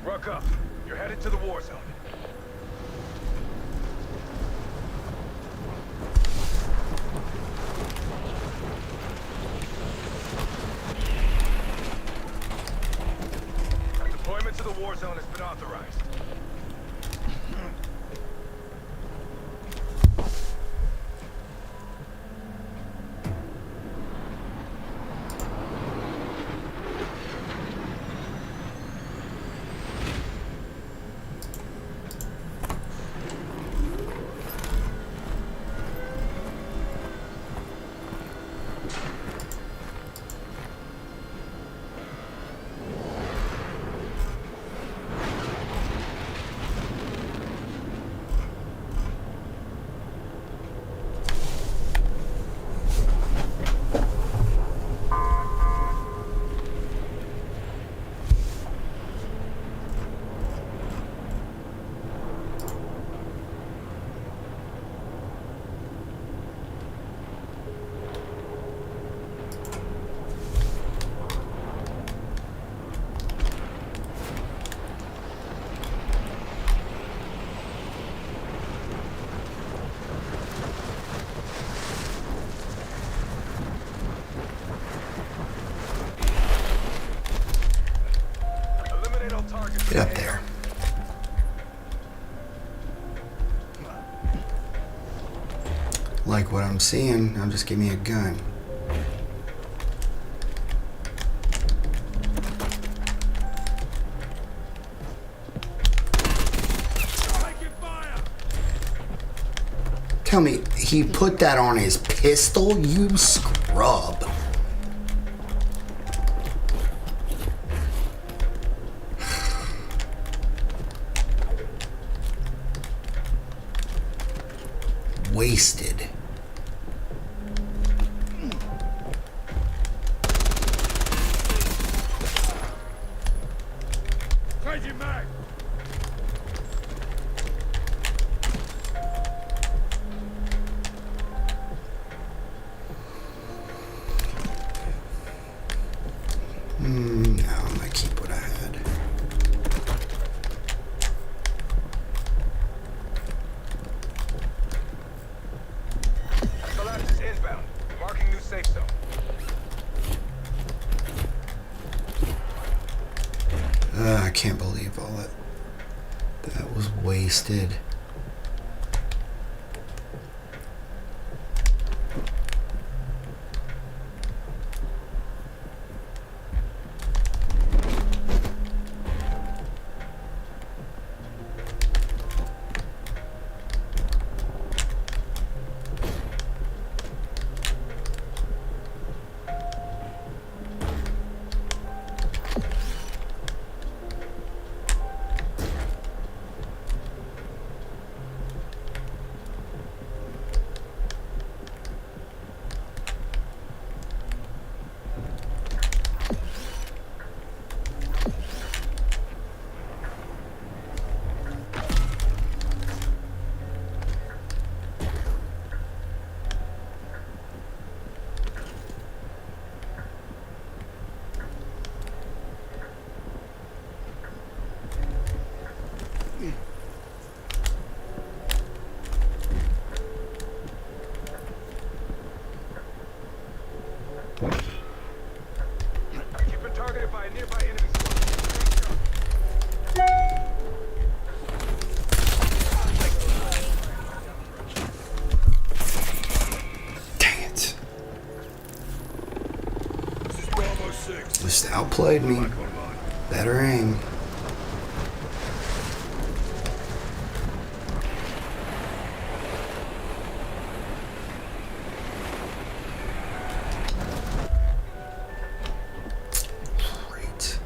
Ruck up. You're headed to the war zone. Deployment to the war zone has been authorized. Get up there. Like what I'm seeing, now just give me a gun. tell me he put that on his pistol? You scrub. Wasted. Changing mag. No, I'm gonna keep what I had. Collapse is inbound. Marking new safe zone. I can't believe all that. That was wasted. You've been targeted by a nearby enemy squad. Dang it. This is Bravo 6. Just outplayed me. Better aim. Great.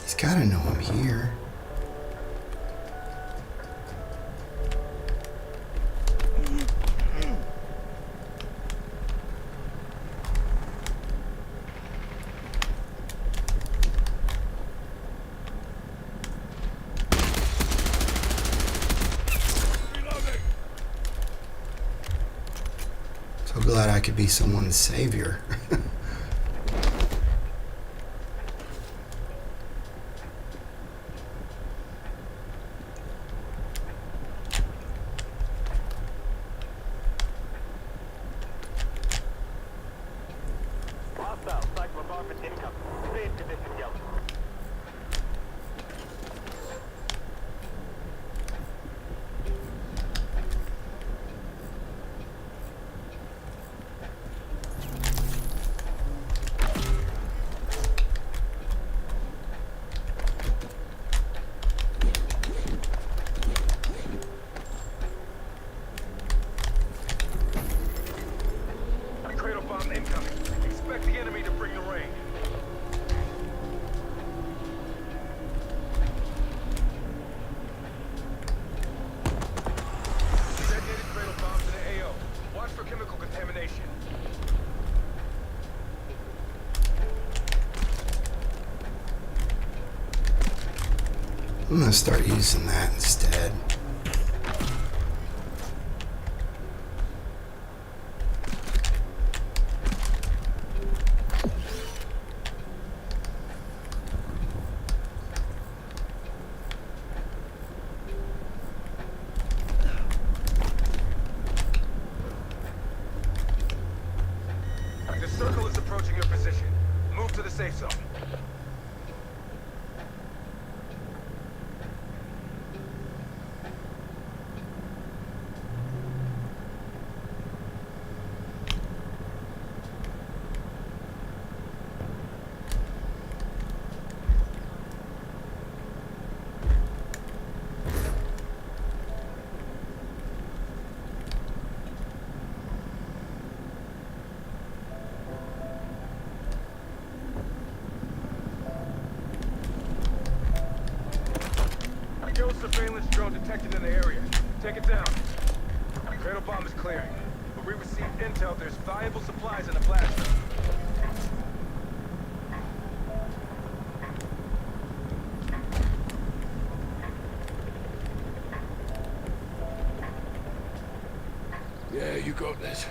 He's gotta know I'm here. So glad I could be someone's savior. Hostile cycle bombardment incoming. Stay in position, Delta. A cradle bomb incoming. Expect the enemy to bring the rain. Detonated cradle bombs in the AO. Watch for chemical contamination. I'm gonna start using that instead. position. Move to the safe zone. Kill surveillance drone detected in the area. Take it down. Cradle bomb is clearing, but we received intel there's valuable supplies in the blast zone. Yeah, you got this.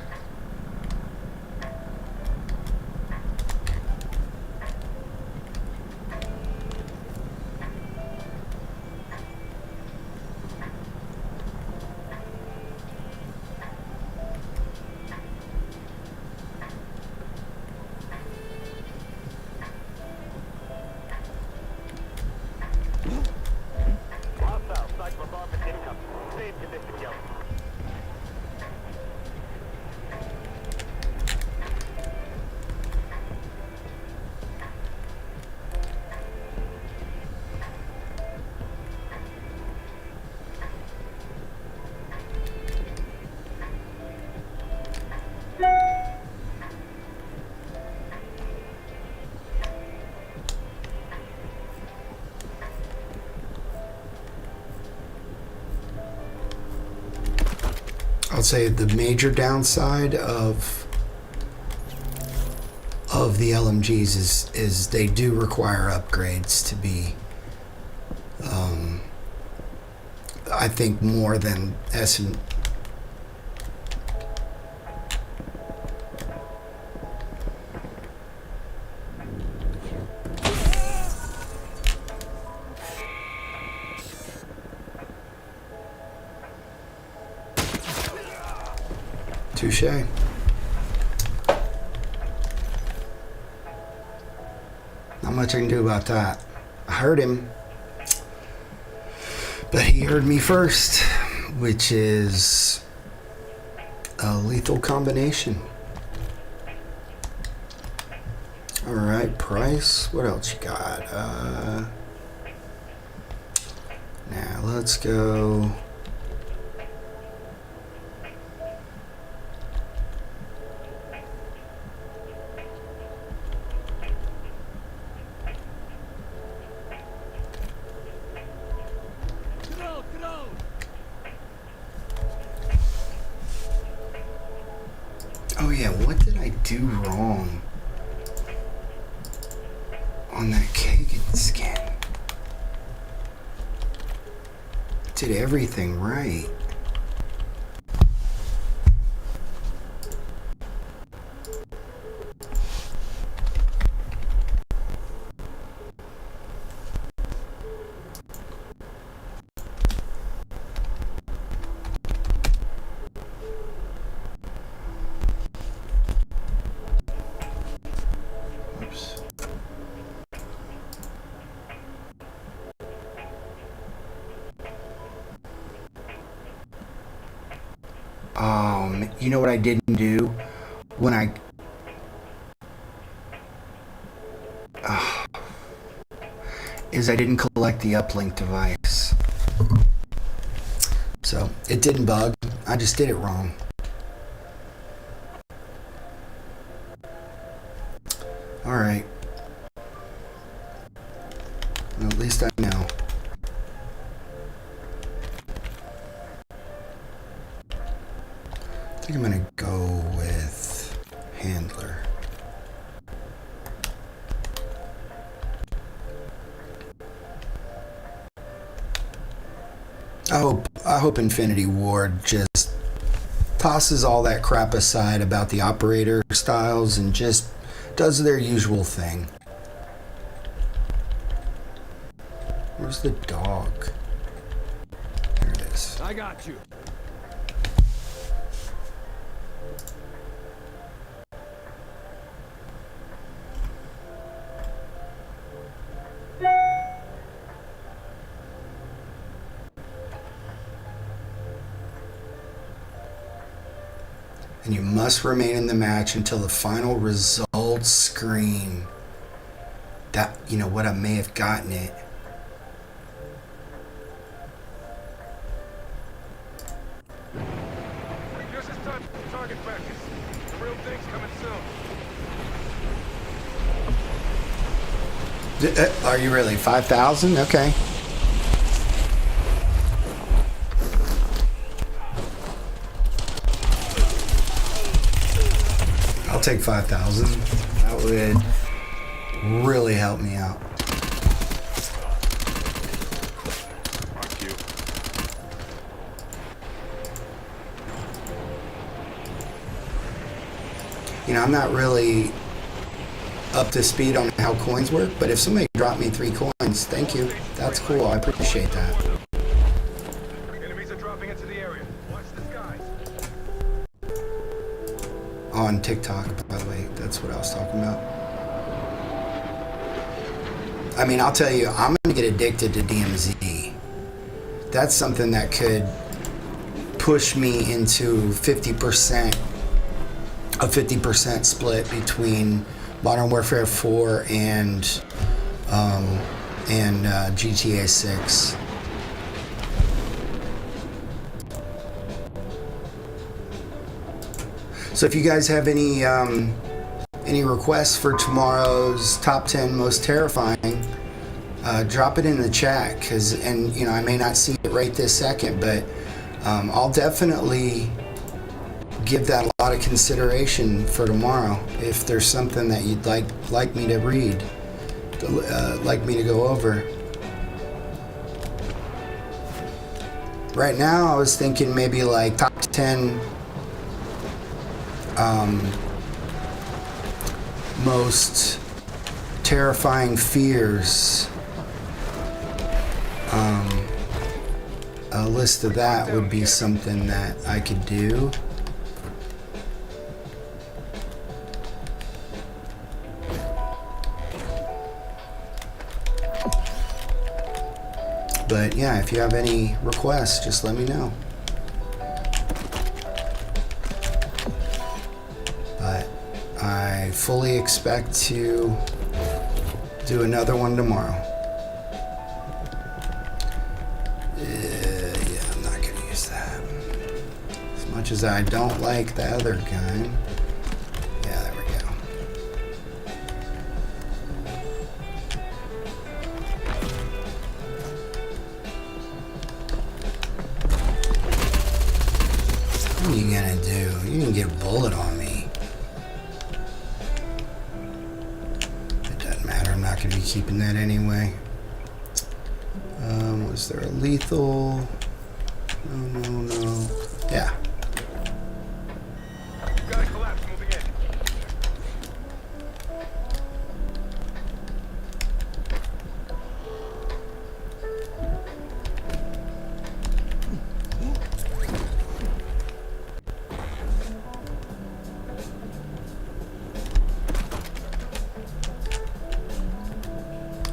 Hostile site bombardment incoming. Stay in position, yo. I'll say the major downside of the LMGs is they do require upgrades to be I think more than S&. Touche. Not much I can do about that. I heard him, but he heard me first, which is a lethal combination. All right, price. What else you got? Now let's go. Oh yeah, what did I do wrong on that Kagan skin? Did everything right. You know what I didn't do when is I didn't collect the uplink device. So it didn't bug. I just did it wrong. All right. Well, at least I know. I think I'm gonna go with handler. I hope Infinity Ward just tosses all that crap aside about the operator styles and just does their usual thing. Where's the dog? There it is. I got you. And you must remain in the match until the final results screen. That, you know what, I may have gotten it. Here's his time for target practice. The real thing's coming soon. Are you really? 5,000? Okay. I'll take 5,000. That would really help me out. You know, I'm not really up to speed on how coins work, but if somebody dropped me 3 coins, thank you. That's cool. I appreciate that. Enemies are dropping into the area. Watch the skies. On TikTok, by the way. That's what I was talking about. I mean, I'll tell you, I'm going to get addicted to DMZ. That's something that could push me into 50%, a 50% split between Modern Warfare 4 and GTA 6. So if you guys have any requests for tomorrow's top 10 most terrifying, drop it in the chat, and you know, I may not see it right this second, but I'll definitely give that a lot of consideration for tomorrow. If there's something that you'd like me to read, like me to go over. Right now, I was thinking maybe like top 10 most terrifying fears. A list of that would be something that I could do. But yeah, if you have any requests, just let me know. But I fully expect to do another one tomorrow. Yeah, I'm not gonna use that. As much as I don't like the other gun. Yeah, there we go. What are you gonna do? You can get a bullet on me. It doesn't matter. I'm not gonna be keeping that anyway. Was there a lethal? No. Yeah. Got a collapse moving in.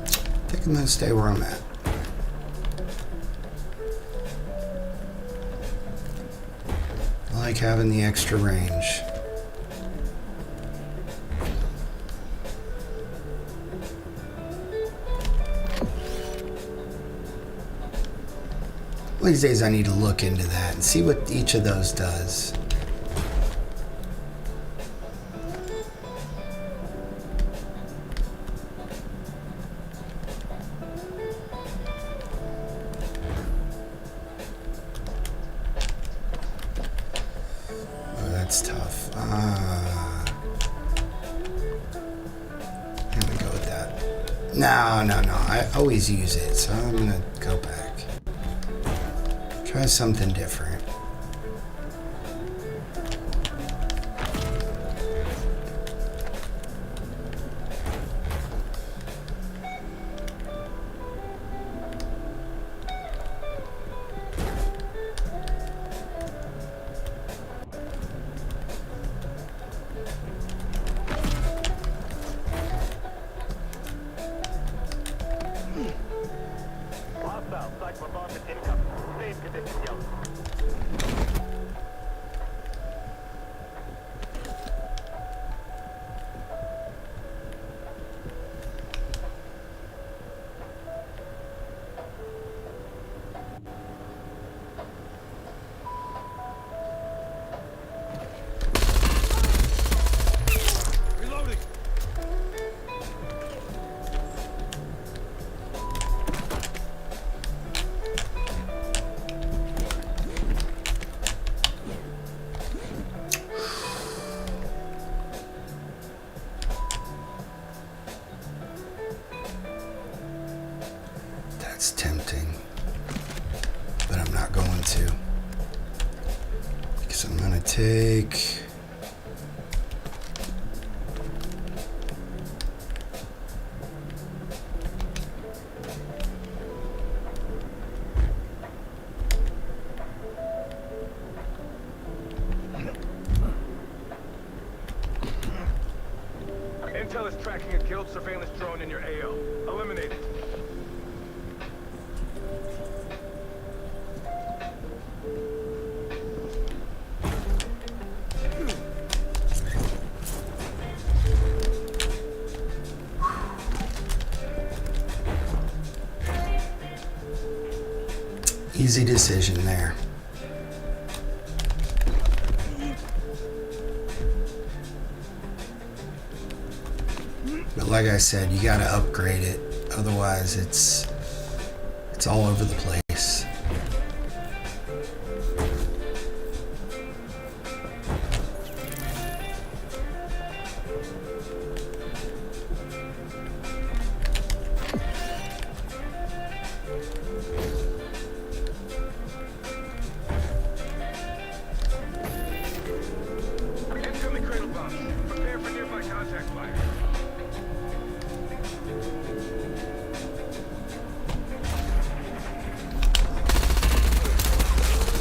I think I'm gonna stay where I'm at. I like having the extra range. One of these days I need to look into that and see what each of those does. That's tough. I'm gonna go with that. No. I always use it, so I'm gonna go back. Try something different. It's tempting, but I'm not going to. Because I'm going to take... Intel is tracking a guild surveillance drone in your AO. Eliminate it. Easy decision there. But like I said, you gotta upgrade it. Otherwise it's all over the place. Incoming cradle bombs. Prepare for nearby contact fire.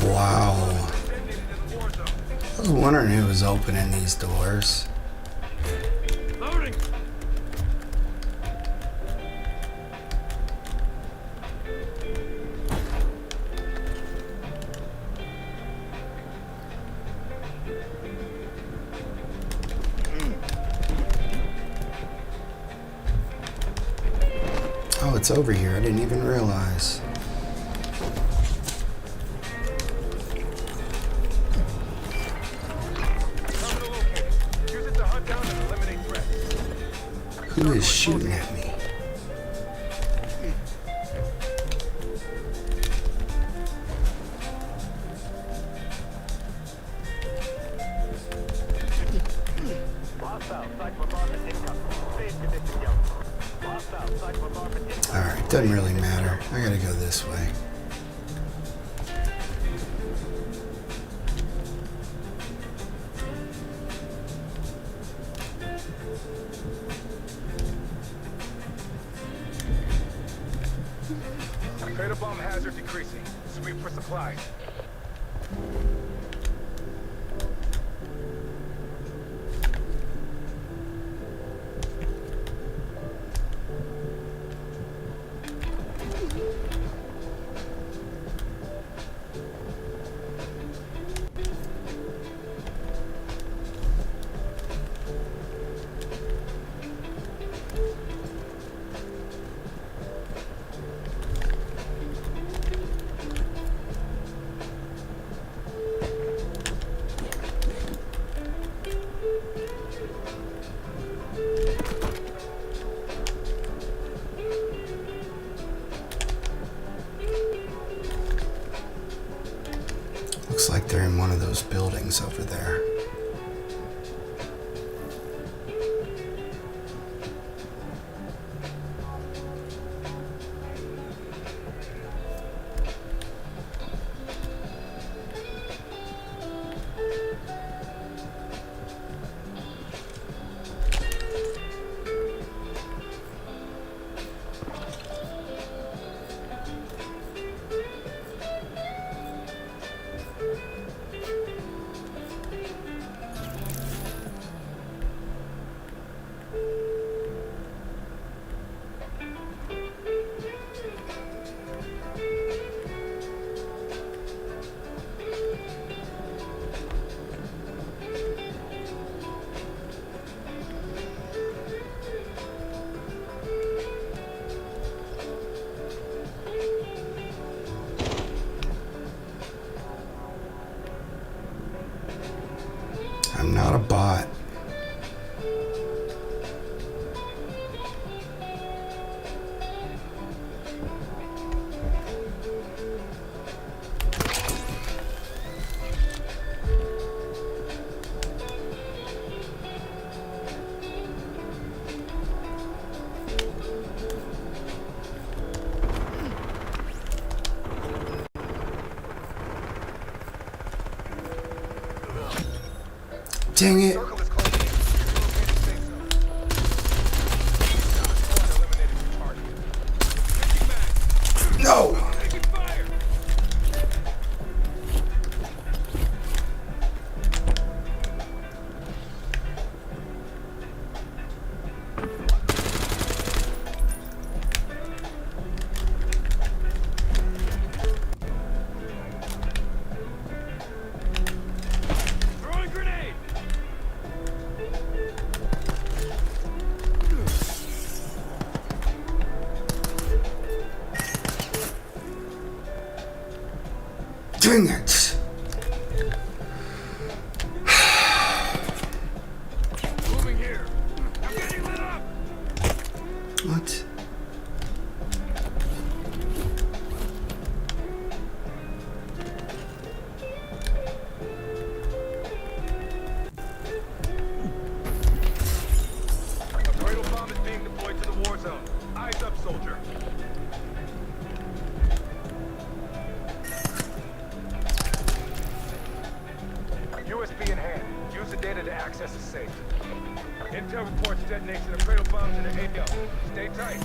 Wow. I was wondering who was opening these doors. Loading. Oh, it's over here. I didn't even realize. Terminal located. Use it to hunt down and eliminate threats. Who is shooting at me? Alright, doesn't really matter. I gotta go this way. Cradle bomb hazard decreasing. Sweep for supplies. Looks like they're in one of those buildings over there. I'm not a bot. Dang it. Circle is closing in. Relocating safe zone. Squad eliminated your target. Changing mag. No. Taking fire. Throwing grenade. Dang it. Moving here. I'm getting lit up. What? A cradle bomb is being deployed to the war zone. Eyes up, soldier. USB in hand. Use the data to access the safe. Intel reports detonation of cradle bombs in the AO. Stay tight.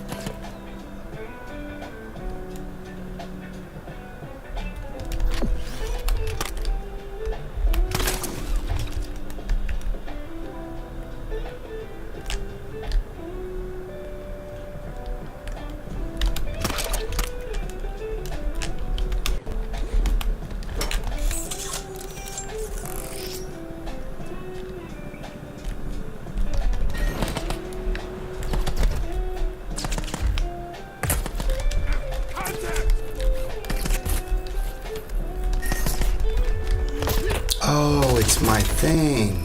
Oh, it's my thing.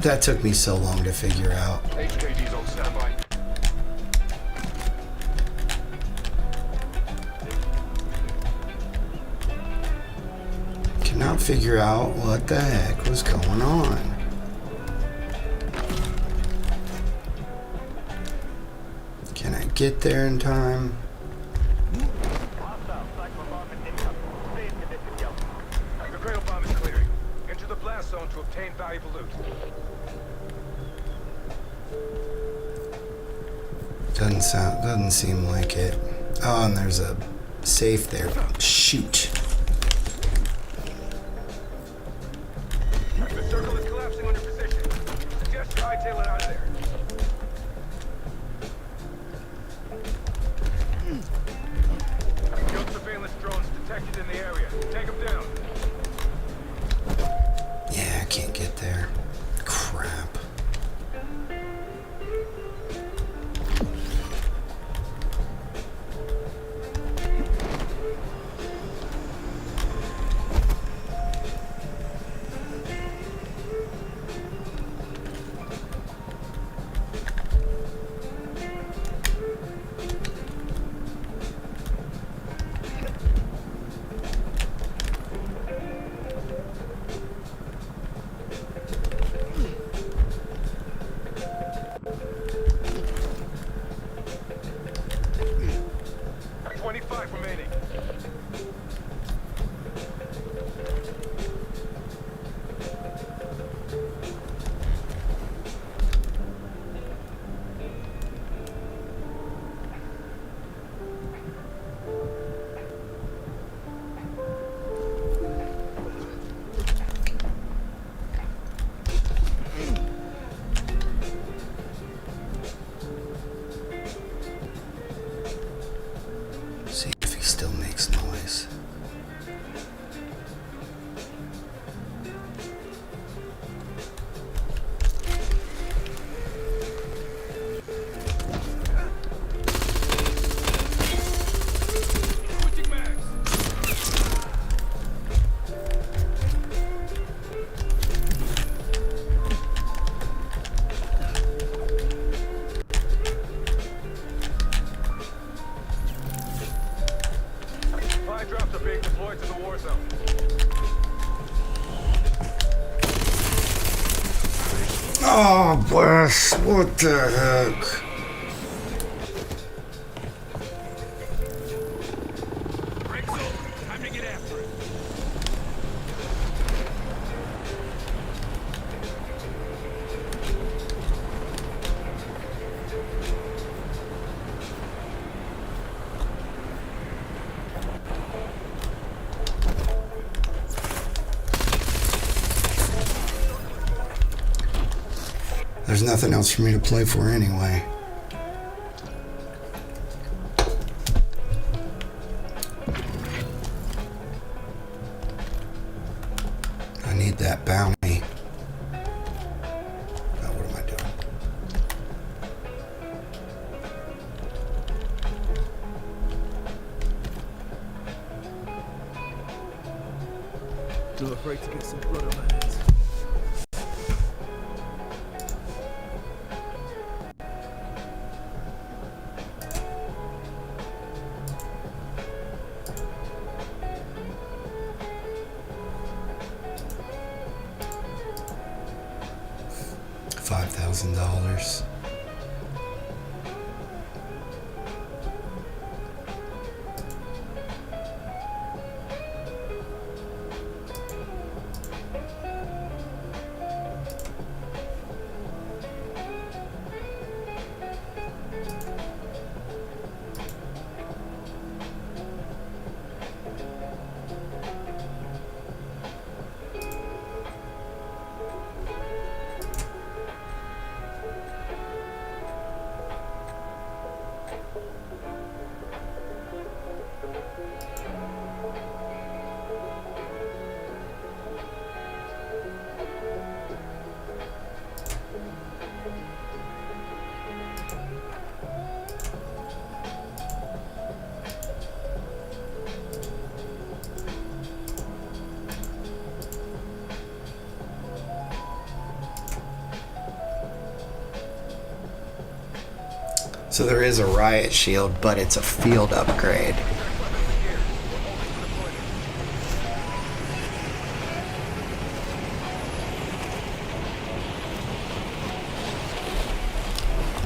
That took me so long to figure out. HKD's on standby. Cannot figure out what the heck was going on. Can I get there in time? Hostile cyclone bombing incoming. Stay in position, Delta. The cradle bomb is clearing. Enter the blast zone to obtain valuable loot. Doesn't seem like it. Oh, and there's a safe there. Shoot. The circle is collapsing on your position. Suggest you hightail it out of there. Field surveillance drones detected in the area. Take them down. Yeah, I can't get there. Crap. See if he still makes noise. Switching mags. Supply drops are being deployed to the war zone. Oh, bless. What the heck? Brakes over. Time to get after it. nothing else for me to play for anyway. I need that bounty. Oh, what am I doing? Too afraid to get some blood on my hands. $5,000. So there is a riot shield, but it's a field upgrade.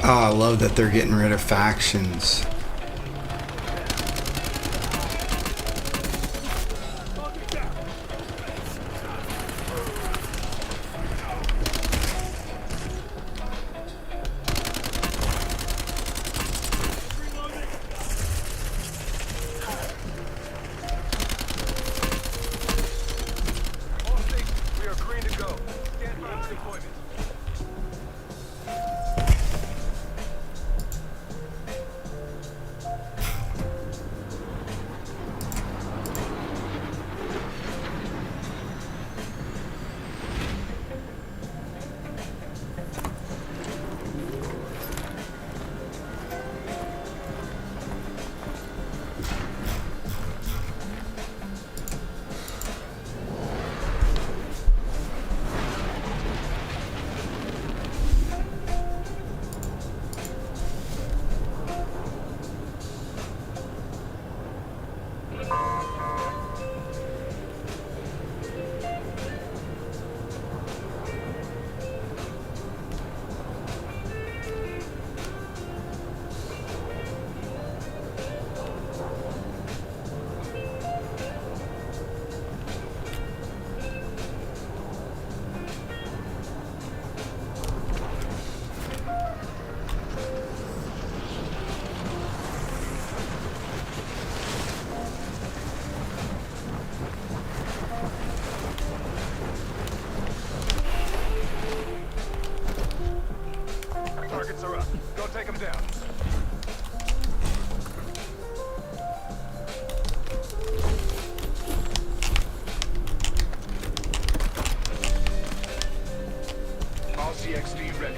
Oh, I love that they're getting rid of factions. Targets are up. Go take them down. All CXD ready.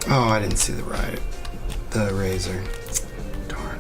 Oh, I didn't see the riot. The razor. Darn.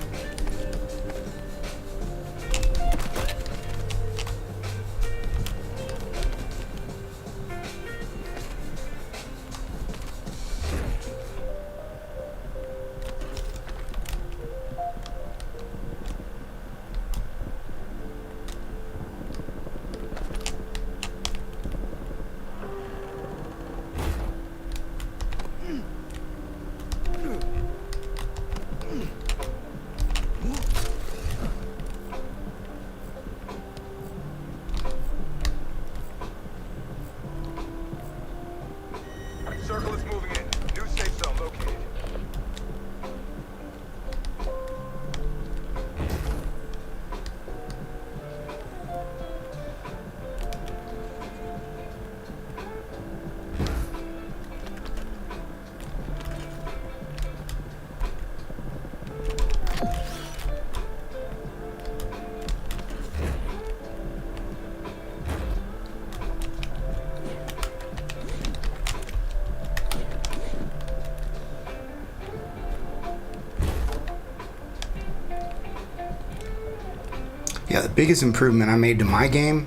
Yeah, the biggest improvement I made to my game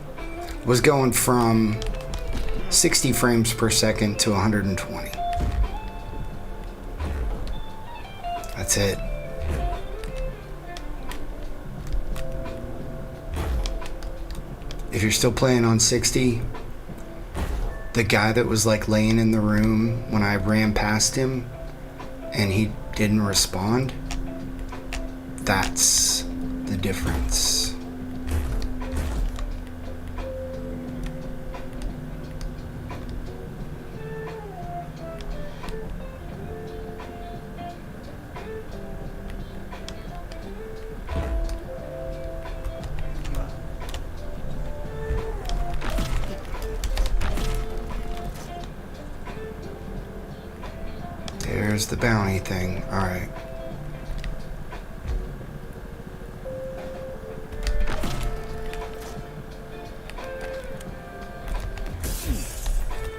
was going from 60 frames per second to 120. That's it. If you're still playing on 60, the guy that was like laying in the room when I ran past him and he didn't respond, that's the difference. There's the bounty thing. Alright.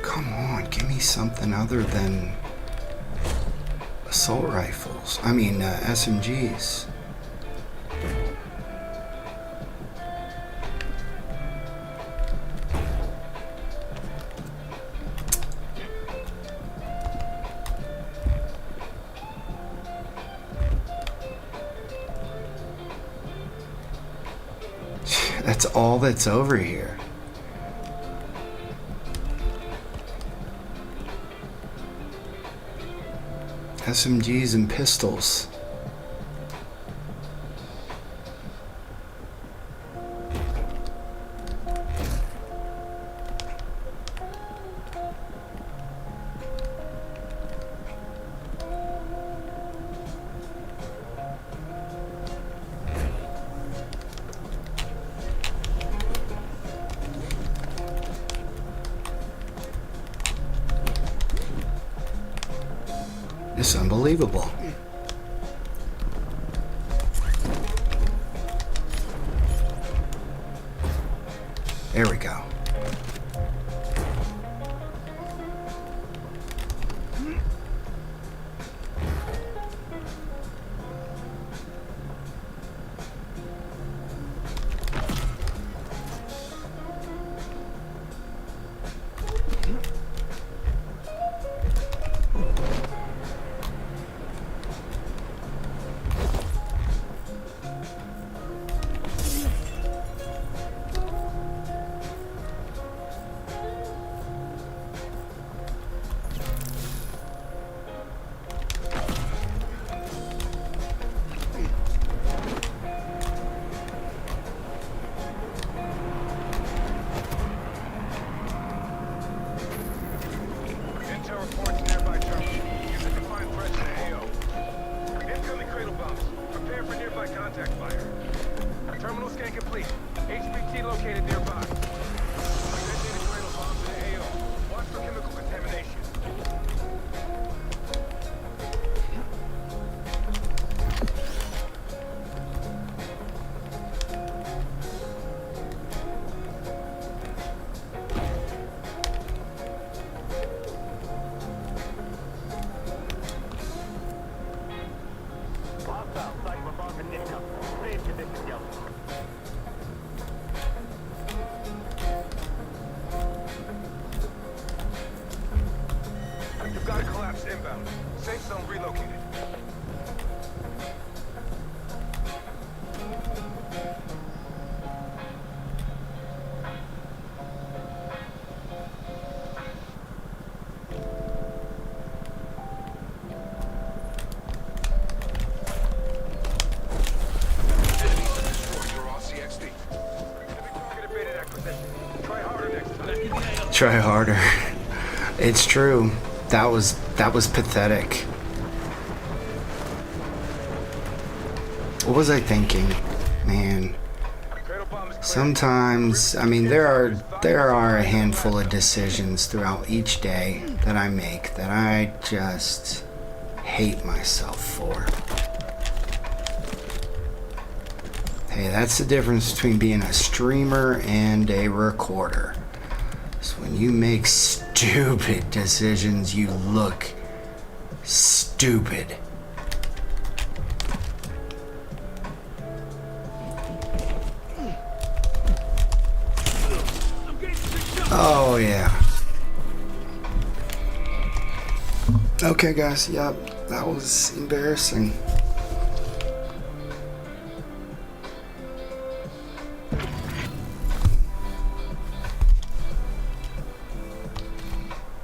Come on, give me something other than assault rifles. I mean, SMGs. That's all that's over here. SMGs and pistols. It's unbelievable. There we go. You've got a collapse inbound. Safe zone relocated. Try harder. It's true. That was pathetic. What was I thinking? Man. Sometimes, I mean, there are a handful of decisions throughout each day that I make that I just hate myself for. Hey, that's the difference between being a streamer and a recorder. So when you make stupid decisions, you look stupid. Oh, yeah. Okay, guys. Yep. That was embarrassing.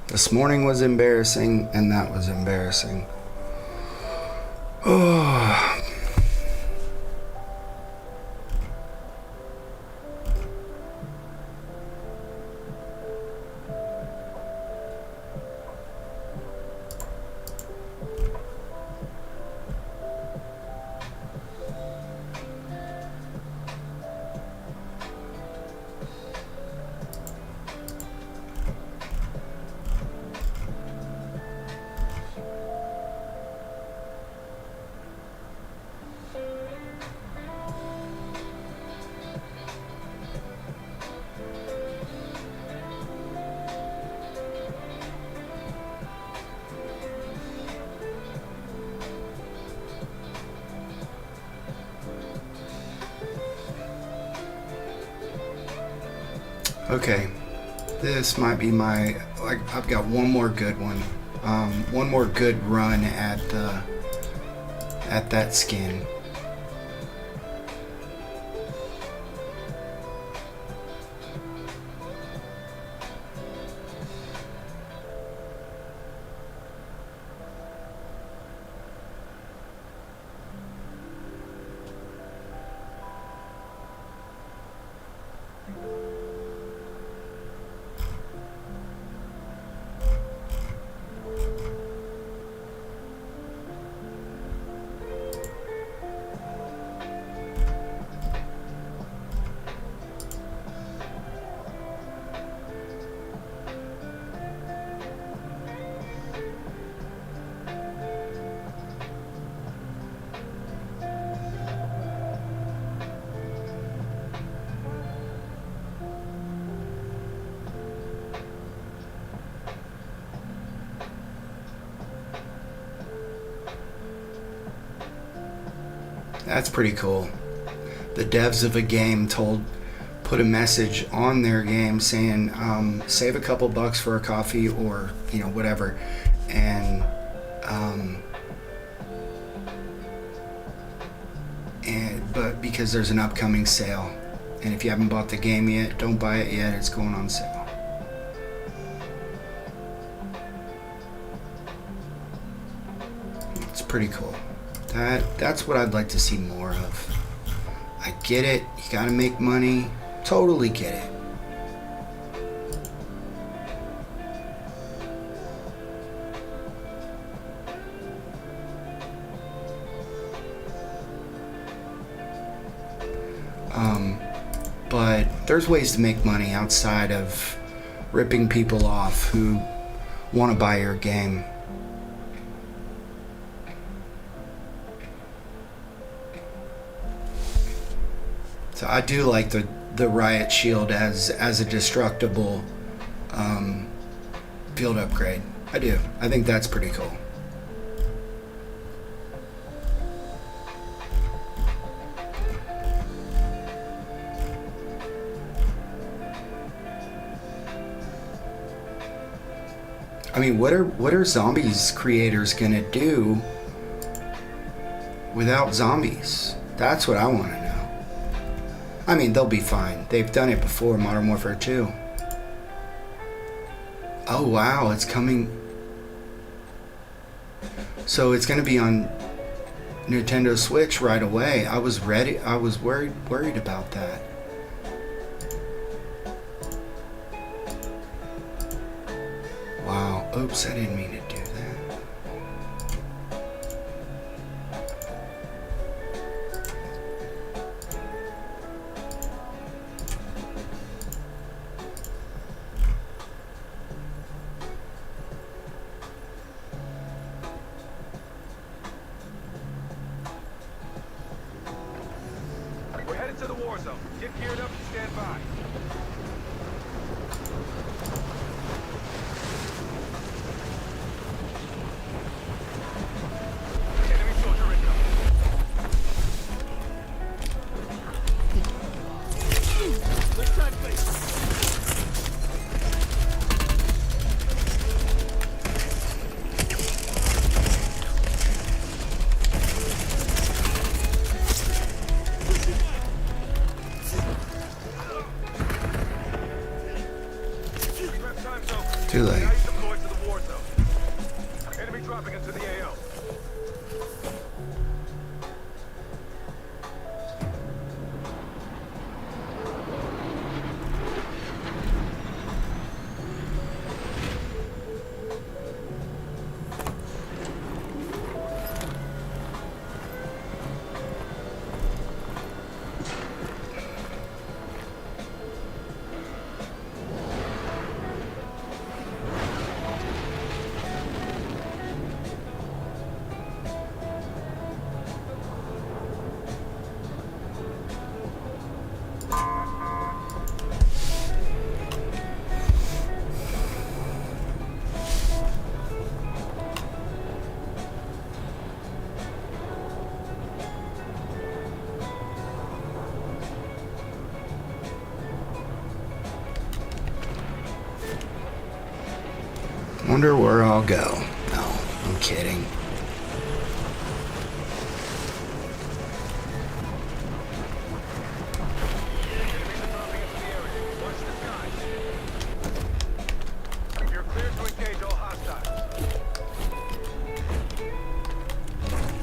This morning was embarrassing, and that was embarrassing. Oh. Okay, this might be my, like, I've got one more good one. One more good run at that skin. That's pretty cool. The devs of a game put a message on their game saying, save a couple bucks for a coffee or, you know, whatever. And but because there's an upcoming sale. And if you haven't bought the game yet, don't buy it yet. It's going on sale. It's pretty cool. That's what I'd like to see more of. I get it. You gotta make money. Totally get it. But there's ways to make money outside of ripping people off who want to buy your game. So I do like the riot shield as a destructible field upgrade. I do. I think that's pretty cool. I mean, what are zombies creators gonna do without zombies? That's what I want to know. I mean, they'll be fine. They've done it before, Modern Warfare 2. Oh wow, it's coming. So it's gonna be on Nintendo Switch right away. I was ready. I was worried about that. Wow. Oops, I didn't mean to do that. We're headed to the war zone. Get geared up and stand by. Too late. Now he's deployed to the war zone. Enemy dropping into the AO. Wonder where I'll go. No, I'm kidding. You're clear to engage all hostiles.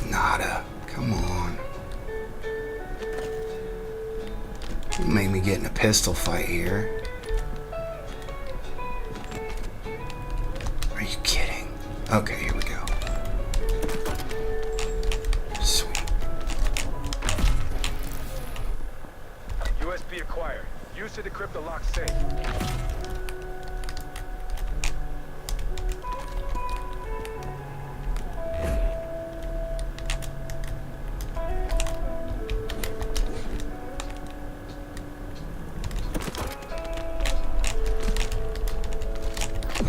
Nada. Come on. You made me get in a pistol fight here. Are you kidding? Okay, here we go. Sweet. USB acquired. Use to decrypt the lock safe.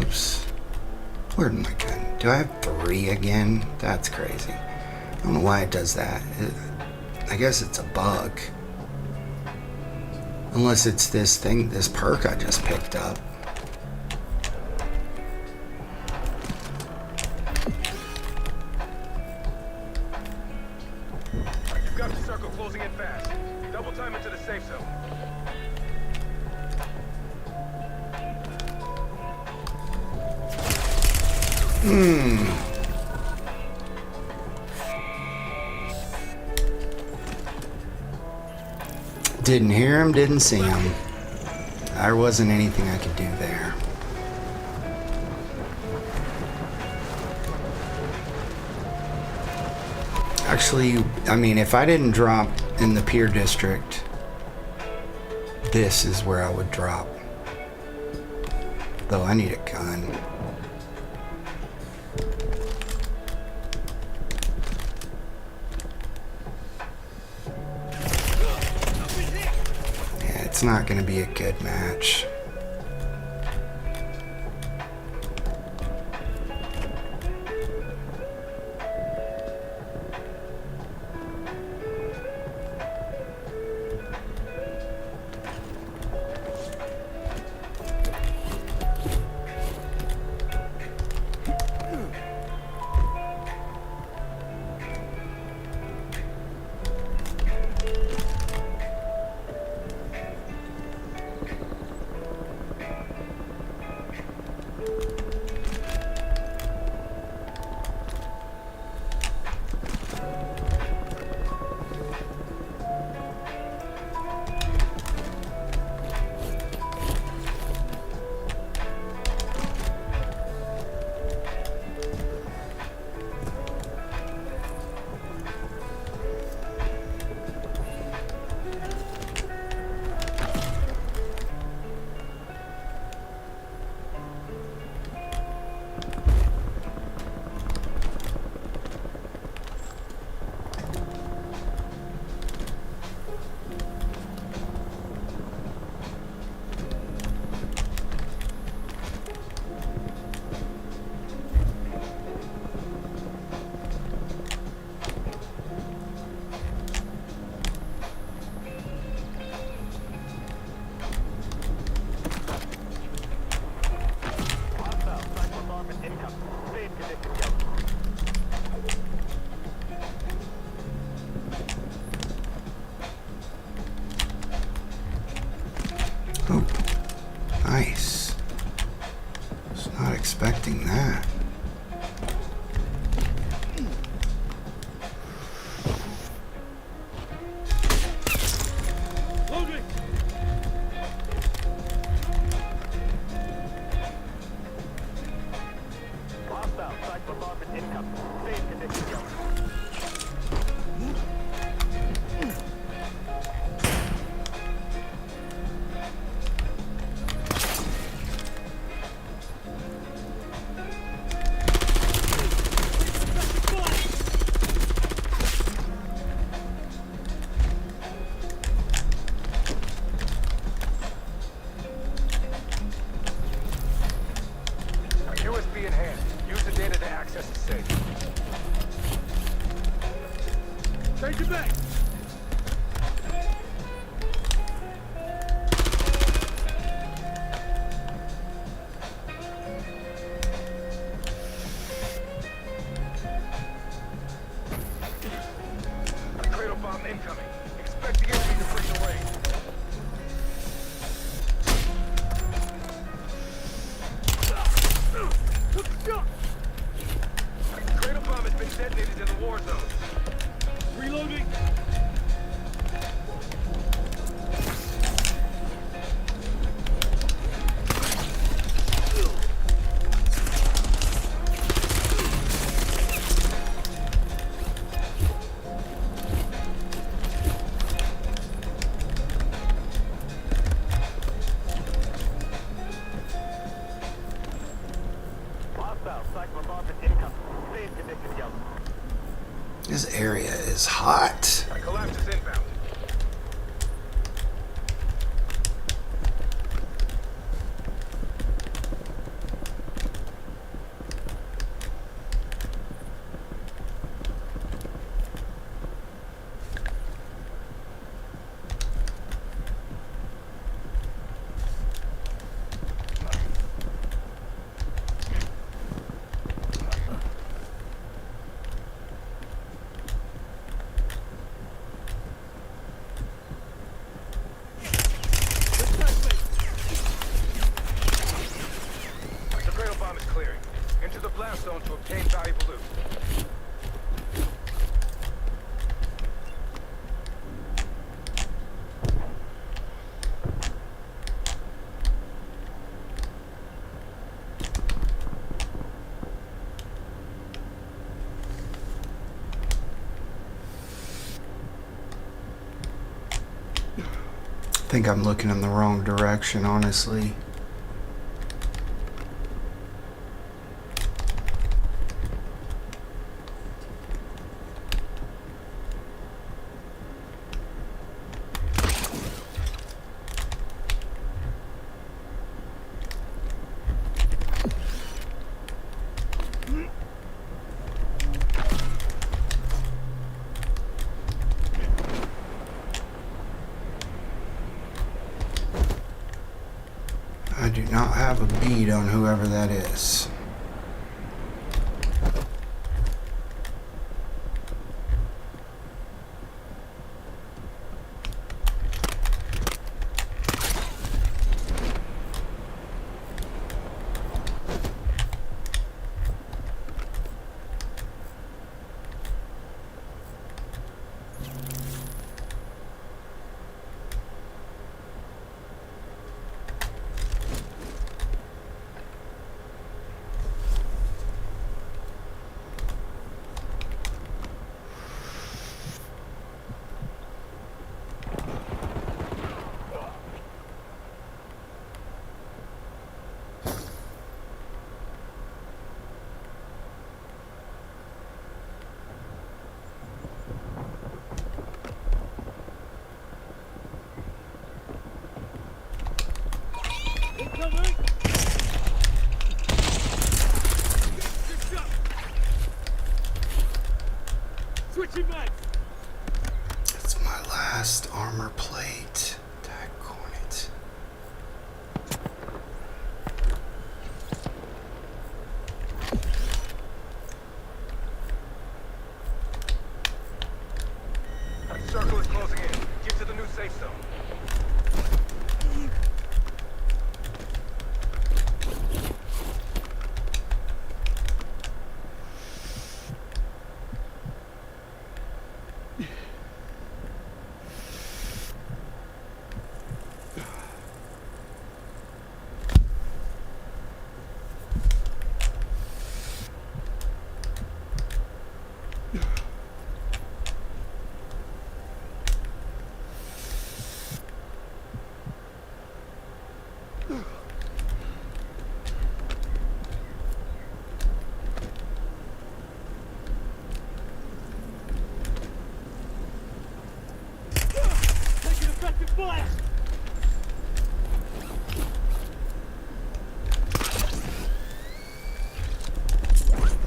Oops. Where'd my gun? Do I have 3 again? That's crazy. I don't know why it does that. I guess it's a bug. Unless it's this thing, this perk I just picked up. You've got the circle closing in fast. Double time into the safe zone. Didn't hear him, didn't see him. There wasn't anything I could do there. Actually, I mean, if I didn't drop in the Pier District, this is where I would drop. Though I need a gun. It's not going to be a good match. expecting that. Hostile, site bombardment incoming. Stay in condition, Delta. USB in hand. Use the data to access the safe. Take it back! Cradle bomb incoming. Expect the enemy to bring the rain. Cradle bomb has been detonated in the war zone. Reloading. Hostile, site bombardment incoming. Stay in condition, Delta. This area is hot. Collapse is inbound. The cradle bomb is clearing. Enter the blast zone to obtain valuable loot. I think I'm looking in the wrong direction, honestly. I do not have a bead on whoever that is. Switching back. It's my last armor plate. Daggone it. Circle is closing in. Get to the new safe zone.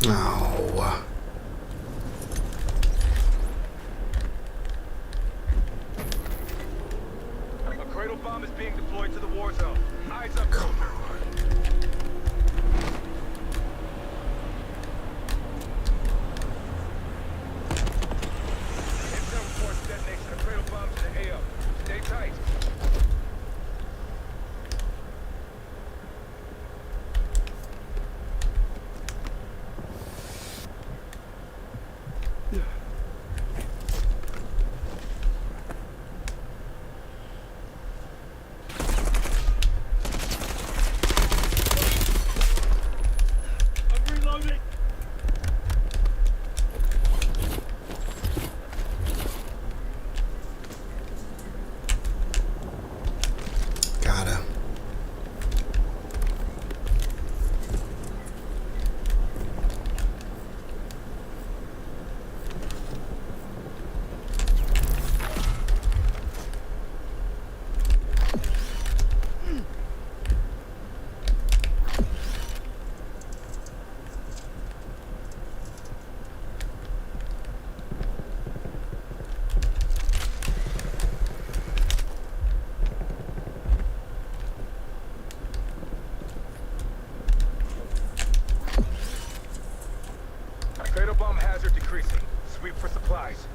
Oh. A cradle bomb is being deployed to the war zone. Eyes up. Come on. Intel reports detonation of cradle bombs in the AO. Stay tight. I'm reloading. Gotta. Cradle bomb hazard decreasing. Sweep for supplies.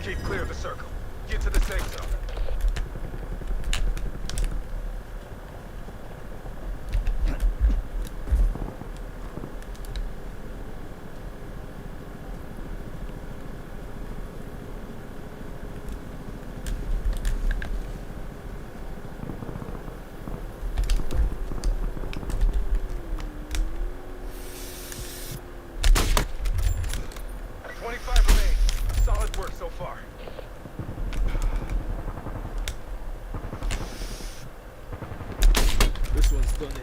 Keep clear of the circle. Get to the safe zone. Solid work so far. This one's done in.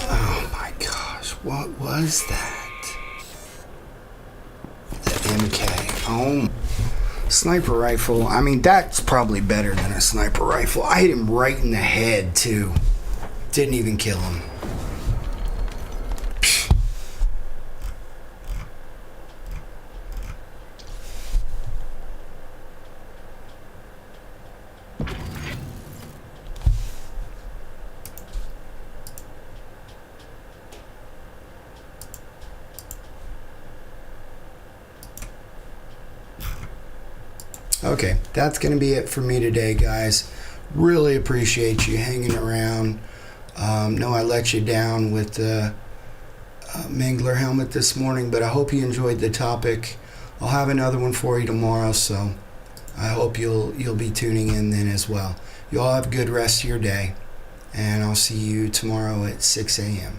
Oh my gosh, what was that? The MK. Oh, sniper rifle. I mean, that's probably better than a sniper rifle. I hit him right in the head, too. Didn't even kill him. Okay, that's going to be it for me today, guys. Really appreciate you hanging around. Know I let you down with the Mangler helmet this morning, but I hope you enjoyed the topic. I'll have another one for you tomorrow, so I hope you'll be tuning in then as well. You all have a good rest of your day, and I'll see you tomorrow at 6 a.m.